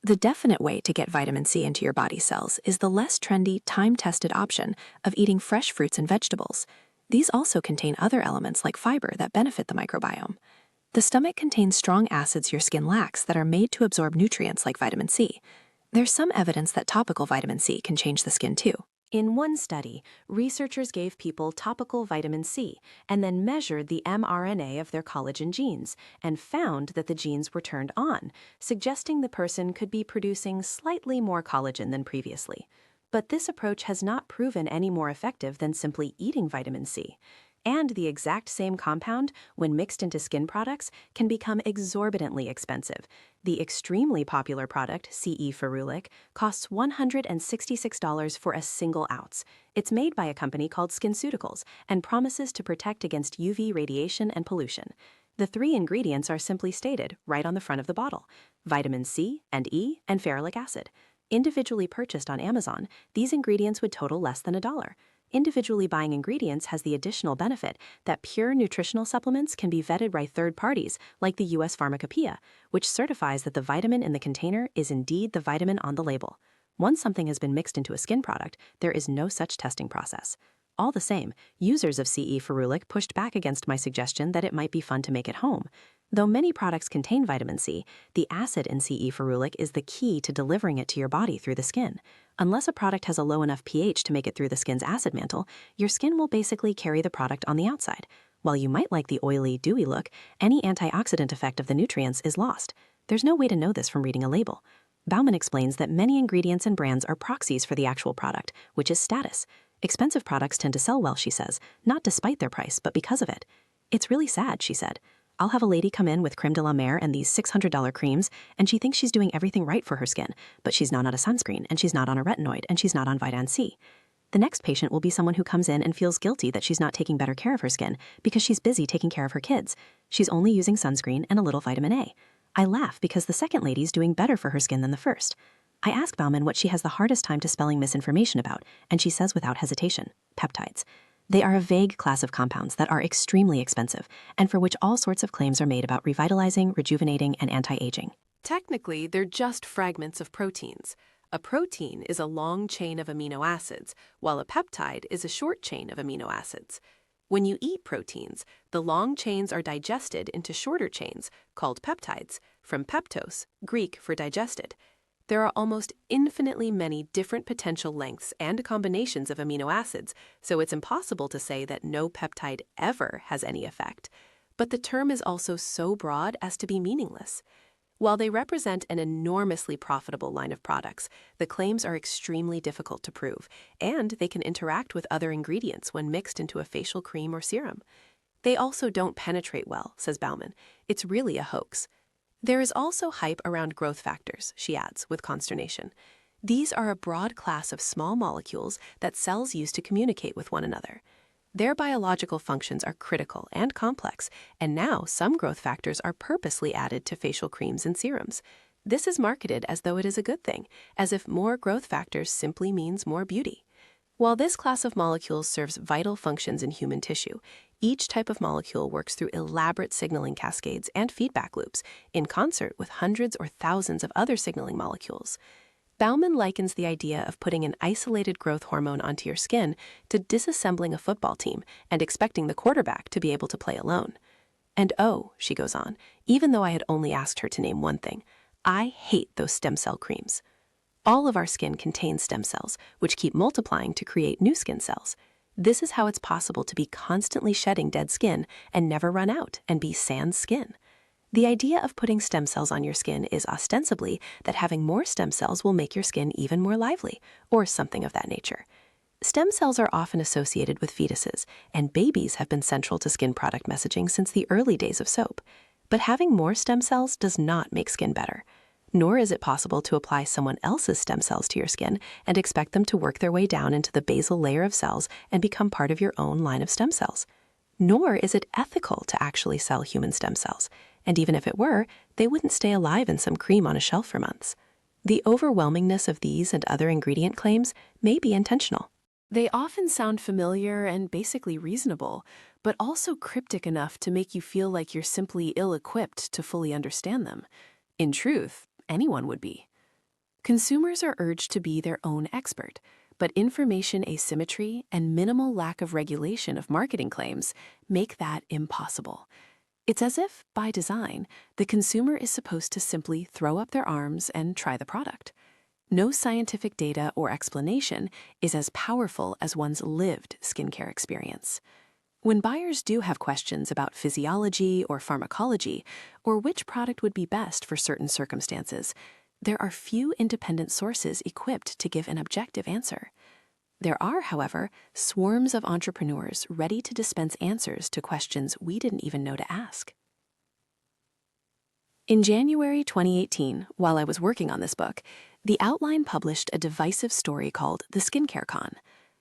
The definite way to get vitamin C into your body cells is the less trendy, time-tested option of eating fresh fruits and vegetables. These also contain other elements like fiber that benefit the microbiome. The stomach contains strong acids your skin lacks that are made to absorb nutrients like vitamin C. There's some evidence that topical vitamin C can change the skin too. In one study, researchers gave people topical vitamin C and then measured the mRNA of their collagen genes and found that the genes were turned on, suggesting the person could be producing slightly more collagen than previously. But this approach has not proven any more effective than simply eating vitamin C. And the exact same compound, when mixed into skin products, can become exorbitantly expensive. The extremely popular product, CE Ferulic, costs $166 for a single ounce. It's made by a company called SkinCeuticals and promises to protect against UV radiation and pollution. The 3 ingredients are simply stated right on the front of the bottle: vitamin C and E and ferulic acid. Individually purchased on Amazon, these ingredients would total less than $1. Individually buying ingredients has the additional benefit that pure nutritional supplements can be vetted by third parties like the U.S. Pharmacopeia, which certifies that the vitamin in the container is indeed the vitamin on the label. Once something has been mixed into a skin product, there is no such testing process. All the same, users of CE Ferulic pushed back against my suggestion that it might be fun to make at home. Though many products contain vitamin C, the acid in CE Ferulic is the key to delivering it to your body through the skin. Unless a product has a low enough pH to make it through the skin's acid mantle, your skin will basically carry the product on the outside. While you might like the oily, dewy look, any antioxidant effect of the nutrients is lost. There's no way to know this from reading a label. Bauman explains that many ingredients and brands are proxies for the actual product, which is status. Expensive products tend to sell well, she says, not despite their price, but because of it. It's really sad, she said. I'll have a lady come in with creme de la mer and these $600 creams, and she thinks she's doing everything right for her skin, but she's not on a sunscreen, and she's not on a retinoid, and she's not on vitamin C. The next patient will be someone who comes in and feels guilty that she's not taking better care of her skin because she's busy taking care of her kids. She's only using sunscreen and a little vitamin A. I laugh because the second lady's doing better for her skin than the first. I ask Bauman what she has the hardest time dispelling misinformation about, and she says without hesitation, peptides. They are a vague class of compounds that are extremely expensive, and for which all sorts of claims are made about revitalizing, rejuvenating, and anti-aging. Technically, they're just fragments of proteins. A protein is a long chain of amino acids, while a peptide is a short chain of amino acids. When you eat proteins, the long chains are digested into shorter chains, called peptides, from peptos, Greek for digested. There are almost infinitely many different potential lengths and combinations of amino acids, so it's impossible to say that no peptide ever has any effect. But the term is also so broad as to be meaningless. While they represent an enormously profitable line of products, the claims are extremely difficult to prove, and they can interact with other ingredients when mixed into a facial cream or serum. They also don't penetrate well, says Bauman. It's really a hoax. There is also hype around growth factors, she adds, with consternation. These are a broad class of small molecules that cells use to communicate with one another. Their biological functions are critical and complex, and now some growth factors are purposely added to facial creams and serums. This is marketed as though it is a good thing, as if more growth factors simply means more beauty. While this class of molecules serves vital functions in human tissue, each type of molecule works through elaborate signaling cascades and feedback loops in concert with hundreds or thousands of other signaling molecules. Bauman likens the idea of putting an isolated growth hormone onto your skin to disassembling a football team and expecting the quarterback to be able to play alone. And oh, she goes on, even though I had only asked her to name one thing, I hate those stem cell creams. All of our skin contains stem cells, which keep multiplying to create new skin cells. This is how it's possible to be constantly shedding dead skin and never run out and be sans skin. The idea of putting stem cells on your skin is ostensibly that having more stem cells will make your skin even more lively, or something of that nature. Stem cells are often associated with fetuses, and babies have been central to skin product messaging since the early days of soap. But having more stem cells does not make skin better. Nor is it possible to apply someone else's stem cells to your skin and expect them to work their way down into the basal layer of cells and become part of your own line of stem cells. Nor is it ethical to actually sell human stem cells, and even if it were, they wouldn't stay alive in some cream on a shelf for months. The overwhelmingness of these and other ingredient claims may be intentional. They often sound familiar and basically reasonable, but also cryptic enough to make you feel like you're simply ill-equipped to fully understand them. In truth, anyone would be. Consumers are urged to be their own expert, but information asymmetry and minimal lack of regulation of marketing claims make that impossible. It's as if, by design, the consumer is supposed to simply throw up their arms and try the product. No scientific data or explanation is as powerful as one's lived skincare experience. When buyers do have questions about physiology or pharmacology, or which product would be best for certain circumstances, there are few independent sources equipped to give an objective answer. There are, however, swarms of entrepreneurs ready to dispense answers to questions we didn't even know to ask. In January 2018, while I was working on this book, The Outline published a divisive story called The Skincare Con.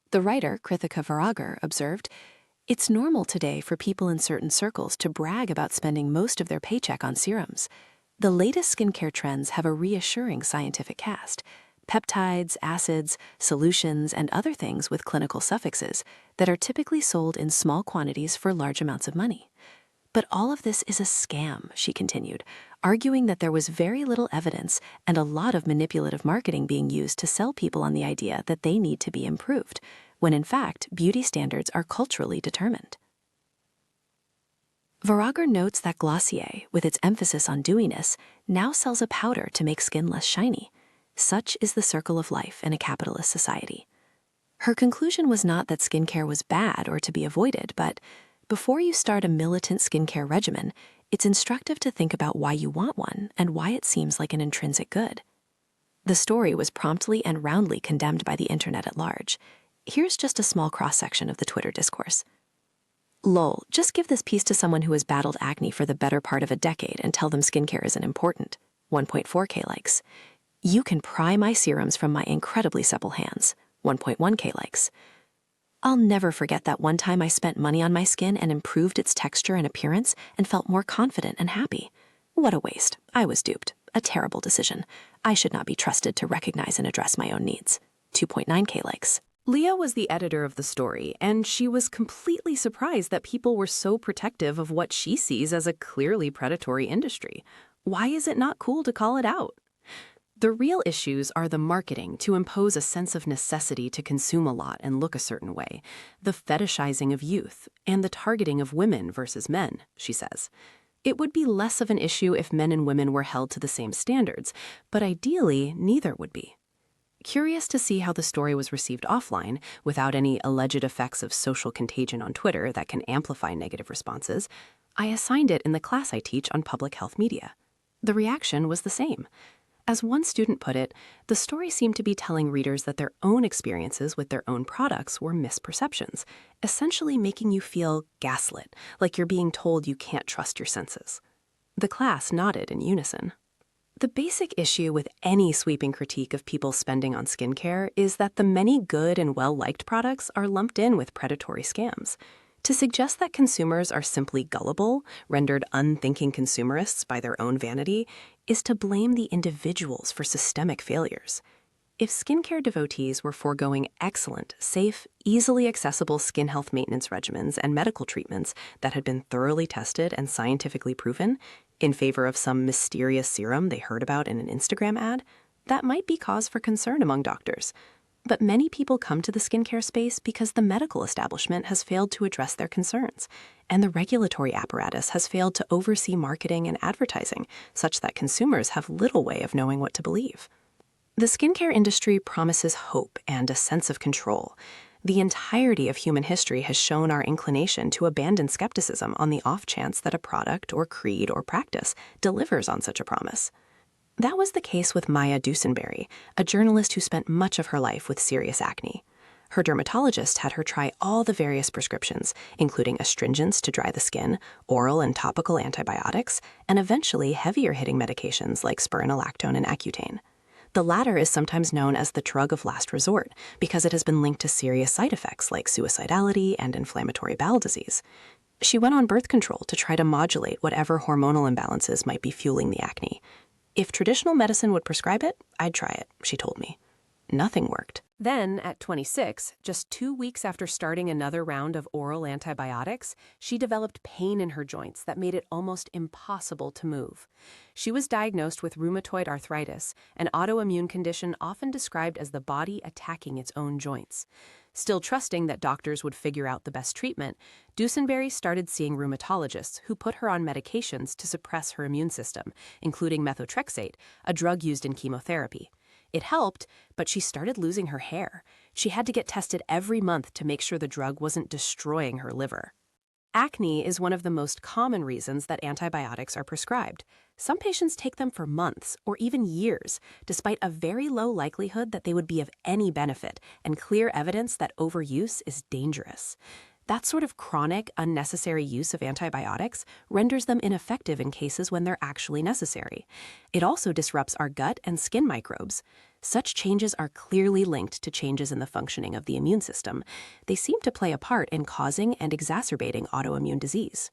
The writer, Krithika Varagar, observed, "It's normal today for people in certain circles to brag about spending most of their paycheck on serums. The latest skincare trends have a reassuring scientific cast. Peptides, acids, solutions, and other things with clinical suffixes that are typically sold in small quantities for large amounts of money. But all of this is a scam," she continued, arguing that there was very little evidence and a lot of manipulative marketing being used to sell people on the idea that they need to be improved, when in fact, beauty standards are culturally determined. Varagar notes that Glossier, with its emphasis on dewiness, now sells a powder to make skin less shiny. Such is the circle of life in a capitalist society. Her conclusion was not that skincare was bad or to be avoided, but before you start a militant skincare regimen, it's instructive to think about why you want one and why it seems like an intrinsic good. The story was promptly and roundly condemned by the internet at large. Here's just a small cross-section of the Twitter discourse. "Lol, just give this piece to someone who has battled acne for the better part of a decade and tell them skincare isn't important." 1.4K likes. "You can pry my serums from my incredibly supple hands." 1.1K likes. "I'll never forget that one time I spent money on my skin and improved its texture and appearance and felt more confident and happy. What a waste. I was duped. A terrible decision. I should not be trusted to recognize and address my own needs." 2.9K likes. Leah was the editor of the story, and she was completely surprised that people were so protective of what she sees as a clearly predatory industry. Why is it not cool to call it out? The real issues are the marketing to impose a sense of necessity to consume a lot and look a certain way, the fetishizing of youth, and the targeting of women versus men, she says. It would be less of an issue if men and women were held to the same standards, but ideally, neither would be. Curious to see how the story was received offline, without any alleged effects of social contagion on Twitter that can amplify negative responses, I assigned it in the class I teach on public health media. The reaction was the same. As one student put it, the story seemed to be telling readers that their own experiences with their own products were misperceptions, essentially making you feel gaslit, like you're being told you can't trust your senses. The class nodded in unison. The basic issue with any sweeping critique of people's spending on skincare is that the many good and well-liked products are lumped in with predatory scams. To suggest that consumers are simply gullible, rendered unthinking consumerists by their own vanity, is to blame the individuals for systemic failures. If skincare devotees were foregoing excellent, safe, easily accessible skin health maintenance regimens and medical treatments that had been thoroughly tested and scientifically proven, in favor of some mysterious serum they heard about in an Instagram ad, that might be cause for concern among doctors. But many people come to the skincare space because the medical establishment has failed to address their concerns, and the regulatory apparatus has failed to oversee marketing and advertising, such that consumers have little way of knowing what to believe. The skincare industry promises hope and a sense of control. The entirety of human history has shown our inclination to abandon skepticism on the off chance that a product or creed or practice delivers on such a promise. That was the case with Maya Dusenberry, a journalist who spent much of her life with serious acne. Her dermatologist had her try all the various prescriptions, including astringents to dry the skin, oral and topical antibiotics, and eventually heavier-hitting medications like spironolactone and Accutane. The latter is sometimes known as the drug of last resort because it has been linked to serious side effects like suicidality and inflammatory bowel disease. She went on birth control to try to modulate whatever hormonal imbalances might be fueling the acne. If traditional medicine would prescribe it, I'd try it, she told me. Nothing worked. Then, at 26, just 2 weeks after starting another round of oral antibiotics, she developed pain in her joints that made it almost impossible to move. She was diagnosed with rheumatoid arthritis, an autoimmune condition often described as the body attacking its own joints. Still trusting that doctors would figure out the best treatment, Dusenberry started seeing rheumatologists who put her on medications to suppress her immune system, including methotrexate, a drug used in chemotherapy. It helped, but she started losing her hair. She had to get tested every month to make sure the drug wasn't destroying her liver. Acne is one of the most common reasons that antibiotics are prescribed. Some patients take them for months or even years, despite a very low likelihood that they would be of any benefit and clear evidence that overuse is dangerous. That sort of chronic, unnecessary use of antibiotics renders them ineffective in cases when they're actually necessary. It also disrupts our gut and skin microbes. Such changes are clearly linked to changes in the functioning of the immune system. They seem to play a part in causing and exacerbating autoimmune disease.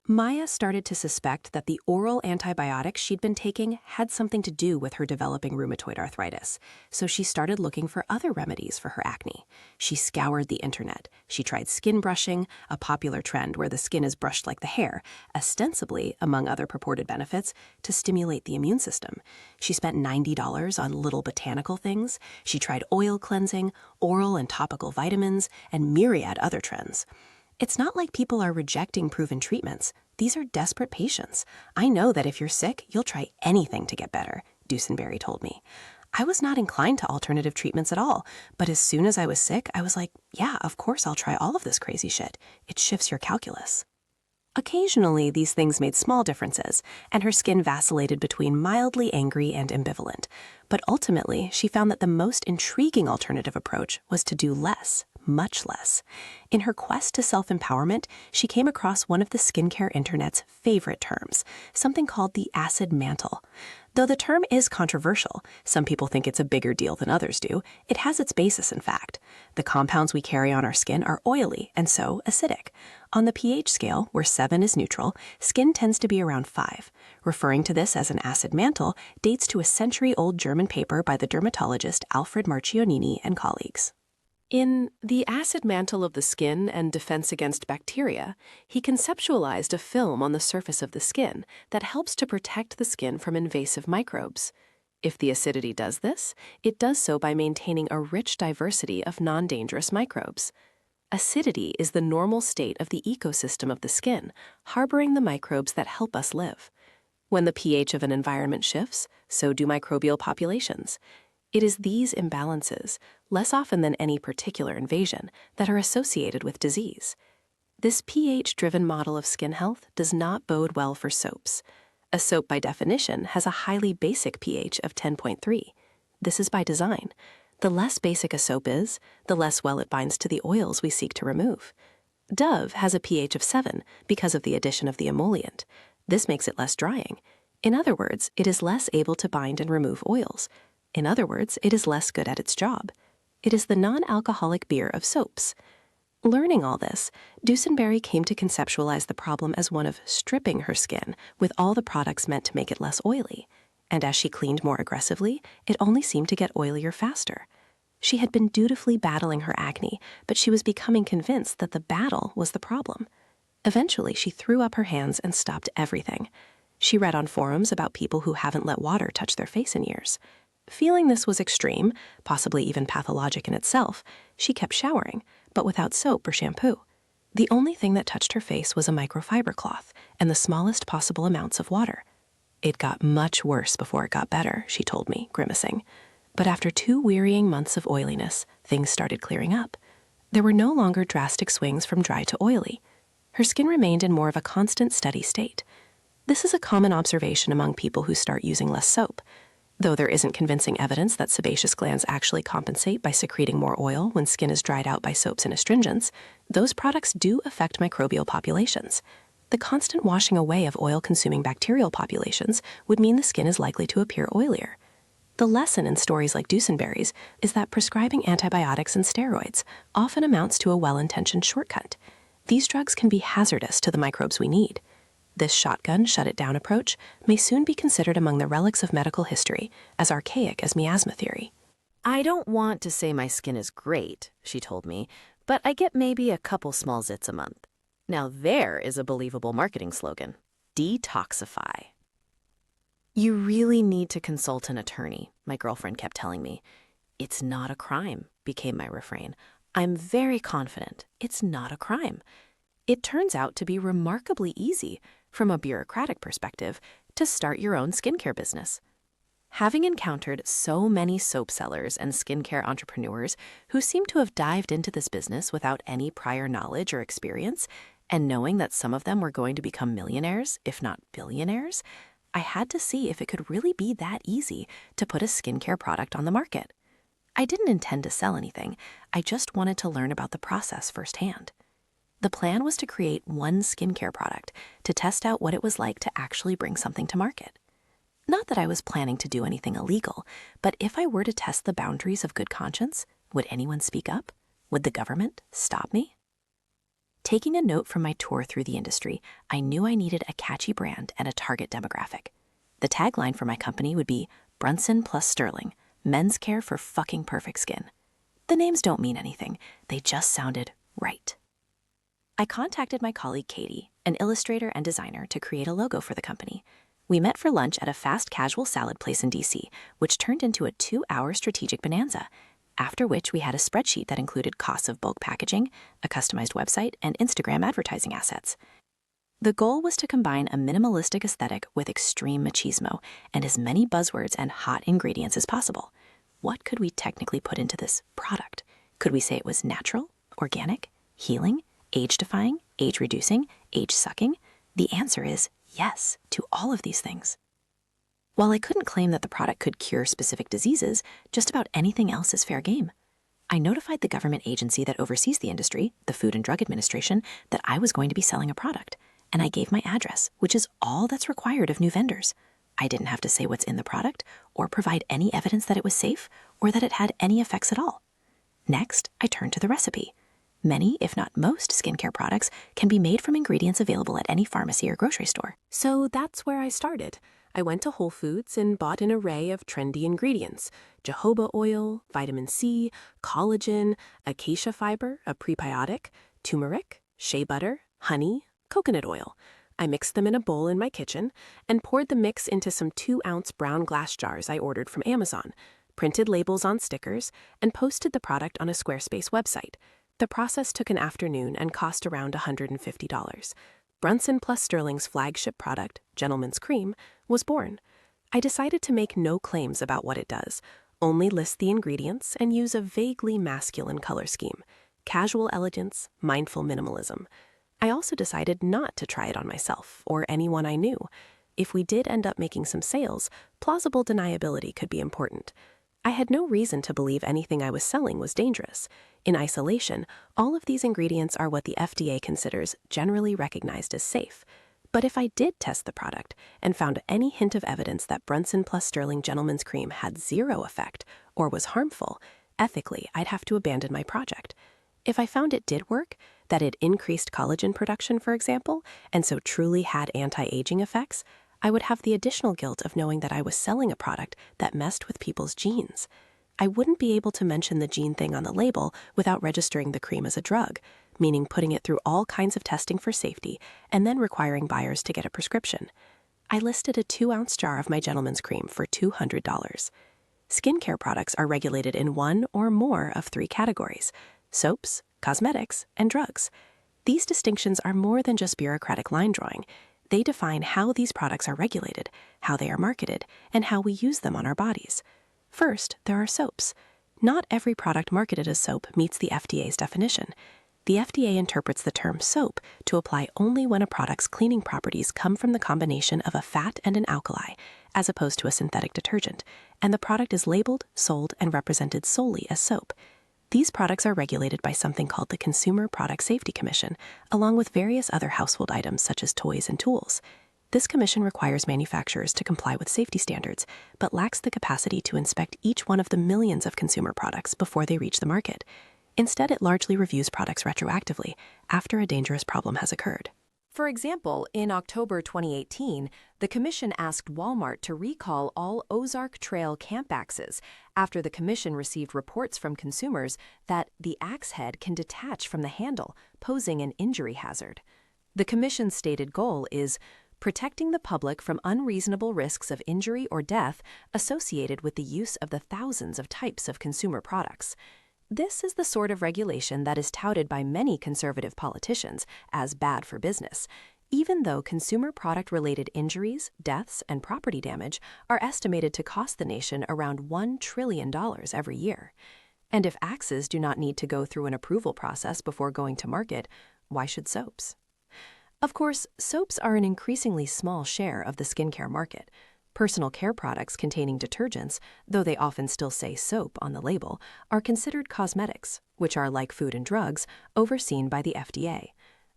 Maya started to suspect that the oral antibiotics she'd been taking had something to do with her developing rheumatoid arthritis, so she started looking for other remedies for her acne. She scoured the internet. She tried skin brushing, a popular trend where the skin is brushed like the hair, ostensibly, among other purported benefits, to stimulate the immune system. She spent $90 on little botanical things. She tried oil cleansing, oral and topical vitamins, and myriad other trends. It's not like people are rejecting proven treatments. These are desperate patients. I know that if you're sick, you'll try anything to get better, Dusenberry told me. I was not inclined to alternative treatments at all, but as soon as I was sick, I was like, yeah, of course I'll try all of this crazy shit. It shifts your calculus. Occasionally, these things made small differences, and her skin vacillated between mildly angry and ambivalent. But ultimately, she found that the most intriguing alternative approach was to do less, much less. In her quest to self-empowerment, she came across one of the skincare internet's favorite terms, something called the acid mantle. Though the term is controversial, some people think it's a bigger deal than others do, it has its basis in fact. The compounds we carry on our skin are oily and so acidic. On the pH scale, where 7 is neutral, skin tends to be around 5. Referring to this as an acid mantle dates to a century-old German paper by the dermatologist Alfred Marchionini and colleagues. In The Acid Mantle of the Skin and Defense Against Bacteria, he conceptualized a film on the surface of the skin that helps to protect the skin from invasive microbes. If the acidity does this, it does so by maintaining a rich diversity of non-dangerous microbes. Acidity is the normal state of the ecosystem of the skin, harboring the microbes that help us live. When the pH of an environment shifts, so do microbial populations. It is these imbalances, less often than any particular invasion, that are associated with disease. This pH-driven model of skin health does not bode well for soaps. A soap, by definition, has a highly basic pH of 10.3. This is by design. The less basic a soap is, the less well it binds to the oils we seek to remove. Dove has a pH of 7 because of the addition of the emollient. This makes it less drying. In other words, it is less able to bind and remove oils. In other words, it is less good at its job. It is the non-alcoholic beer of soaps. Learning all this, Dusenberry came to conceptualize the problem as one of stripping her skin with all the products meant to make it less oily. And as she cleaned more aggressively, it only seemed to get oilier faster. She had been dutifully battling her acne, but she was becoming convinced that the battle was the problem. Eventually, she threw up her hands and stopped everything. She read on forums about people who haven't let water touch their face in years. Feeling this was extreme, possibly even pathologic in itself, she kept showering, but without soap or shampoo. The only thing that touched her face was a microfiber cloth and the smallest possible amounts of water. It got much worse before it got better, she told me, grimacing. But after 2 wearying months of oiliness, things started clearing up. There were no longer drastic swings from dry to oily. Her skin remained in more of a constant, steady state. This is a common observation among people who start using less soap. Though there isn't convincing evidence that sebaceous glands actually compensate by secreting more oil when skin is dried out by soaps and astringents, those products do affect microbial populations. The constant washing away of oil-consuming bacterial populations would mean the skin is likely to appear oilier. The lesson in stories like Dusenberry's is that prescribing antibiotics and steroids often amounts to a well-intentioned shortcut. These drugs can be hazardous to the microbes we need. This shotgun, shut-it-down approach may soon be considered among the relics of medical history, as archaic as miasma theory. I don't want to say my skin is great, she told me, but I get maybe a couple small zits a month. Now there is a believable marketing slogan. Detoxify. You really need to consult an attorney, my girlfriend kept telling me. It's not a crime, became my refrain. I'm very confident it's not a crime. It turns out to be remarkably easy, from a bureaucratic perspective, to start your own skincare business. Having encountered so many soap sellers and skincare entrepreneurs who seem to have dived into this business without any prior knowledge or experience, and knowing that some of them were going to become millionaires, if not billionaires, I had to see if it could really be that easy to put a skincare product on the market. I didn't intend to sell anything, I just wanted to learn about the process firsthand. The plan was to create one skincare product to test out what it was like to actually bring something to market. Not that I was planning to do anything illegal, but if I were to test the boundaries of good conscience, would anyone speak up? Would the government stop me? Taking a note from my tour through the industry, I knew I needed a catchy brand and a target demographic. The tagline for my company would be Brunson plus Sterling, men's care for fucking perfect skin. The names don't mean anything, they just sounded right. I contacted my colleague Katie, an illustrator and designer, to create a logo for the company. We met for lunch at a fast casual salad place in DC, which turned into a 2-hour strategic bonanza, after which we had a spreadsheet that included costs of bulk packaging, a customized website, and Instagram advertising assets. The goal was to combine a minimalistic aesthetic with extreme machismo and as many buzzwords and hot ingredients as possible. What could we technically put into this product? Could we say it was natural, organic, healing, age-defying, age-reducing, age-sucking? The answer is yes to all of these things. While I couldn't claim that the product could cure specific diseases, just about anything else is fair game. I notified the government agency that oversees the industry, the Food and Drug Administration, that I was going to be selling a product, and I gave my address, which is all that's required of new vendors. I didn't have to say what's in the product or provide any evidence that it was safe or that it had any effects at all. Next, I turned to the recipe. Many, if not most, skincare products can be made from ingredients available at any pharmacy or grocery store. So that's where I started. I went to Whole Foods and bought an array of trendy ingredients: jojoba oil, vitamin C, collagen, acacia fiber, a prebiotic, turmeric, shea butter, honey, coconut oil. I mixed them in a bowl in my kitchen and poured the mix into some 2-ounce brown glass jars I ordered from Amazon, printed labels on stickers, and posted the product on a Squarespace website. The process took an afternoon and cost around $150. Brunson plus Sterling's flagship product, Gentleman's Cream, was born. I decided to make no claims about what it does, only list the ingredients and use a vaguely masculine color scheme: casual elegance, mindful minimalism. I also decided not to try it on myself or anyone I knew. If we did end up making some sales, plausible deniability could be important. I had no reason to believe anything I was selling was dangerous. In isolation, all of these ingredients are what the FDA considers generally recognized as safe. But if I did test the product and found any hint of evidence that Brunson plus Sterling Gentleman's Cream had zero effect or was harmful, ethically, I'd have to abandon my project. If I found it did work, that it increased collagen production, for example, and so truly had anti-aging effects, I would have the additional guilt of knowing that I was selling a product that messed with people's genes. I wouldn't be able to mention the gene thing on the label without registering the cream as a drug, meaning putting it through all kinds of testing for safety and then requiring buyers to get a prescription. I listed a 2-ounce jar of my Gentleman's Cream for $200. Skincare products are regulated in one or more of 3 categories: soaps, cosmetics, and drugs. These distinctions are more than just bureaucratic line drawing. They define how these products are regulated, how they are marketed, and how we use them on our bodies. First, there are soaps. Not every product marketed as soap meets the FDA's definition. The FDA interprets the term soap to apply only when a product's cleaning properties come from the combination of a fat and an alkali, as opposed to a synthetic detergent, and the product is labeled, sold, and represented solely as soap. These products are regulated by something called the Consumer Product Safety Commission, along with various other household items such as toys and tools. This commission requires manufacturers to comply with safety standards, but lacks the capacity to inspect each one of the millions of consumer products before they reach the market. Instead, it largely reviews products retroactively after a dangerous problem has occurred. For example, in October 2018, the Commission asked Walmart to recall all Ozark Trail camp axes after the Commission received reports from consumers that the axe head can detach from the handle, posing an injury hazard. The Commission's stated goal is protecting the public from unreasonable risks of injury or death associated with the use of the thousands of types of consumer products. This is the sort of regulation that is touted by many conservative politicians as bad for business, even though consumer product-related injuries, deaths, and property damage are estimated to cost the nation around $1 trillion every year. And if axes do not need to go through an approval process before going to market, why should soaps? Of course, soaps are an increasingly small share of the skincare market. Personal care products containing detergents, though they often still say soap on the label, are considered cosmetics, which are, like food and drugs, overseen by the FDA.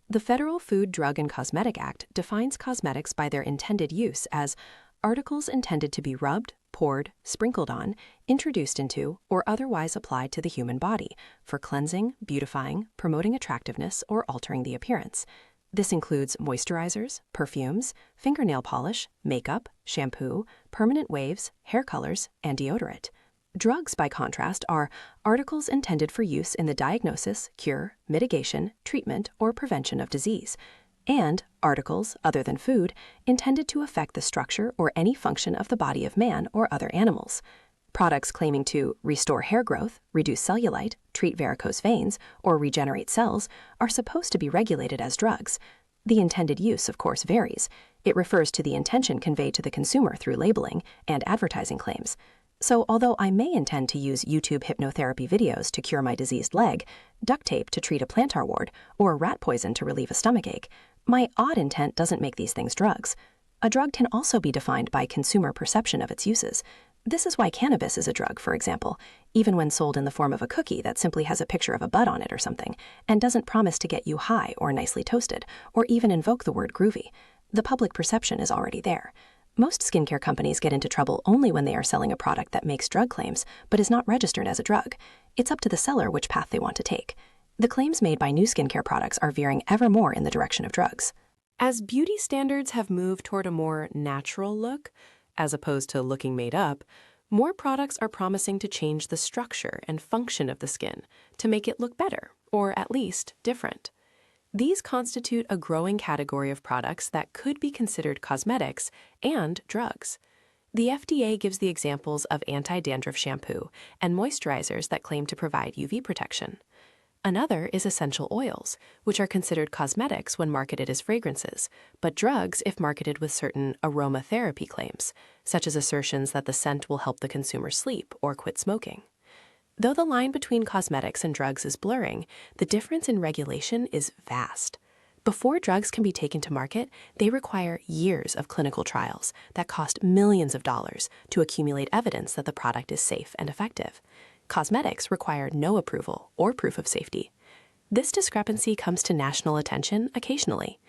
The Federal Food, Drug, and Cosmetic Act defines cosmetics by their intended use as articles intended to be rubbed, poured, sprinkled on, introduced into, or otherwise applied to the human body for cleansing, beautifying, promoting attractiveness, or altering the appearance. This includes moisturizers, perfumes, fingernail polish, makeup, shampoo, permanent waves, hair colors, and deodorant. Drugs, by contrast, are articles intended for use in the diagnosis, cure, mitigation, treatment, or prevention of disease, and articles, other than food, intended to affect the structure or any function of the body of man or other animals. Products claiming to restore hair growth, reduce cellulite, treat varicose veins, or regenerate cells are supposed to be regulated as drugs. The intended use, of course, varies. It refers to the intention conveyed to the consumer through labeling and advertising claims. So although I may intend to use YouTube hypnotherapy videos to cure my diseased leg, duct tape to treat a plantar wart, or rat poison to relieve a stomachache, my odd intent doesn't make these things drugs. A drug can also be defined by consumer perception of its uses. This is why cannabis is a drug, for example, even when sold in the form of a cookie that simply has a picture of a bud on it or something, and doesn't promise to get you high or nicely toasted, or even invoke the word groovy. The public perception is already there. Most skincare companies get into trouble only when they are selling a product that makes drug claims, but is not registered as a drug. It's up to the seller which path they want to take. The claims made by new skincare products are veering ever more in the direction of drugs. As beauty standards have moved toward a more natural look, as opposed to looking made up, more products are promising to change the structure and function of the skin to make it look better, or at least different. These constitute a growing category of products that could be considered cosmetics and drugs. The FDA gives the examples of anti-dandruff shampoo and moisturizers that claim to provide UV protection. Another is essential oils, which are considered cosmetics when marketed as fragrances, but drugs if marketed with certain aromatherapy claims, such as assertions that the scent will help the consumer sleep or quit smoking. Though the line between cosmetics and drugs is blurring, the difference in regulation is vast. Before drugs can be taken to market, they require years of clinical trials that cost millions of dollars to accumulate evidence that the product is safe and effective. Cosmetics require no approval or proof of safety. This discrepancy comes to national attention occasionally.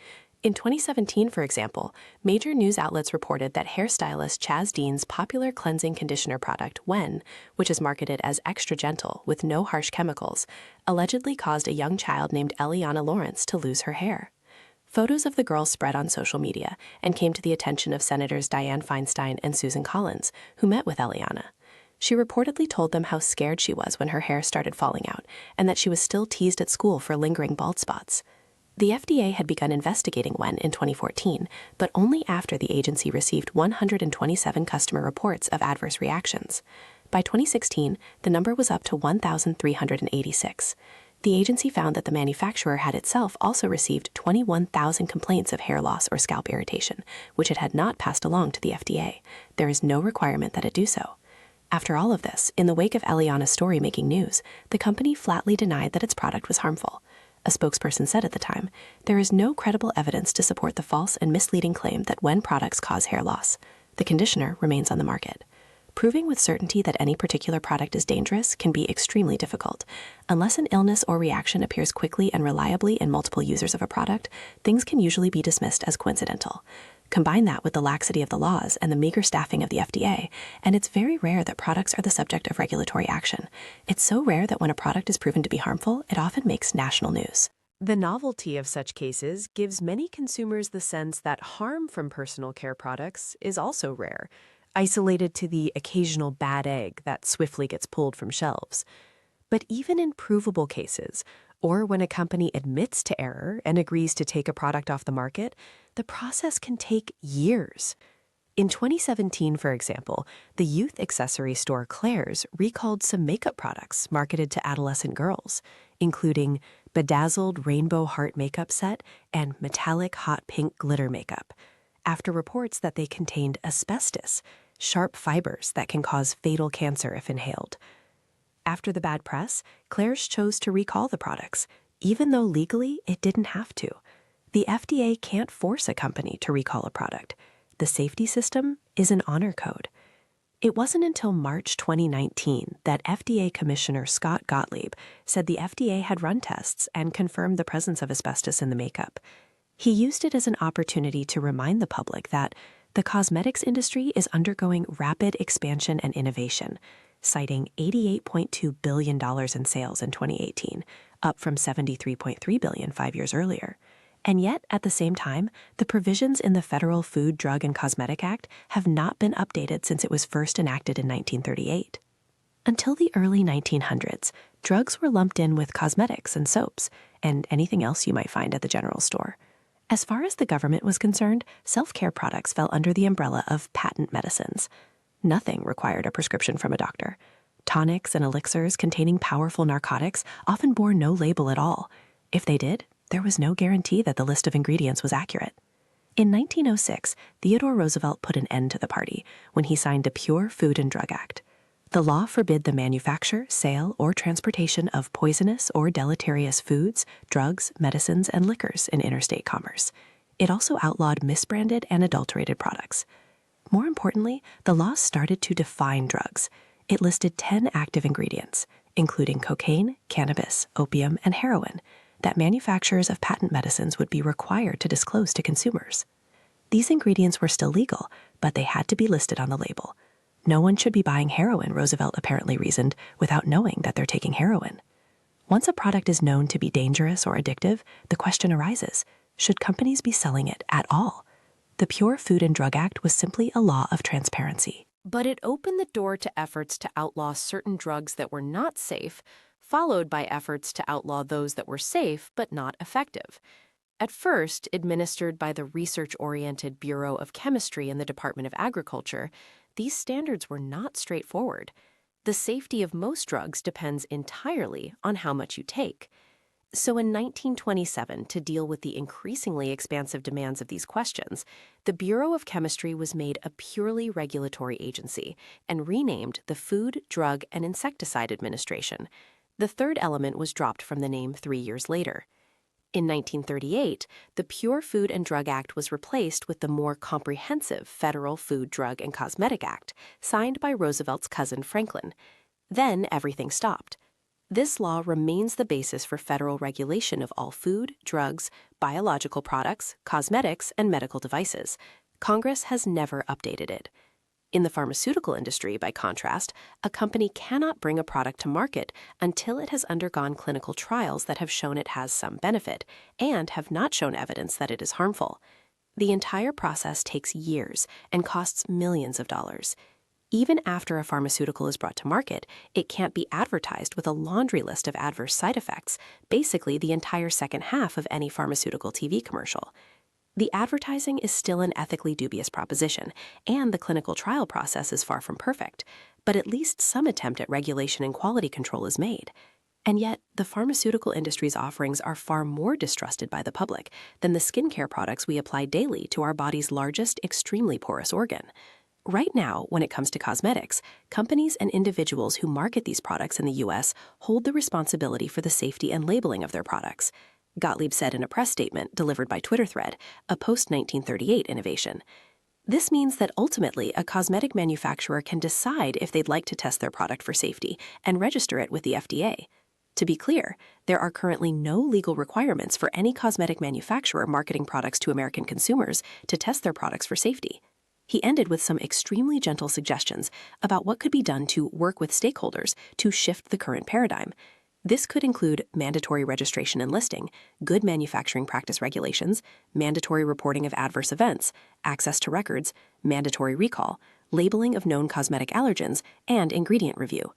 In 2017, for example, major news outlets reported that hairstylist Chaz Dean's popular cleansing conditioner product, Wen, which is marketed as extra gentle with no harsh chemicals, allegedly caused a young child named Eliana Lawrence to lose her hair. Photos of the girl spread on social media and came to the attention of Senators Dianne Feinstein and Susan Collins, who met with Eliana. She reportedly told them how scared she was when her hair started falling out and that she was still teased at school for lingering bald spots. The FDA had begun investigating Wen in 2014, but only after the agency received 127 customer reports of adverse reactions. By 2016, the number was up to 1,386. The agency found that the manufacturer had itself also received 21,000 complaints of hair loss or scalp irritation, which it had not passed along to the FDA. There is no requirement that it do so. After all of this, in the wake of Eliana's story making news, the company flatly denied that its product was harmful. A spokesperson said at the time, "There is no credible evidence to support the false and misleading claim that Wen products cause hair loss. The conditioner remains on the market." Proving with certainty that any particular product is dangerous can be extremely difficult. Unless an illness or reaction appears quickly and reliably in multiple users of a product, things can usually be dismissed as coincidental. Combine that with the laxity of the laws and the meager staffing of the FDA, and it's very rare that products are the subject of regulatory action. It's so rare that when a product is proven to be harmful, it often makes national news. The novelty of such cases gives many consumers the sense that harm from personal care products is also rare, isolated to the occasional bad egg that swiftly gets pulled from shelves. But even in provable cases, or when a company admits to error and agrees to take a product off the market, the process can take years. In 2017, for example, the youth accessory store Claire's recalled some makeup products marketed to adolescent girls, including bedazzled rainbow heart makeup set and metallic hot pink glitter makeup, after reports that they contained asbestos, sharp fibers that can cause fatal cancer if inhaled. After the bad press, Claire's chose to recall the products, even though legally it didn't have to. The FDA can't force a company to recall a product. The safety system is an honor code. It wasn't until March 2019 that FDA Commissioner Scott Gottlieb said the FDA had run tests and confirmed the presence of asbestos in the makeup. He used it as an opportunity to remind the public that the cosmetics industry is undergoing rapid expansion and innovation, citing $88.2 billion in sales in 2018, up from $73.3 billion 5 years earlier. And yet, at the same time, the provisions in the Federal Food, Drug, and Cosmetic Act have not been updated since it was first enacted in 1938. Until the early 1900s, drugs were lumped in with cosmetics and soaps, and anything else you might find at the general store. As far as the government was concerned, self-care products fell under the umbrella of patent medicines. Nothing required a prescription from a doctor. Tonics and elixirs containing powerful narcotics often bore no label at all. If they did, there was no guarantee that the list of ingredients was accurate. In 1906, Theodore Roosevelt put an end to the party when he signed the Pure Food and Drug Act. The law forbid the manufacture, sale, or transportation of poisonous or deleterious foods, drugs, medicines, and liquors in interstate commerce. It also outlawed misbranded and adulterated products. More importantly, the law started to define drugs. It listed 10 active ingredients, including cocaine, cannabis, opium, and heroin, that manufacturers of patent medicines would be required to disclose to consumers. These ingredients were still legal, but they had to be listed on the label. No one should be buying heroin, Roosevelt apparently reasoned, without knowing that they're taking heroin. Once a product is known to be dangerous or addictive, the question arises, should companies be selling it at all? The Pure Food and Drug Act was simply a law of transparency. But it opened the door to efforts to outlaw certain drugs that were not safe, followed by efforts to outlaw those that were safe but not effective. At first, administered by the research-oriented Bureau of Chemistry in the Department of Agriculture, these standards were not straightforward. The safety of most drugs depends entirely on how much you take. So in 1927, to deal with the increasingly expansive demands of these questions, the Bureau of Chemistry was made a purely regulatory agency and renamed the Food, Drug, and Insecticide Administration. The third element was dropped from the name 3 years later. In 1938, the Pure Food and Drug Act was replaced with the more comprehensive Federal Food, Drug, and Cosmetic Act, signed by Roosevelt's cousin Franklin. Then everything stopped. This law remains the basis for federal regulation of all food, drugs, biological products, cosmetics, and medical devices. Congress has never updated it. In the pharmaceutical industry, by contrast, a company cannot bring a product to market until it has undergone clinical trials that have shown it has some benefit and have not shown evidence that it is harmful. The entire process takes years and costs millions of dollars. Even after a pharmaceutical is brought to market, it can't be advertised with a laundry list of adverse side effects, basically the entire second half of any pharmaceutical TV commercial. The advertising is still an ethically dubious proposition, and the clinical trial process is far from perfect, but at least some attempt at regulation and quality control is made. And yet, the pharmaceutical industry's offerings are far more distrusted by the public than the skincare products we apply daily to our body's largest, extremely porous organ. Right now, when it comes to cosmetics, companies and individuals who market these products in the U.S. hold the responsibility for the safety and labeling of their products. Gottlieb said in a press statement delivered by Twitter thread, a post-1938 innovation. This means that ultimately a cosmetic manufacturer can decide if they'd like to test their product for safety and register it with the FDA. To be clear, there are currently no legal requirements for any cosmetic manufacturer marketing products to American consumers to test their products for safety. He ended with some extremely gentle suggestions about what could be done to work with stakeholders to shift the current paradigm. This could include mandatory registration and listing, good manufacturing practice regulations, mandatory reporting of adverse events, access to records, mandatory recall, labeling of known cosmetic allergens, and ingredient review.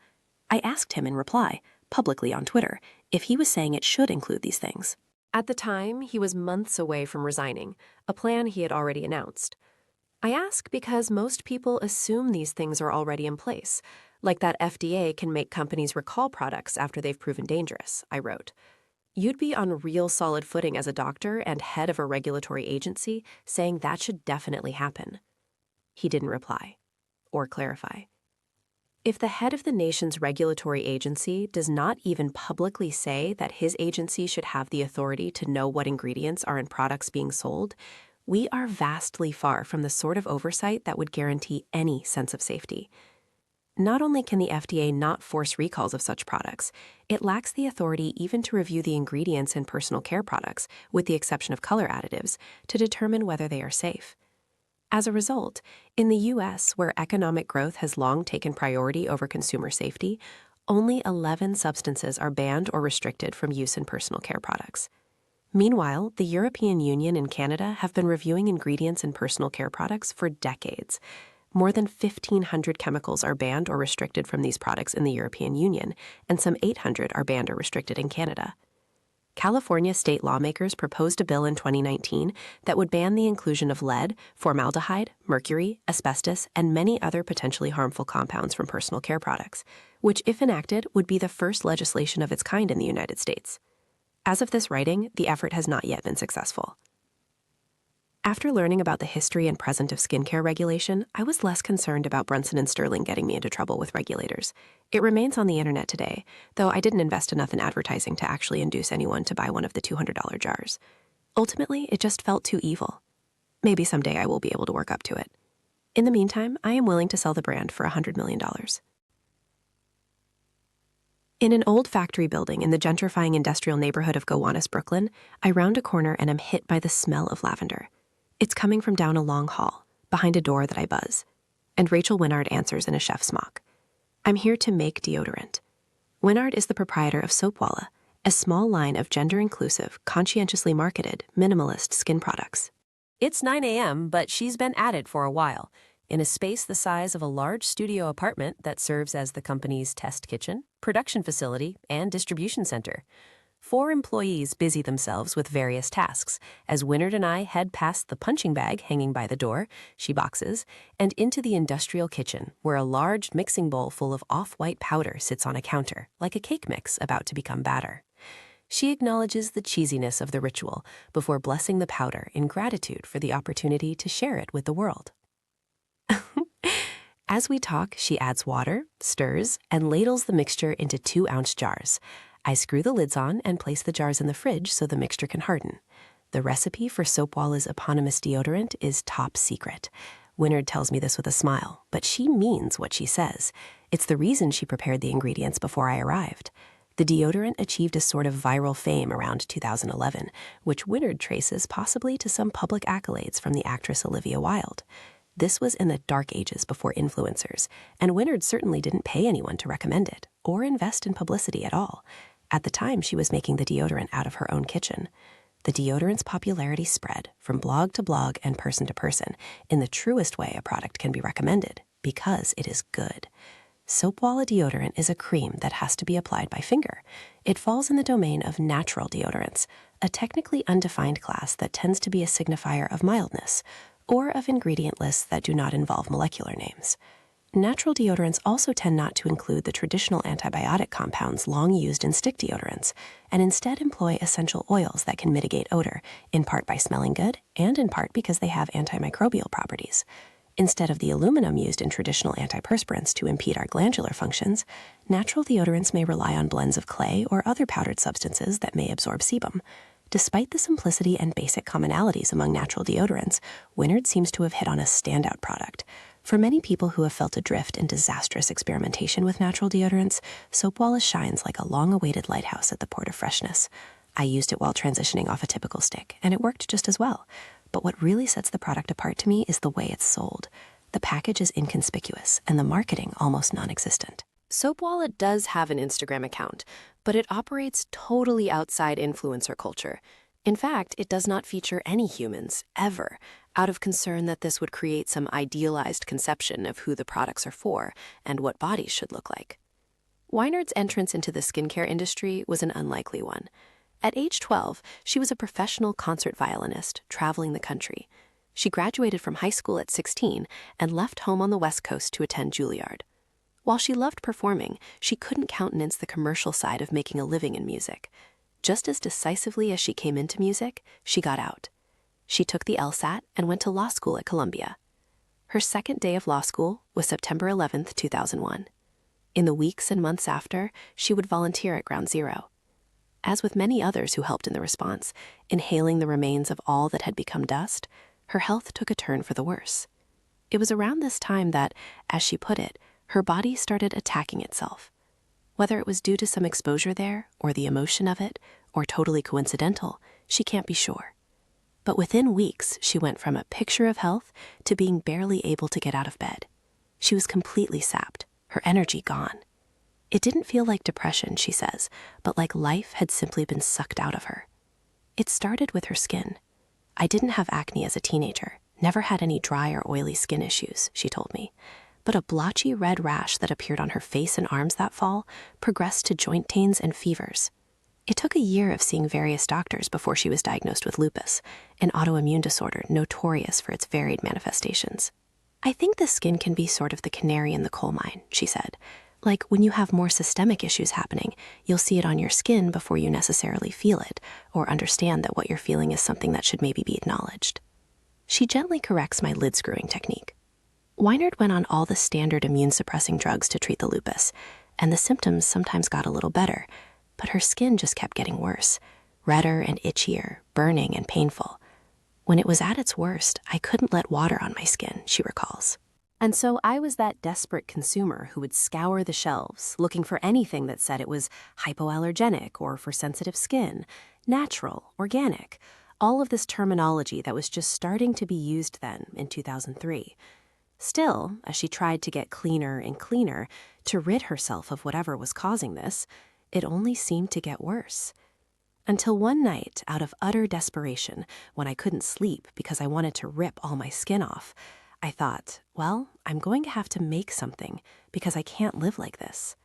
I asked him in reply, publicly on Twitter, if he was saying it should include these things. At the time, he was months away from resigning, a plan he had already announced. I ask because most people assume these things are already in place, like that FDA can make companies recall products after they've proven dangerous, I wrote. You'd be on real solid footing as a doctor and head of a regulatory agency saying that should definitely happen. He didn't reply or clarify. If the head of the nation's regulatory agency does not even publicly say that his agency should have the authority to know what ingredients are in products being sold, we are vastly far from the sort of oversight that would guarantee any sense of safety. Not only can the FDA not force recalls of such products, it lacks the authority even to review the ingredients in personal care products, with the exception of color additives, to determine whether they are safe. As a result, in the U.S., where economic growth has long taken priority over consumer safety, only 11 substances are banned or restricted from use in personal care products. Meanwhile, the European Union and Canada have been reviewing ingredients in personal care products for decades. More than 1,500 chemicals are banned or restricted from these products in the European Union, and some 800 are banned or restricted in Canada. California state lawmakers proposed a bill in 2019 that would ban the inclusion of lead, formaldehyde, mercury, asbestos, and many other potentially harmful compounds from personal care products, which, if enacted, would be the first legislation of its kind in the United States. As of this writing, the effort has not yet been successful. After learning about the history and present of skincare regulation, I was less concerned about Brunson & Sterling getting me into trouble with regulators. It remains on the internet today, though I didn't invest enough in advertising to actually induce anyone to buy one of the $200 jars. Ultimately, it just felt too evil. Maybe someday I will be able to work up to it. In the meantime, I am willing to sell the brand for $100 million. In an old factory building in the gentrifying industrial neighborhood of Gowanus, Brooklyn, I round a corner and am hit by the smell of lavender. It's coming from down a long hall, behind a door that I buzz, and Rachel Winnard answers in a chef's smock. I'm here to make deodorant. Winnard is the proprietor of Soapwalla, a small line of gender-inclusive, conscientiously marketed, minimalist skin products. It's 9 a.m., but she's been at it for a while, in a space the size of a large studio apartment that serves as the company's test kitchen, production facility, and distribution center. 4 employees busy themselves with various tasks as Winnard and I head past the punching bag hanging by the door, she boxes, and into the industrial kitchen, where a large mixing bowl full of off-white powder sits on a counter, like a cake mix about to become batter. She acknowledges the cheesiness of the ritual before blessing the powder in gratitude for the opportunity to share it with the world. As we talk, she adds water, stirs, and ladles the mixture into 2-ounce jars. I screw the lids on and place the jars in the fridge so the mixture can harden. The recipe for Soapwalla's eponymous deodorant is top secret. Winnard tells me this with a smile, but she means what she says. It's the reason she prepared the ingredients before I arrived. The The deodorant achieved a sort of viral fame around 2011, which Wynard traces possibly to some public accolades from the actress Olivia Wilde. This was in the dark ages before influencers, and Wynard certainly didn't pay anyone to recommend it or invest in publicity at all. At the time, she was making the deodorant out of her own kitchen. The deodorant's popularity spread from blog to blog and person to person in the truest way a product can be recommended, because it is good. Soapwalla deodorant is a cream that has to be applied by finger. It falls in the domain of natural deodorants, a technically undefined class that tends to be a signifier of mildness, or of ingredient lists that do not involve molecular names. Natural deodorants also tend not to include the traditional antibiotic compounds long used in stick deodorants, and instead employ essential oils that can mitigate odor, in part by smelling good, and in part because they have antimicrobial properties. Instead of the aluminum used in traditional antiperspirants to impede our glandular functions, natural deodorants may rely on blends of clay or other powdered substances that may absorb sebum. Despite the simplicity and basic commonalities among natural deodorants, Wynard seems to have hit on a standout product. For many people who have felt adrift in disastrous experimentation with natural deodorants, Soapwalla shines like a long-awaited lighthouse at the port of freshness. I used it while transitioning off a typical stick, and it worked just as well. But what really sets the product apart to me is the way it's sold. The package is inconspicuous, and the marketing almost non-existent. Soapwalla does have an Instagram account, but it operates totally outside influencer culture. In fact, it does not feature any humans, ever, out of concern that this would create some idealized conception of who the products are for and what bodies should look like. Wynard's entrance into the skincare industry was an unlikely one. At age 12, she was a professional concert violinist traveling the country. She graduated from high school at 16 and left home on the West Coast to attend Juilliard. While she loved performing, she couldn't countenance the commercial side of making a living in music. Just as decisively as she came into music, she got out. She took the LSAT and went to law school at Columbia. Her second day of law school was September 11th, 2001. In the weeks and months after, she would volunteer at Ground Zero. As with many others who helped in the response, inhaling the remains of all that had become dust, her health took a turn for the worse. It was around this time that, as she put it, her body started attacking itself. Whether it was due to some exposure there, or the emotion of it, or totally coincidental, she can't be sure. But within weeks, she went from a picture of health to being barely able to get out of bed. She was completely sapped, her energy gone. It didn't feel like depression, she says, but like life had simply been sucked out of her. It started with her skin. I didn't have acne as a teenager, never had any dry or oily skin issues, she told me. But a blotchy red rash that appeared on her face and arms that fall progressed to joint pains and fevers. It took a year of seeing various doctors before she was diagnosed with lupus, an autoimmune disorder notorious for its varied manifestations. I think the skin can be sort of the canary in the coal mine, she said. Like when you have more systemic issues happening, you'll see it on your skin before you necessarily feel it, or understand that what you're feeling is something that should maybe be acknowledged. She gently corrects my lid screwing technique. Wynard went on all the standard immune-suppressing drugs to treat the lupus, and the symptoms sometimes got a little better, but her skin just kept getting worse, redder and itchier, burning and painful. When it was at its worst, I couldn't let water on my skin, she recalls. And so I was that desperate consumer who would scour the shelves, looking for anything that said it was hypoallergenic or for sensitive skin, natural, organic, all of this terminology that was just starting to be used then in 2003. Still, as she tried to get cleaner and cleaner to rid herself of whatever was causing this, it only seemed to get worse. Until one night, out of utter desperation, when I couldn't sleep because I wanted to rip all my skin off, I thought, well, I'm going to have to make something because I can't live like this.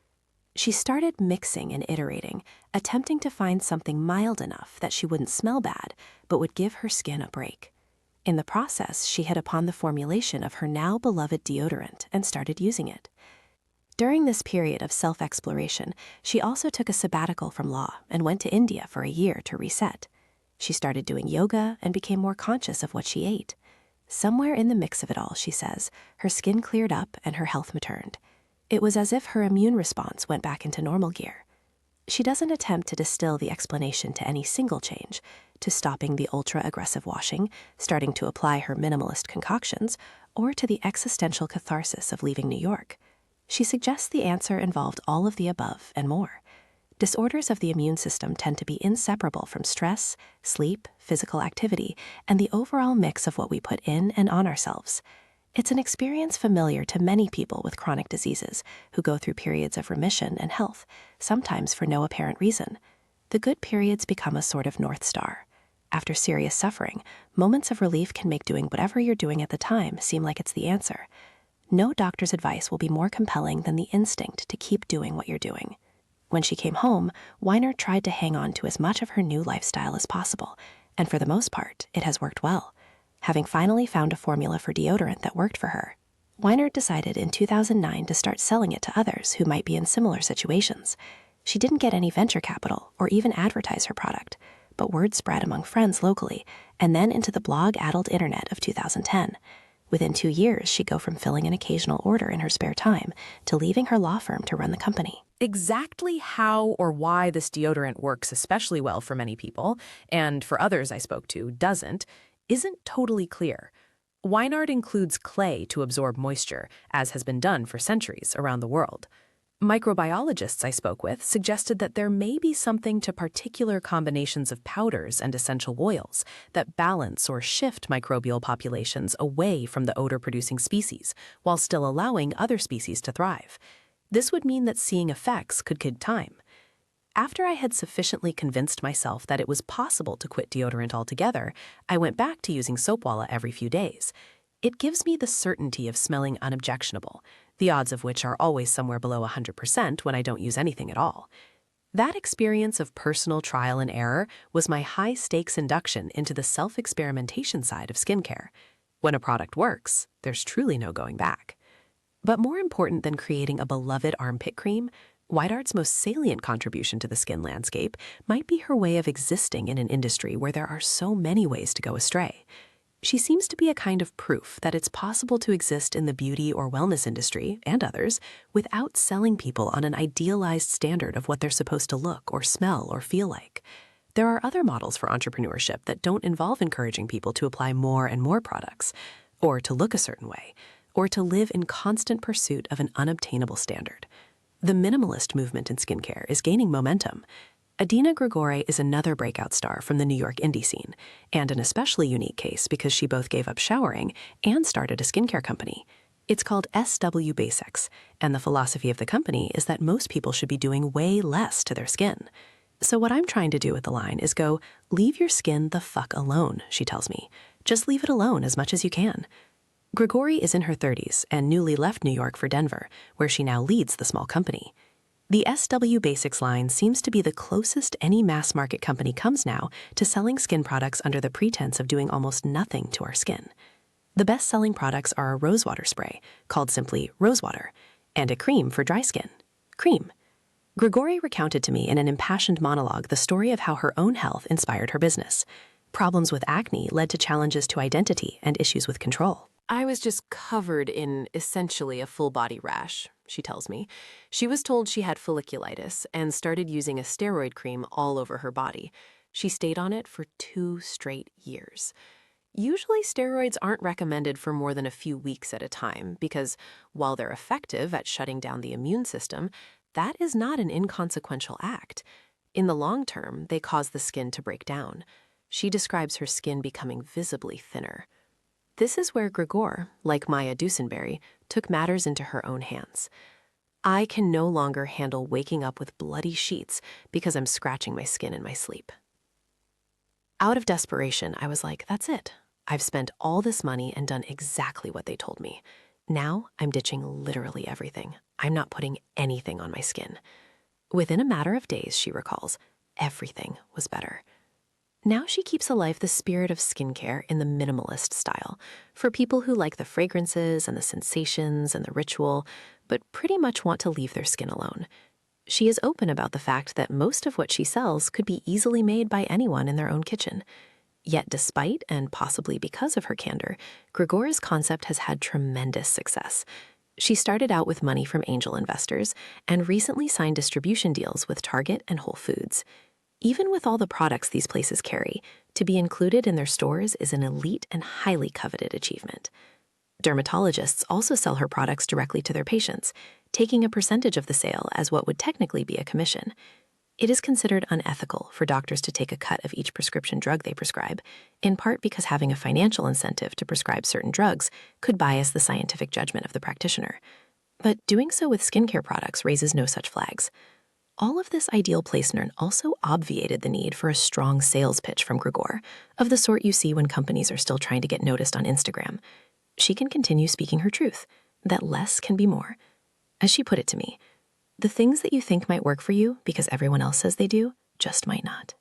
She started mixing and iterating, attempting to find something mild enough that she wouldn't smell bad, but would give her skin a break. In the process, she hit upon the formulation of her now beloved deodorant and started using it. During this period of self-exploration, she also took a sabbatical from law and went to India for a year to reset. She started doing yoga and became more conscious of what she ate. Somewhere in the mix of it all, she says, her skin cleared up and her health returned. It was as if her immune response went back into normal gear. She doesn't attempt to distill the explanation to any single change, to stopping the ultra-aggressive washing, starting to apply her minimalist concoctions, or to the existential catharsis of leaving New York. She suggests the answer involved all of the above and more. Disorders of the immune system tend to be inseparable from stress, sleep, physical activity, and the overall mix of what we put in and on ourselves. It's an experience familiar to many people with chronic diseases who go through periods of remission and health, sometimes for no apparent reason. The good periods become a sort of North Star. After serious suffering, moments of relief can make doing whatever you're doing at the time seem like it's the answer. No doctor's advice will be more compelling than the instinct to keep doing what you're doing. When she came home, Weiner tried to hang on to as much of her new lifestyle as possible, and for the most part, it has worked well. Having finally found a formula for deodorant that worked for her, Weiner decided in 2009 to start selling it to others who might be in similar situations. She didn't get any venture capital or even advertise her product, but word spread among friends locally and then into the blog addled internet of 2010. Within 2 years, she'd go from filling an occasional order in her spare time to leaving her law firm to run the company. Exactly how or why this deodorant works especially well for many people, and for others I spoke to doesn't, isn't totally clear. Weinard includes clay to absorb moisture, as has been done for centuries around the world. Microbiologists I spoke with suggested that there may be something to particular combinations of powders and essential oils that balance or shift microbial populations away from the odor-producing species, while still allowing other species to thrive. This would mean that seeing effects could take time. After I had sufficiently convinced myself that it was possible to quit deodorant altogether, I went back to using Soapwalla every few days. It gives me the certainty of smelling unobjectionable, the odds of which are always somewhere below 100% when I don't use anything at all. That experience of personal trial and error was my high-stakes induction into the self-experimentation side of skincare. When a product works, there's truly no going back. But more important than creating a beloved armpit cream, Weidard's most salient contribution to the skin landscape might be her way of existing in an industry where there are so many ways to go astray. She seems to be a kind of proof that it's possible to exist in the beauty or wellness industry, and others, without selling people on an idealized standard of what they're supposed to look or smell or feel like. There are other models for entrepreneurship that don't involve encouraging people to apply more and more products, or to look a certain way, or to live in constant pursuit of an unobtainable standard. The minimalist movement in skincare is gaining momentum. Adina Grigore is another breakout star from the New York indie scene, and an especially unique case because she both gave up showering and started a skincare company. It's called SW Basics, and the philosophy of the company is that most people should be doing way less to their skin. So what I'm trying to do with the line is go, leave your skin the fuck alone, she tells me. Just leave it alone as much as you can. Grigore is in her 30s and newly left New York for Denver, where she now leads the small company. The SW Basics line seems to be the closest any mass market company comes now to selling skin products under the pretense of doing almost nothing to our skin. The best-selling products are a rosewater spray, called simply Rosewater, and a cream for dry skin, Cream. Grigore recounted to me in an impassioned monologue the story of how her own health inspired her business. Problems with acne led to challenges to identity and issues with control. I was just covered in essentially a full-body rash, she tells me. She was told she had folliculitis and started using a steroid cream all over her body. She stayed on it for 2 straight years. Usually steroids aren't recommended for more than a few weeks at a time because, while they're effective at shutting down the immune system, that is not an inconsequential act. In the long term, they cause the skin to break down. She describes her skin becoming visibly thinner. This is where Grigore, like Maya Dusenberry, took matters into her own hands. I can no longer handle waking up with bloody sheets because I'm scratching my skin in my sleep. Out of desperation, I was like, that's it. I've spent all this money and done exactly what they told me. Now I'm ditching literally everything. I'm not putting anything on my skin. Within a matter of days, she recalls, everything was better. Now she keeps alive the spirit of skincare in the minimalist style, for people who like the fragrances and the sensations and the ritual, but pretty much want to leave their skin alone. She is open about the fact that most of what she sells could be easily made by anyone in their own kitchen. Yet despite, and possibly because of her candor, Grigore's concept has had tremendous success. She started out with money from angel investors and recently signed distribution deals with Target and Whole Foods. Even with all the products these places carry, to be included in their stores is an elite and highly coveted achievement. Dermatologists also sell her products directly to their patients, taking a percentage of the sale as what would technically be a commission. It is considered unethical for doctors to take a cut of each prescription drug they prescribe, in part because having a financial incentive to prescribe certain drugs could bias the scientific judgment of the practitioner. But doing so with skincare products raises no such flags. All of this ideal placement also obviated the need for a strong sales pitch from Grigor, of the sort you see when companies are still trying to get noticed on Instagram. She can continue speaking her truth, that less can be more. As she put it to me, the things that you think might work for you because everyone else says they do just might not.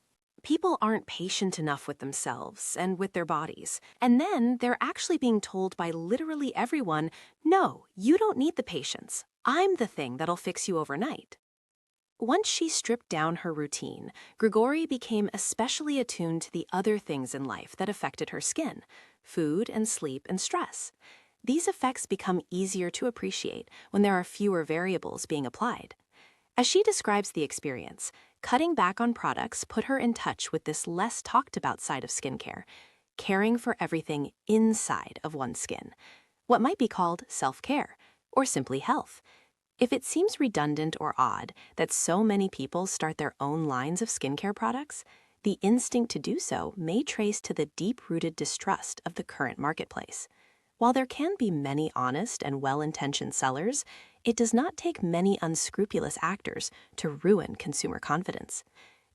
People aren't patient enough with themselves and with their bodies. And then they're actually being told by literally everyone, no, you don't need the patience. I'm the thing that'll fix you overnight. Once she stripped down her routine, Grigori became especially attuned to the other things in life that affected her skin: food and sleep and stress. These effects become easier to appreciate when there are fewer variables being applied. As she describes the experience, cutting back on products put her in touch with this less talked about side of skincare, caring for everything inside of one's skin, what might be called self-care, or simply health. If it seems redundant or odd that so many people start their own lines of skincare products, the instinct to do so may trace to the deep-rooted distrust of the current marketplace. While there can be many honest and well-intentioned sellers, it does not take many unscrupulous actors to ruin consumer confidence.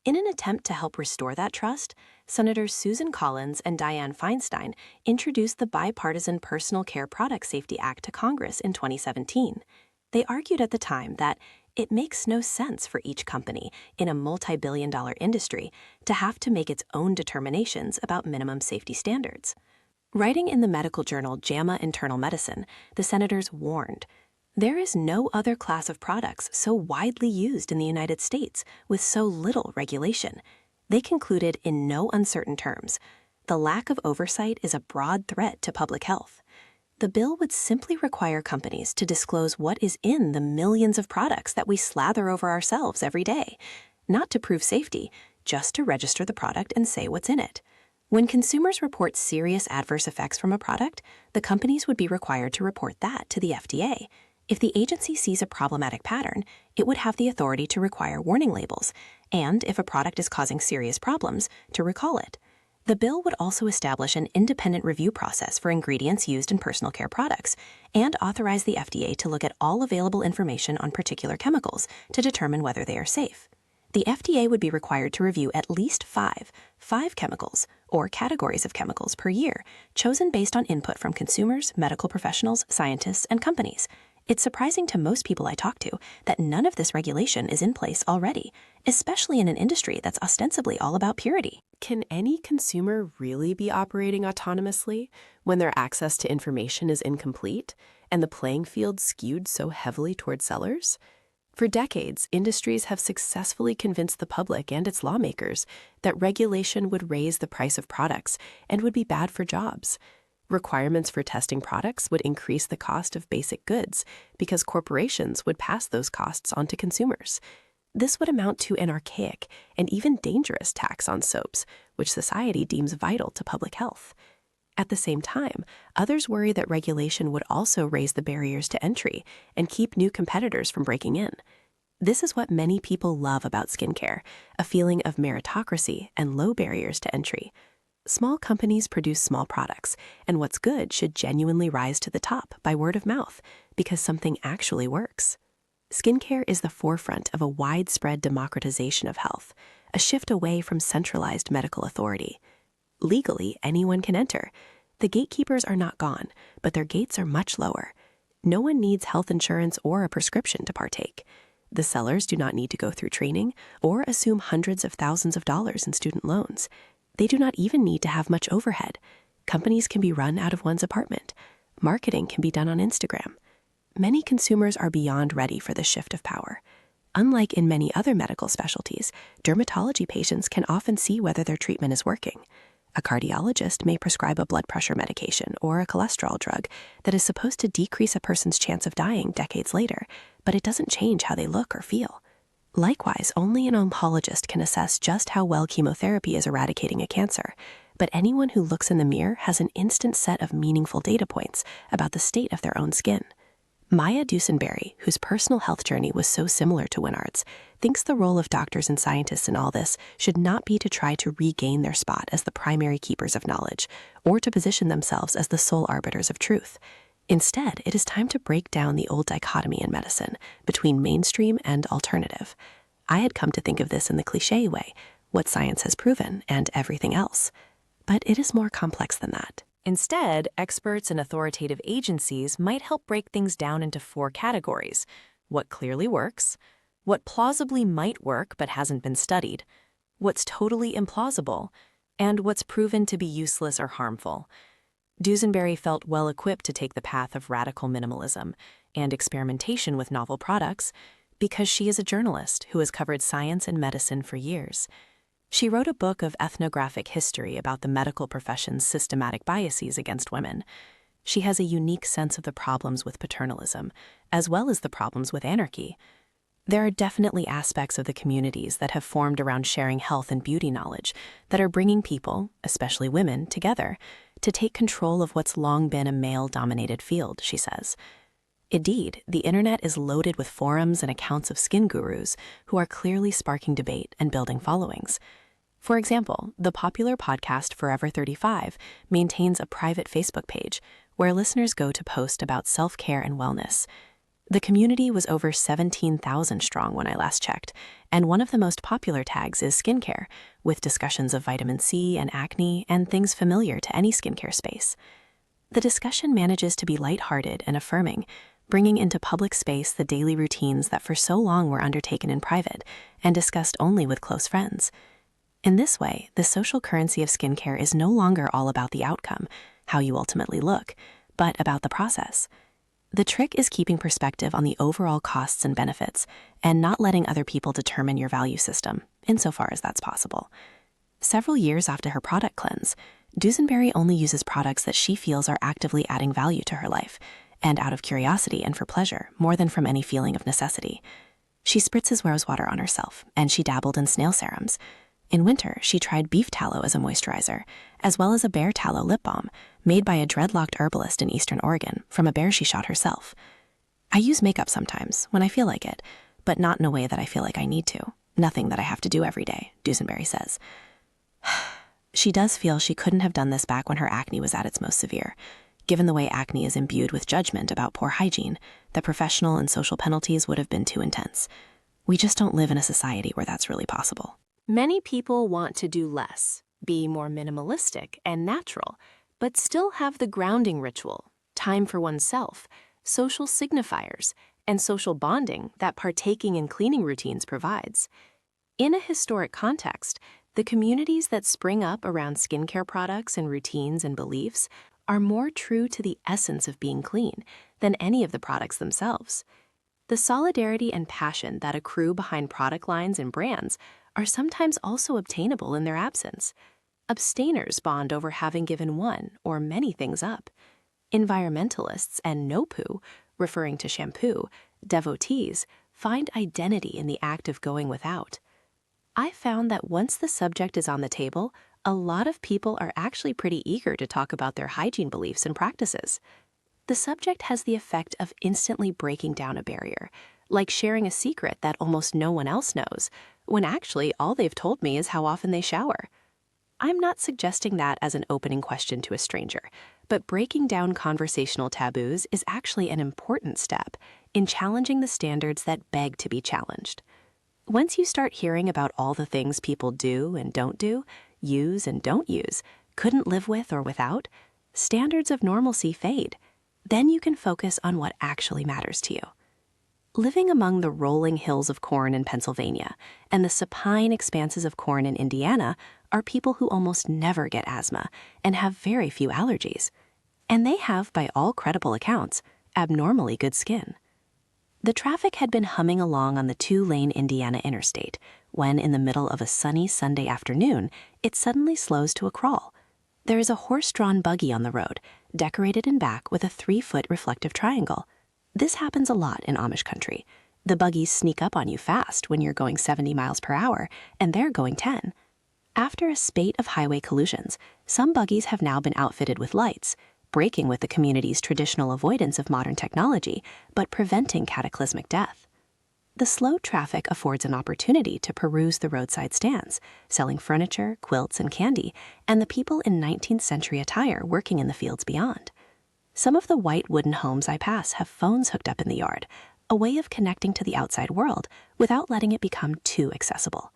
In an attempt to help restore that trust, Senators Susan Collins and Dianne Feinstein introduced the Bipartisan Personal Care Product Safety Act to Congress in 2017. They argued at the time that it makes no sense for each company in a multi-billion-dollar industry to have to make its own determinations about minimum safety standards. Writing in the medical journal JAMA Internal Medicine, the senators warned, there is no other class of products so widely used in the United States with so little regulation. They concluded in no uncertain terms, the lack of oversight is a broad threat to public health. The bill would simply require companies to disclose what is in the millions of products that we slather over ourselves every day, not to prove safety, just to register the product and say what's in it. When consumers report serious adverse effects from a product, the companies would be required to report that to the FDA. If the agency sees a problematic pattern, it would have the authority to require warning labels, and if a product is causing serious problems, to recall it. The bill would also establish an independent review process for ingredients used in personal care products, and authorize the FDA to look at all available information on particular chemicals to determine whether they are safe. The FDA would be required to review at least five chemicals or categories of chemicals per year, chosen based on input from consumers, medical professionals, scientists, and companies. It's surprising to most people I talk to that none of this regulation is in place already, especially in an industry that's ostensibly all about purity. Can any consumer really be operating autonomously when their access to information is incomplete and the playing field skewed so heavily toward sellers? For decades, industries have successfully convinced the public and its lawmakers that regulation would raise the price of products and would be bad for jobs. Requirements for testing products would increase the cost of basic goods because corporations would pass those costs on to consumers. This would amount to an archaic and even dangerous tax on soaps, which society deems vital to public health. At the same time, others worry that regulation would also raise the barriers to entry and keep new competitors from breaking in. This is what many people love about skincare, a feeling of meritocracy and low barriers to entry. Small companies produce small products, and what's good should genuinely rise to the top by word of mouth because something actually works. Skincare is the forefront of a widespread democratization of health, a shift away from centralized medical authority. Legally, anyone can enter. The gatekeepers are not gone, but their gates are much lower. No one needs health insurance or a prescription to partake. The sellers do not need to go through training or assume hundreds of thousands of dollars in student loans. They do not even need to have much overhead. Companies can be run out of one's apartment. Marketing can be done on Instagram. Many consumers are beyond ready for this shift of power. Unlike in many other medical specialties, dermatology patients can often see whether their treatment is working. A cardiologist may prescribe a blood pressure medication or a cholesterol drug that is supposed to decrease a person's chance of dying decades later, but it doesn't change how they look or feel. Likewise, only an oncologist can assess just how well chemotherapy is eradicating a cancer, but anyone who looks in the mirror has an instant set of meaningful data points about the state of their own skin. Maya Dusenberry, whose personal health journey was so similar to Winard's, thinks the role of doctors and scientists in all this should not be to try to regain their spot as the primary keepers of knowledge, or to position themselves as the sole arbiters of truth. Instead, it is time to break down the old dichotomy in medicine between mainstream and alternative. I had come to think of this in the cliché way, what science has proven and everything else. But it is more complex than that. Instead, experts and authoritative agencies might help break things down into 4 categories: what clearly works, what plausibly might work but hasn't been studied, what's totally implausible, and what's proven to be useless or harmful. Dusenberry felt well equipped to take the path of radical minimalism and experimentation with novel products because she is a journalist who has covered science and medicine for years. She wrote a book of ethnographic history about the medical profession's systematic biases against women. She has a unique sense of the problems with paternalism, as well as the problems with anarchy. There are definitely aspects of the communities that have formed around sharing health and beauty knowledge that are bringing people, especially women, together to take control of what's long been a male-dominated field, she says. Indeed, the internet is loaded with forums and accounts of skin gurus who are clearly sparking debate and building followings. For example, the popular podcast Forever 35 maintains a private Facebook page where listeners go to post about self-care and wellness. The community was over 17,000 strong when I last checked, and one of the most popular tags is skincare, with discussions of vitamin C and acne and things familiar to any skincare space. The discussion manages to be lighthearted and affirming, bringing into public space the daily routines that for so long were undertaken in private and discussed only with close friends. In this way, the social currency of skincare is no longer all about the outcome, how you ultimately look, but about the process. The trick is keeping perspective on the overall costs and benefits and not letting other people determine your value system, insofar as that's possible. Several years after her product cleanse, Dusenberry only uses products that she feels are actively adding value to her life, and out of curiosity and for pleasure, more than from any feeling of necessity. She spritzes rose water on herself, and she dabbled in snail serums. In winter, she tried beef tallow as a moisturizer, as well as a bear tallow lip balm made by a dreadlocked herbalist in Eastern Oregon from a bear she shot herself. I use makeup sometimes, when I feel like it, but not in a way that I feel like I need to. Nothing that I have to do every day, Dusenberry says. She does feel she couldn't have done this back when her acne was at its most severe. Given the way acne is imbued with judgment about poor hygiene, the professional and social penalties would have been too intense. We just don't live in a society where that's really possible. Many people want to do less, be more minimalistic and natural, but still have the grounding ritual, time for oneself, social signifiers, and social bonding that partaking in cleaning routines provides. In a historic context, the communities that spring up around skincare products and routines and beliefs are more true to the essence of being clean than any of the products themselves. The solidarity and passion that accrue behind product lines and brands are sometimes also obtainable in their absence. Abstainers bond over having given one or many things up. Environmentalists and no-poo, referring to shampoo, devotees, find identity in the act of going without. I found that once the subject is on the table, a lot of people are actually pretty eager to talk about their hygiene beliefs and practices. The subject has the effect of instantly breaking down a barrier, like sharing a secret that almost no one else knows, when actually all they've told me is how often they shower. I'm not suggesting that as an opening question to a stranger, but breaking down conversational taboos is actually an important step in challenging the standards that beg to be challenged. Once you start hearing about all the things people do and don't do, use and don't use, couldn't live with or without, standards of normalcy fade. Then you can focus on what actually matters to you. Living among the rolling hills of corn in Pennsylvania and the supine expanses of corn in Indiana are people who almost never get asthma and have very few allergies. And they have, by all credible accounts, abnormally good skin. The traffic had been humming along on the 2-lane Indiana interstate when, in the middle of a sunny Sunday afternoon, it suddenly slows to a crawl. There is a horse-drawn buggy on the road, decorated in back with a 3-foot reflective triangle. This happens a lot in Amish country. The buggies sneak up on you fast when you're going 70 miles per hour, and they're going 10. After a spate of highway collisions, some buggies have now been outfitted with lights. breaking with the community's traditional avoidance of modern technology, but preventing cataclysmic death. The slow traffic affords an opportunity to peruse the roadside stands, selling furniture, quilts, and candy, and the people in 19th century attire working in the fields beyond. Some of the white wooden homes I pass have phones hooked up in the yard, a way of connecting to the outside world without letting it become too accessible.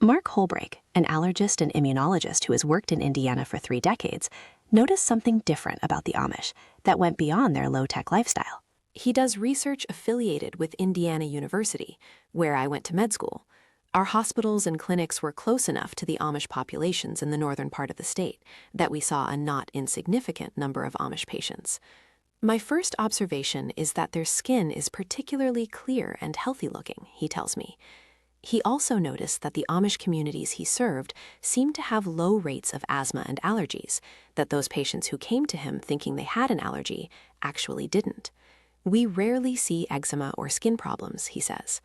Mark Holbreak, an allergist and immunologist who has worked in Indiana for 3 decades, noticed something different about the Amish that went beyond their low-tech lifestyle. He does research affiliated with Indiana University, where I went to med school. Our hospitals and clinics were close enough to the Amish populations in the northern part of the state that we saw a not insignificant number of Amish patients. My first observation is that their skin is particularly clear and healthy-looking, he tells me. He also noticed that the Amish communities he served seemed to have low rates of asthma and allergies, that those patients who came to him thinking they had an allergy actually didn't. We rarely see eczema or skin problems, he says.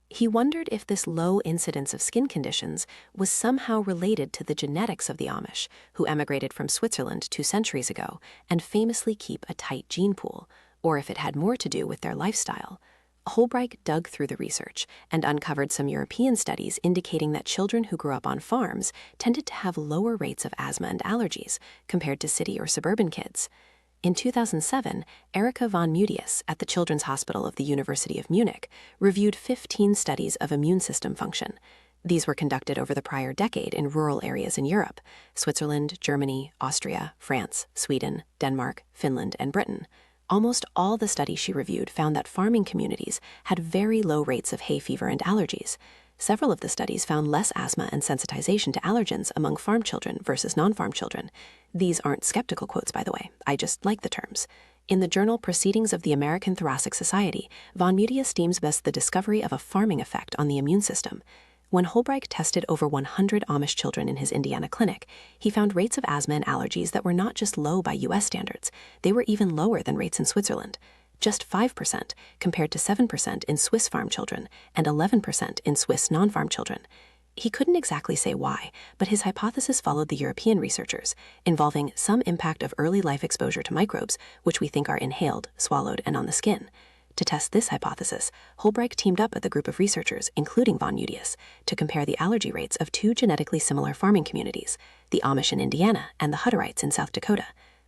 He wondered if this low incidence of skin conditions was somehow related to the genetics of the Amish, who emigrated from Switzerland 2 centuries ago and famously keep a tight gene pool, or if it had more to do with their lifestyle. Holbreich dug through the research and uncovered some European studies indicating that children who grew up on farms tended to have lower rates of asthma and allergies compared to city or suburban kids. In 2007, Erika von Mutius at the Children's Hospital of the University of Munich reviewed 15 studies of immune system function. These were conducted over the prior decade in rural areas in Europe: Switzerland, Germany, Austria, France, Sweden, Denmark, Finland, and Britain. Almost all the studies she reviewed found that farming communities had very low rates of hay fever and allergies. Several of the studies found less asthma and sensitization to allergens among farm children versus non-farm children. These aren't skeptical quotes, by the way. I just like the terms. In the journal Proceedings of the American Thoracic Society, von Mutius deems this the discovery of a farming effect on the immune system. When Holbreich tested over 100 Amish children in his Indiana clinic, he found rates of asthma and allergies that were not just low by U.S. standards, they were even lower than rates in Switzerland. Just 5% compared to 7% in Swiss farm children and 11% in Swiss non-farm children. He couldn't exactly say why, but his hypothesis followed the European researchers, involving some impact of early life exposure to microbes, which we think are inhaled, swallowed, and on the skin. To test this hypothesis, Holbreich teamed up with a group of researchers, including von Mutius, to compare the allergy rates of 2 genetically similar farming communities, the Amish in Indiana and the Hutterites in South Dakota.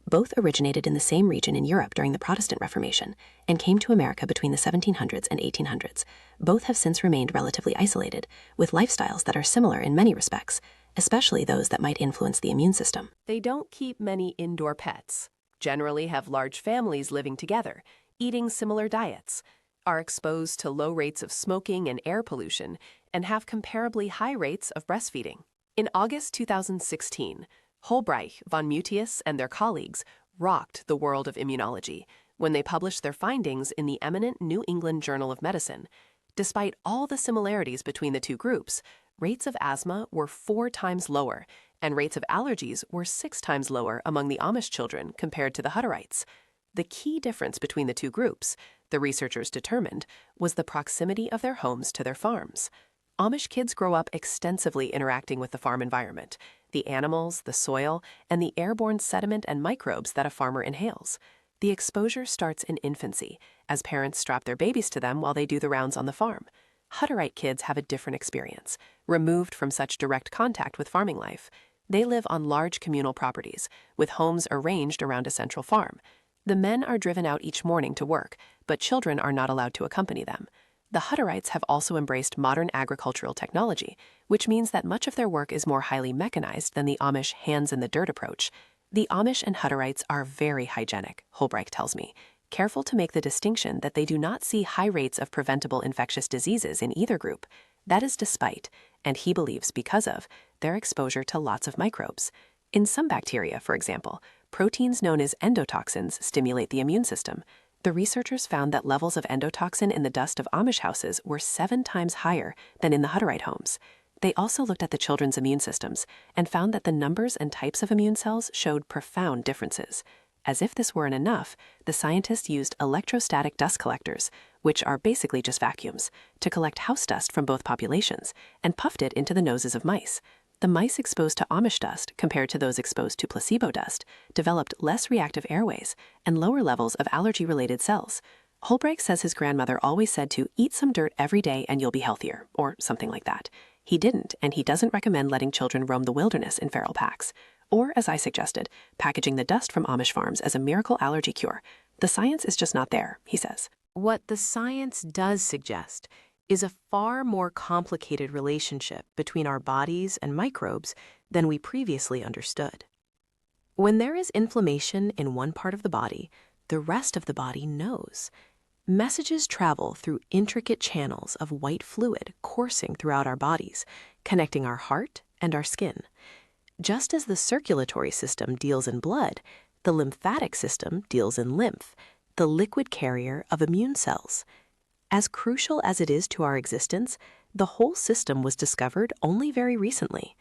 Both originated in the same region in Europe during the Protestant Reformation and came to America between the 1700s and 1800s. Both have since remained relatively isolated, with lifestyles that are similar in many respects, especially those that might influence the immune system. They don't keep many indoor pets, generally have large families living together, eating similar diets, are exposed to low rates of smoking and air pollution, and have comparably high rates of breastfeeding. In August 2016, Holbreich, von Mutius, and their colleagues rocked the world of immunology when they published their findings in the eminent New England Journal of Medicine. Despite all the similarities between the two groups, rates of asthma were 4 times lower, and rates of allergies were 6 times lower among the Amish children compared to the Hutterites. The key difference between the two groups, the researchers determined, was the proximity of their homes to their farms. Amish kids grow up extensively interacting with the farm environment, the animals, the soil, and the airborne sediment and microbes that a farmer inhales. The exposure starts in infancy, as parents strap their babies to them while they do the rounds on the farm. Hutterite kids have a different experience, removed from such direct contact with farming life. They live on large communal properties, with homes arranged around a central farm. The men are driven out each morning to work, but children are not allowed to accompany them. The Hutterites have also embraced modern agricultural technology, which means that much of their work is more highly mechanized than the Amish hands-in-the-dirt approach. The Amish and Hutterites are very hygienic, Holbreich tells me, careful to make the distinction that they do not see high rates of preventable infectious diseases in either group. That is despite, and he believes because of, their exposure to lots of microbes. In some bacteria, for example, proteins known as endotoxins stimulate the immune system. The researchers found that levels of endotoxin in the dust of Amish houses were 7 times higher than in the Hutterite homes. They also looked at the children's immune systems and found that the numbers and types of immune cells showed profound differences. As if this weren't enough, the scientists used electrostatic dust collectors, which are basically just vacuums, to collect house dust from both populations and puffed it into the noses of mice. The mice exposed to Amish dust, compared to those exposed to placebo dust, developed less reactive airways and lower levels of allergy-related cells. Holbrecht says his grandmother always said to eat some dirt every day and you'll be healthier, or something like that. He didn't, and he doesn't recommend letting children roam the wilderness in feral packs. Or, as I suggested, packaging the dust from Amish farms as a miracle allergy cure. The science is just not there, he says. What the science does suggest is a far more complicated relationship between our bodies and microbes than we previously understood. When there is inflammation in one part of the body, the rest of the body knows. Messages travel through intricate channels of white fluid coursing throughout our bodies, connecting our heart and our skin. Just as the circulatory system deals in blood, the lymphatic system deals in lymph, the liquid carrier of immune cells. As crucial as it is to our existence, the whole system was discovered only very recently.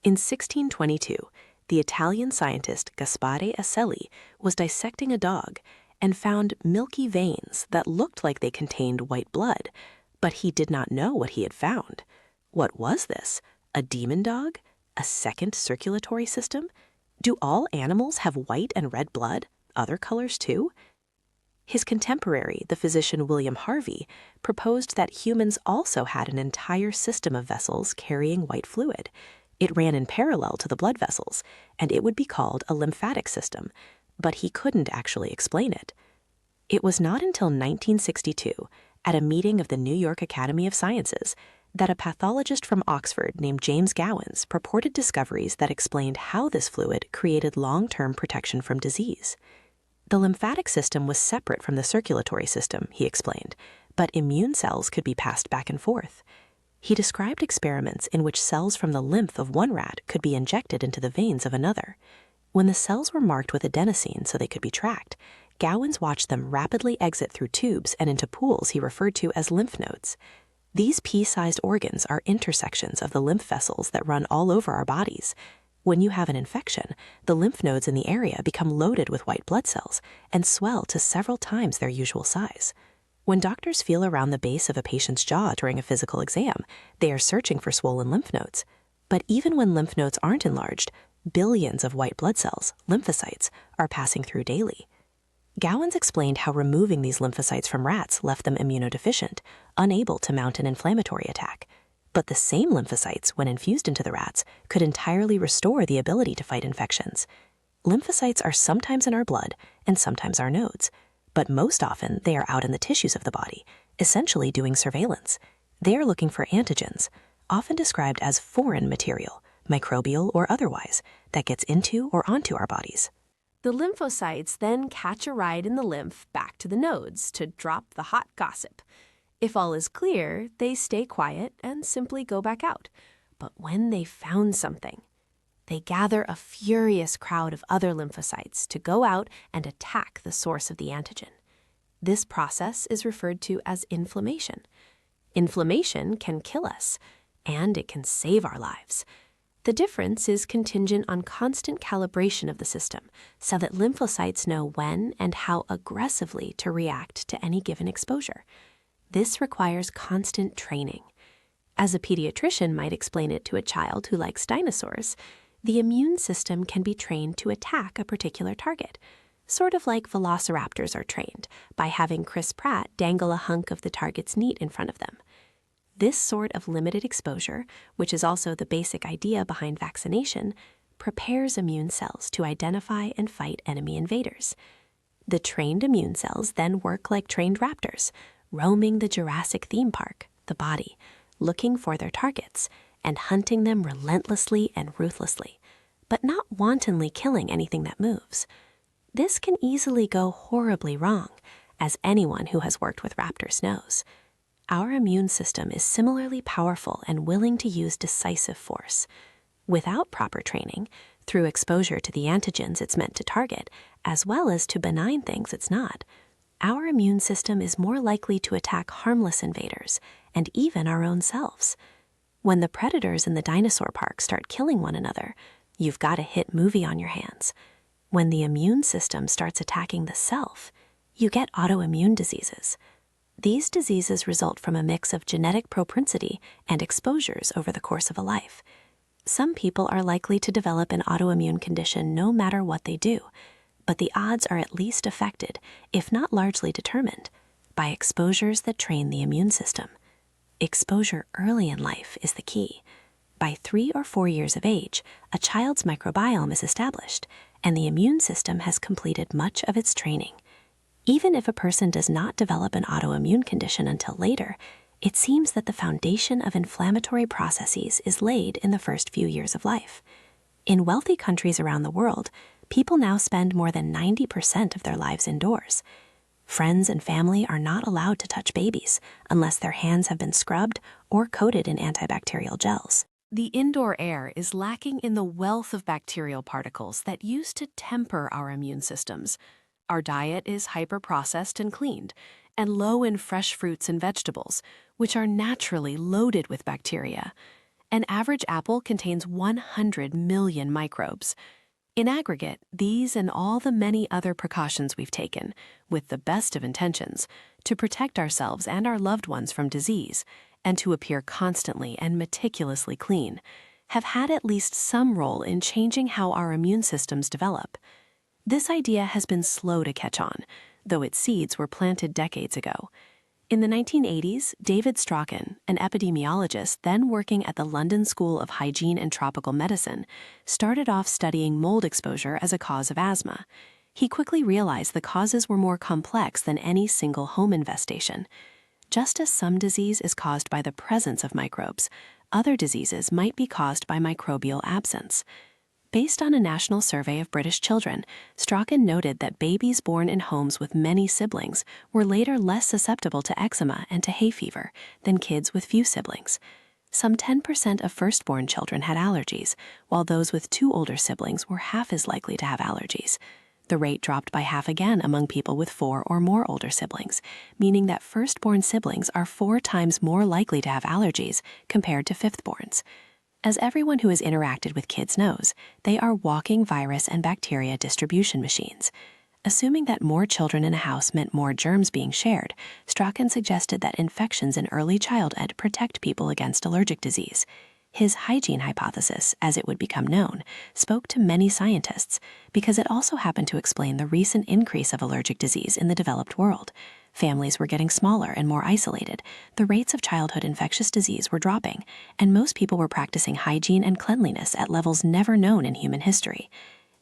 In 1622, the Italian scientist Gaspare Aselli was dissecting a dog and found milky veins that looked like they contained white blood, but he did not know what he had found. What was this? A demon dog? A second circulatory system? Do all animals have white and red blood? Other colors too? His contemporary, the physician William Harvey, proposed that humans also had an entire system of vessels carrying white fluid. It ran in parallel to the blood vessels, and it would be called a lymphatic system, but he couldn't actually explain it. It was not until 1962, at a meeting of the New York Academy of Sciences, that a pathologist from Oxford named James Gowans purported discoveries that explained how this fluid created long-term protection from disease. The lymphatic system was separate from the circulatory system, he explained, but immune cells could be passed back and forth. He described experiments in which cells from the lymph of one rat could be injected into the veins of another. When the cells were marked with adenosine so they could be tracked, Gowans watched them rapidly exit through tubes and into pools he referred to as lymph nodes. These pea-sized organs are intersections of the lymph vessels that run all over our bodies. When you have an infection, the lymph nodes in the area become loaded with white blood cells and swell to several times their usual size. When doctors feel around the base of a patient's jaw during a physical exam, they are searching for swollen lymph nodes. But even when lymph nodes aren't enlarged, billions of white blood cells, lymphocytes, are passing through daily. Gowans explained how removing these lymphocytes from rats left them immunodeficient, unable to mount an inflammatory attack. But the same lymphocytes, when infused into the rats, could entirely restore the ability to fight infections. Lymphocytes are sometimes in our blood and sometimes our nodes, but most often they are out in the tissues of the body, essentially doing surveillance. They are looking for antigens, often described as foreign material, microbial or otherwise, that gets into or onto our bodies. The lymphocytes then catch a ride in the lymph back to the nodes to drop the hot gossip. If all is clear, they stay quiet and simply go back out. But when they found something, they gather a furious crowd of other lymphocytes to go out and attack the source of the antigen. This process is referred to as inflammation. Inflammation can kill us, and it can save our lives. The difference is contingent on constant calibration of the system so that lymphocytes know when and how aggressively to react to any given exposure. This requires constant training. As a pediatrician might explain it to a child who likes dinosaurs, the immune system can be trained to attack a particular target, sort of like velociraptors are trained by having Chris Pratt dangle a hunk of the target's meat in front of them. This sort of limited exposure, which is also the basic idea behind vaccination, prepares immune cells to identify and fight enemy invaders. The trained immune cells then work like trained raptors, roaming the Jurassic theme park, the body, looking for their targets and hunting them relentlessly and ruthlessly, but not wantonly killing anything that moves. This can easily go horribly wrong, as anyone who has worked with raptors knows. Our immune system is similarly powerful and willing to use decisive force. Without proper training, through exposure to the antigens it's meant to target, as well as to benign things it's not, our immune system is more likely to attack harmless invaders and even our own selves. When the predators in the dinosaur park start killing one another, you've got a hit movie on your hands. When the immune system starts attacking the self, you get autoimmune diseases. These diseases result from a mix of genetic propensity and exposures over the course of a life. Some people are likely to develop an autoimmune condition no matter what they do, but the odds are at least affected, if not largely determined, by exposures that train the immune system. Exposure early in life is the key. By 3 or 4 years of age, a child's microbiome is established, and the immune system has completed much of its training. Even if a person does not develop an autoimmune condition until later, it seems that the foundation of inflammatory processes is laid in the first few years of life. In wealthy countries around the world, people now spend more than 90% of their lives indoors. Friends and family are not allowed to touch babies unless their hands have been scrubbed or coated in antibacterial gels. The indoor air is lacking in the wealth of bacterial particles that used to temper our immune systems. Our diet is hyper-processed and cleaned, and low in fresh fruits and vegetables, which are naturally loaded with bacteria. An average apple contains 100 million microbes. In aggregate, these and all the many other precautions we've taken, with the best of intentions, to protect ourselves and our loved ones from disease, and to appear constantly and meticulously clean, have had at least some role in changing how our immune systems develop. This idea has been slow to catch on, though its seeds were planted decades ago. In the 1980s, David Strachan, an epidemiologist then working at the London School of Hygiene and Tropical Medicine, started off studying mold exposure as a cause of asthma. He quickly realized the causes were more complex than any single home infestation. Just as some disease is caused by the presence of microbes, other diseases might be caused by microbial absence. Based on a national survey of British children, Strachan noted that babies born in homes with many siblings were later less susceptible to eczema and to hay fever than kids with few siblings. Some 10% of firstborn children had allergies, while those with 2 older siblings were half as likely to have allergies. The rate dropped by half again among people with 4 or more older siblings, meaning that firstborn siblings are 4 times more likely to have allergies compared to fifthborns. As everyone who has interacted with kids knows, they are walking virus and bacteria distribution machines. Assuming that more children in a house meant more germs being shared, Strachan suggested that infections in early childhood protect people against allergic disease. His hygiene hypothesis, as it would become known, spoke to many scientists because it also happened to explain the recent increase of allergic disease in the developed world. Families were getting smaller and more isolated, the rates of childhood infectious disease were dropping, and most people were practicing hygiene and cleanliness at levels never known in human history.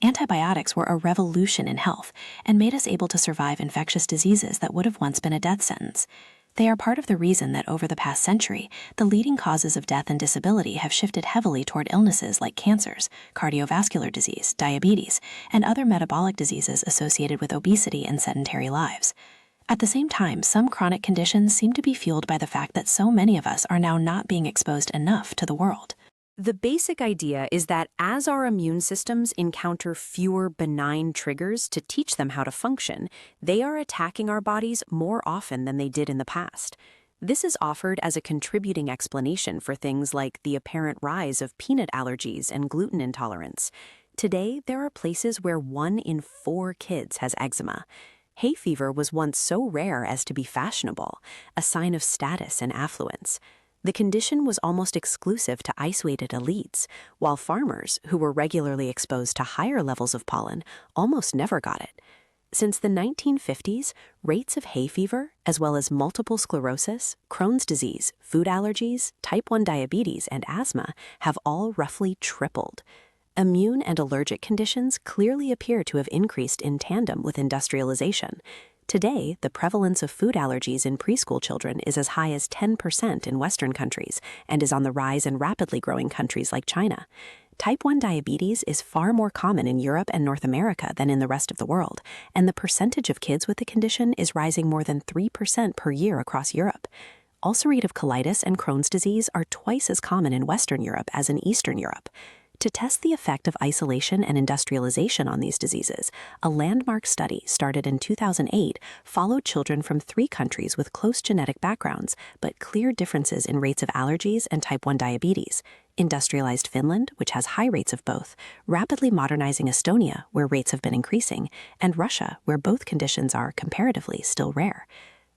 Antibiotics were a revolution in health and made us able to survive infectious diseases that would have once been a death sentence. They are part of the reason that over the past century, the leading causes of death and disability have shifted heavily toward illnesses like cancers, cardiovascular disease, diabetes, and other metabolic diseases associated with obesity and sedentary lives. At the same time, some chronic conditions seem to be fueled by the fact that so many of us are now not being exposed enough to the world. The basic idea is that as our immune systems encounter fewer benign triggers to teach them how to function, they are attacking our bodies more often than they did in the past. This is offered as a contributing explanation for things like the apparent rise of peanut allergies and gluten intolerance. Today, there are places where 1 in 4 kids has eczema. Hay fever was once so rare as to be fashionable, a sign of status and affluence. The condition was almost exclusive to isolated elites, while farmers, who were regularly exposed to higher levels of pollen, almost never got it. Since the 1950s, rates of hay fever, as well as multiple sclerosis, Crohn's disease, food allergies, type 1 diabetes, and asthma have all roughly tripled. Immune and allergic conditions clearly appear to have increased in tandem with industrialization. Today, the prevalence of food allergies in preschool children is as high as 10% in Western countries and is on the rise in rapidly growing countries like China. Type 1 diabetes is far more common in Europe and North America than in the rest of the world, and the percentage of kids with the condition is rising more than 3% per year across Europe. Ulcerative colitis and Crohn's disease are twice as common in Western Europe as in Eastern Europe. To test the effect of isolation and industrialization on these diseases, a landmark study started in 2008 followed children from 3 countries with close genetic backgrounds, but clear differences in rates of allergies and type 1 diabetes. Industrialized Finland, which has high rates of both, rapidly modernizing Estonia, where rates have been increasing, and Russia, where both conditions are, comparatively, still rare.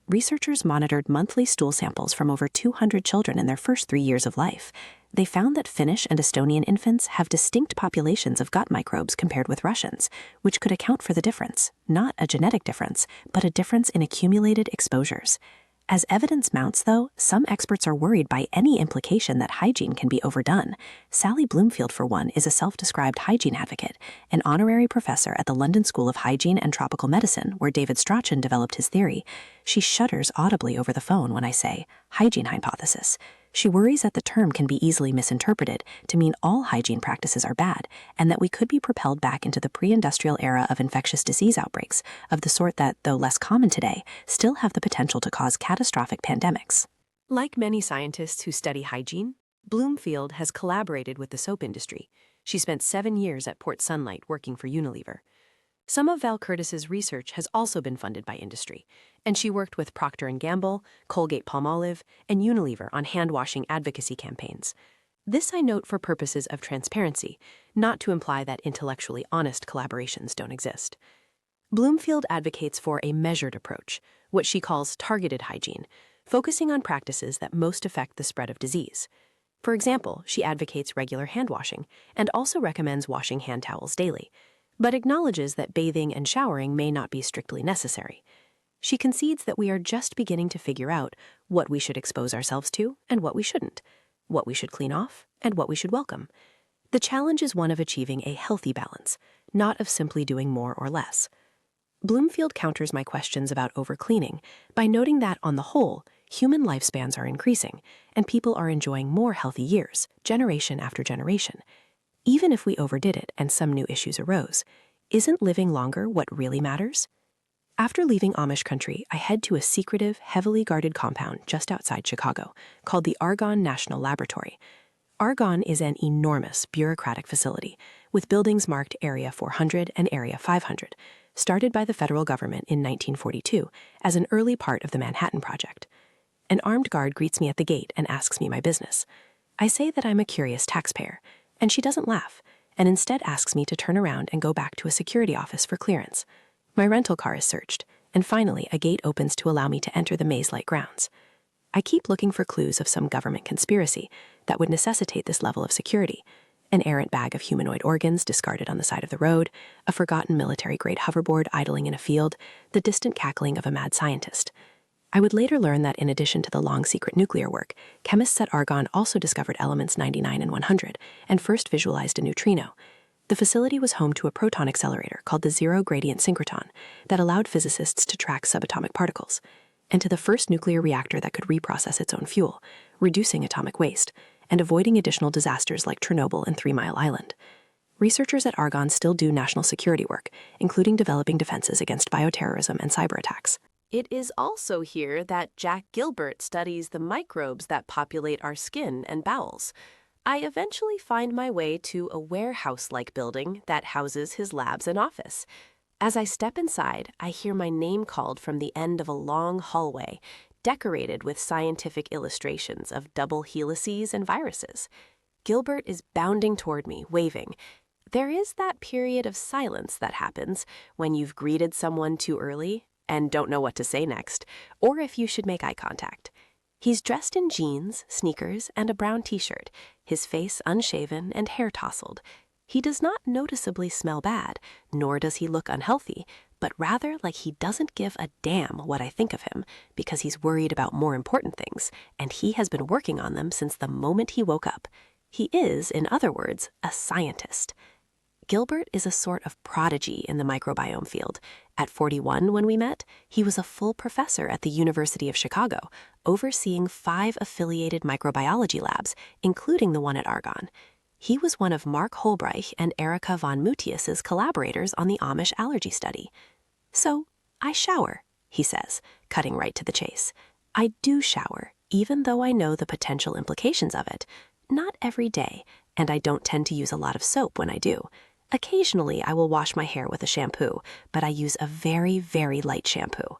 Researchers monitored monthly stool samples from over 200 children in their first 3 years of life. they found that Finnish and Estonian infants have distinct populations of gut microbes compared with Russians, which could account for the difference, not a genetic difference, but a difference in accumulated exposures. As evidence mounts, though, some experts are worried by any implication that hygiene can be overdone. Sally Bloomfield, for one, is a self-described hygiene advocate, an honorary professor at the London School of Hygiene and Tropical Medicine, where David Strachan developed his theory. She shudders audibly over the phone when I say, hygiene hypothesis. She worries that the term can be easily misinterpreted to mean all hygiene practices are bad, and that we could be propelled back into the pre-industrial era of infectious disease outbreaks, of the sort that, though less common today, still have the potential to cause catastrophic pandemics. Like many scientists who study hygiene, Bloomfield has collaborated with the soap industry. She spent 7 years at Port Sunlight working for Unilever. Some of Val Curtis's research has also been funded by industry, and she worked with Procter & Gamble, Colgate-Palmolive, and Unilever on hand-washing advocacy campaigns. This I note for purposes of transparency, not to imply that intellectually honest collaborations don't exist. Bloomfield advocates for a measured approach, what she calls targeted hygiene, focusing on practices that most affect the spread of disease. For example, she advocates regular hand washing and also recommends washing hand towels daily, but acknowledges that bathing and showering may not be strictly necessary. She concedes that we are just beginning to figure out what we should expose ourselves to and what we shouldn't, what we should clean off and what we should welcome. The challenge is one of achieving a healthy balance, not of simply doing more or less. Bloomfield counters my questions about overcleaning by noting that, on the whole, human lifespans are increasing, and people are enjoying more healthy years, generation after generation. Even if we overdid it and some new issues arose, isn't living longer what really matters? After leaving Amish country, I head to a secretive, heavily guarded compound just outside Chicago called the Argonne National Laboratory. Argonne is an enormous bureaucratic facility with buildings marked Area 400 and Area 500, started by the federal government in 1942 as an early part of the Manhattan Project. An armed guard greets me at the gate and asks me my business. I say that I'm a curious taxpayer, and she doesn't laugh, and instead asks me to turn around and go back to a security office for clearance. My rental car is searched, and finally a gate opens to allow me to enter the maze-like grounds. I keep looking for clues of some government conspiracy that would necessitate this level of security: an errant bag of humanoid organs discarded on the side of the road, a forgotten military-grade hoverboard idling in a field, the distant cackling of a mad scientist. I would later learn that in addition to the long-secret nuclear work, chemists at Argonne also discovered elements 99 and 100 and first visualized a neutrino. The facility was home to a proton accelerator called the zero-gradient synchrotron that allowed physicists to track subatomic particles, and to the first nuclear reactor that could reprocess its own fuel, reducing atomic waste, and avoiding additional disasters like Chernobyl and 3 Mile Island. Researchers at Argonne still do national security work, including developing defenses against bioterrorism and cyber attacks. It is also here that Jack Gilbert studies the microbes that populate our skin and bowels. I eventually find my way to a warehouse-like building that houses his labs and office. As I step inside, I hear my name called from the end of a long hallway, decorated with scientific illustrations of double helices and viruses. Gilbert is bounding toward me, waving. There is that period of silence that happens when you've greeted someone too early and don't know what to say next, or if you should make eye contact. He's dressed in jeans, sneakers, and a brown t-shirt, his face unshaven and hair tousled. He does not noticeably smell bad, nor does he look unhealthy, but rather like he doesn't give a damn what I think of him, because he's worried about more important things, and he has been working on them since the moment he woke up. He is, in other words, a scientist. Gilbert is a sort of prodigy in the microbiome field. At 41 when we met, he was a full professor at the University of Chicago, overseeing 5 affiliated microbiology labs, including the one at Argonne. He was one of Mark Holbreich and Erica von Mutius's collaborators on the Amish allergy study. So, I shower, he says, cutting right to the chase. I do shower, even though I know the potential implications of it. Not every day, and I don't tend to use a lot of soap when I do. Occasionally, I will wash my hair with a shampoo, but I use a very, very light shampoo.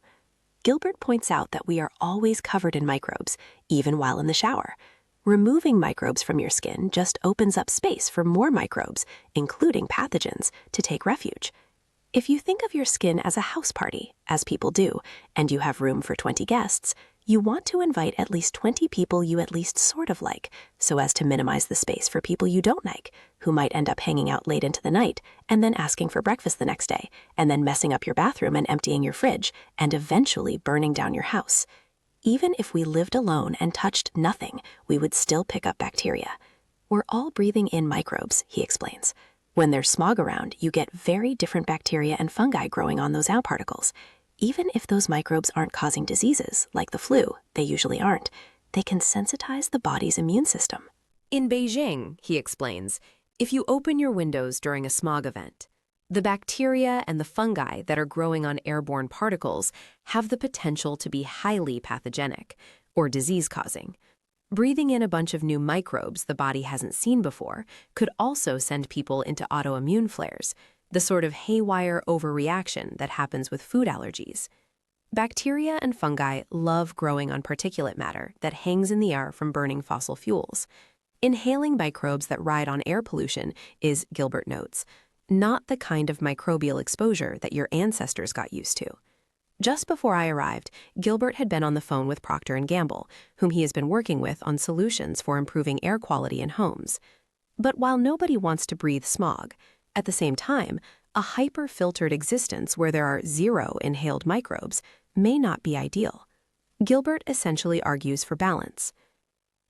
Gilbert points out that we are always covered in microbes, even while in the shower. Removing microbes from your skin just opens up space for more microbes, including pathogens, to take refuge. If you think of your skin as a house party, as people do, and you have room for 20 guests, You want to invite at least 20 people you at least sort of like, so as to minimize the space for people you don't like, who might end up hanging out late into the night and then asking for breakfast the next day, and then messing up your bathroom and emptying your fridge, and eventually burning down your house. Even if we lived alone and touched nothing, we would still pick up bacteria. We're all breathing in microbes, he explains. When there's smog around, you get very different bacteria and fungi growing on those out particles. Even if those microbes aren't causing diseases, like the flu, they usually aren't, they can sensitize the body's immune system. In Beijing, he explains, if you open your windows during a smog event, the bacteria and the fungi that are growing on airborne particles have the potential to be highly pathogenic, or disease-causing. Breathing in a bunch of new microbes the body hasn't seen before could also send people into autoimmune flares, the sort of haywire overreaction that happens with food allergies. Bacteria and fungi love growing on particulate matter that hangs in the air from burning fossil fuels. Inhaling microbes that ride on air pollution is, Gilbert notes, not the kind of microbial exposure that your ancestors got used to. Just before I arrived, Gilbert had been on the phone with Procter & Gamble, whom he has been working with on solutions for improving air quality in homes. But while nobody wants to breathe smog, at the same time, a hyper-filtered existence where there are 0 inhaled microbes may not be ideal. Gilbert essentially argues for balance.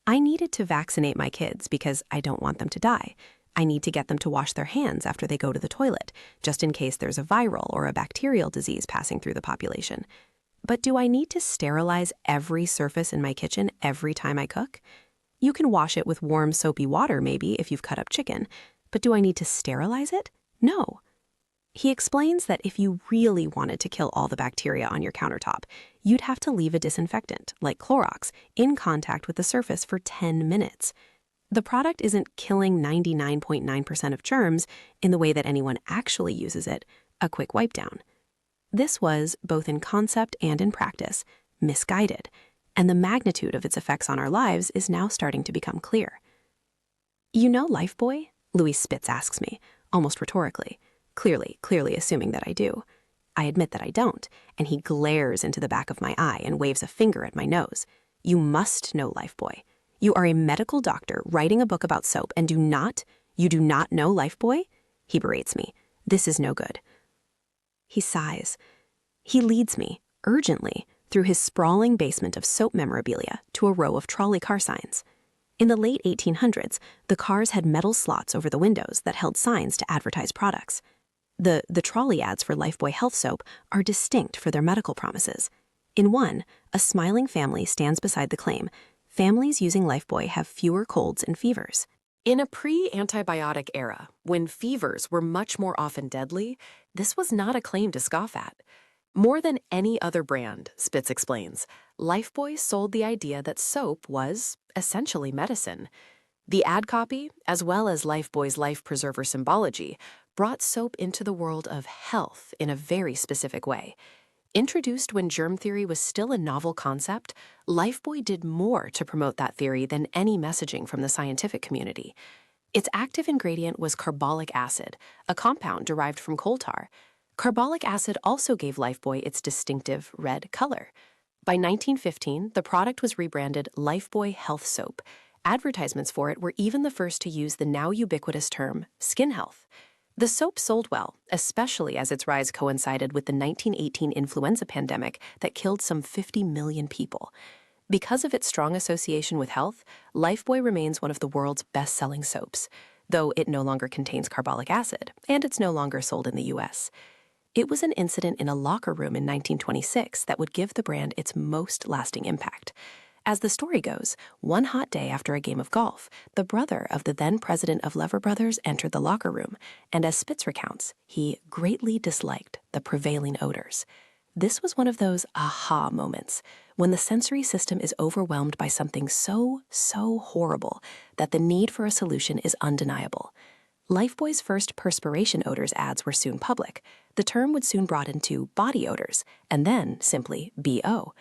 I needed to vaccinate my kids because I don't want them to die. I need to get them to wash their hands after they go to the toilet, just in case there's a viral or a bacterial disease passing through the population. But do I need to sterilize every surface in my kitchen every time I cook? You can wash it with warm, soapy water maybe if you've cut up chicken, but do I need to sterilize it? No. He explains that if you really wanted to kill all the bacteria on your countertop, you'd have to leave a disinfectant, like Clorox, in contact with the surface for 10 minutes. The product isn't killing 99.9% of germs in the way that anyone actually uses it, a quick wipe down. This was, both in concept and in practice, misguided, and the magnitude of its effects on our lives is now starting to become clear. You know Lifebuoy? Louis Spitz asks me, almost rhetorically, clearly assuming that I do. I admit that I don't, and he glares into the back of my eye and waves a finger at my nose. You must know Lifebuoy. You are a medical doctor writing a book about soap and you do not know Lifebuoy? He berates me. This is no good. He sighs. He leads me, urgently, through his sprawling basement of soap memorabilia to a row of trolley car signs. In the late 1800s, the cars had metal slots over the windows that held signs to advertise products. The trolley ads for Lifebuoy Health Soap are distinct for their medical promises. In one, a smiling family stands beside the claim, families using Lifebuoy have fewer colds and fevers. In a pre-antibiotic era, when fevers were much more often deadly, this was not a claim to scoff at. More than any other brand, Spitz explains, Lifebuoy sold the idea that soap was essentially medicine. The ad copy, as well as Lifebuoy's life preserver symbology, brought soap into the world of health in a very specific way. Introduced when germ theory was still a novel concept, Lifebuoy did more to promote that theory than any messaging from the scientific community. Its active ingredient was carbolic acid, a compound derived from coal tar. Carbolic acid also gave Lifebuoy its distinctive red color. By 1915, the product was rebranded Lifebuoy Health Soap. Advertisements for it were even the first to use the now ubiquitous term skin health. The soap sold well, especially as its rise coincided with the 1918 influenza pandemic that killed some 50 million people. Because of its strong association with health, Lifebuoy remains one of the world's best-selling soaps, though it no longer contains carbolic acid, and it's no longer sold in the U.S. It was an incident in a locker room in 1926 that would give the brand its most lasting impact. As the story goes, one hot day after a game of golf, the brother of the then president of Lever Brothers entered the locker room, and as Spitz recounts, he greatly disliked the prevailing odors. This was one of those aha moments, when the sensory system is overwhelmed by something so horrible that the need for a solution is undeniable. Lifebuoy's first perspiration odors ads were soon public. The term would soon broaden to body odors, and then simply BO.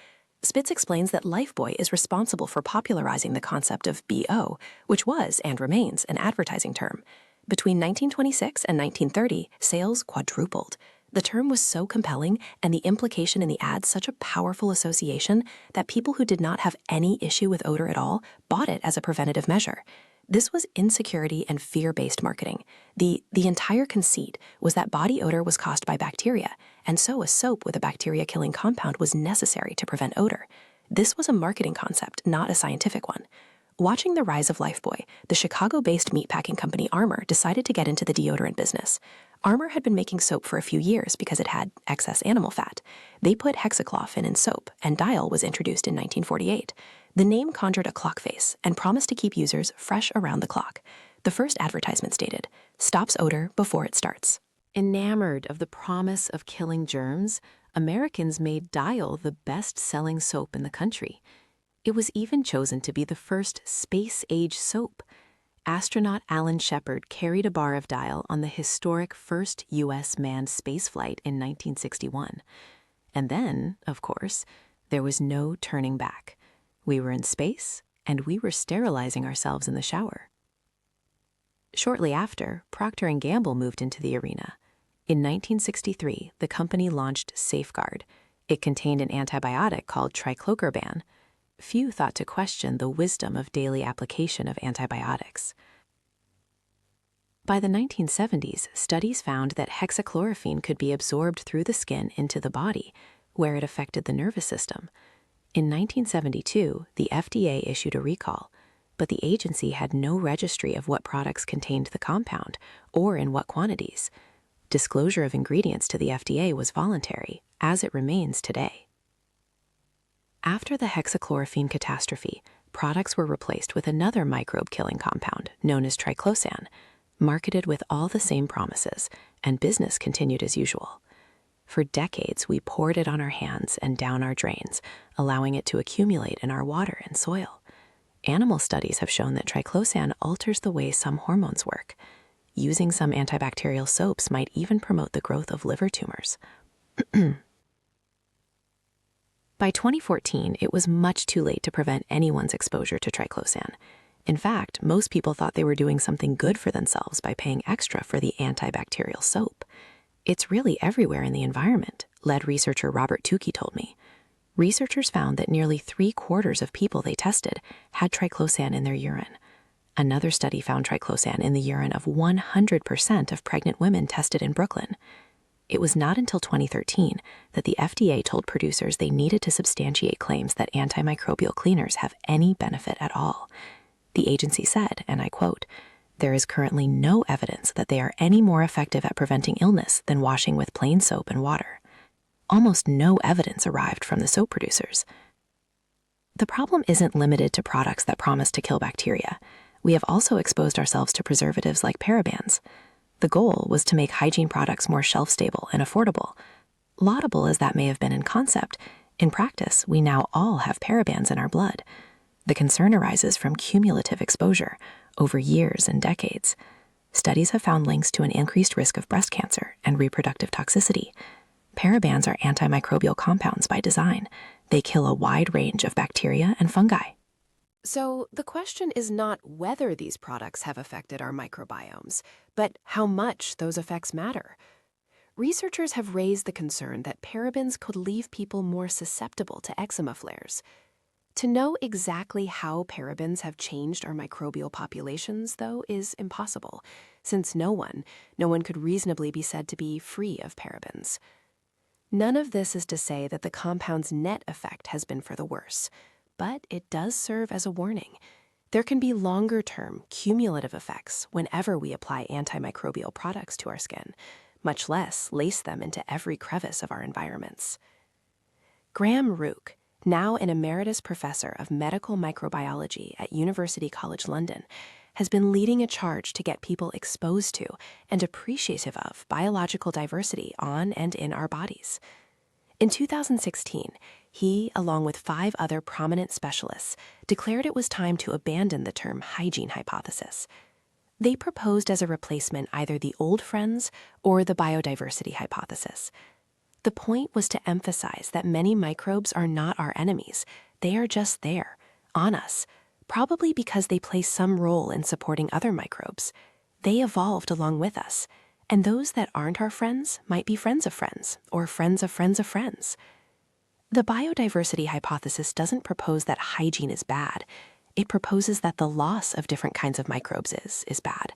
Spitz explains that Lifebuoy is responsible for popularizing the concept of BO, which was and remains an advertising term. Between 1926 and 1930, sales quadrupled. The term was so compelling and the implication in the ad such a powerful association that people who did not have any issue with odor at all bought it as a preventative measure. This was insecurity and fear-based marketing. The entire conceit was that body odor was caused by bacteria, and so a soap with a bacteria-killing compound was necessary to prevent odor. This was a marketing concept, not a scientific one. Watching the rise of Lifebuoy, the Chicago-based meatpacking company Armour decided to get into the deodorant business. Armour had been making soap for a few years because it had excess animal fat. They put hexachlorophene in soap, and Dial was introduced in 1948. The name conjured a clock face and promised to keep users fresh around the clock. The first advertisement stated, "Stops odor before it starts." Enamored of the promise of killing germs, Americans made Dial the best-selling soap in the country. It was even chosen to be the first space-age soap. Astronaut Alan Shepard carried a bar of Dial on the historic first U.S. manned spaceflight in 1961. And then, of course, there was no turning back. We were in space, and we were sterilizing ourselves in the shower. Shortly after, Procter & Gamble moved into the arena. In 1963, the company launched Safeguard. It contained an antibiotic called triclocarban. Few thought to question the wisdom of daily application of antibiotics. By the 1970s, studies found that hexachlorophene could be absorbed through the skin into the body, where it affected the nervous system. In 1972, the FDA issued a recall, but the agency had no registry of what products contained the compound or in what quantities. Disclosure of ingredients to the FDA was voluntary, as it remains today. After the hexachlorophene catastrophe, products were replaced with another microbe-killing compound known as triclosan, marketed with all the same promises, and business continued as usual. For decades, we poured it on our hands and down our drains, allowing it to accumulate in our water and soil. Animal studies have shown that triclosan alters the way some hormones work. Using some antibacterial soaps might even promote the growth of liver tumors. By 2014, it was much too late to prevent anyone's exposure to triclosan. In fact, most people thought they were doing something good for themselves by paying extra for the antibacterial soap. It's really everywhere in the environment, lead researcher Robert Tukey told me. Researchers found that nearly 3/4 of people they tested had triclosan in their urine. Another study found triclosan in the urine of 100% of pregnant women tested in Brooklyn. It was not until 2013 that the FDA told producers they needed to substantiate claims that antimicrobial cleaners have any benefit at all. The agency said, and I quote, "There is currently no evidence that they are any more effective at preventing illness than washing with plain soap and water." Almost no evidence arrived from the soap producers. The problem isn't limited to products that promise to kill bacteria. We have also exposed ourselves to preservatives like parabens. The goal was to make hygiene products more shelf-stable and affordable. Laudable as that may have been in concept, in practice, we now all have parabens in our blood. The concern arises from cumulative exposure over years and decades. Studies have found links to an increased risk of breast cancer and reproductive toxicity. Parabens are antimicrobial compounds by design. They kill a wide range of bacteria and fungi. So the question is not whether these products have affected our microbiomes, but how much those effects matter. Researchers have raised the concern that parabens could leave people more susceptible to eczema flares. To know exactly how parabens have changed our microbial populations, though, is impossible, since no one could reasonably be said to be free of parabens. None of this is to say that the compound's net effect has been for the worse, but it does serve as a warning. There can be longer-term, cumulative effects whenever we apply antimicrobial products to our skin, much less lace them into every crevice of our environments. Graham Rook, now an emeritus professor of medical microbiology at University College London, has been leading a charge to get people exposed to and appreciative of biological diversity on and in our bodies. In 2016, he, along with 5 other prominent specialists, declared it was time to abandon the term hygiene hypothesis. They proposed as a replacement either the old friends or the biodiversity hypothesis. The point was to emphasize that many microbes are not our enemies. They are just there, on us, probably because they play some role in supporting other microbes. They evolved along with us, And those that aren't our friends might be friends of friends, or friends of friends of friends. The biodiversity hypothesis doesn't propose that hygiene is bad. It proposes that the loss of different kinds of microbes is bad.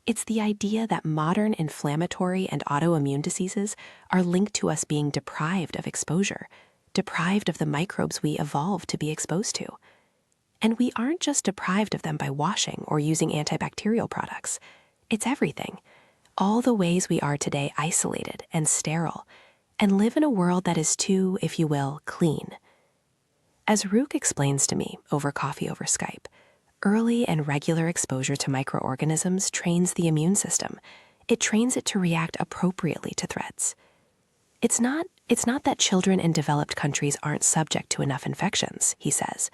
It's the idea that modern inflammatory and autoimmune diseases are linked to us being deprived of exposure, deprived of the microbes we evolved to be exposed to. And we aren't just deprived of them by washing or using antibacterial products. It's everything. All the ways we are today isolated and sterile, and live in a world that is too, if you will, clean. As Rook explains to me over coffee over Skype, early and regular exposure to microorganisms trains the immune system. It trains it to react appropriately to threats. It's not that children in developed countries aren't subject to enough infections, he says,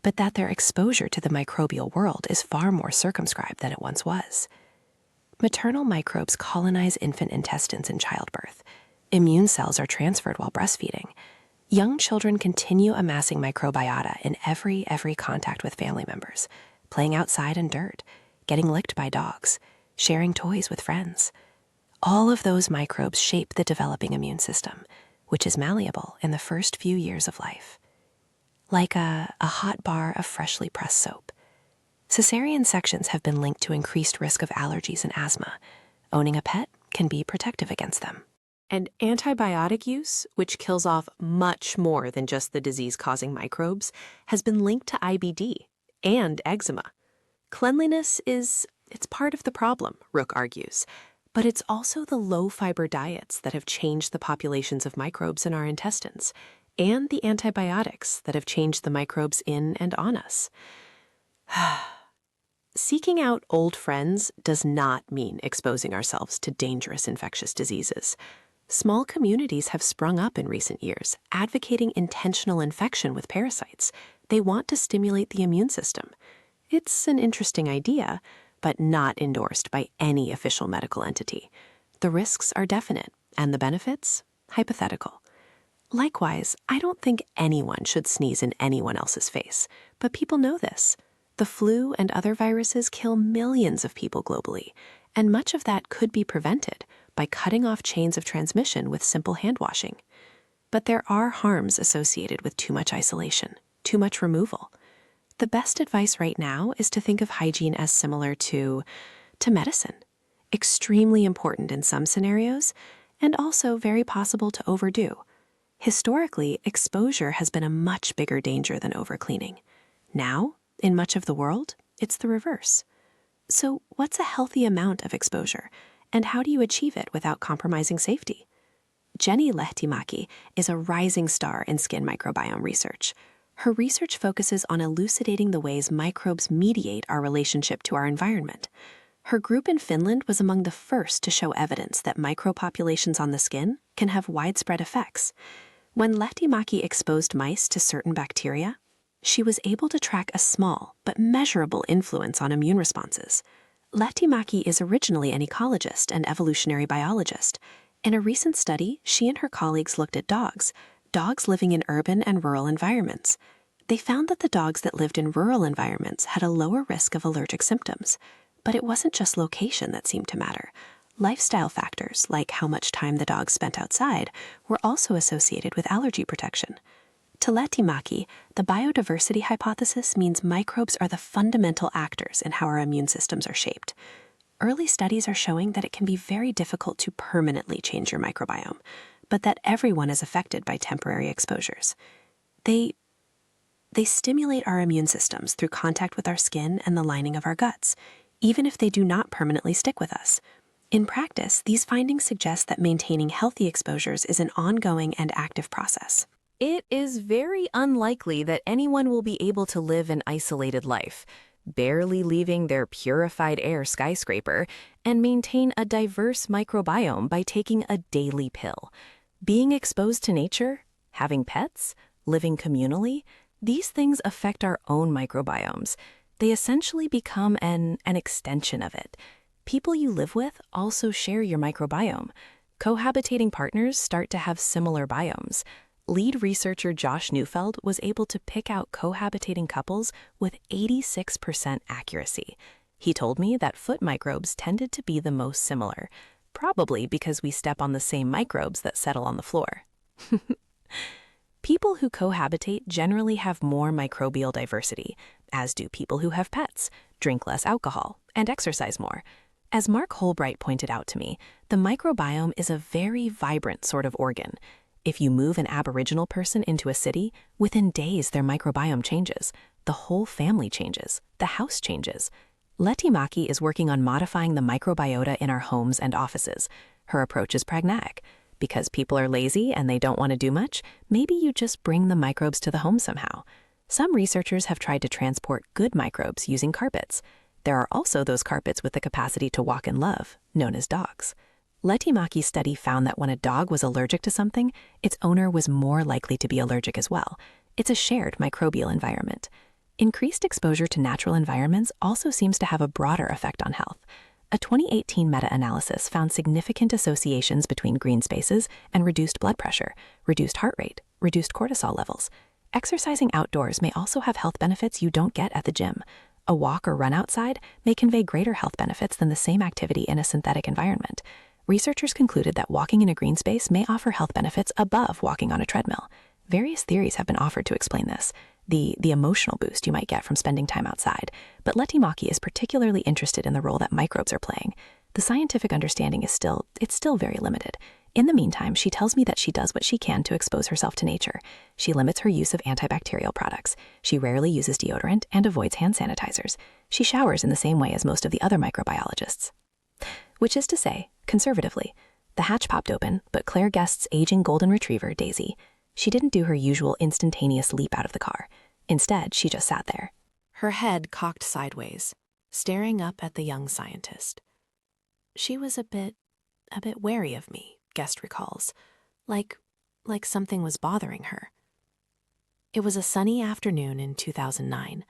but that their exposure to the microbial world is far more circumscribed than it once was. Maternal microbes colonize infant intestines in childbirth. Immune cells are transferred while breastfeeding. Young children continue amassing microbiota in every contact with family members, playing outside in dirt, getting licked by dogs, sharing toys with friends. All of those microbes shape the developing immune system, which is malleable in the first few years of life. Like a hot bar of freshly pressed soap. Cesarean sections have been linked to increased risk of allergies and asthma. Owning a pet can be protective against them. And antibiotic use, which kills off much more than just the disease-causing microbes, has been linked to IBD and eczema. Cleanliness it's part of the problem, Rook argues, but it's also the low-fiber diets that have changed the populations of microbes in our intestines, and the antibiotics that have changed the microbes in and on us. Seeking out old friends does not mean exposing ourselves to dangerous infectious diseases. Small communities have sprung up in recent years, advocating intentional infection with parasites. They want to stimulate the immune system. It's an interesting idea, but not endorsed by any official medical entity. The risks are definite, and the benefits, hypothetical. Likewise, I don't think anyone should sneeze in anyone else's face, but people know this. The flu and other viruses kill millions of people globally, and much of that could be prevented by cutting off chains of transmission with simple hand washing. But there are harms associated with too much isolation, too much removal. The best advice right now is to think of hygiene as similar to medicine. Extremely important in some scenarios, and also very possible to overdo. Historically, exposure has been a much bigger danger than overcleaning. Now, in much of the world, it's the reverse. So what's a healthy amount of exposure, and how do you achieve it without compromising safety? Jenny Lehtimäki is a rising star in skin microbiome research. Her research focuses on elucidating the ways microbes mediate our relationship to our environment. Her group in Finland was among the first to show evidence that micropopulations on the skin can have widespread effects. When Lehtimäki exposed mice to certain bacteria, she was able to track a small but measurable influence on immune responses. Lehtimäki is originally an ecologist and evolutionary biologist. In a recent study, she and her colleagues looked at dogs living in urban and rural environments. They found that the dogs that lived in rural environments had a lower risk of allergic symptoms. But it wasn't just location that seemed to matter. Lifestyle factors, like how much time the dogs spent outside, were also associated with allergy protection. To Lehtimäki, the biodiversity hypothesis means microbes are the fundamental actors in how our immune systems are shaped. Early studies are showing that it can be very difficult to permanently change your microbiome, but that everyone is affected by temporary exposures. They stimulate our immune systems through contact with our skin and the lining of our guts, even if they do not permanently stick with us. In practice, these findings suggest that maintaining healthy exposures is an ongoing and active process. It is very unlikely that anyone will be able to live an isolated life, barely leaving their purified air skyscraper, and maintain a diverse microbiome by taking a daily pill. Being exposed to nature, having pets, living communally, these things affect our own microbiomes. They essentially become an extension of it. People you live with also share your microbiome. Cohabitating partners start to have similar biomes. Lead researcher Josh Neufeld was able to pick out cohabitating couples with 86% accuracy. He told me that foot microbes tended to be the most similar. probably because we step on the same microbes that settle on the floor. People who cohabitate generally have more microbial diversity, as do people who have pets, drink less alcohol, and exercise more. As Mark Holbright pointed out to me, the microbiome is a very vibrant sort of organ. If you move an Aboriginal person into a city, within days their microbiome changes. The whole family changes. The house changes. Letty Maki is working on modifying the microbiota in our homes and offices. Her approach is pragmatic. Because people are lazy and they don't want to do much, maybe you just bring the microbes to the home somehow. Some researchers have tried to transport good microbes using carpets. There are also those carpets with the capacity to walk in love, known as dogs. Letty Maki's study found that when a dog was allergic to something, its owner was more likely to be allergic as well. It's a shared microbial environment. Increased exposure to natural environments also seems to have a broader effect on health. A 2018 meta-analysis found significant associations between green spaces and reduced blood pressure, reduced heart rate, reduced cortisol levels. Exercising outdoors may also have health benefits you don't get at the gym. A walk or run outside may convey greater health benefits than the same activity in a synthetic environment. Researchers concluded that walking in a green space may offer health benefits above walking on a treadmill. Various theories have been offered to explain this. The emotional boost you might get from spending time outside, but Letty Maki is particularly interested in the role that microbes are playing. The scientific understanding is still very limited. In the meantime, she tells me that she does what she can to expose herself to nature. She limits her use of antibacterial products. She rarely uses deodorant and avoids hand sanitizers. She showers in the same way as most of the other microbiologists. Which is to say, conservatively, the hatch popped open, but Claire Guest's aging golden retriever, Daisy, she didn't do her usual instantaneous leap out of the car. Instead, she just sat there, her head cocked sideways, staring up at the young scientist. She was a bit wary of me, Guest recalls, like something was bothering her. It was a sunny afternoon in 2009,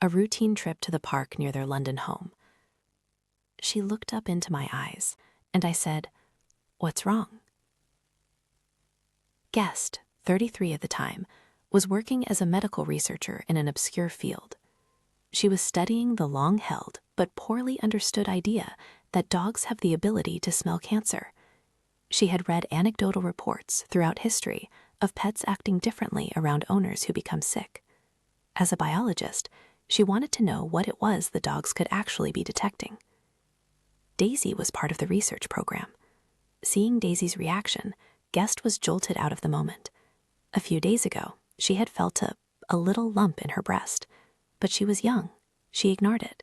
a routine trip to the park near their London home. She looked up into my eyes, and I said, "What's wrong?" Guest, 33 at the time, was working as a medical researcher in an obscure field. She was studying the long-held but poorly understood idea that dogs have the ability to smell cancer. She had read anecdotal reports throughout history of pets acting differently around owners who become sick. As a biologist, she wanted to know what it was the dogs could actually be detecting. Daisy was part of the research program. Seeing Daisy's reaction, Guest was jolted out of the moment. A few days ago, she had felt a little lump in her breast, but she was young. She ignored it.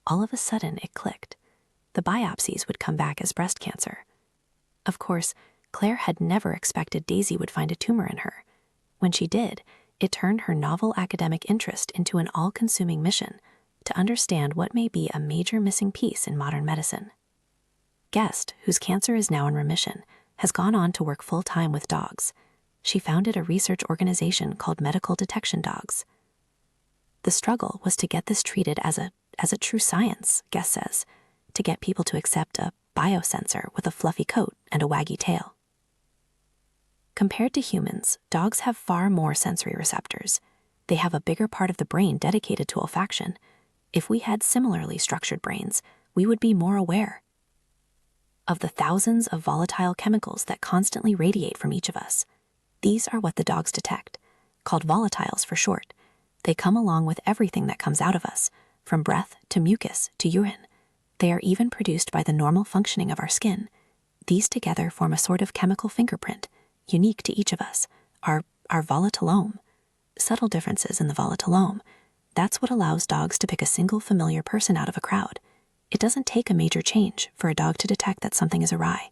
All of a sudden, it clicked. The biopsies would come back as breast cancer. Of course, Claire had never expected Daisy would find a tumor in her. When she did, it turned her novel academic interest into an all-consuming mission to understand what may be a major missing piece in modern medicine. Guest, whose cancer is now in remission, has gone on to work full-time with dogs. She founded a research organization called Medical Detection Dogs. The struggle was to get this treated as a true science, Guest says, to get people to accept a biosensor with a fluffy coat and a waggy tail. Compared to humans, dogs have far more sensory receptors. They have a bigger part of the brain dedicated to olfaction. If we had similarly structured brains, we would be more aware of the thousands of volatile chemicals that constantly radiate from each of us. These are what the dogs detect, called volatiles for short. They come along with everything that comes out of us, from breath to mucus to urine. They are even produced by the normal functioning of our skin. These together form a sort of chemical fingerprint, unique to each of us, our volatilome. Subtle differences in the volatilome. That's what allows dogs to pick a single familiar person out of a crowd. It doesn't take a major change for a dog to detect that something is awry.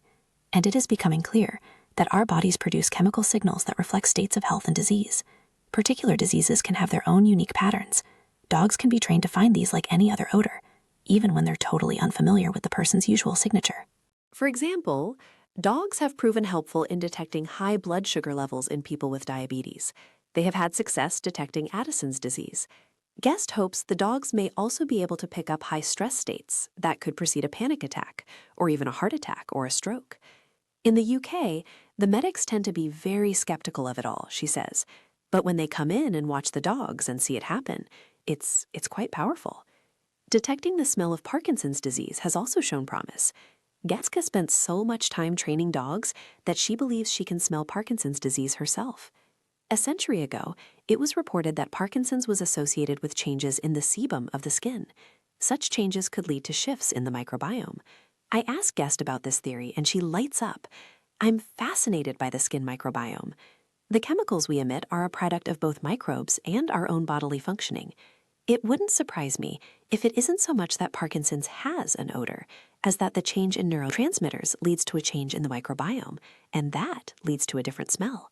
And it is becoming clear that our bodies produce chemical signals that reflect states of health and disease. Particular diseases can have their own unique patterns. Dogs can be trained to find these like any other odor, even when they're totally unfamiliar with the person's usual signature. For example, dogs have proven helpful in detecting high blood sugar levels in people with diabetes. They have had success detecting Addison's disease. Guest hopes the dogs may also be able to pick up high stress states that could precede a panic attack, or even a heart attack or a stroke. In the UK, the medics tend to be very skeptical of it all, she says. But when they come in and watch the dogs and see it happen, it's quite powerful. Detecting the smell of Parkinson's disease has also shown promise. Geska spent so much time training dogs that she believes she can smell Parkinson's disease herself. A century ago, it was reported that Parkinson's was associated with changes in the sebum of the skin. Such changes could lead to shifts in the microbiome. I asked Guest about this theory, and she lights up. I'm fascinated by the skin microbiome. The chemicals we emit are a product of both microbes and our own bodily functioning. It wouldn't surprise me if it isn't so much that Parkinson's has an odor, as that the change in neurotransmitters leads to a change in the microbiome, and that leads to a different smell.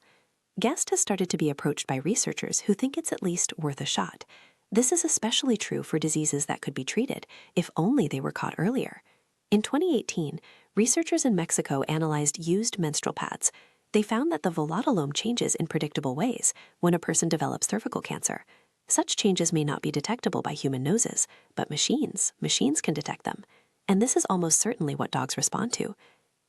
Guest has started to be approached by researchers who think it's at least worth a shot. This is especially true for diseases that could be treated, if only they were caught earlier. In 2018, researchers in Mexico analyzed used menstrual pads. They found that the volatilome changes in predictable ways when a person develops cervical cancer. Such changes may not be detectable by human noses, but machines can detect them. And this is almost certainly what dogs respond to.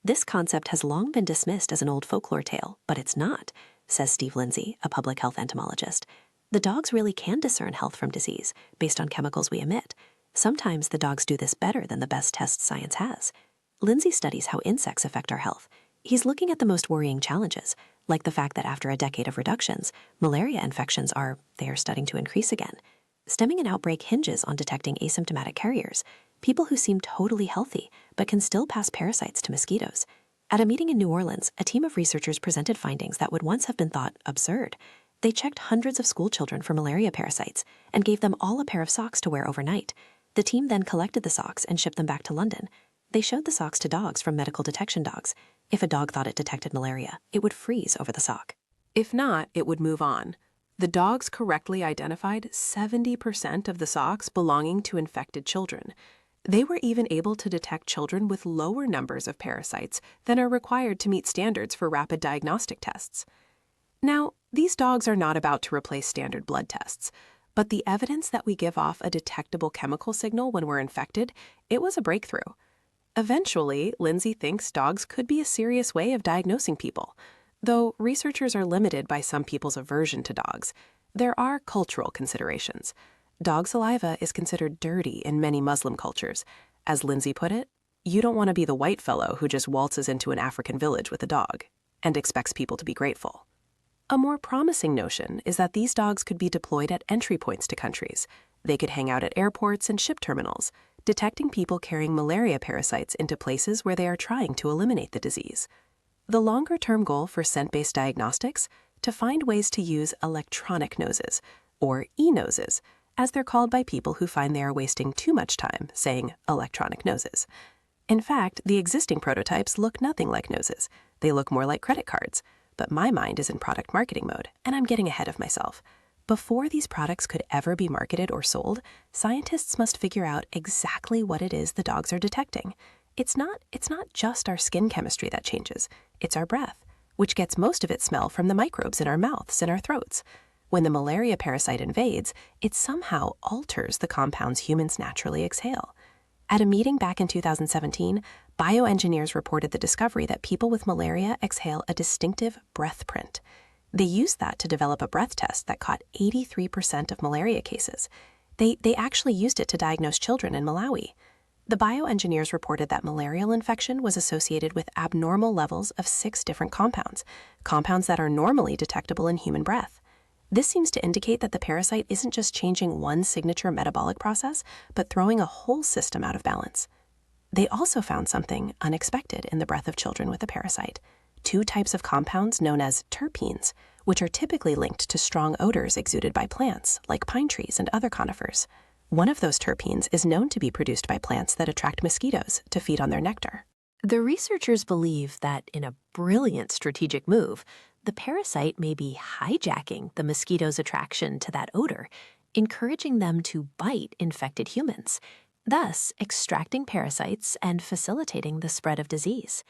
This concept has long been dismissed as an old folklore tale, but it's not, says Steve Lindsay, a public health entomologist. The dogs really can discern health from disease based on chemicals we emit. Sometimes the dogs do this better than the best tests science has. Lindsay studies how insects affect our health. He's looking at the most worrying challenges, like the fact that after a decade of reductions, malaria infections are starting to increase again. Stemming an outbreak hinges on detecting asymptomatic carriers, people who seem totally healthy but can still pass parasites to mosquitoes. At a meeting in New Orleans, a team of researchers presented findings that would once have been thought absurd. They checked hundreds of school children for malaria parasites and gave them all a pair of socks to wear overnight. The team then collected the socks and shipped them back to London. They showed the socks to dogs from medical detection dogs. If a dog thought it detected malaria, it would freeze over the sock. If not, it would move on. The dogs correctly identified 70% of the socks belonging to infected children. They were even able to detect children with lower numbers of parasites than are required to meet standards for rapid diagnostic tests. Now, these dogs are not about to replace standard blood tests, but the evidence that we give off a detectable chemical signal when we're infected, it was a breakthrough. Eventually, Lindsay thinks dogs could be a serious way of diagnosing people. Though researchers are limited by some people's aversion to dogs, there are cultural considerations. Dog saliva is considered dirty in many Muslim cultures. As Lindsay put it, you don't want to be the white fellow who just waltzes into an African village with a dog and expects people to be grateful. A more promising notion is that these dogs could be deployed at entry points to countries. They could hang out at airports and ship terminals, detecting people carrying malaria parasites into places where they are trying to eliminate the disease. The longer-term goal for scent-based diagnostics, to find ways to use electronic noses, or e-noses, as they're called by people who find they are wasting too much time saying electronic noses. In fact, the existing prototypes look nothing like noses. They look more like credit cards. But my mind is in product marketing mode, and I'm getting ahead of myself. Before these products could ever be marketed or sold, scientists must figure out exactly what it is the dogs are detecting. It's not just our skin chemistry that changes. It's our breath, which gets most of its smell from the microbes in our mouths and our throats. When the malaria parasite invades, it somehow alters the compounds humans naturally exhale. At a meeting back in 2017, bioengineers reported the discovery that people with malaria exhale a distinctive breath print. They used that to develop a breath test that caught 83% of malaria cases. They actually used it to diagnose children in Malawi. The bioengineers reported that malarial infection was associated with abnormal levels of 6 different compounds that are normally detectable in human breath. This seems to indicate that the parasite isn't just changing one signature metabolic process, but throwing a whole system out of balance. They also found something unexpected in the breath of children with the parasite: 2 types of compounds known as terpenes, which are typically linked to strong odors exuded by plants, like pine trees and other conifers. One of those terpenes is known to be produced by plants that attract mosquitoes to feed on their nectar. The researchers believe that in a brilliant strategic move, the parasite may be hijacking the mosquito's attraction to that odor, encouraging them to bite infected humans, thus extracting parasites and facilitating the spread of disease.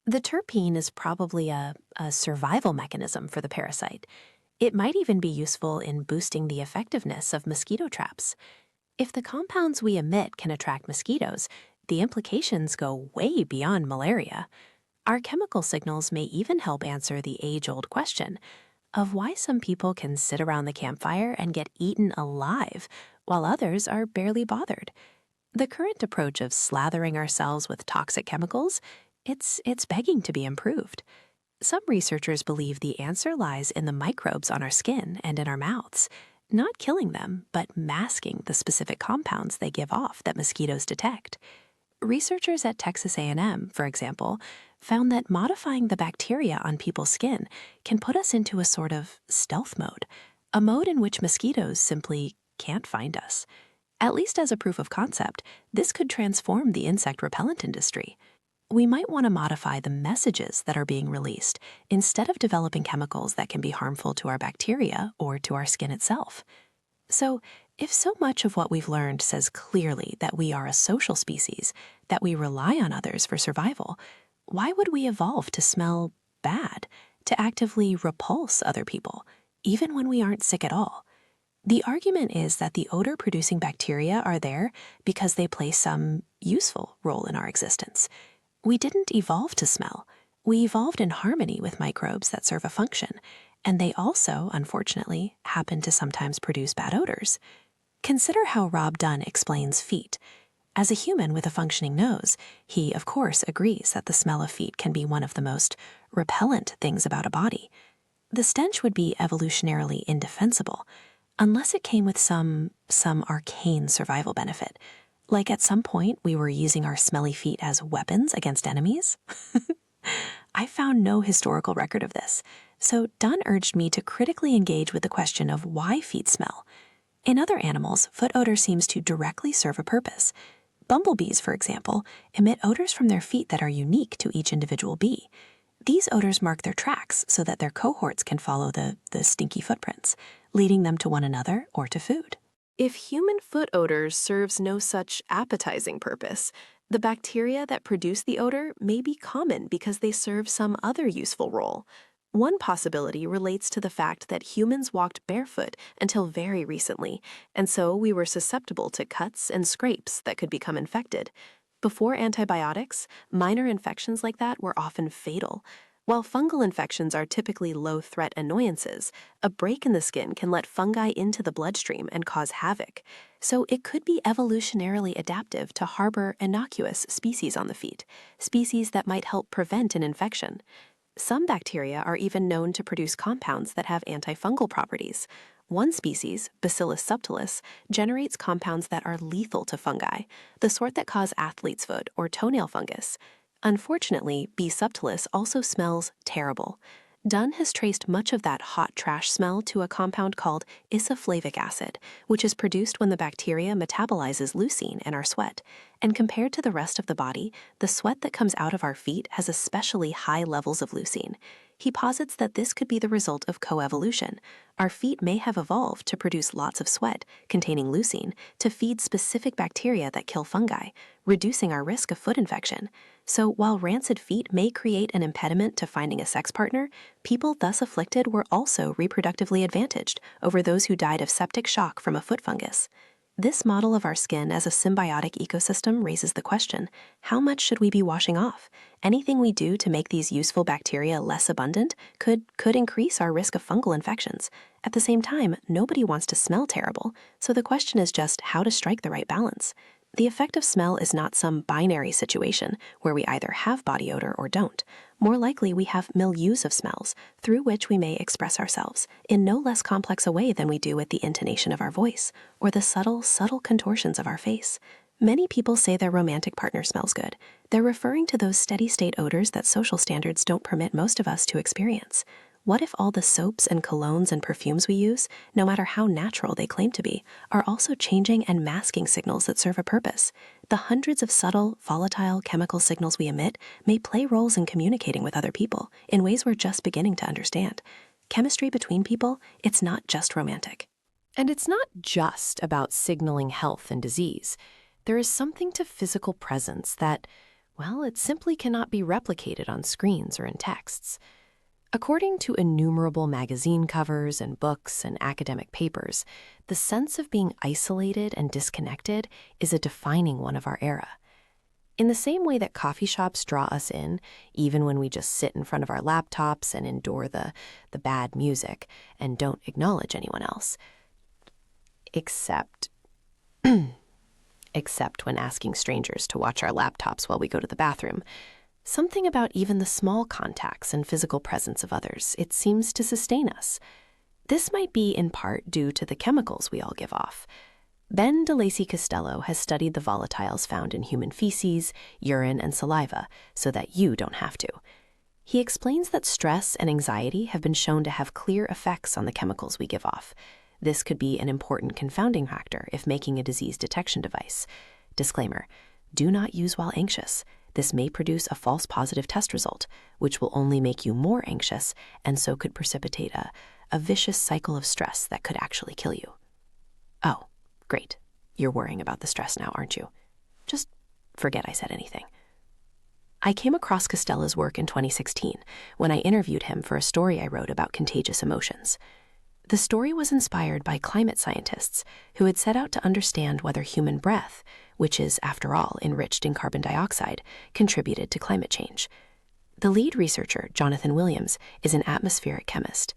The terpene is probably a survival mechanism for the parasite. It might even be useful in boosting the effectiveness of mosquito traps. If the compounds we emit can attract mosquitoes, the implications go way beyond malaria. Our chemical signals may even help answer the age-old question of why some people can sit around the campfire and get eaten alive, while others are barely bothered. The current approach of slathering ourselves with toxic chemicals, it's begging to be improved. Some researchers believe the answer lies in the microbes on our skin and in our mouths, not killing them, but masking the specific compounds they give off that mosquitoes detect. Researchers at Texas A&M, for example, found that modifying the bacteria on people's skin can put us into a sort of stealth mode, a mode in which mosquitoes simply can't find us. At least as a proof of concept, this could transform the insect repellent industry. We might want to modify the messages that are being released instead of developing chemicals that can be harmful to our bacteria or to our skin itself. So, if so much of what we've learned says clearly that we are a social species, that we rely on others for survival, why would we evolve to smell bad, to actively repulse other people, even when we aren't sick at all? The argument is that the odor-producing bacteria are there because they play some useful role in our existence. We didn't evolve to smell. We evolved in harmony with microbes that serve a function, and they also, unfortunately, happen to sometimes produce bad odors. Consider how Rob Dunn explains feet. As a human with a functioning nose, he, of course, agrees that the smell of feet can be one of the most repellent things about a body. The stench would be evolutionarily indefensible, unless it came with some arcane survival benefit. Like at some point we were using our smelly feet as weapons against enemies? I found no historical record of this, so Dunn urged me to critically engage with the question of why feet smell. In other animals, foot odor seems to directly serve a purpose. Bumblebees, for example, emit odors from their feet that are unique to each individual bee. These odors mark their tracks so that their cohorts can follow the stinky footprints, leading them to one another or to food. If human foot odor serves no such appetizing purpose, the bacteria that produce the odor may be common because they serve some other useful role. One possibility relates to the fact that humans walked barefoot until very recently, and so we were susceptible to cuts and scrapes that could become infected. Before antibiotics, minor infections like that were often fatal. While fungal infections are typically low-threat annoyances, a break in the skin can let fungi into the bloodstream and cause havoc. So it could be evolutionarily adaptive to harbor innocuous species on the feet, species that might help prevent an infection. Some bacteria are even known to produce compounds that have antifungal properties. One species, Bacillus subtilis, generates compounds that are lethal to fungi, the sort that cause athlete's foot or toenail fungus. Unfortunately, B. subtilis also smells terrible. Dunn has traced much of that hot trash smell to a compound called isoflavic acid, which is produced when the bacteria metabolizes leucine in our sweat. And compared to the rest of the body, the sweat that comes out of our feet has especially high levels of leucine. He posits that this could be the result of coevolution. Our feet may have evolved to produce lots of sweat containing leucine to feed specific bacteria that kill fungi, reducing our risk of foot infection. So while rancid feet may create an impediment to finding a sex partner, people thus afflicted were also reproductively advantaged over those who died of septic shock from a foot fungus. This model of our skin as a symbiotic ecosystem raises the question, how much should we be washing off? Anything we do to make these useful bacteria less abundant could increase our risk of fungal infections. At the same time, nobody wants to smell terrible, so the question is just how to strike the right balance. The effect of smell is not some binary situation where we either have body odor or don't. More likely, we have milieus of smells through which we may express ourselves in no less complex a way than we do with the intonation of our voice or the subtle contortions of our face. Many people say their romantic partner smells good. They're referring to those steady-state odors that social standards don't permit most of us to experience. What if all the soaps and colognes and perfumes we use, no matter how natural they claim to be, are also changing and masking signals that serve a purpose? The hundreds of subtle, volatile chemical signals we emit may play roles in communicating with other people in ways we're just beginning to understand. Chemistry between people, it's not just romantic. And it's not just about signaling health and disease. There is something to physical presence that, well, it simply cannot be replicated on screens or in texts. According to innumerable magazine covers and books and academic papers, the sense of being isolated and disconnected is a defining one of our era. In the same way that coffee shops draw us in, even when we just sit in front of our laptops and endure the bad music and don't acknowledge anyone else. Except except when asking strangers to watch our laptops while we go to the bathroom. Something about even the small contacts and physical presence of others, it seems to sustain us. This might be in part due to the chemicals we all give off. Ben DeLacy Costello has studied the volatiles found in human feces, urine, and saliva so that you don't have to. He explains that stress and anxiety have been shown to have clear effects on the chemicals we give off. This could be an important confounding factor if making a disease detection device. Disclaimer: do not use while anxious. This may produce a false positive test result, which will only make you more anxious and so could precipitate a vicious cycle of stress that could actually kill you. Oh, great. You're worrying about the stress now, aren't you? Just forget I said anything. I came across Costello's work in 2016 when I interviewed him for a story I wrote about contagious emotions. The story was inspired by climate scientists who had set out to understand whether human breath, which is, after all, enriched in carbon dioxide, contributed to climate change. The lead researcher, Jonathan Williams, is an atmospheric chemist.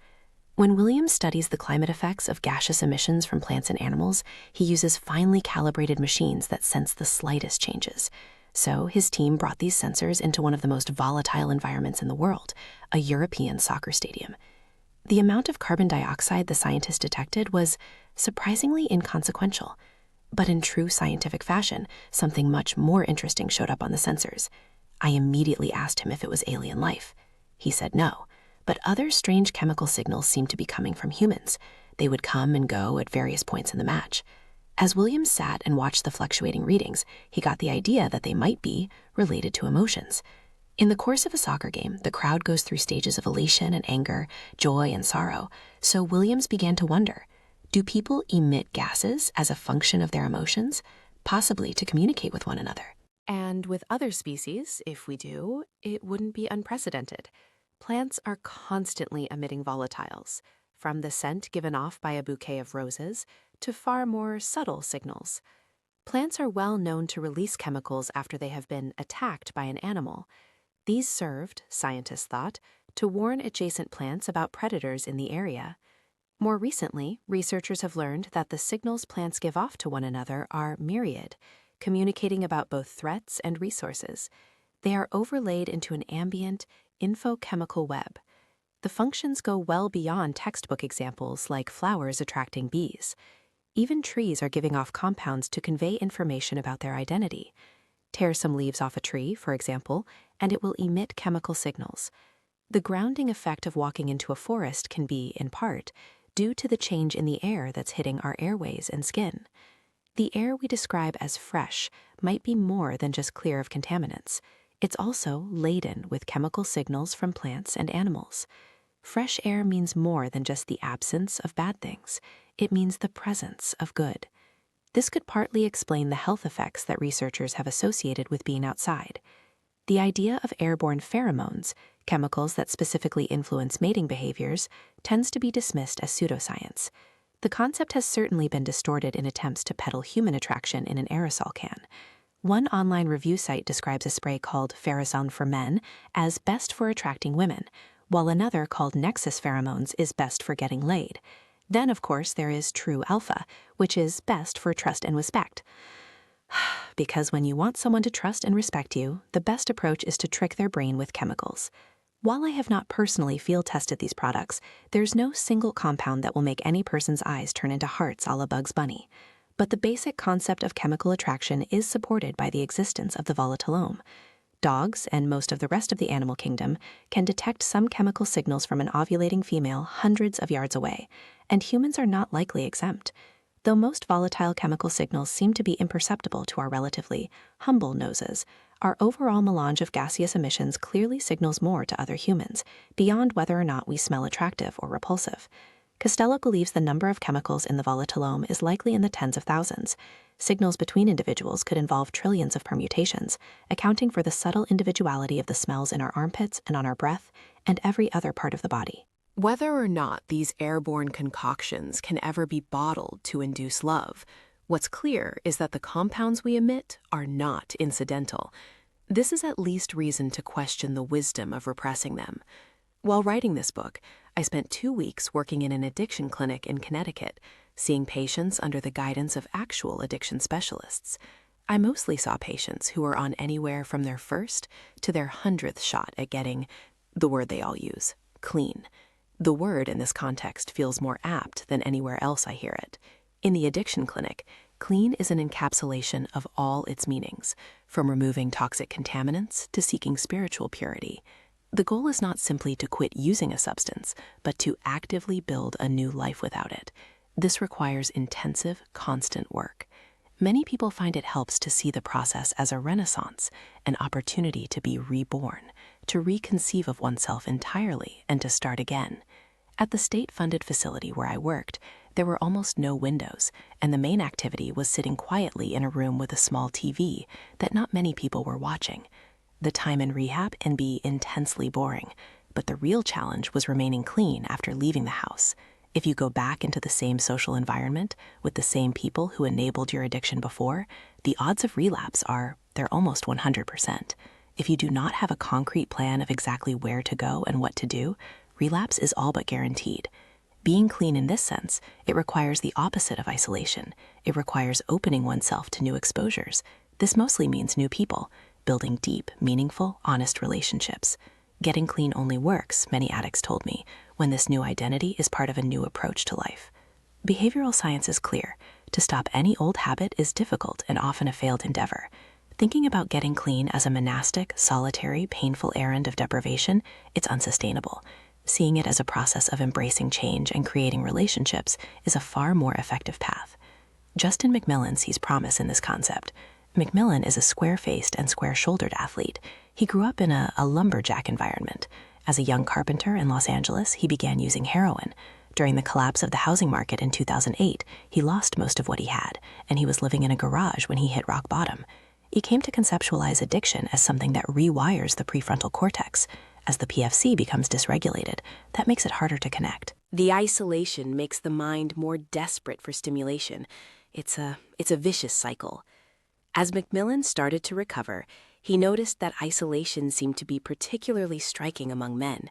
When Williams studies the climate effects of gaseous emissions from plants and animals, he uses finely calibrated machines that sense the slightest changes. So his team brought these sensors into one of the most volatile environments in the world, a European soccer stadium. The amount of carbon dioxide the scientists detected was surprisingly inconsequential. But in true scientific fashion, something much more interesting showed up on the sensors. I immediately asked him if it was alien life. He said no, but other strange chemical signals seemed to be coming from humans. They would come and go at various points in the match. As Williams sat and watched the fluctuating readings, he got the idea that they might be related to emotions. In the course of a soccer game, the crowd goes through stages of elation and anger, joy and sorrow, so Williams began to wonder, do people emit gases as a function of their emotions, possibly to communicate with one another? And with other species, if we do, it wouldn't be unprecedented. Plants are constantly emitting volatiles, from the scent given off by a bouquet of roses to far more subtle signals. Plants are well known to release chemicals after they have been attacked by an animal. These served, scientists thought, to warn adjacent plants about predators in the area. More recently, researchers have learned that the signals plants give off to one another are myriad, communicating about both threats and resources. They are overlaid into an ambient, infochemical web. The functions go well beyond textbook examples like flowers attracting bees. Even trees are giving off compounds to convey information about their identity. Tear some leaves off a tree, for example, and it will emit chemical signals. The grounding effect of walking into a forest can be, in part, due to the change in the air that's hitting our airways and skin. The air we describe as fresh might be more than just clear of contaminants. It's also laden with chemical signals from plants and animals. Fresh air means more than just the absence of bad things. It means the presence of good. This could partly explain the health effects that researchers have associated with being outside. The idea of airborne pheromones, chemicals that specifically influence mating behaviors, tends to be dismissed as pseudoscience. The concept has certainly been distorted in attempts to peddle human attraction in an aerosol can. One online review site describes a spray called Pherozone for Men as best for attracting women, while another called Nexus Pheromones is best for getting laid. Then, of course, there is True Alpha, which is best for trust and respect. Because when you want someone to trust and respect you, the best approach is to trick their brain with chemicals. While I have not personally field tested these products, there's no single compound that will make any person's eyes turn into hearts a la Bugs Bunny. But the basic concept of chemical attraction is supported by the existence of the volatilome. Dogs, and most of the rest of the animal kingdom, can detect some chemical signals from an ovulating female hundreds of yards away, and humans are not likely exempt. Though most volatile chemical signals seem to be imperceptible to our relatively humble noses, our overall melange of gaseous emissions clearly signals more to other humans, beyond whether or not we smell attractive or repulsive. Costello believes the number of chemicals in the volatilome is likely in the tens of thousands. Signals between individuals could involve trillions of permutations, accounting for the subtle individuality of the smells in our armpits and on our breath and every other part of the body. Whether or not these airborne concoctions can ever be bottled to induce love, what's clear is that the compounds we emit are not incidental. This is at least reason to question the wisdom of repressing them. While writing this book, I spent 2 weeks working in an addiction clinic in Connecticut, seeing patients under the guidance of actual addiction specialists. I mostly saw patients who were on anywhere from their first to their 100th shot at getting, the word they all use, clean. The word in this context feels more apt than anywhere else I hear it. In the addiction clinic, clean is an encapsulation of all its meanings, from removing toxic contaminants to seeking spiritual purity. The goal is not simply to quit using a substance, but to actively build a new life without it. This requires intensive, constant work. Many people find it helps to see the process as a renaissance, an opportunity to be reborn, to reconceive of oneself entirely and to start again. At the state-funded facility where I worked, there were almost no windows, and the main activity was sitting quietly in a room with a small TV that not many people were watching. The time in rehab can be intensely boring, but the real challenge was remaining clean after leaving the house. If you go back into the same social environment with the same people who enabled your addiction before, the odds of relapse they're almost 100%. If you do not have a concrete plan of exactly where to go and what to do, relapse is all but guaranteed. Being clean in this sense, it requires the opposite of isolation. It requires opening oneself to new exposures. This mostly means new people, building deep, meaningful, honest relationships. Getting clean only works, many addicts told me, when this new identity is part of a new approach to life. Behavioral science is clear. To stop any old habit is difficult and often a failed endeavor. Thinking about getting clean as a monastic, solitary, painful errand of deprivation, it's unsustainable. Seeing it as a process of embracing change and creating relationships is a far more effective path. Justin McMillan sees promise in this concept. McMillan is a square-faced and square-shouldered athlete. He grew up in a lumberjack environment. As a young carpenter in Los Angeles, he began using heroin. During the collapse of the housing market in 2008, he lost most of what he had, and he was living in a garage when he hit rock bottom. He came to conceptualize addiction as something that rewires the prefrontal cortex. As the PFC becomes dysregulated, that makes it harder to connect. The isolation makes the mind more desperate for stimulation. It's a vicious cycle. As McMillan started to recover, he noticed that isolation seemed to be particularly striking among men.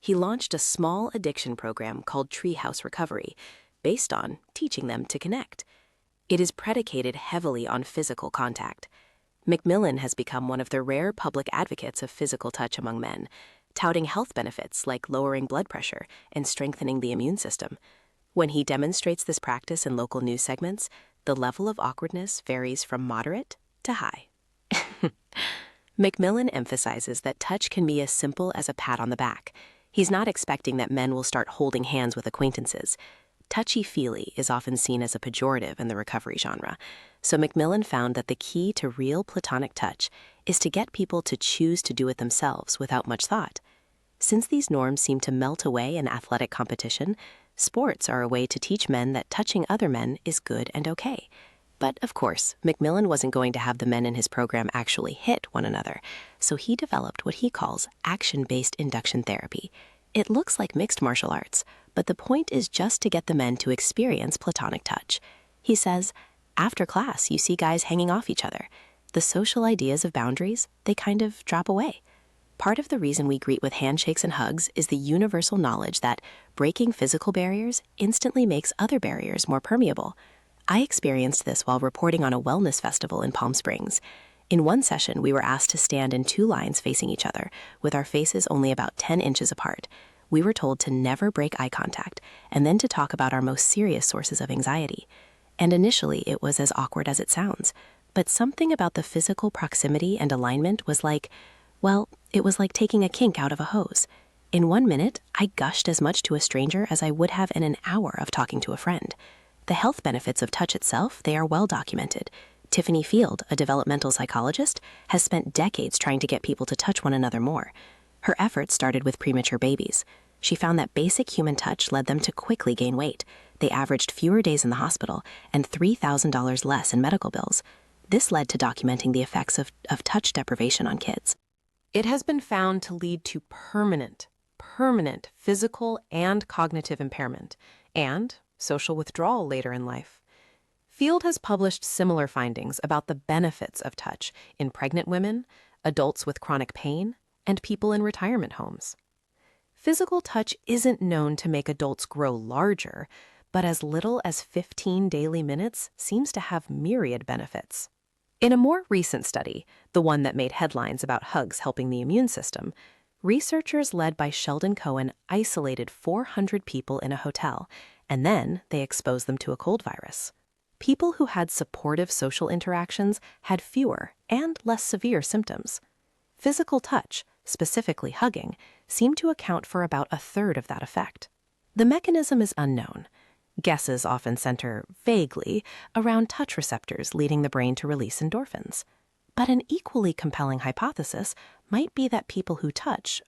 He launched a small addiction program called Treehouse Recovery, based on teaching them to connect. It is predicated heavily on physical contact. McMillan has become one of the rare public advocates of physical touch among men, touting health benefits like lowering blood pressure and strengthening the immune system. When he demonstrates this practice in local news segments, the level of awkwardness varies from moderate to high. McMillan emphasizes that touch can be as simple as a pat on the back. He's not expecting that men will start holding hands with acquaintances. Touchy-feely is often seen as a pejorative in the recovery genre, so McMillan found that the key to real platonic touch is to get people to choose to do it themselves without much thought. Since these norms seem to melt away in athletic competition, sports are a way to teach men that touching other men is good and okay. But, of course, McMillan wasn't going to have the men in his program actually hit one another, so he developed what he calls action-based induction therapy. It looks like mixed martial arts, but the point is just to get the men to experience platonic touch. He says, after class, you see guys hanging off each other. The social ideas of boundaries, they kind of drop away. Part of the reason we greet with handshakes and hugs is the universal knowledge that breaking physical barriers instantly makes other barriers more permeable. I experienced this while reporting on a wellness festival in Palm Springs. In one session, we were asked to stand in two lines facing each other, with our faces only about 10 inches apart. We were told to never break eye contact, and then to talk about our most serious sources of anxiety. And initially, it was as awkward as it sounds. But something about the physical proximity and alignment was like, well, it was like taking a kink out of a hose. In 1 minute, I gushed as much to a stranger as I would have in an hour of talking to a friend. The health benefits of touch itself, they are well documented. Tiffany Field, a developmental psychologist, has spent decades trying to get people to touch one another more. Her efforts started with premature babies. She found that basic human touch led them to quickly gain weight. They averaged fewer days in the hospital and $3,000 less in medical bills. This led to documenting the effects of touch deprivation on kids. It has been found to lead to permanent physical and cognitive impairment and social withdrawal later in life. Field has published similar findings about the benefits of touch in pregnant women, adults with chronic pain, and people in retirement homes. Physical touch isn't known to make adults grow larger, but as little as 15 daily minutes seems to have myriad benefits. In a more recent study, the one that made headlines about hugs helping the immune system, researchers led by Sheldon Cohen isolated 400 people in a hotel, and then they exposed them to a cold virus. People who had supportive social interactions had fewer and less severe symptoms. Physical touch, specifically hugging, seemed to account for about a third of that effect. The mechanism is unknown. Guesses often center, vaguely, around touch receptors leading the brain to release endorphins. But an equally compelling hypothesis might be that people who touch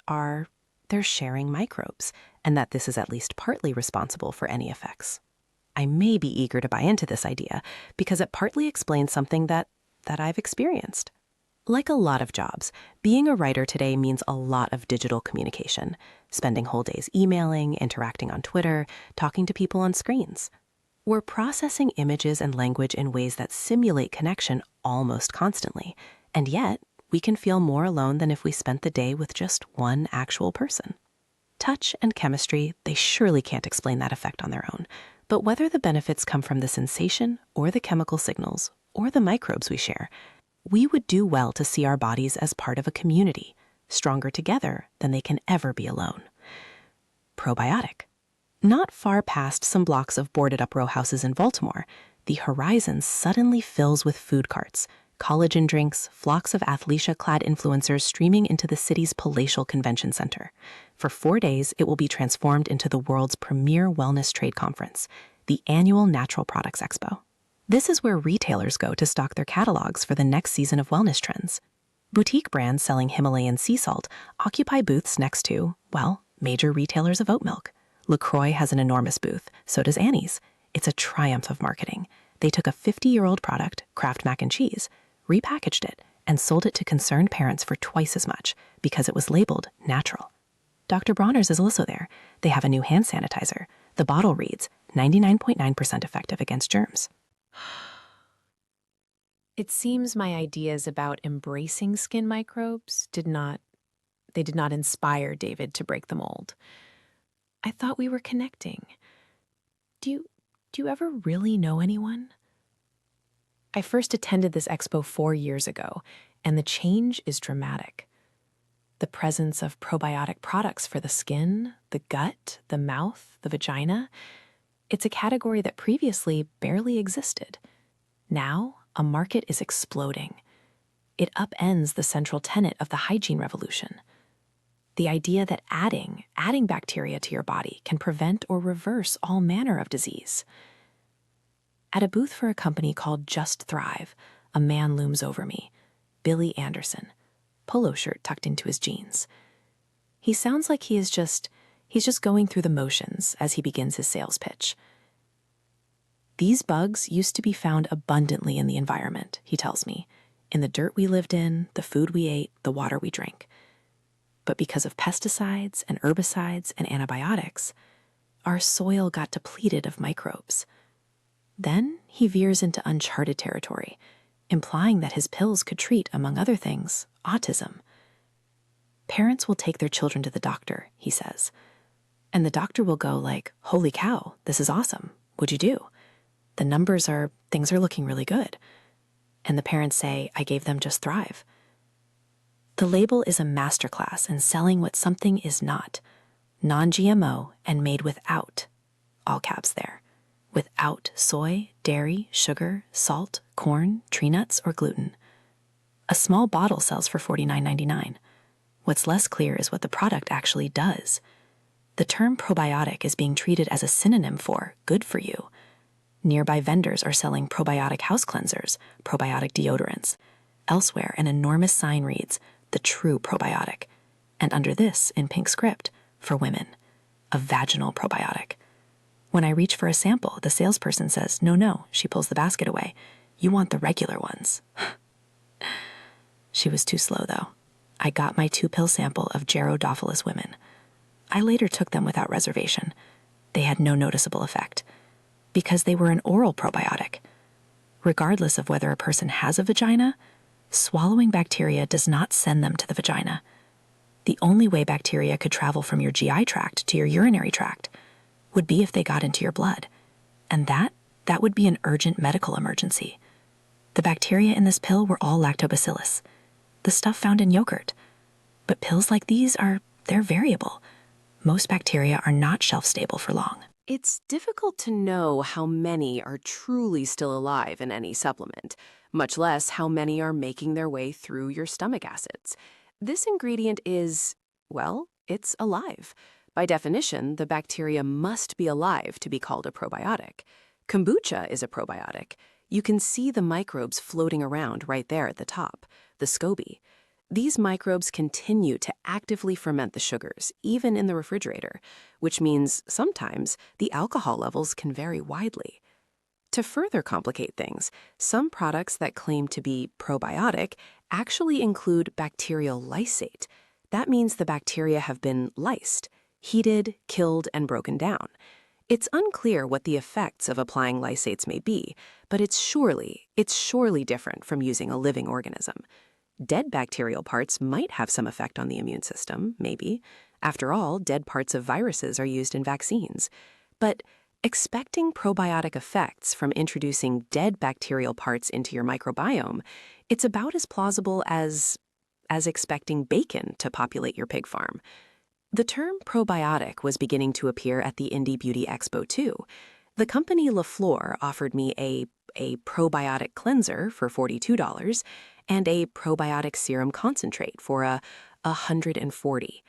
they're sharing microbes, and that this is at least partly responsible for any effects. I may be eager to buy into this idea because it partly explains something that I've experienced. Like a lot of jobs, being a writer today means a lot of digital communication, spending whole days emailing, interacting on Twitter, talking to people on screens. We're processing images and language in ways that simulate connection almost constantly, and yet we can feel more alone than if we spent the day with just one actual person. Touch and chemistry, they surely can't explain that effect on their own, but whether the benefits come from the sensation or the chemical signals or the microbes we share, we would do well to see our bodies as part of a community, stronger together than they can ever be alone. Probiotic. Not far past some blocks of boarded-up row houses in Baltimore, the horizon suddenly fills with food carts, collagen drinks, flocks of athleisure-clad influencers streaming into the city's palatial convention center. For 4 days, it will be transformed into the world's premier wellness trade conference, the annual Natural Products Expo. This is where retailers go to stock their catalogs for the next season of wellness trends. Boutique brands selling Himalayan sea salt occupy booths next to, major retailers of oat milk. LaCroix has an enormous booth, so does Annie's. It's a triumph of marketing. They took a 50-year-old product, Kraft Mac and Cheese, repackaged it, and sold it to concerned parents for twice as much because it was labeled natural. Dr. Bronner's is also there. They have a new hand sanitizer. The bottle reads 99.9% effective against germs. It seems my ideas about embracing skin microbes did not inspire David to break the mold. I thought we were connecting. Do you ever really know anyone? I first attended this expo 4 years ago, and the change is dramatic. The presence of probiotic products for the skin, the gut, the mouth, the vagina. It's a category that previously barely existed. Now, a market is exploding. It upends the central tenet of the hygiene revolution. The idea that adding bacteria to your body can prevent or reverse all manner of disease. At a booth for a company called Just Thrive, a man looms over me, Billy Anderson, polo shirt tucked into his jeans. He sounds like he's just going through the motions as he begins his sales pitch. These bugs used to be found abundantly in the environment, he tells me, in the dirt we lived in, the food we ate, the water we drank. But because of pesticides and herbicides and antibiotics, our soil got depleted of microbes. Then he veers into uncharted territory, implying that his pills could treat, among other things, autism. Parents will take their children to the doctor, he says, and the doctor will go like, "Holy cow, this is awesome. What'd you do? Things are looking really good." And the parents say, "I gave them Just Thrive." The label is a masterclass in selling what something is not, non-GMO and made without, all caps there, without soy, dairy, sugar, salt, corn, tree nuts, or gluten. A small bottle sells for $49.99. What's less clear is what the product actually does. The term probiotic is being treated as a synonym for good for you. Nearby vendors are selling probiotic house cleansers, probiotic deodorants. Elsewhere, an enormous sign reads, "The True Probiotic," and under this, in pink script, for women, "A vaginal probiotic." When I reach for a sample, the salesperson says, No, she pulls the basket away. "You want the regular ones." She was too slow, though. I got my 2-pill sample of Gerodophilus women. I later took them without reservation. They had no noticeable effect, because they were an oral probiotic. Regardless of whether a person has a vagina, swallowing bacteria does not send them to the vagina. The only way bacteria could travel from your GI tract to your urinary tract would be if they got into your blood, and that would be an urgent medical emergency. The bacteria in this pill were all lactobacillus, the stuff found in yogurt. But pills like these they're variable. Most bacteria are not shelf-stable for long. It's difficult to know how many are truly still alive in any supplement, much less how many are making their way through your stomach acids. This ingredient is, well, it's alive. By definition, the bacteria must be alive to be called a probiotic. Kombucha is a probiotic. You can see the microbes floating around right there at the top, the SCOBY. These microbes continue to actively ferment the sugars, even in the refrigerator, which means sometimes the alcohol levels can vary widely. To further complicate things, some products that claim to be probiotic actually include bacterial lysate. That means the bacteria have been lysed, heated, killed, and broken down. It's unclear what the effects of applying lysates may be, but it's surely different from using a living organism. Dead bacterial parts might have some effect on the immune system, maybe. After all, dead parts of viruses are used in vaccines. But expecting probiotic effects from introducing dead bacterial parts into your microbiome, it's about as plausible as expecting bacon to populate your pig farm. The term probiotic was beginning to appear at the Indie Beauty Expo too. The company LaFleur offered me a probiotic cleanser for $42 and a probiotic serum concentrate for $140.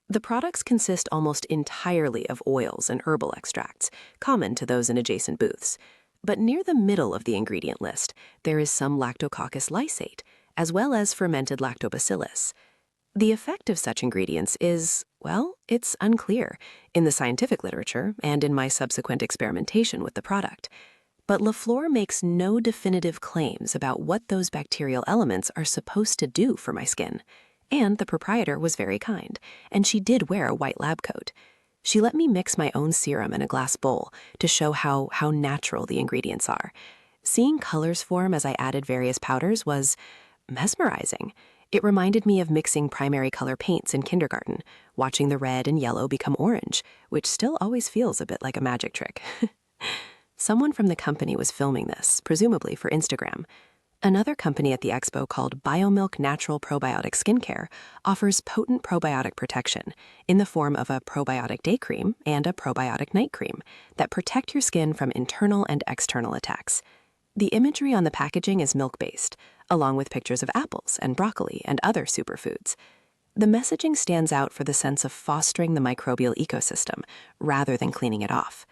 The products consist almost entirely of oils and herbal extracts, common to those in adjacent booths. But near the middle of the ingredient list, there is some Lactococcus lysate, as well as fermented lactobacillus. The effect of such ingredients is, well, it's unclear in the scientific literature and in my subsequent experimentation with the product. But LaFleur makes no definitive claims about what those bacterial elements are supposed to do for my skin. And the proprietor was very kind, and she did wear a white lab coat. She let me mix my own serum in a glass bowl to show how natural the ingredients are. Seeing colors form as I added various powders was mesmerizing. It reminded me of mixing primary color paints in kindergarten, watching the red and yellow become orange, which still always feels a bit like a magic trick. Someone from the company was filming this, presumably for Instagram. Another company at the expo called BioMilk Natural Probiotic Skincare offers potent probiotic protection in the form of a probiotic day cream and a probiotic night cream that protect your skin from internal and external attacks. The imagery on the packaging is milk-based, along with pictures of apples and broccoli and other superfoods. The messaging stands out for the sense of fostering the microbial ecosystem rather than cleaning it off.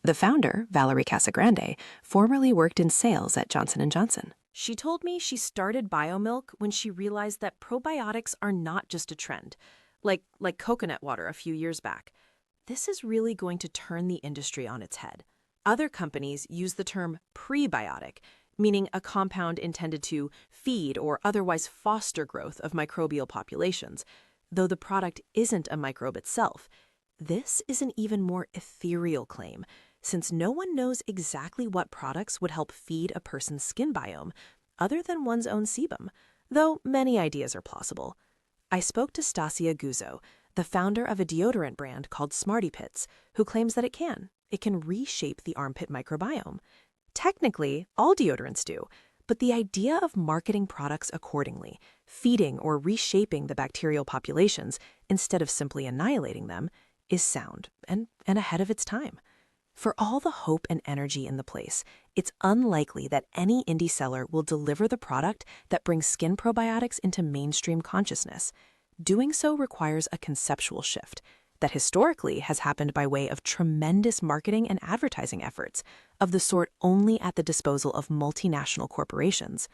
The founder, Valerie Casagrande, formerly worked in sales at Johnson & Johnson. She told me she started BioMilk when she realized that probiotics are not just a trend, like coconut water a few years back. This is really going to turn the industry on its head. Other companies use the term prebiotic, meaning a compound intended to feed or otherwise foster growth of microbial populations, though the product isn't a microbe itself. This is an even more ethereal claim, since no one knows exactly what products would help feed a person's skin biome, other than one's own sebum, though many ideas are plausible. I spoke to Stasia Guzzo, the founder of a deodorant brand called Smarty Pits, who claims that it can reshape the armpit microbiome. Technically, all deodorants do, but the idea of marketing products accordingly, feeding or reshaping the bacterial populations instead of simply annihilating them, is sound and ahead of its time. For all the hope and energy in the place, it's unlikely that any indie seller will deliver the product that brings skin probiotics into mainstream consciousness. Doing so requires a conceptual shift that historically has happened by way of tremendous marketing and advertising efforts, of the sort only at the disposal of multinational corporations.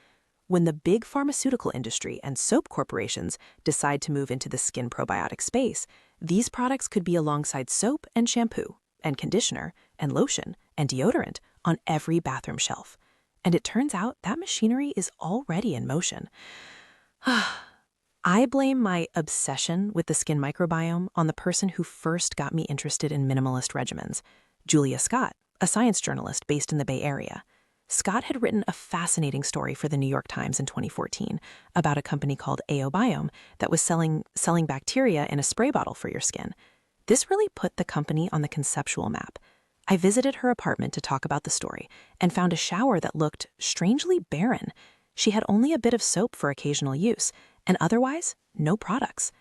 When the big pharmaceutical industry and soap corporations decide to move into the skin probiotic space, these products could be alongside soap and shampoo, and conditioner, and lotion, and deodorant on every bathroom shelf. And it turns out that machinery is already in motion. I blame my obsession with the skin microbiome on the person who first got me interested in minimalist regimens, Julia Scott, a science journalist based in the Bay Area. Scott had written a fascinating story for the New York Times in 2014 about a company called AOBiome that was selling bacteria in a spray bottle for your skin. This really put the company on the conceptual map. I visited her apartment to talk about the story and found a shower that looked strangely barren. She had only a bit of soap for occasional use, and otherwise, no products.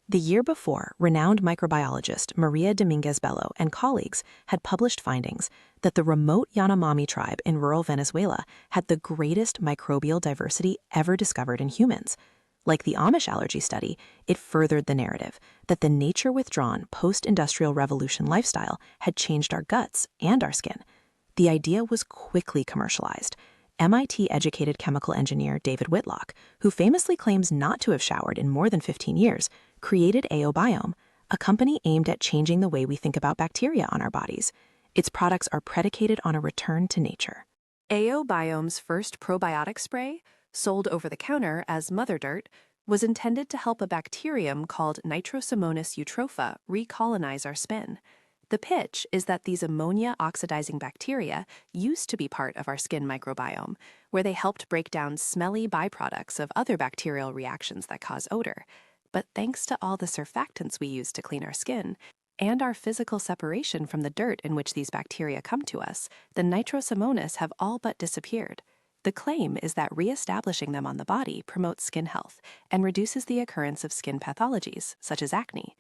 The year before, renowned microbiologist Maria Dominguez Bello and colleagues had published findings that the remote Yanomami tribe in rural Venezuela had the greatest microbial diversity ever discovered in humans. Like the Amish allergy study, it furthered the narrative that the nature-withdrawn post-industrial revolution lifestyle had changed our guts and our skin. The idea was quickly commercialized. MIT-educated chemical engineer David Whitlock, who famously claims not to have showered in more than 15 years, created Aobiome, a company aimed at changing the way we think about bacteria on our bodies. Its products are predicated on a return to nature. Aobiome's first probiotic spray, sold over the counter as Mother Dirt, was intended to help a bacterium called Nitrosomonas eutropha recolonize our skin. The pitch is that these ammonia-oxidizing bacteria used to be part of our skin microbiome, where they helped break down smelly byproducts of other bacterial reactions that cause odor. But thanks to all the surfactants we use to clean our skin, and our physical separation from the dirt in which these bacteria come to us, the Nitrosomonas have all but disappeared. The claim is that reestablishing them on the body promotes skin health and reduces the occurrence of skin pathologies, such as acne.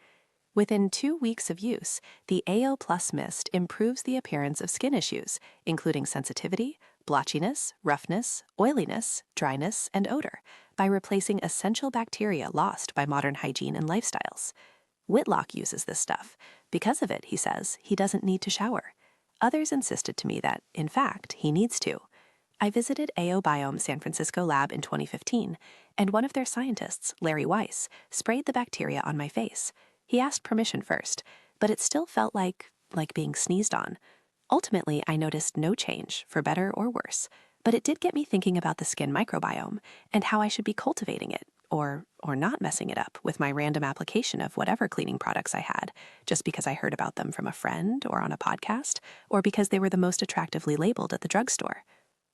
Within 2 weeks of use, the AO Plus mist improves the appearance of skin issues, including sensitivity, blotchiness, roughness, oiliness, dryness, and odor, by replacing essential bacteria lost by modern hygiene and lifestyles. Whitlock uses this stuff. Because of it, he says, he doesn't need to shower. Others insisted to me that, in fact, he needs to. I visited Aobiome San Francisco lab in 2015, and one of their scientists, Larry Weiss, sprayed the bacteria on my face. He asked permission first, but it still felt like being sneezed on. Ultimately, I noticed no change, for better or worse, but it did get me thinking about the skin microbiome and how I should be cultivating it, or not messing it up with my random application of whatever cleaning products I had, just because I heard about them from a friend or on a podcast, or because they were the most attractively labeled at the drugstore.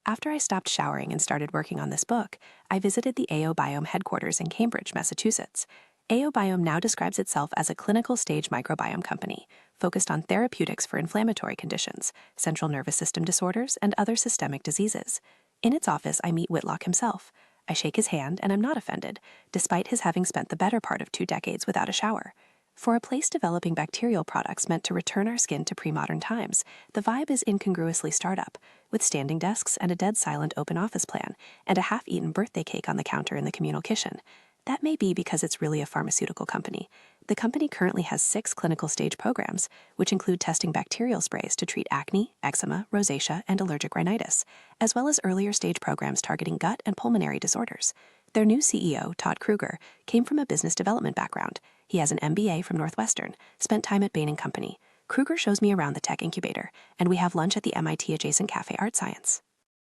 After I stopped showering and started working on this book, I visited the Aobiome headquarters in Cambridge, Massachusetts. Aobiome now describes itself as a clinical stage microbiome company, focused on therapeutics for inflammatory conditions, central nervous system disorders, and other systemic diseases. In its office, I meet Whitlock himself. I shake his hand and I'm not offended, despite his having spent the better part of 2 decades without a shower. For a place developing bacterial products meant to return our skin to pre-modern times, the vibe is incongruously startup, with standing desks and a dead silent open office plan, and a half-eaten birthday cake on the counter in the communal kitchen. That may be because it's really a pharmaceutical company. The company currently has 6 clinical stage programs, which include testing bacterial sprays to treat acne, eczema, rosacea, and allergic rhinitis, as well as earlier stage programs targeting gut and pulmonary disorders. Their new CEO, Todd Kruger, came from a business development background. He has an MBA from Northwestern, spent time at Bain & Company. Kruger shows me around the tech incubator, and we have lunch at the MIT-adjacent Cafe Art Science.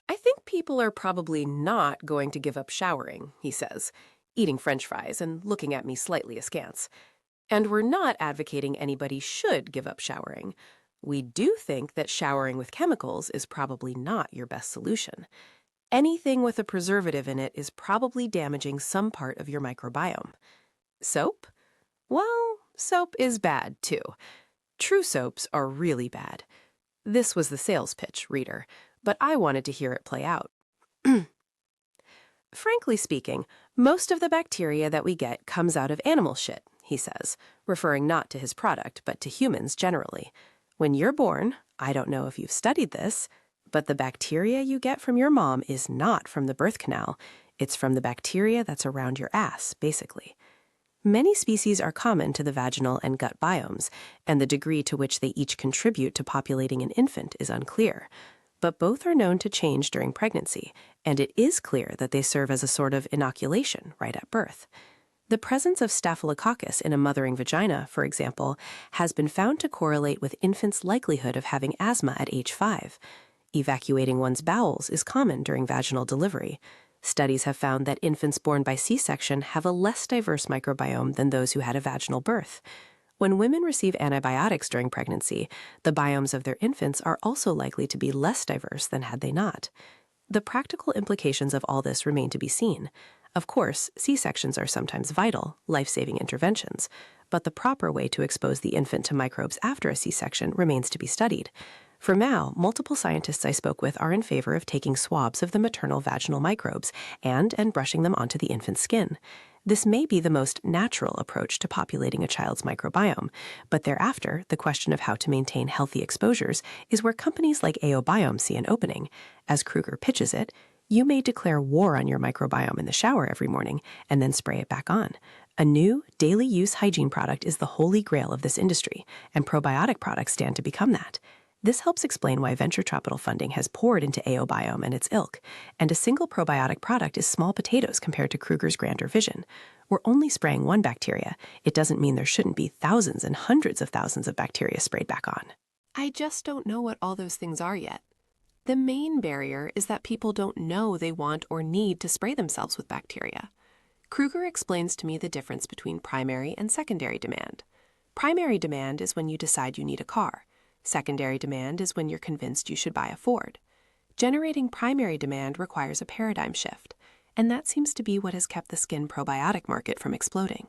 I think people are probably not going to give up showering, he says, eating French fries and looking at me slightly askance. And we're not advocating anybody should give up showering. We do think that showering with chemicals is probably not your best solution. Anything with a preservative in it is probably damaging some part of your microbiome. Soap? Well, soap is bad, too. True soaps are really bad. This was the sales pitch, reader, but I wanted to hear it play out. Frankly speaking, most of the bacteria that we get comes out of animal shit, he says, referring not to his product, but to humans generally. When you're born, I don't know if you've studied this, but the bacteria you get from your mom is not from the birth canal. It's from the bacteria that's around your ass, basically. Many species are common to the vaginal and gut biomes, and the degree to which they each contribute to populating an infant is unclear. But both are known to change during pregnancy, and it is clear that they serve as a sort of inoculation right at birth. The presence of Staphylococcus in a mothering vagina, for example, has been found to correlate with infants' likelihood of having asthma at age 5. Evacuating one's bowels is common during vaginal delivery. Studies have found that infants born by C-section have a less diverse microbiome than those who had a vaginal birth. When women receive antibiotics during pregnancy, the biomes of their infants are also likely to be less diverse than had they not. The practical implications of all this remain to be seen. Of course, C-sections are sometimes vital, life-saving interventions, but the proper way to expose the infant to microbes after a C-section remains to be studied. For now, multiple scientists I spoke with are in favor of taking swabs of the maternal vaginal microbes and brushing them onto the infant's skin. This may be the most natural approach to populating a child's microbiome, but thereafter, the question of how to maintain healthy exposures is where companies like Audiobook see an opening. As Kruger pitches it, you may declare war on your microbiome in the shower every morning and then spray it back on. A new, daily use hygiene product is the holy grail of this industry, and probiotic products stand to become that. This helps explain why venture capital funding has poured into Audiobook and its ilk, and a single probiotic product is small potatoes compared to Kruger's grander vision. We're only spraying one bacteria. It doesn't mean there shouldn't be thousands and hundreds of thousands of bacteria sprayed back on. I just don't know what all those things are yet. The main barrier is that people don't know they want or need to spray themselves with bacteria. Kruger explains to me the difference between primary and secondary demand. Primary demand is when you decide you need a car. Secondary demand is when you're convinced you should buy a Ford. Generating primary demand requires a paradigm shift, and that seems to be what has kept the skin probiotic market from exploding.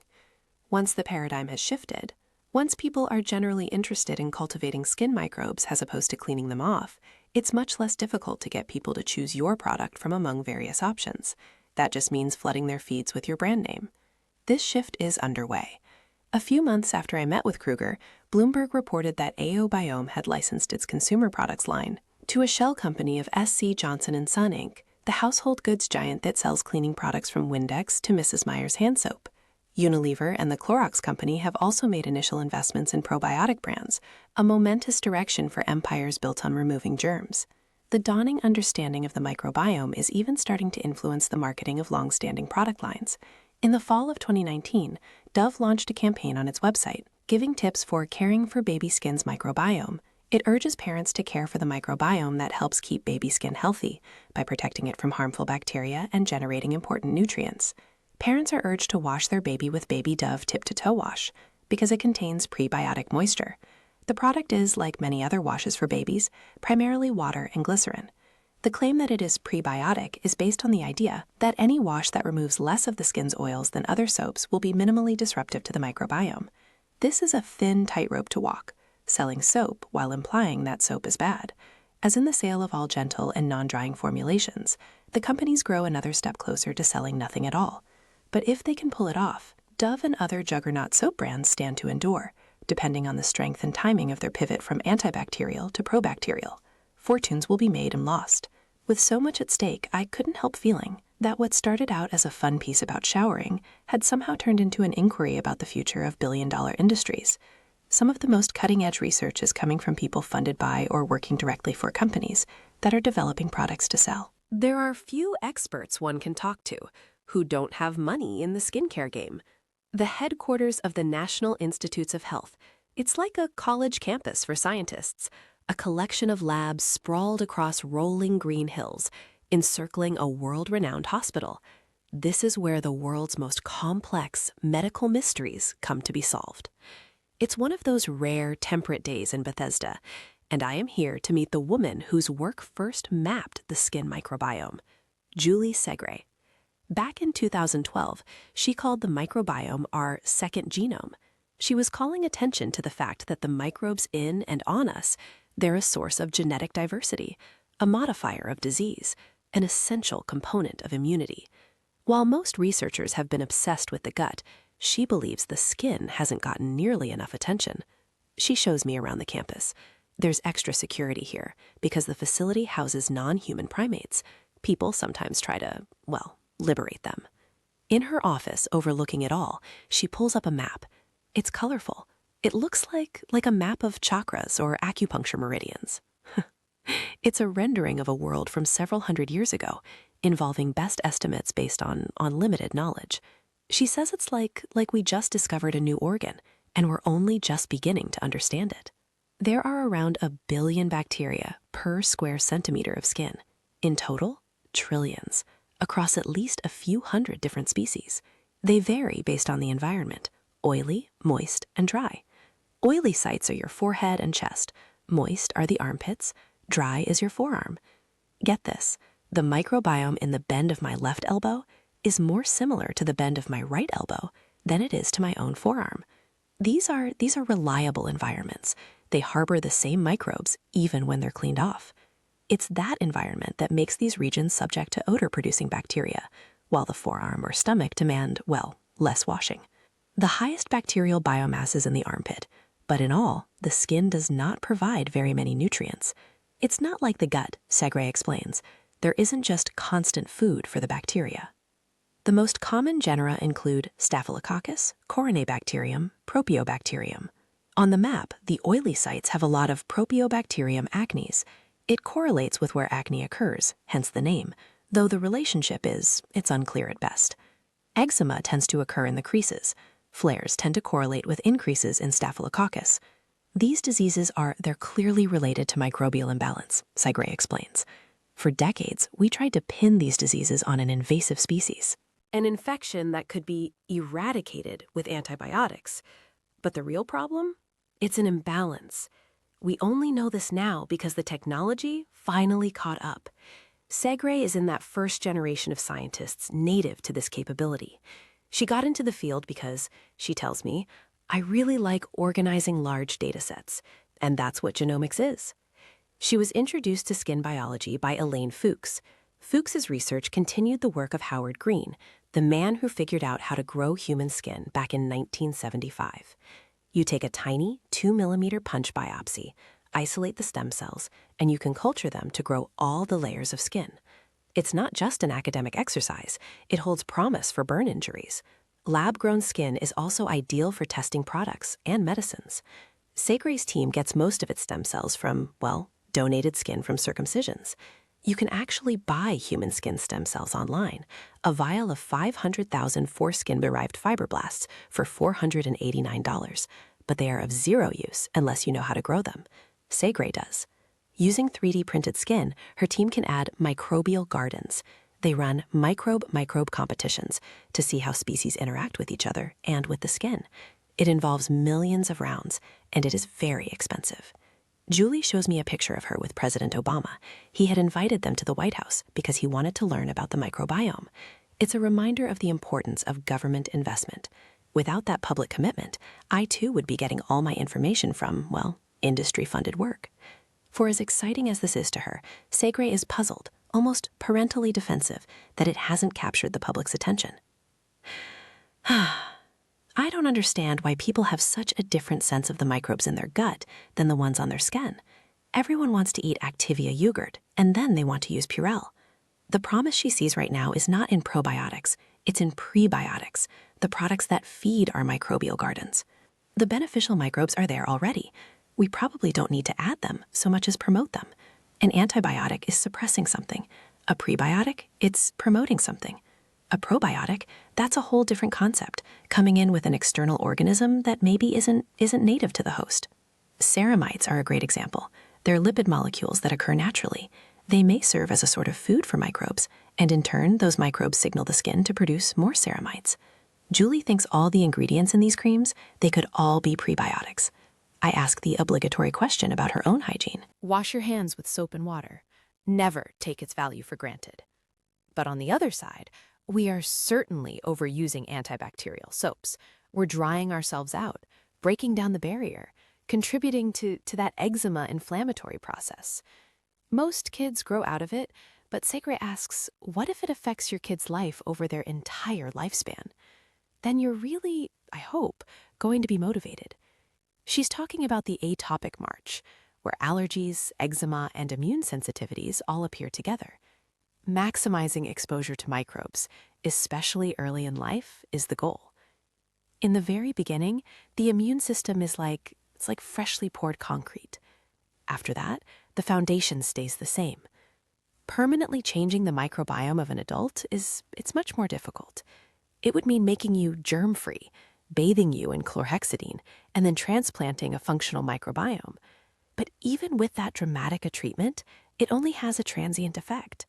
Once the paradigm has shifted, once people are generally interested in cultivating skin microbes as opposed to cleaning them off, it's much less difficult to get people to choose your product from among various options. That just means flooding their feeds with your brand name. This shift is underway. A few months after I met with Kruger, Bloomberg reported that Audiobook had licensed its consumer products line to a shell company of SC Johnson & Son, Inc., the household goods giant that sells cleaning products from Windex to Mrs. Meyer's hand soap. Unilever and the Clorox company have also made initial investments in probiotic brands, a momentous direction for empires built on removing germs. The dawning understanding of the microbiome is even starting to influence the marketing of long-standing product lines. In the fall of 2019, Dove launched a campaign on its website, giving tips for caring for baby skin's microbiome. It urges parents to care for the microbiome that helps keep baby skin healthy by protecting it from harmful bacteria and generating important nutrients. Parents are urged to wash their baby with Baby Dove tip-to-toe wash because it contains prebiotic moisture. The product is, like many other washes for babies, primarily water and glycerin. The claim that it is prebiotic is based on the idea that any wash that removes less of the skin's oils than other soaps will be minimally disruptive to the microbiome. This is a thin tightrope to walk, selling soap while implying that soap is bad. As in the sale of all gentle and non-drying formulations, the companies grow another step closer to selling nothing at all. But if they can pull it off, Dove and other juggernaut soap brands stand to endure, depending on the strength and timing of their pivot from antibacterial to probacterial. Fortunes will be made and lost. With so much at stake, I couldn't help feeling that what started out as a fun piece about showering had somehow turned into an inquiry about the future of billion-dollar industries. Some of the most cutting-edge research is coming from people funded by or working directly for companies that are developing products to sell. There are few experts one can talk to who don't have money in the skincare game. The headquarters of the National Institutes of Health. It's like a college campus for scientists, a collection of labs sprawled across rolling green hills, encircling a world-renowned hospital. This is where the world's most complex medical mysteries come to be solved. It's one of those rare, temperate days in Bethesda, and I am here to meet the woman whose work first mapped the skin microbiome, Julie Segre. Back in 2012, she called the microbiome our second genome. She was calling attention to the fact that the microbes in and on us, they're a source of genetic diversity, a modifier of disease, an essential component of immunity. While most researchers have been obsessed with the gut, she believes the skin hasn't gotten nearly enough attention. She shows me around the campus. There's extra security here because the facility houses non-human primates. People sometimes try to, liberate them. In her office, overlooking it all, she pulls up a map. It's colorful. It looks like a map of chakras or acupuncture meridians. It's a rendering of a world from several hundred years ago, involving best estimates based on limited knowledge. She says it's like we just discovered a new organ, and we're only just beginning to understand it. There are around 1 billion bacteria per square centimeter of skin. In total, trillions, across at least a few hundred different species. They vary based on the environment: oily, moist, and dry. Oily sites are your forehead and chest. Moist are the armpits. Dry is your forearm. Get this, the microbiome in the bend of my left elbow is more similar to the bend of my right elbow than it is to my own forearm. These are reliable environments. they harbor the same microbes even when they're cleaned off. It's that environment that makes these regions subject to odor-producing bacteria, while the forearm or stomach demand, well, less washing. The highest bacterial biomass is in the armpit, but in all, the skin does not provide very many nutrients. It's not like the gut, Segre explains. There isn't just constant food for the bacteria. The most common genera include Staphylococcus, Corynebacterium, Propionibacterium. On the map, the oily sites have a lot of Propionibacterium acnes. It correlates with where acne occurs, hence the name, though the relationship it's unclear at best. Eczema tends to occur in the creases. Flares tend to correlate with increases in Staphylococcus. These diseases they're clearly related to microbial imbalance, Segre explains. For decades, we tried to pin these diseases on an invasive species. An infection that could be eradicated with antibiotics. But the real problem? It's an imbalance. We only know this now because the technology finally caught up. Segre is in that first generation of scientists native to this capability. She got into the field because, she tells me, I really like organizing large data sets, and that's what genomics is. She was introduced to skin biology by Elaine Fuchs. Fuchs's research continued the work of Howard Green, the man who figured out how to grow human skin back in 1975. You take a tiny 2-millimeter punch biopsy, isolate the stem cells, and you can culture them to grow all the layers of skin. It's not just an academic exercise. It holds promise for burn injuries. Lab-grown skin is also ideal for testing products and medicines. Segre's team gets most of its stem cells from, well, donated skin from circumcisions. You can actually buy human skin stem cells online, a vial of 500,000 foreskin-derived fibroblasts for $489, but they are of zero use unless you know how to grow them. Segre does. Using 3D printed skin, her team can add microbial gardens. They run microbe competitions to see how species interact with each other and with the skin. It involves millions of rounds, and it is very expensive. Julie shows me a picture of her with President Obama. He had invited them to the White House because he wanted to learn about the microbiome. It's a reminder of the importance of government investment. Without that public commitment, I too would be getting all my information from, well, industry-funded work. For as exciting as this is to her, Segre is puzzled, almost parentally defensive, that it hasn't captured the public's attention. I don't understand why people have such a different sense of the microbes in their gut than the ones on their skin. Everyone wants to eat Activia yogurt, and then they want to use Purell. The promise she sees right now is not in probiotics, it's in prebiotics, the products that feed our microbial gardens. The beneficial microbes are there already. We probably don't need to add them so much as promote them. An antibiotic is suppressing something. A prebiotic, it's promoting something. A probiotic, that's a whole different concept, coming in with an external organism that maybe isn't native to the host. Ceramides are a great example. They're lipid molecules that occur naturally. They may serve as a sort of food for microbes, and in turn, those microbes signal the skin to produce more ceramides. Julie thinks all the ingredients in these creams, they could all be prebiotics. I ask the obligatory question about her own hygiene. Wash your hands with soap and water. Never take its value for granted. But on the other side, we are certainly overusing antibacterial soaps. We're drying ourselves out, breaking down the barrier, contributing to that eczema inflammatory process. Most kids grow out of it, but Segre asks, what if it affects your kid's life over their entire lifespan? Then you're really, I hope, going to be motivated. She's talking about the atopic march, where allergies, eczema, and immune sensitivities all appear together. Maximizing exposure to microbes, especially early in life, is the goal. In the very beginning, the immune system is like freshly poured concrete. After that, the foundation stays the same. Permanently changing the microbiome of an adult it's much more difficult. It would mean making you germ-free, bathing you in chlorhexidine, and then transplanting a functional microbiome. But even with that dramatic a treatment, it only has a transient effect.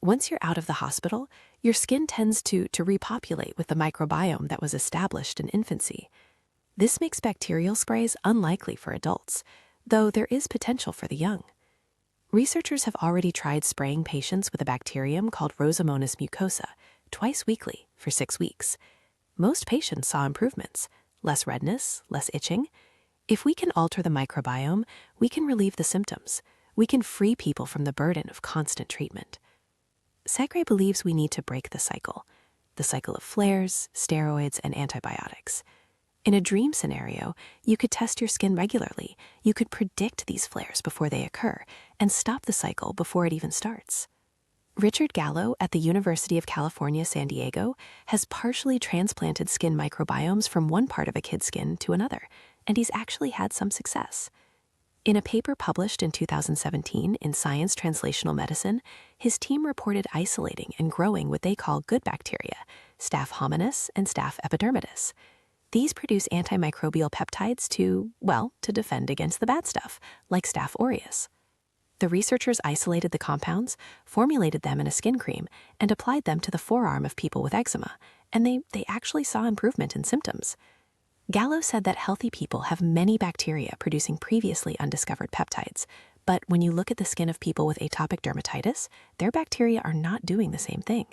Once you're out of the hospital, your skin tends to repopulate with the microbiome that was established in infancy. This makes bacterial sprays unlikely for adults, though there is potential for the young. Researchers have already tried spraying patients with a bacterium called Rosomonas mucosa twice weekly for 6 weeks. Most patients saw improvements, less redness, less itching. If we can alter the microbiome, we can relieve the symptoms. We can free people from the burden of constant treatment. Segre believes we need to break the cycle of flares, steroids, and antibiotics. In a dream scenario, you could test your skin regularly. You could predict these flares before they occur and stop the cycle before it even starts. Richard Gallo at the University of California, San Diego, has partially transplanted skin microbiomes from one part of a kid's skin to another, and he's actually had some success. In a paper published in 2017 in Science Translational Medicine, his team reported isolating and growing what they call good bacteria, Staph hominis and Staph epidermidis. These produce antimicrobial peptides to defend against the bad stuff, like Staph aureus. The researchers isolated the compounds, formulated them in a skin cream, and applied them to the forearm of people with eczema, and they actually saw improvement in symptoms. Gallo said that healthy people have many bacteria producing previously undiscovered peptides, but when you look at the skin of people with atopic dermatitis, their bacteria are not doing the same thing.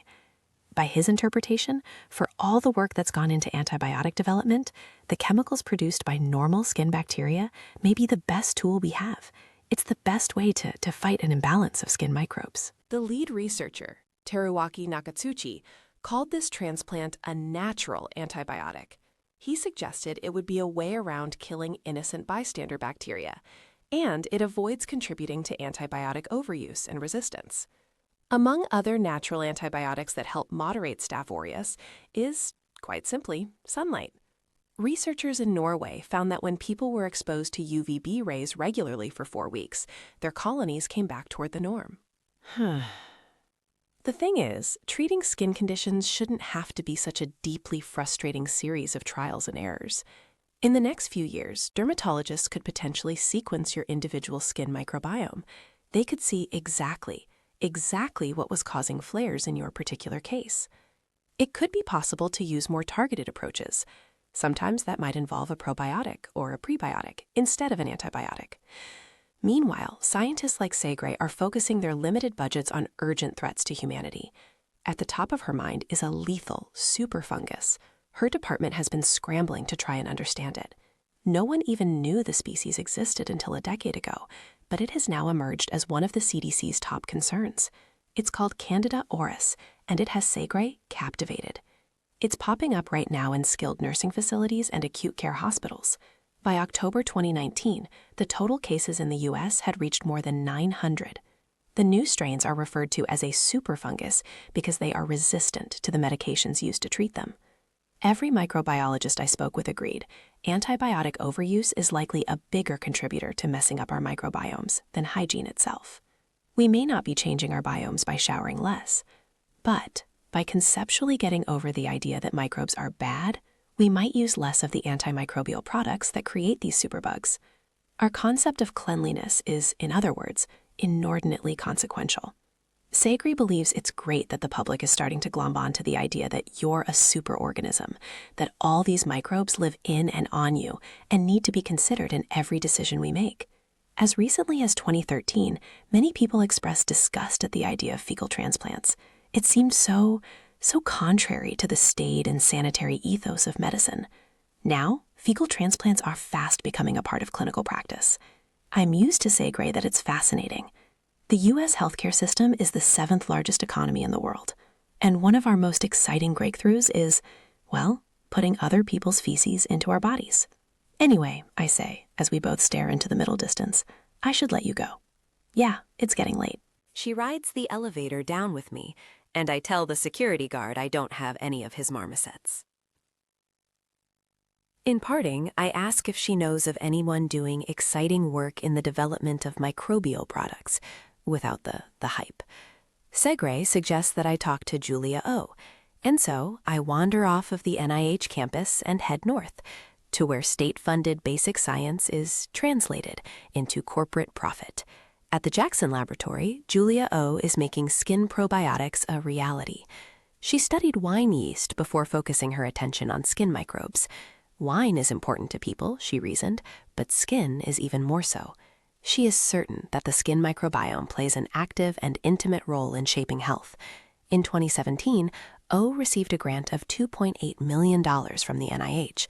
By his interpretation, for all the work that's gone into antibiotic development, the chemicals produced by normal skin bacteria may be the best tool we have. It's the best way to fight an imbalance of skin microbes. The lead researcher, Teruaki Nakatsuchi, called this transplant a natural antibiotic. He suggested it would be a way around killing innocent bystander bacteria, and it avoids contributing to antibiotic overuse and resistance. Among other natural antibiotics that help moderate Staph aureus is, quite simply, sunlight. Researchers in Norway found that when people were exposed to UVB rays regularly for 4 weeks, their colonies came back toward the norm. The thing is, treating skin conditions shouldn't have to be such a deeply frustrating series of trials and errors. In the next few years, dermatologists could potentially sequence your individual skin microbiome. They could see exactly what was causing flares in your particular case. It could be possible to use more targeted approaches. Sometimes that might involve a probiotic or a prebiotic instead of an antibiotic. Meanwhile, scientists like Segre are focusing their limited budgets on urgent threats to humanity. At the top of her mind is a lethal super fungus. Her department has been scrambling to try and understand it. No one even knew the species existed until a decade ago, but it has now emerged as one of the CDC's top concerns. It's called Candida auris, and it has Segre captivated. It's popping up right now in skilled nursing facilities and acute care hospitals. By October 2019, the total cases in the U.S. had reached more than 900. The new strains are referred to as a super fungus because they are resistant to the medications used to treat them. Every microbiologist I spoke with agreed, antibiotic overuse is likely a bigger contributor to messing up our microbiomes than hygiene itself. We may not be changing our biomes by showering less, but by conceptually getting over the idea that microbes are bad, we might use less of the antimicrobial products that create these superbugs. Our concept of cleanliness is, in other words, inordinately consequential. Segre believes it's great that the public is starting to glom on to the idea that you're a superorganism, that all these microbes live in and on you and need to be considered in every decision we make. As recently as 2013, many people expressed disgust at the idea of fecal transplants. It seemed so contrary to the staid and sanitary ethos of medicine. Now, fecal transplants are fast becoming a part of clinical practice. I'm used to Segre that it's fascinating. The U.S. healthcare system is the 7th largest economy in the world, and one of our most exciting breakthroughs is, putting other people's feces into our bodies. Anyway, I say, as we both stare into the middle distance, I should let you go. Yeah, it's getting late. She rides the elevator down with me, and I tell the security guard I don't have any of his marmosets. In parting, I ask if she knows of anyone doing exciting work in the development of microbial products, without the hype. Segre suggests that I talk to Julia O, and so I wander off of the NIH campus and head north, to where state-funded basic science is translated into corporate profit. At the Jackson Laboratory, Julia O is making skin probiotics a reality. She studied wine yeast before focusing her attention on skin microbes. Wine is important to people, she reasoned, but skin is even more so. She is certain that the skin microbiome plays an active and intimate role in shaping health. In 2017, O received a grant of $2.8 million from the NIH.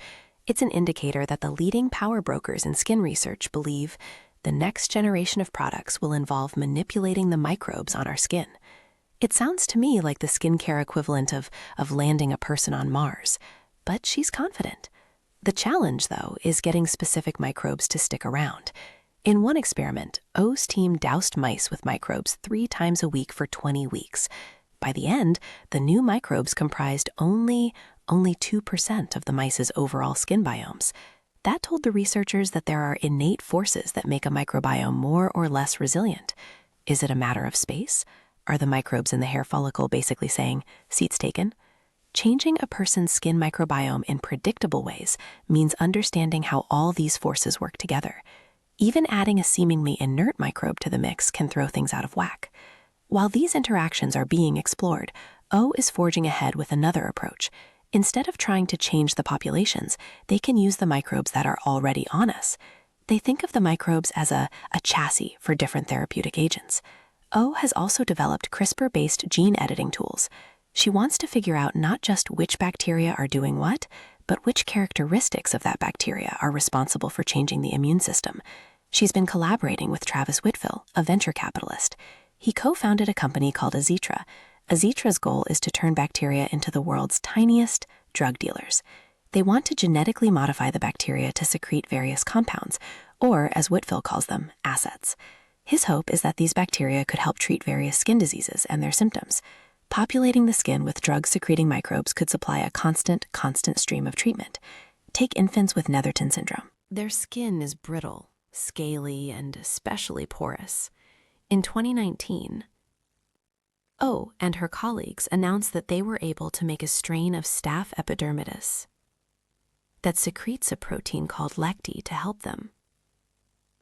It's an indicator that the leading power brokers in skin research believe the next generation of products will involve manipulating the microbes on our skin. It sounds to me like the skincare equivalent of landing a person on Mars, but she's confident. The challenge, though, is getting specific microbes to stick around. In one experiment, O's team doused mice with microbes 3 times a week for 20 weeks. By the end, the new microbes comprised only 2% of the mice's overall skin biomes. That told the researchers that there are innate forces that make a microbiome more or less resilient. Is it a matter of space? Are the microbes in the hair follicle basically saying, seats taken? Changing a person's skin microbiome in predictable ways means understanding how all these forces work together. Even adding a seemingly inert microbe to the mix can throw things out of whack. While these interactions are being explored, O is forging ahead with another approach. Instead of trying to change the populations, they can use the microbes that are already on us. They think of the microbes as a chassis for different therapeutic agents. O has also developed CRISPR-based gene editing tools. She wants to figure out not just which bacteria are doing what, but which characteristics of that bacteria are responsible for changing the immune system. She's been collaborating with Travis Whitfill, a venture capitalist. He co-founded a company called Azitra. Azitra's goal is to turn bacteria into the world's tiniest drug dealers. They want to genetically modify the bacteria to secrete various compounds, or, as Whitfill calls them, assets. His hope is that these bacteria could help treat various skin diseases and their symptoms. Populating the skin with drug-secreting microbes could supply a constant stream of treatment. Take infants with Netherton syndrome. Their skin is brittle, scaly, and especially porous. In 2019, O and her colleagues announced that they were able to make a strain of Staph epidermidis that secretes a protein called lectin to help them.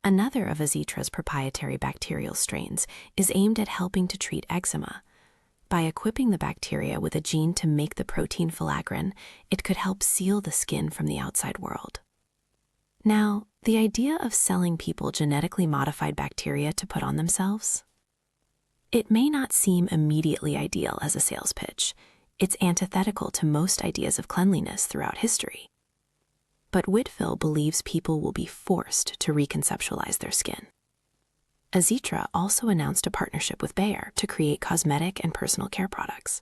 Another of Azitra's proprietary bacterial strains is aimed at helping to treat eczema. By equipping the bacteria with a gene to make the protein filaggrin, it could help seal the skin from the outside world. Now, the idea of selling people genetically modified bacteria to put on themselves? It may not seem immediately ideal as a sales pitch. It's antithetical to most ideas of cleanliness throughout history. But Whitfill believes people will be forced to reconceptualize their skin. Azitra also announced a partnership with Bayer to create cosmetic and personal care products.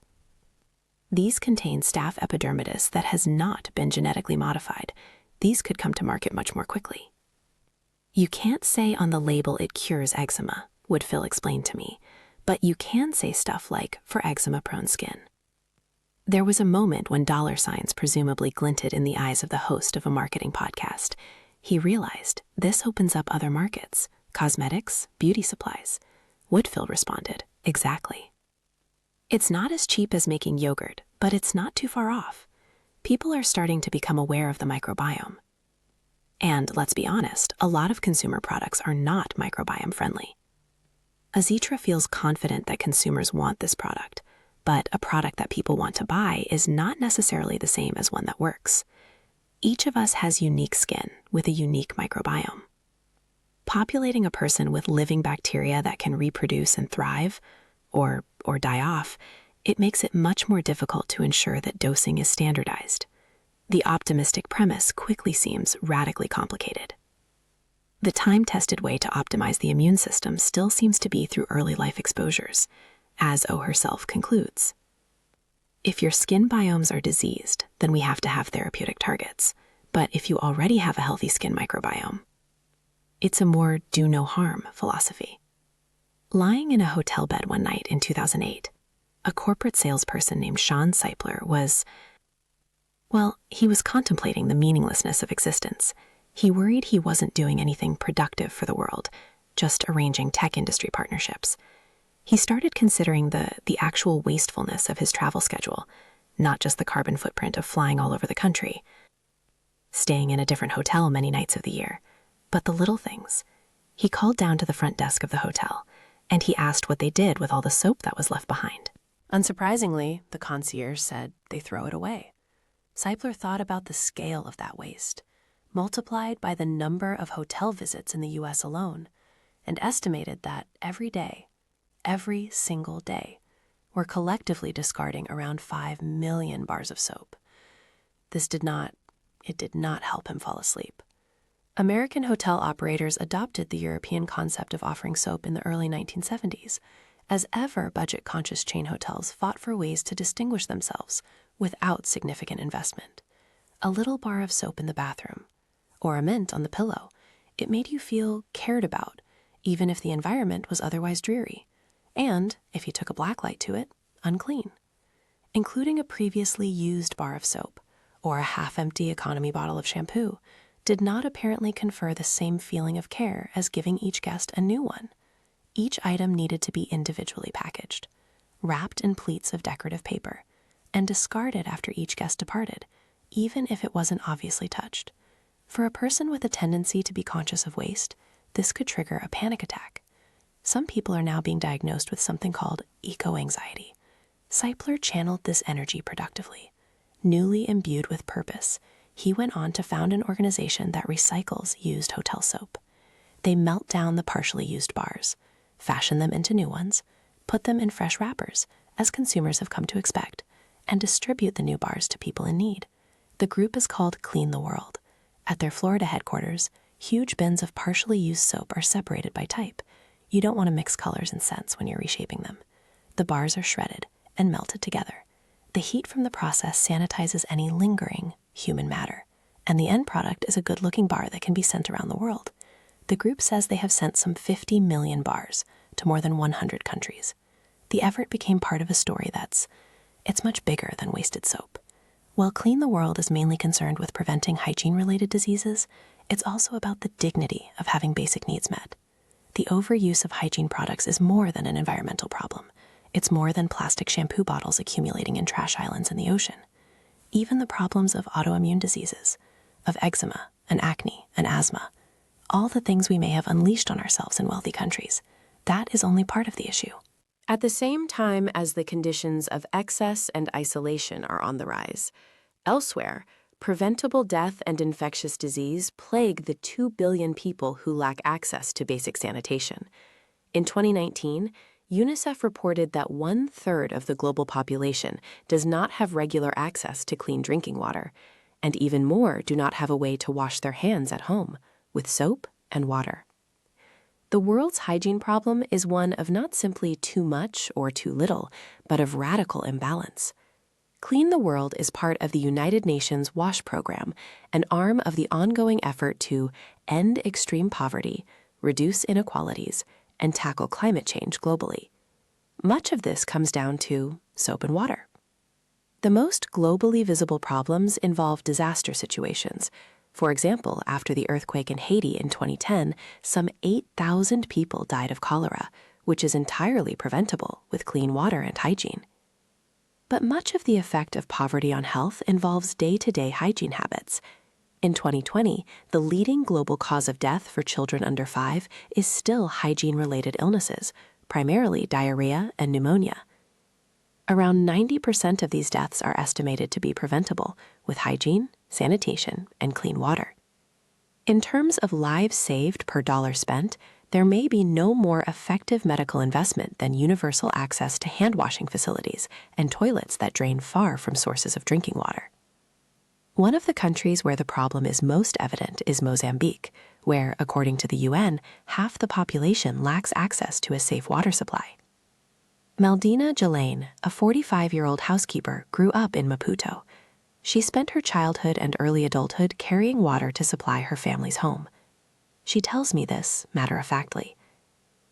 These contain Staph epidermidis that has not been genetically modified. These could come to market much more quickly. You can't say on the label it cures eczema, Whitfill explained to me, but you can say stuff like, for eczema-prone skin. There was a moment when dollar signs presumably glinted in the eyes of the host of a marketing podcast. He realized this opens up other markets, cosmetics, beauty supplies. Whitfill responded, exactly. It's not as cheap as making yogurt, but it's not too far off. People are starting to become aware of the microbiome. And let's be honest, a lot of consumer products are not microbiome friendly. Azitra feels confident that consumers want this product, but a product that people want to buy is not necessarily the same as one that works. Each of us has unique skin with a unique microbiome. Populating a person with living bacteria that can reproduce and thrive, or die off, it makes it much more difficult to ensure that dosing is standardized. The optimistic premise quickly seems radically complicated. The time-tested way to optimize the immune system still seems to be through early life exposures, as O herself concludes. If your skin biomes are diseased, then we have to have therapeutic targets. But if you already have a healthy skin microbiome, it's a more do-no-harm philosophy. Lying in a hotel bed one night in 2008, a corporate salesperson named Sean Seipler he was contemplating the meaninglessness of existence. He worried he wasn't doing anything productive for the world, just arranging tech industry partnerships. He started considering the actual wastefulness of his travel schedule, not just the carbon footprint of flying all over the country, staying in a different hotel many nights of the year, but the little things. He called down to the front desk of the hotel, and he asked what they did with all the soap that was left behind. Unsurprisingly, the concierge said they throw it away. Seipler thought about the scale of that waste, multiplied by the number of hotel visits in the U.S. alone, and estimated that every single day, we're collectively discarding around 5 million bars of soap. This did not it did not help him fall asleep. American hotel operators adopted the European concept of offering soap in the early 1970s, as ever budget-conscious chain hotels fought for ways to distinguish themselves without significant investment. A little bar of soap in the bathroom, or a mint on the pillow, it made you feel cared about, even if the environment was otherwise dreary, and, if you took a black light to it, unclean. Including a previously used bar of soap, or a half-empty economy bottle of shampoo, did not apparently confer the same feeling of care as giving each guest a new one. Each item needed to be individually packaged, wrapped in pleats of decorative paper, and discarded after each guest departed, even if it wasn't obviously touched. For a person with a tendency to be conscious of waste, this could trigger a panic attack. Some people are now being diagnosed with something called eco-anxiety. Seipler channeled this energy productively. Newly imbued with purpose, he went on to found an organization that recycles used hotel soap. They melt down the partially used bars, fashion them into new ones, put them in fresh wrappers, as consumers have come to expect, and distribute the new bars to people in need. The group is called Clean the World. At their Florida headquarters, huge bins of partially used soap are separated by type. You don't want to mix colors and scents when you're reshaping them. The bars are shredded and melted together. The heat from the process sanitizes any lingering human matter, and the end product is a good-looking bar that can be sent around the world. The group says they have sent some 50 million bars to more than 100 countries. The effort became part of a story it's much bigger than wasted soap. While Clean the World is mainly concerned with preventing hygiene-related diseases, it's also about the dignity of having basic needs met. The overuse of hygiene products is more than an environmental problem. It's more than plastic shampoo bottles accumulating in trash islands in the ocean. Even the problems of autoimmune diseases, of eczema and acne and asthma, all the things we may have unleashed on ourselves in wealthy countries, that is only part of the issue. At the same time as the conditions of excess and isolation are on the rise, elsewhere, preventable death and infectious disease plague the 2 billion people who lack access to basic sanitation. In 2019, UNICEF reported that 1/3 of the global population does not have regular access to clean drinking water, and even more do not have a way to wash their hands at home with soap and water. The world's hygiene problem is one of not simply too much or too little, but of radical imbalance. Clean the World is part of the United Nations WASH program, an arm of the ongoing effort to end extreme poverty, reduce inequalities, and tackle climate change globally. Much of this comes down to soap and water. The most globally visible problems involve disaster situations. For example, after the earthquake in Haiti in 2010, some 8,000 people died of cholera, which is entirely preventable with clean water and hygiene. But much of the effect of poverty on health involves day-to-day hygiene habits. In 2020, the leading global cause of death for children under 5 is still hygiene-related illnesses, primarily diarrhea and pneumonia. Around 90% of these deaths are estimated to be preventable with hygiene, sanitation, and clean water. In terms of lives saved per dollar spent, there may be no more effective medical investment than universal access to hand-washing facilities and toilets that drain far from sources of drinking water. One of the countries where the problem is most evident is Mozambique, where, according to the UN, half the population lacks access to a safe water supply. Maldina Jalaine, a 45-year-old housekeeper, grew up in Maputo. She spent her childhood and early adulthood carrying water to supply her family's home. She tells me this matter-of-factly.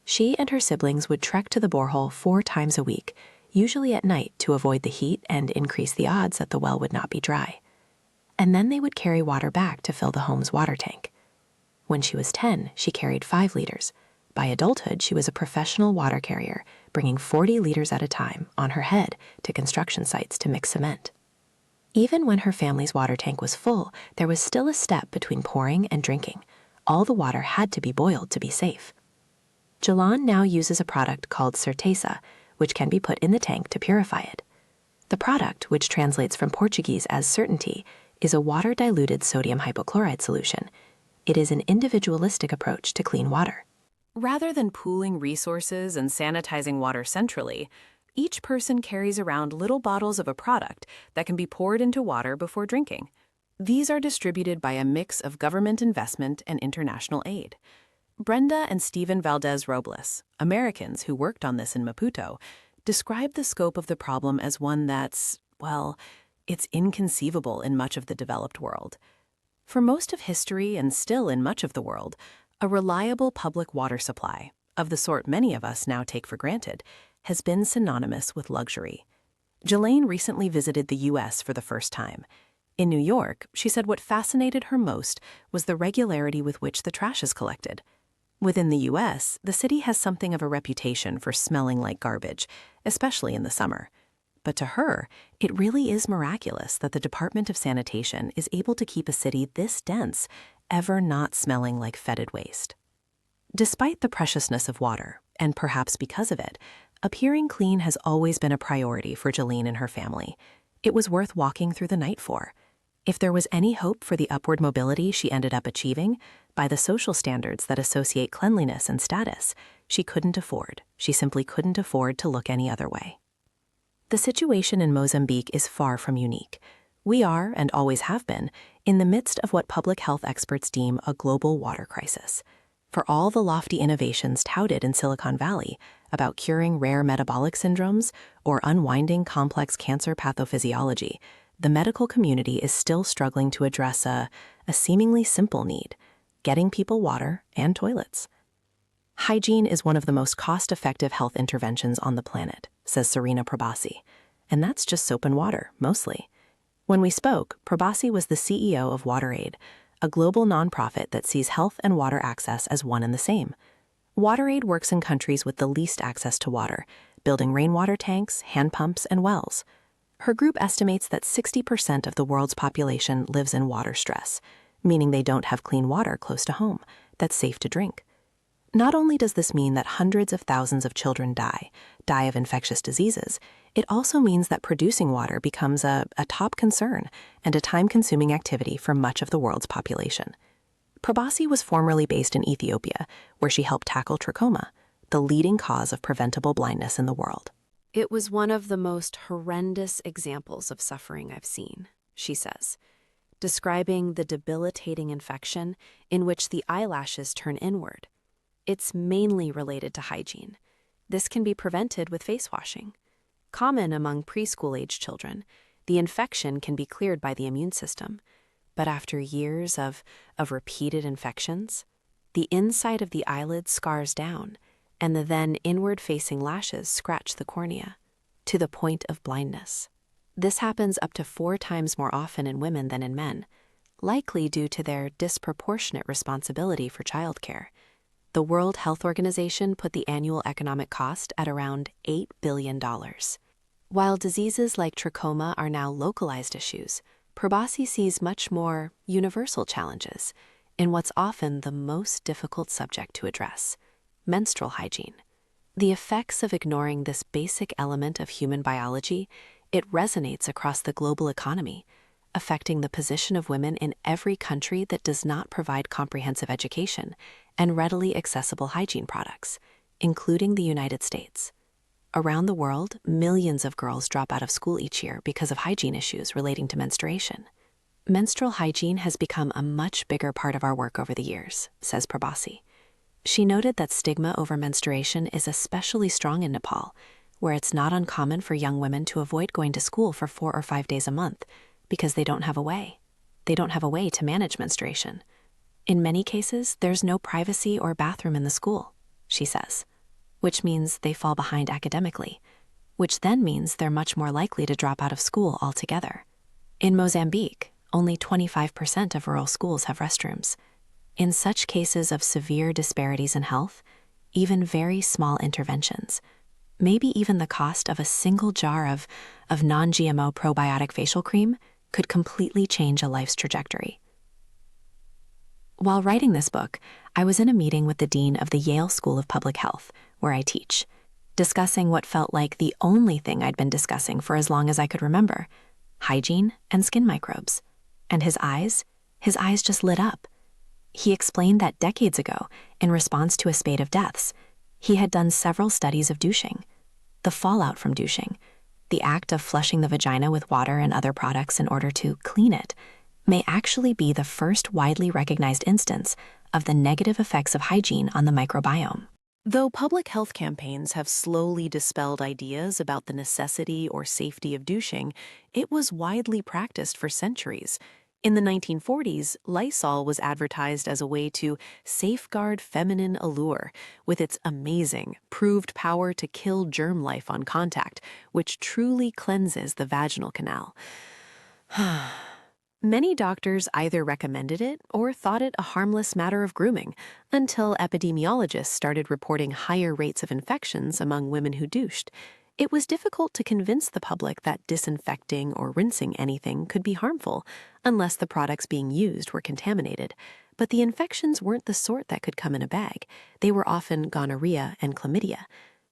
She and her siblings would trek to the borehole 4 times a week, usually at night to avoid the heat and increase the odds that the well would not be dry. And then they would carry water back to fill the home's water tank. When she was 10, she carried 5 liters. By adulthood, she was a professional water carrier, bringing 40 liters at a time on her head to construction sites to mix cement. Even when her family's water tank was full, there was still a step between pouring and drinking. All the water had to be boiled to be safe. Jalan now uses a product called Certeza, which can be put in the tank to purify it. The product, which translates from Portuguese as certainty, is a water-diluted sodium hypochlorite solution. It is an individualistic approach to clean water. Rather than pooling resources and sanitizing water centrally, each person carries around little bottles of a product that can be poured into water before drinking. These are distributed by a mix of government investment and international aid. Brenda and Stephen Valdez Robles, Americans who worked on this in Maputo, describe the scope of the problem as one that's, well, it's inconceivable in much of the developed world. For most of history and still in much of the world, a reliable public water supply, of the sort many of us now take for granted, has been synonymous with luxury. Jelaine recently visited the U.S. for the first time. In New York, she said what fascinated her most was the regularity with which the trash is collected. Within the U.S., the city has something of a reputation for smelling like garbage, especially in the summer. But to her, it really is miraculous that the Department of Sanitation is able to keep a city this dense ever not smelling like fetid waste. Despite the preciousness of water, and perhaps because of it, appearing clean has always been a priority for Jelaine and her family. It was worth walking through the night for. If there was any hope for the upward mobility she ended up achieving, by the social standards that associate cleanliness and status, she simply couldn't afford to look any other way. The situation in Mozambique is far from unique. We are, and always have been, in the midst of what public health experts deem a global water crisis. For all the lofty innovations touted in Silicon Valley about curing rare metabolic syndromes or unwinding complex cancer pathophysiology, the medical community is still struggling to address a seemingly simple need: getting people water and toilets. Hygiene is one of the most cost-effective health interventions on the planet, says Serena Probasi, and that's just soap and water, mostly. When we spoke, Probasi was the CEO of WaterAid, a global nonprofit that sees health and water access as one and the same. WaterAid works in countries with the least access to water, building rainwater tanks, hand pumps, and wells. Her group estimates that 60% of the world's population lives in water stress, meaning they don't have clean water close to home that's safe to drink. Not only does this mean that hundreds of thousands of children die of infectious diseases, it also means that producing water becomes a top concern and a time-consuming activity for much of the world's population. Probasi was formerly based in Ethiopia, where she helped tackle trachoma, the leading cause of preventable blindness in the world. It was one of the most horrendous examples of suffering I've seen, she says, describing the debilitating infection in which the eyelashes turn inward. It's mainly related to hygiene. This can be prevented with face washing. Common among preschool-age children, the infection can be cleared by the immune system. But after years of repeated infections, the inside of the eyelid scars down, and the then inward-facing lashes scratch the cornea, to the point of blindness. This happens up to 4 times more often in women than in men, likely due to their disproportionate responsibility for childcare. The World Health Organization put the annual economic cost at around $8 billion. While diseases like trachoma are now localized issues, Probasi sees much more universal challenges in what's often the most difficult subject to address: menstrual hygiene. The effects of ignoring this basic element of human biology, it resonates across the global economy, affecting the position of women in every country that does not provide comprehensive education and readily accessible hygiene products, including the United States. Around the world, millions of girls drop out of school each year because of hygiene issues relating to menstruation. Menstrual hygiene has become a much bigger part of our work over the years, says Probasi. She noted that stigma over menstruation is especially strong in Nepal, where it's not uncommon for young women to avoid going to school for 4 or 5 days a month because they don't have a way. They don't have a way to manage menstruation. In many cases, there's no privacy or bathroom in the school, she says, which means they fall behind academically, which then means they're much more likely to drop out of school altogether. In Mozambique, only 25% of rural schools have restrooms. In such cases of severe disparities in health, even very small interventions, maybe even the cost of a single jar of non-GMO probiotic facial cream, could completely change a life's trajectory. While writing this book, I was in a meeting with the dean of the Yale School of Public Health, where I teach, discussing what felt like the only thing I'd been discussing for as long as I could remember: hygiene and skin microbes. And his eyes just lit up. He explained that decades ago, in response to a spate of deaths, he had done several studies of douching, the fallout from douching, the act of flushing the vagina with water and other products in order to clean it, may actually be the first widely recognized instance of the negative effects of hygiene on the microbiome. Though public health campaigns have slowly dispelled ideas about the necessity or safety of douching, it was widely practiced for centuries. In the 1940s, Lysol was advertised as a way to safeguard feminine allure, with its amazing, proved power to kill germ life on contact, which truly cleanses the vaginal canal. Many doctors either recommended it or thought it a harmless matter of grooming, until epidemiologists started reporting higher rates of infections among women who douched. It was difficult to convince the public that disinfecting or rinsing anything could be harmful, unless the products being used were contaminated. But the infections weren't the sort that could come in a bag. They were often gonorrhea and chlamydia.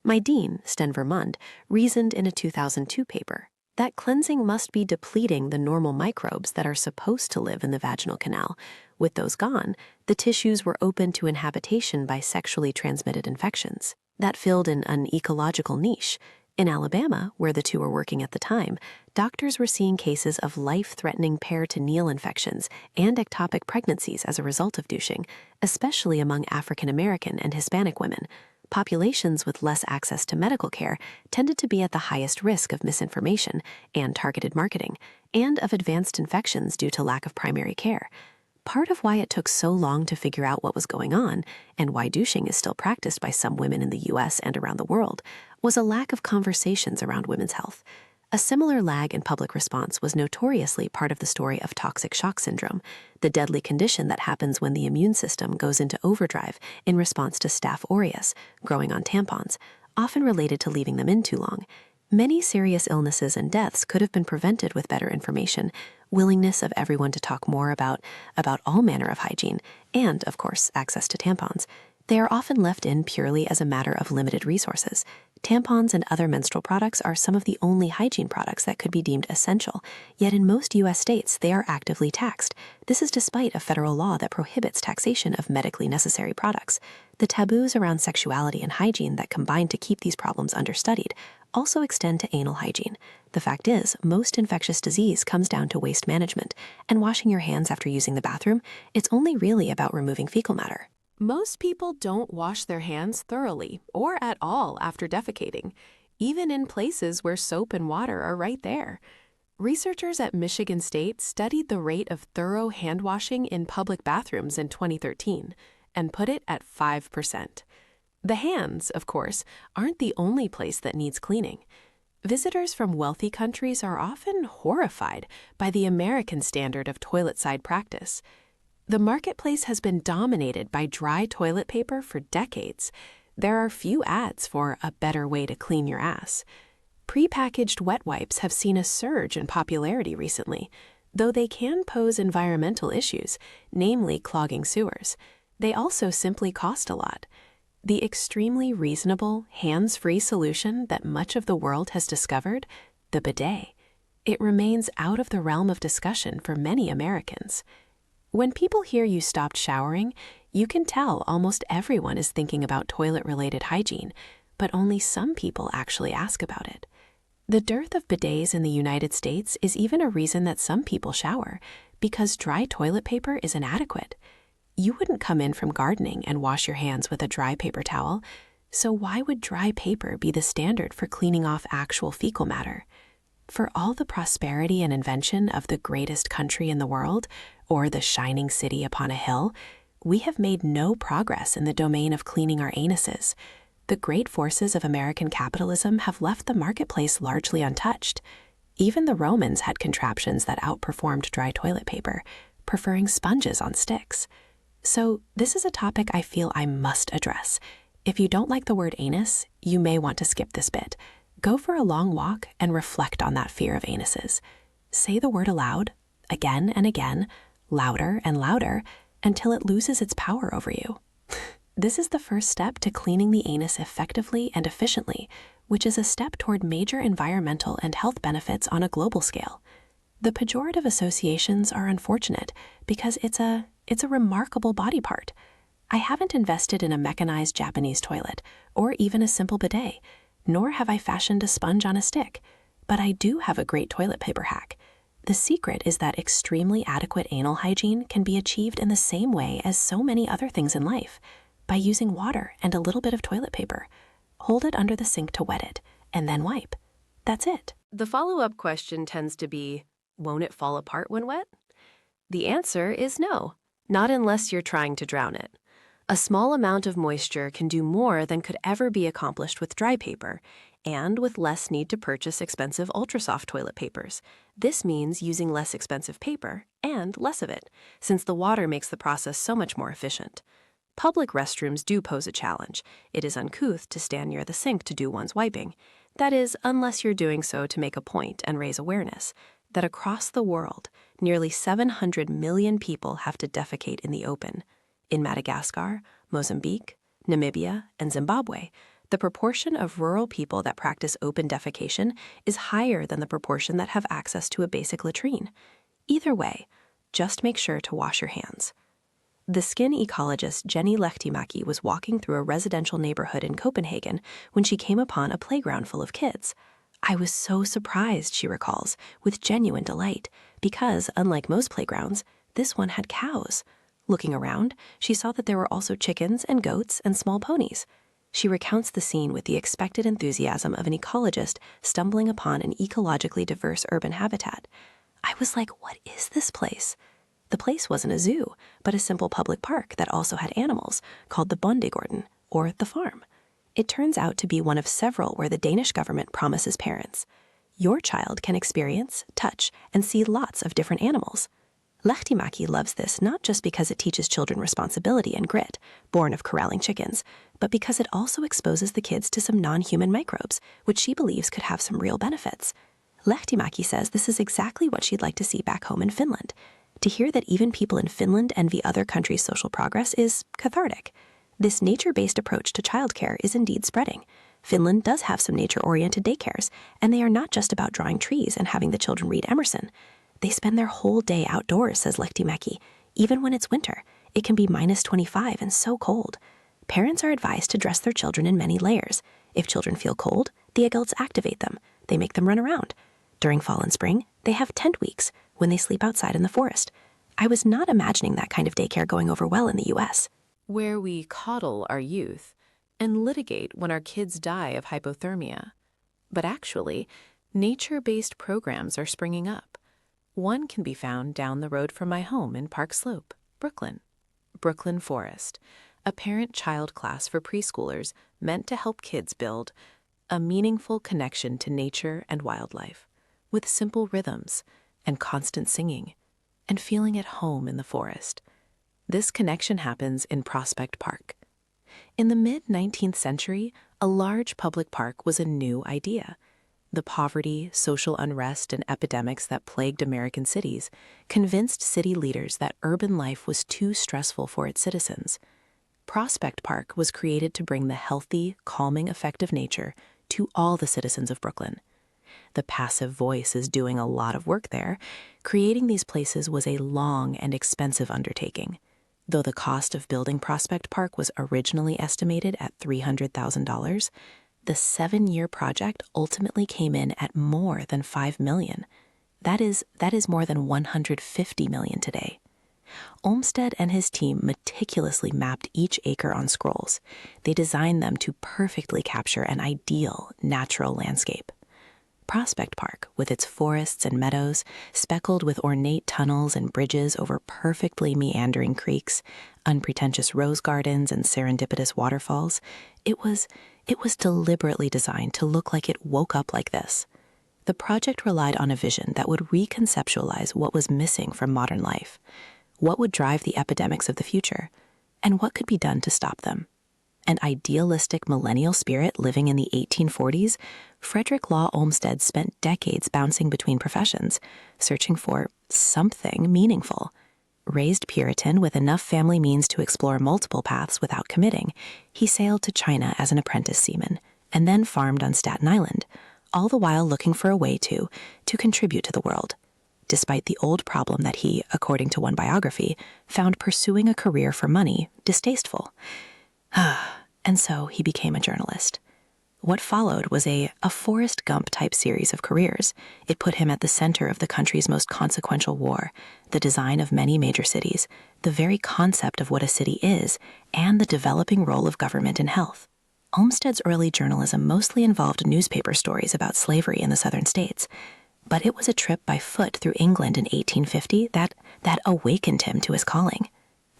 My dean, Sten Vermund, reasoned in a 2002 paper that cleansing must be depleting the normal microbes that are supposed to live in the vaginal canal. With those gone, the tissues were open to inhabitation by sexually transmitted infections. That filled an ecological niche. In Alabama, where the two were working at the time, doctors were seeing cases of life-threatening peritoneal infections and ectopic pregnancies as a result of douching, especially among African American and Hispanic women. Populations with less access to medical care tended to be at the highest risk of misinformation and targeted marketing, and of advanced infections due to lack of primary care. Part of why it took so long to figure out what was going on, and why douching is still practiced by some women in the US and around the world, was a lack of conversations around women's health. A similar lag in public response was notoriously part of the story of toxic shock syndrome, the deadly condition that happens when the immune system goes into overdrive in response to Staph aureus, growing on tampons, often related to leaving them in too long. Many serious illnesses and deaths could have been prevented with better information, willingness of everyone to talk more about all manner of hygiene, and, of course, access to tampons. They are often left in purely as a matter of limited resources. Tampons and other menstrual products are some of the only hygiene products that could be deemed essential, yet in most U.S. states they are actively taxed. This is despite a federal law that prohibits taxation of medically necessary products. The taboos around sexuality and hygiene that combine to keep these problems understudied also extend to anal hygiene. The fact is, most infectious disease comes down to waste management, and washing your hands after using the bathroom, it's only really about removing fecal matter. Most people don't wash their hands thoroughly or at all after defecating, even in places where soap and water are right there. Researchers at Michigan State studied the rate of thorough hand washing in public bathrooms in 2013 and put it at 5%. The hands, of course, aren't the only place that needs cleaning. Visitors from wealthy countries are often horrified by the American standard of toilet-side practice. The marketplace has been dominated by dry toilet paper for decades. There are few ads for a better way to clean your ass. Prepackaged wet wipes have seen a surge in popularity recently, though they can pose environmental issues, namely clogging sewers. They also simply cost a lot. The extremely reasonable, hands-free solution that much of the world has discovered, the bidet, it remains out of the realm of discussion for many Americans. When people hear you stopped showering, you can tell almost everyone is thinking about toilet-related hygiene, but only some people actually ask about it. The dearth of bidets in the United States is even a reason that some people shower, because dry toilet paper is inadequate. You wouldn't come in from gardening and wash your hands with a dry paper towel, so why would dry paper be the standard for cleaning off actual fecal matter? For all the prosperity and invention of the greatest country in the world, or the shining city upon a hill, we have made no progress in the domain of cleaning our anuses. The great forces of American capitalism have left the marketplace largely untouched. Even the Romans had contraptions that outperformed dry toilet paper, preferring sponges on sticks. So this is a topic I feel I must address. If you don't like the word anus, you may want to skip this bit. Go for a long walk and reflect on that fear of anuses. Say the word aloud, again and again, louder and louder, until it loses its power over you. This is the first step to cleaning the anus effectively and efficiently, which is a step toward major environmental and health benefits on a global scale. The pejorative associations are unfortunate because it's a remarkable body part. I haven't invested in a mechanized Japanese toilet or even a simple bidet, nor have I fashioned a sponge on a stick, but I do have a great toilet paper hack. The secret is that extremely adequate anal hygiene can be achieved in the same way as so many other things in life, by using water and a little bit of toilet paper. Hold it under the sink to wet it, and then wipe. That's it. The follow-up question tends to be, won't it fall apart when wet? The answer is no, not unless you're trying to drown it. A small amount of moisture can do more than could ever be accomplished with dry paper, and with less need to purchase expensive ultra-soft toilet papers. This means using less expensive paper and less of it, since the water makes the process so much more efficient. Public restrooms do pose a challenge. It is uncouth to stand near the sink to do one's wiping. That is, unless you're doing so to make a point and raise awareness that across the world, nearly 700 million people have to defecate in the open. In Madagascar, Mozambique, Namibia, and Zimbabwe, the proportion of rural people that practice open defecation is higher than the proportion that have access to a basic latrine. Either way, just make sure to wash your hands. The skin ecologist Jenny Lehtimäki was walking through a residential neighborhood in Copenhagen when she came upon a playground full of kids. I was so surprised, she recalls, with genuine delight, because, unlike most playgrounds, this one had cows. Looking around, she saw that there were also chickens and goats and small ponies. She recounts the scene with the expected enthusiasm of an ecologist stumbling upon an ecologically diverse urban habitat. I was like, what is this place? The place wasn't a zoo, but a simple public park that also had animals, called the Bondegården, or the farm. It turns out to be one of several where the Danish government promises parents, your child can experience, touch, and see lots of different animals. Lehtimäki loves this not just because it teaches children responsibility and grit, born of corralling chickens, but because it also exposes the kids to some non-human microbes, which she believes could have some real benefits. Lehtimäki says this is exactly what she'd like to see back home in Finland. To hear that even people in Finland envy other countries' social progress is cathartic. This nature-based approach to childcare is indeed spreading. Finland does have some nature-oriented daycares, and they are not just about drawing trees and having the children read Emerson. They spend their whole day outdoors, says Lehtimäki. Even when it's winter, it can be -25 and so cold. Parents are advised to dress their children in many layers. If children feel cold, the adults activate them. They make them run around. During fall and spring, they have tent weeks when they sleep outside in the forest. I was not imagining that kind of daycare going over well in the U.S. Where we coddle our youth and litigate when our kids die of hypothermia. But actually, nature-based programs are springing up. One can be found down the road from my home in Park Slope, Brooklyn. Brooklyn Forest, a parent-child class for preschoolers meant to help kids build a meaningful connection to nature and wildlife, with simple rhythms and constant singing, and feeling at home in the forest. This connection happens in Prospect Park. In the mid-19th century, a large public park was a new idea. The poverty, social unrest, and epidemics that plagued American cities convinced city leaders that urban life was too stressful for its citizens. Prospect Park was created to bring the healthy, calming effect of nature to all the citizens of Brooklyn. The passive voice is doing a lot of work there. Creating these places was a long and expensive undertaking. Though the cost of building Prospect Park was originally estimated at $300,000, the 7-year project ultimately came in at more than $5 million. That is more than $150 million today. Olmsted and his team meticulously mapped each acre on scrolls. They designed them to perfectly capture an ideal natural landscape. Prospect Park, with its forests and meadows, speckled with ornate tunnels and bridges over perfectly meandering creeks, unpretentious rose gardens and serendipitous waterfalls, it was deliberately designed to look like it woke up like this. The project relied on a vision that would reconceptualize what was missing from modern life, what would drive the epidemics of the future, and what could be done to stop them. An idealistic millennial spirit living in the 1840s, Frederick Law Olmsted spent decades bouncing between professions, searching for something meaningful. Raised Puritan with enough family means to explore multiple paths without committing, he sailed to China as an apprentice seaman, and then farmed on Staten Island, all the while looking for a way to contribute to the world. Despite the old problem that he, according to one biography, found pursuing a career for money distasteful. And so he became a journalist. What followed was a Forrest Gump-type series of careers. It put him at the center of the country's most consequential war, the design of many major cities, the very concept of what a city is, and the developing role of government in health. Olmsted's early journalism mostly involved newspaper stories about slavery in the southern states, but it was a trip by foot through England in 1850 that awakened him to his calling.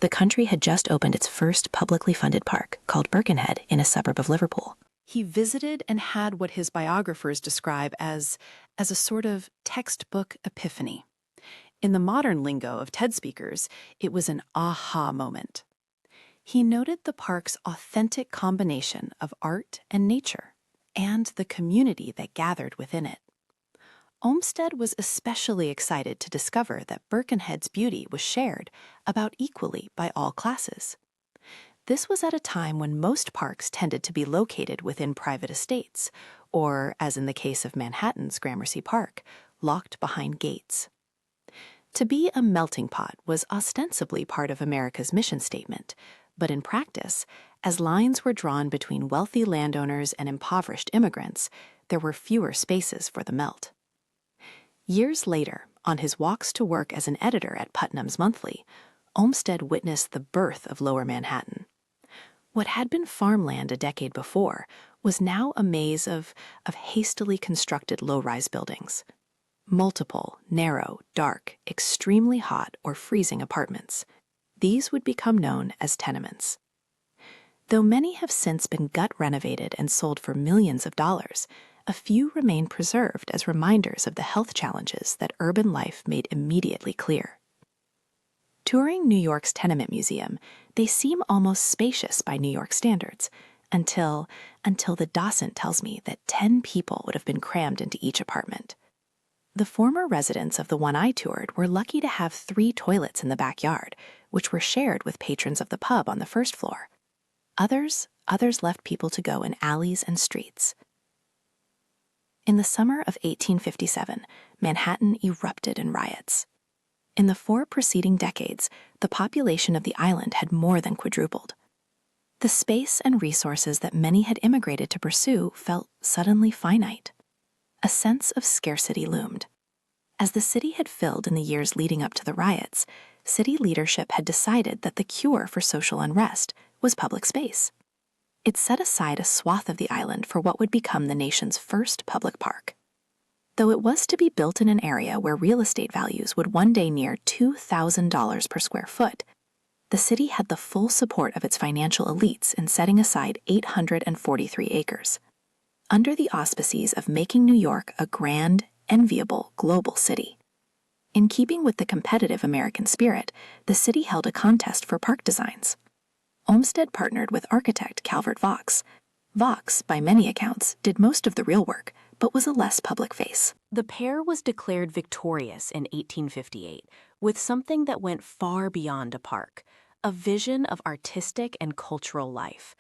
The country had just opened its first publicly funded park, called Birkenhead, in a suburb of Liverpool. He visited and had what his biographers describe as a sort of textbook epiphany. In the modern lingo of TED speakers, it was an aha moment. He noted the park's authentic combination of art and nature, and the community that gathered within it. Olmsted was especially excited to discover that Birkenhead's beauty was shared about equally by all classes. This was at a time when most parks tended to be located within private estates, or, as in the case of Manhattan's Gramercy Park, locked behind gates. To be a melting pot was ostensibly part of America's mission statement, but in practice, as lines were drawn between wealthy landowners and impoverished immigrants, there were fewer spaces for the melt. Years later, on his walks to work as an editor at Putnam's Monthly, Olmsted witnessed the birth of Lower Manhattan. What had been farmland a decade before was now a maze of hastily constructed low-rise buildings. Multiple, narrow, dark, extremely hot or freezing apartments. These would become known as tenements. Though many have since been gut-renovated and sold for millions of dollars, a few remain preserved as reminders of the health challenges that urban life made immediately clear. Touring New York's Tenement Museum, they seem almost spacious by New York standards, until the docent tells me that 10 people would have been crammed into each apartment. The former residents of the one I toured were lucky to have 3 toilets in the backyard, which were shared with patrons of the pub on the first floor. Others left people to go in alleys and streets. In the summer of 1857, Manhattan erupted in riots. In the 4 preceding decades, the population of the island had more than quadrupled. The space and resources that many had immigrated to pursue felt suddenly finite. A sense of scarcity loomed. As the city had filled in the years leading up to the riots, city leadership had decided that the cure for social unrest was public space. It set aside a swath of the island for what would become the nation's first public park. Though it was to be built in an area where real estate values would one day near $2,000 per square foot, the city had the full support of its financial elites in setting aside 843 acres. Under the auspices of making New York a grand, enviable global city. In keeping with the competitive American spirit, the city held a contest for park designs. Olmsted partnered with architect Calvert Vaux. Vaux, by many accounts, did most of the real work, but was a less public face. The pair was declared victorious in 1858 with something that went far beyond a park, a vision of artistic and cultural life,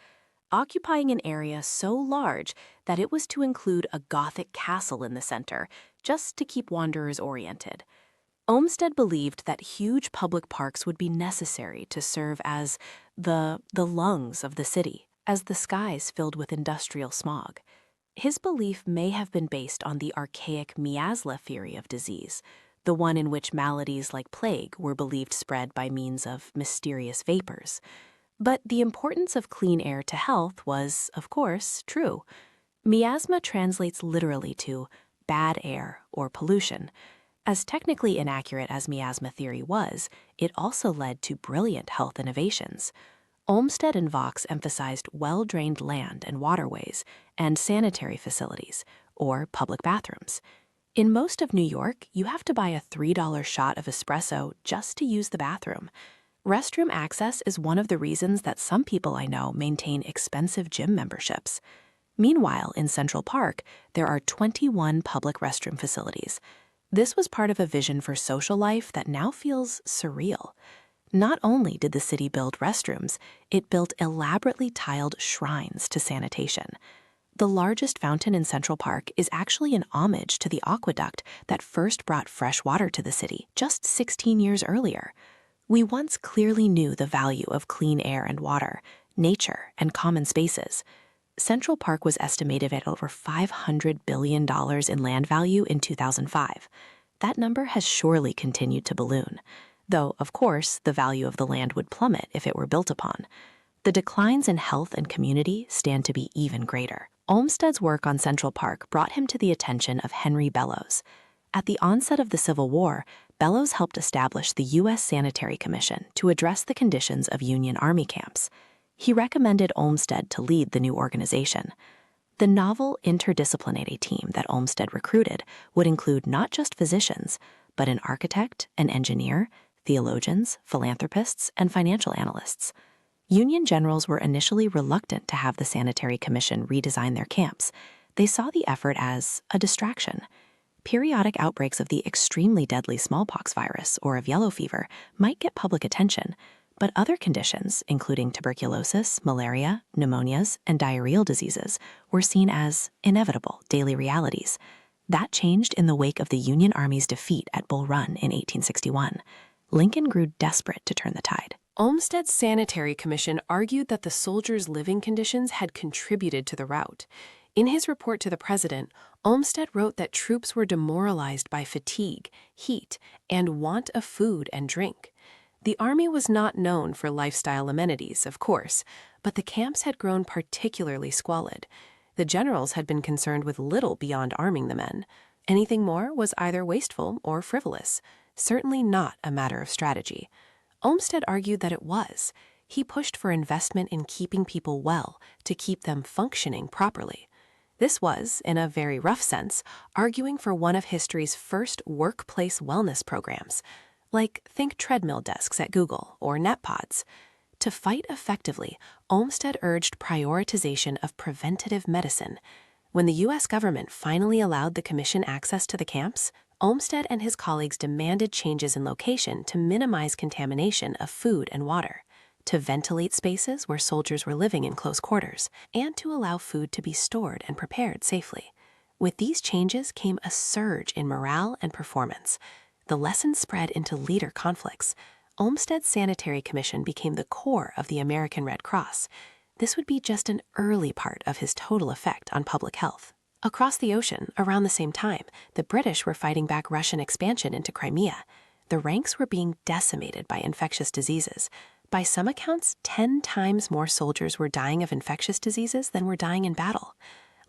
occupying an area so large that it was to include a Gothic castle in the center, just to keep wanderers oriented. Olmsted believed that huge public parks would be necessary to serve as the lungs of the city, as the skies filled with industrial smog. His belief may have been based on the archaic miasma theory of disease, the one in which maladies like plague were believed spread by means of mysterious vapors. But the importance of clean air to health was, of course, true. Miasma translates literally to bad air or pollution. As technically inaccurate as miasma theory was, it also led to brilliant health innovations. Olmsted and Vaux emphasized well-drained land and waterways and sanitary facilities, or public bathrooms. In most of New York, you have to buy a $3 shot of espresso just to use the bathroom. Restroom access is one of the reasons that some people I know maintain expensive gym memberships. Meanwhile, in Central Park, there are 21 public restroom facilities. This was part of a vision for social life that now feels surreal. Not only did the city build restrooms, it built elaborately tiled shrines to sanitation. The largest fountain in Central Park is actually an homage to the aqueduct that first brought fresh water to the city just 16 years earlier. We once clearly knew the value of clean air and water, nature, and common spaces. Central Park was estimated at over $500 billion in land value in 2005. That number has surely continued to balloon, though, of course, the value of the land would plummet if it were built upon. The declines in health and community stand to be even greater. Olmsted's work on Central Park brought him to the attention of Henry Bellows. At the onset of the Civil War, Bellows helped establish the U.S. Sanitary Commission to address the conditions of Union Army camps. He recommended Olmsted to lead the new organization. The novel interdisciplinary team that Olmsted recruited would include not just physicians, but an architect, an engineer, theologians, philanthropists, and financial analysts. Union generals were initially reluctant to have the Sanitary Commission redesign their camps. They saw the effort as a distraction. Periodic outbreaks of the extremely deadly smallpox virus or of yellow fever might get public attention, but other conditions, including tuberculosis, malaria, pneumonias, and diarrheal diseases, were seen as inevitable daily realities. That changed in the wake of the Union Army's defeat at Bull Run in 1861. Lincoln grew desperate to turn the tide. Olmsted's Sanitary Commission argued that the soldiers' living conditions had contributed to the rout. In his report to the president, Olmsted wrote that troops were demoralized by fatigue, heat, and want of food and drink. The Army was not known for lifestyle amenities, of course, but the camps had grown particularly squalid. The generals had been concerned with little beyond arming the men. Anything more was either wasteful or frivolous, certainly not a matter of strategy. Olmsted argued that it was. He pushed for investment in keeping people well, to keep them functioning properly. This was, in a very rough sense, arguing for one of history's first workplace wellness programs. Like, think treadmill desks at Google or NetPods. To fight effectively, Olmsted urged prioritization of preventative medicine. When the U.S. government finally allowed the commission access to the camps, Olmsted and his colleagues demanded changes in location to minimize contamination of food and water, to ventilate spaces where soldiers were living in close quarters, and to allow food to be stored and prepared safely. With these changes came a surge in morale and performance. The lessons spread into leader conflicts. Olmsted's Sanitary Commission became the core of the American Red Cross. This would be just an early part of his total effect on public health. Across the ocean, around the same time, the British were fighting back Russian expansion into Crimea. The ranks were being decimated by infectious diseases. By some accounts, 10 times more soldiers were dying of infectious diseases than were dying in battle.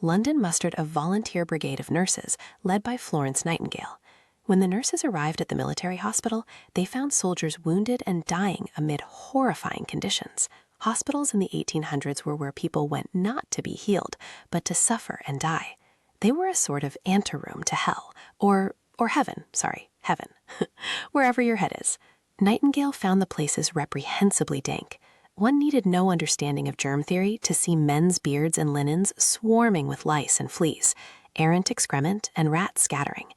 London mustered a volunteer brigade of nurses led by Florence Nightingale. When the nurses arrived at the military hospital, they found soldiers wounded and dying amid horrifying conditions. Hospitals in the 1800s were where people went not to be healed, but to suffer and die. They were a sort of anteroom to hell, or heaven, heaven, wherever your head is. Nightingale found the places reprehensibly dank. One needed no understanding of germ theory to see men's beards and linens swarming with lice and fleas, errant excrement, and rats scattering.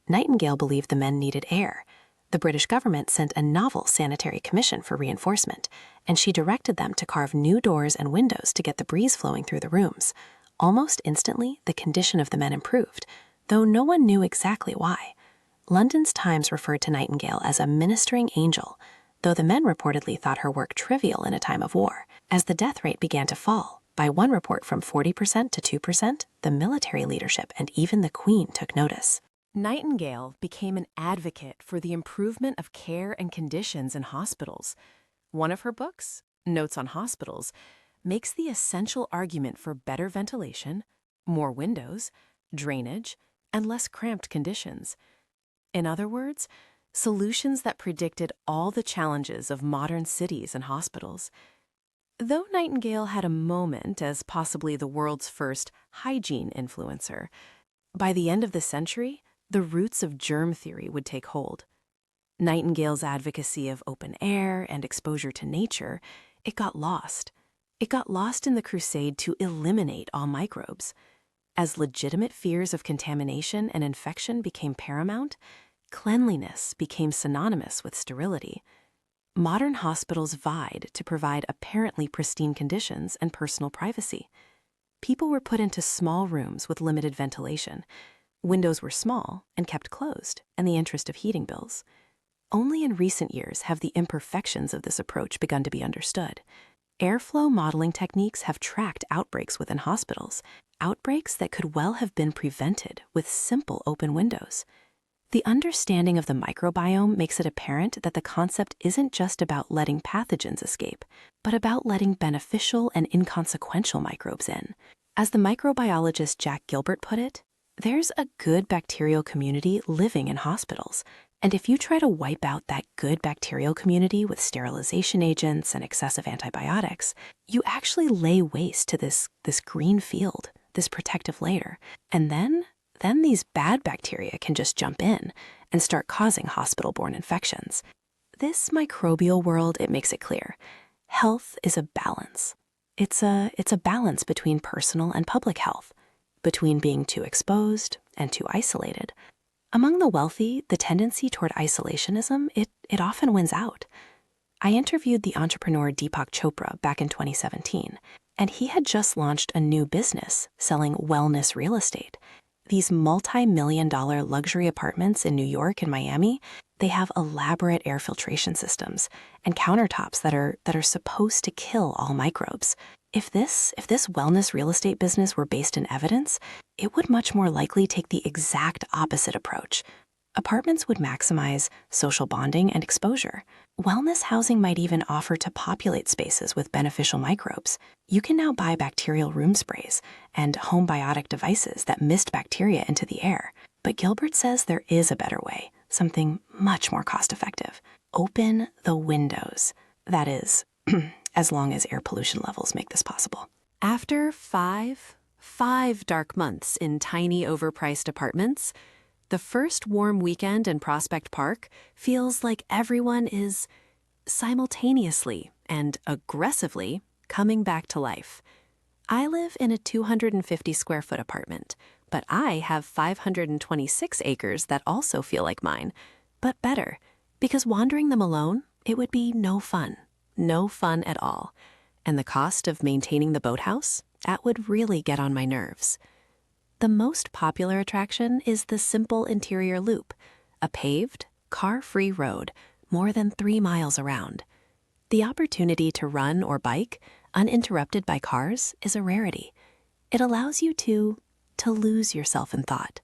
Nightingale believed the men needed air. The British government sent a novel sanitary commission for reinforcement, and she directed them to carve new doors and windows to get the breeze flowing through the rooms. Almost instantly, the condition of the men improved, though no one knew exactly why. London's Times referred to Nightingale as a ministering angel, though the men reportedly thought her work trivial in a time of war. As the death rate began to fall, by one report from 40% to 2%, the military leadership and even the Queen took notice. Nightingale became an advocate for the improvement of care and conditions in hospitals. One of her books, Notes on Hospitals, makes the essential argument for better ventilation, more windows, drainage, and less cramped conditions. In other words, solutions that predicted all the challenges of modern cities and hospitals. Though Nightingale had a moment as possibly the world's first hygiene influencer, by the end of the century, the roots of germ theory would take hold. Nightingale's advocacy of open air and exposure to nature, it got lost. It got lost in the crusade to eliminate all microbes. As legitimate fears of contamination and infection became paramount, cleanliness became synonymous with sterility. Modern hospitals vied to provide apparently pristine conditions and personal privacy. People were put into small rooms with limited ventilation. Windows were small and kept closed in the interest of heating bills. Only in recent years have the imperfections of this approach begun to be understood. airflow modeling techniques have tracked outbreaks within hospitals, outbreaks that could well have been prevented with simple open windows. The understanding of the microbiome makes it apparent that the concept isn't just about letting pathogens escape, but about letting beneficial and inconsequential microbes in. As the microbiologist Jack Gilbert put it, there's a good bacterial community living in hospitals, and if you try to wipe out that good bacterial community with sterilization agents and excessive antibiotics, you actually lay waste to this green field, this protective layer, and then these bad bacteria can just jump in and start causing hospital-borne infections. This microbial world, it makes it clear. Health is a balance. It's a balance between personal and public health, between being too exposed and too isolated. Among the wealthy, the tendency toward isolationism, it often wins out. I interviewed the entrepreneur Deepak Chopra back in 2017, and he had just launched a new business selling wellness real estate. These multi-million-dollar luxury apartments in New York and Miami, they have elaborate air filtration systems and countertops that are supposed to kill all microbes. If this wellness real estate business were based in evidence, it would much more likely take the exact opposite approach. Apartments would maximize social bonding and exposure. Wellness housing might even offer to populate spaces with beneficial microbes. You can now buy bacterial room sprays and home biotic devices that mist bacteria into the air. But Gilbert says there is a better way, something much more cost-effective. Open the windows. That is, as long as air pollution levels make this possible. After five dark months in tiny, overpriced apartments, the first warm weekend in Prospect Park feels like everyone is simultaneously and aggressively coming back to life. I live in a 250-square-foot apartment, but I have 526 acres that also feel like mine, but better, because wandering them alone, it would be no fun at all. And the cost of maintaining the boathouse, that would really get on my nerves. The most popular attraction is the simple interior loop, a paved, car-free road more than 3 miles around. The opportunity to run or bike, uninterrupted by cars, is a rarity. It allows you to lose yourself in thought.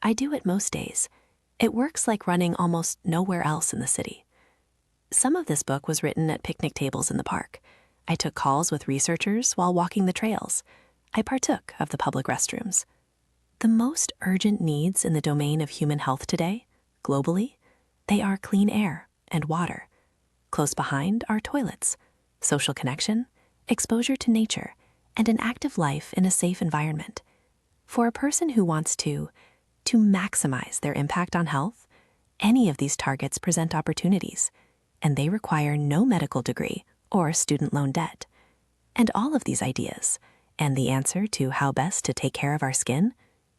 I do it most days. It works like running almost nowhere else in the city. Some of this book was written at picnic tables in the park. I took calls with researchers while walking the trails. I partook of the public restrooms. The most urgent needs in the domain of human health today, globally, they are clean air and water. Close behind are toilets, social connection, exposure to nature, and an active life in a safe environment. For a person who wants to maximize their impact on health, any of these targets present opportunities, and they require no medical degree or student loan debt. And all of these ideas, and the answer to how best to take care of our skin,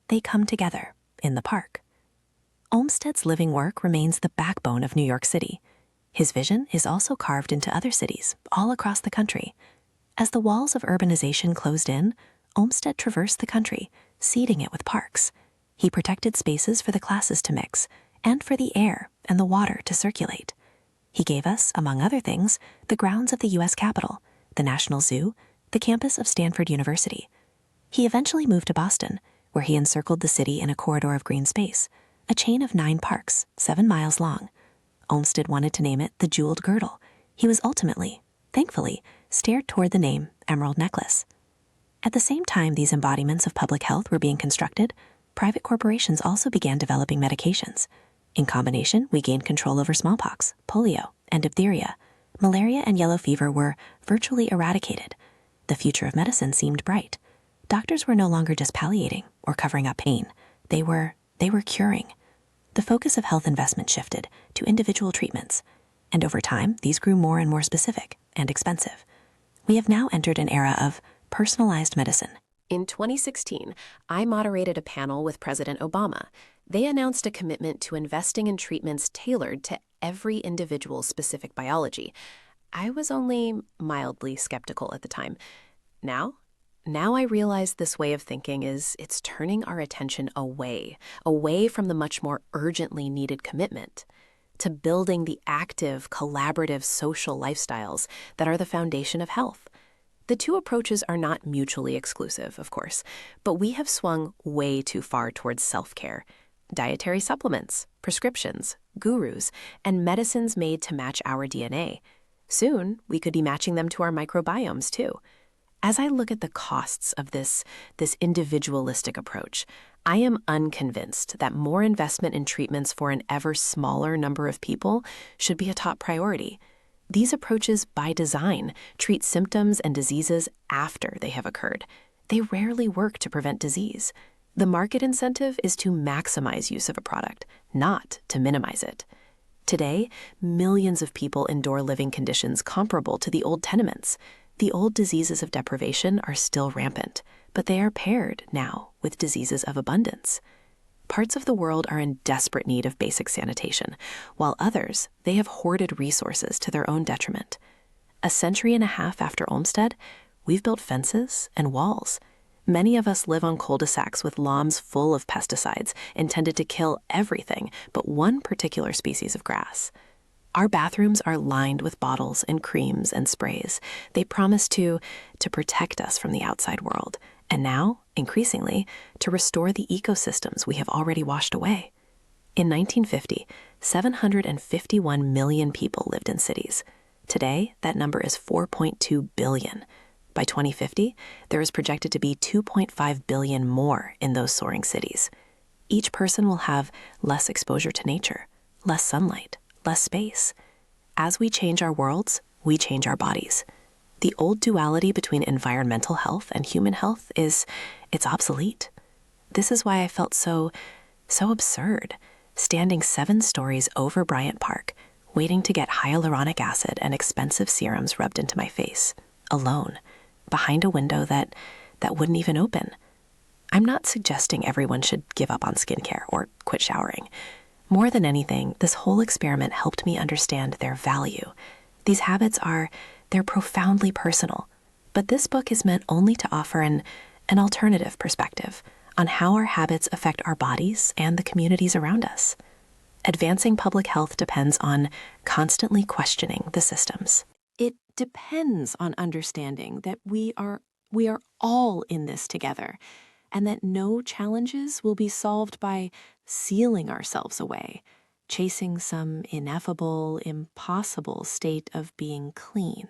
they come together in the park. Olmsted's living work remains the backbone of New York City. His vision is also carved into other cities all across the country. As the walls of urbanization closed in, Olmsted traversed the country, seeding it with parks. He protected spaces for the classes to mix and for the air and the water to circulate. He gave us, among other things, the grounds of the U.S. Capitol, the National Zoo, the campus of Stanford University. He eventually moved to Boston, where he encircled the city in a corridor of green space, a chain of 9 parks, 7 miles long. Olmsted wanted to name it the Jeweled Girdle. He was ultimately, thankfully, steered toward the name Emerald Necklace. At the same time these embodiments of public health were being constructed, private corporations also began developing medications. In combination, we gained control over smallpox, polio, and diphtheria. Malaria and yellow fever were virtually eradicated. The future of medicine seemed bright. Doctors were no longer just palliating or covering up pain. They were curing. The focus of health investment shifted to individual treatments, and over time, these grew more and more specific and expensive. We have now entered an era of personalized medicine. In 2016, I moderated a panel with President Obama. They announced a commitment to investing in treatments tailored to every individual's specific biology. I was only mildly skeptical at the time. Now I realize this way of thinking it's turning our attention away from the much more urgently needed commitment to building the active, collaborative social lifestyles that are the foundation of health. The two approaches are not mutually exclusive, of course, but we have swung way too far towards self-care. Dietary supplements, prescriptions, gurus, and medicines made to match our DNA. Soon, we could be matching them to our microbiomes, too. As I look at the costs of this individualistic approach, I am unconvinced that more investment in treatments for an ever smaller number of people should be a top priority. These approaches, by design, treat symptoms and diseases after they have occurred. They rarely work to prevent disease. The market incentive is to maximize use of a product, not to minimize it. Today, millions of people endure living conditions comparable to the old tenements. The old diseases of deprivation are still rampant, but they are paired now with diseases of abundance. Parts of the world are in desperate need of basic sanitation, while others, they have hoarded resources to their own detriment. A century and a half after Olmsted, we've built fences and walls. Many of us live on cul-de-sacs with lawns full of pesticides intended to kill everything but one particular species of grass. Our bathrooms are lined with bottles and creams and sprays. They promise to protect us from the outside world, and now, increasingly, to restore the ecosystems we have already washed away. In 1950, 751 million people lived in cities. Today, that number is 4.2 billion. By 2050, there is projected to be 2.5 billion more in those soaring cities. Each person will have less exposure to nature, less sunlight, less space. As we change our worlds, we change our bodies. The old duality between environmental health and human health it's obsolete. This is why I felt so absurd, standing 7 stories over Bryant Park, waiting to get hyaluronic acid and expensive serums rubbed into my face, alone, behind a window that wouldn't even open. I'm not suggesting everyone should give up on skincare or quit showering. More than anything, this whole experiment helped me understand their value. These habits they're profoundly personal, but this book is meant only to offer an alternative perspective on how our habits affect our bodies and the communities around us. Advancing public health depends on constantly questioning the systems. It depends on understanding that we are all in this together, and that no challenges will be solved by sealing ourselves away, chasing some ineffable, impossible state of being clean.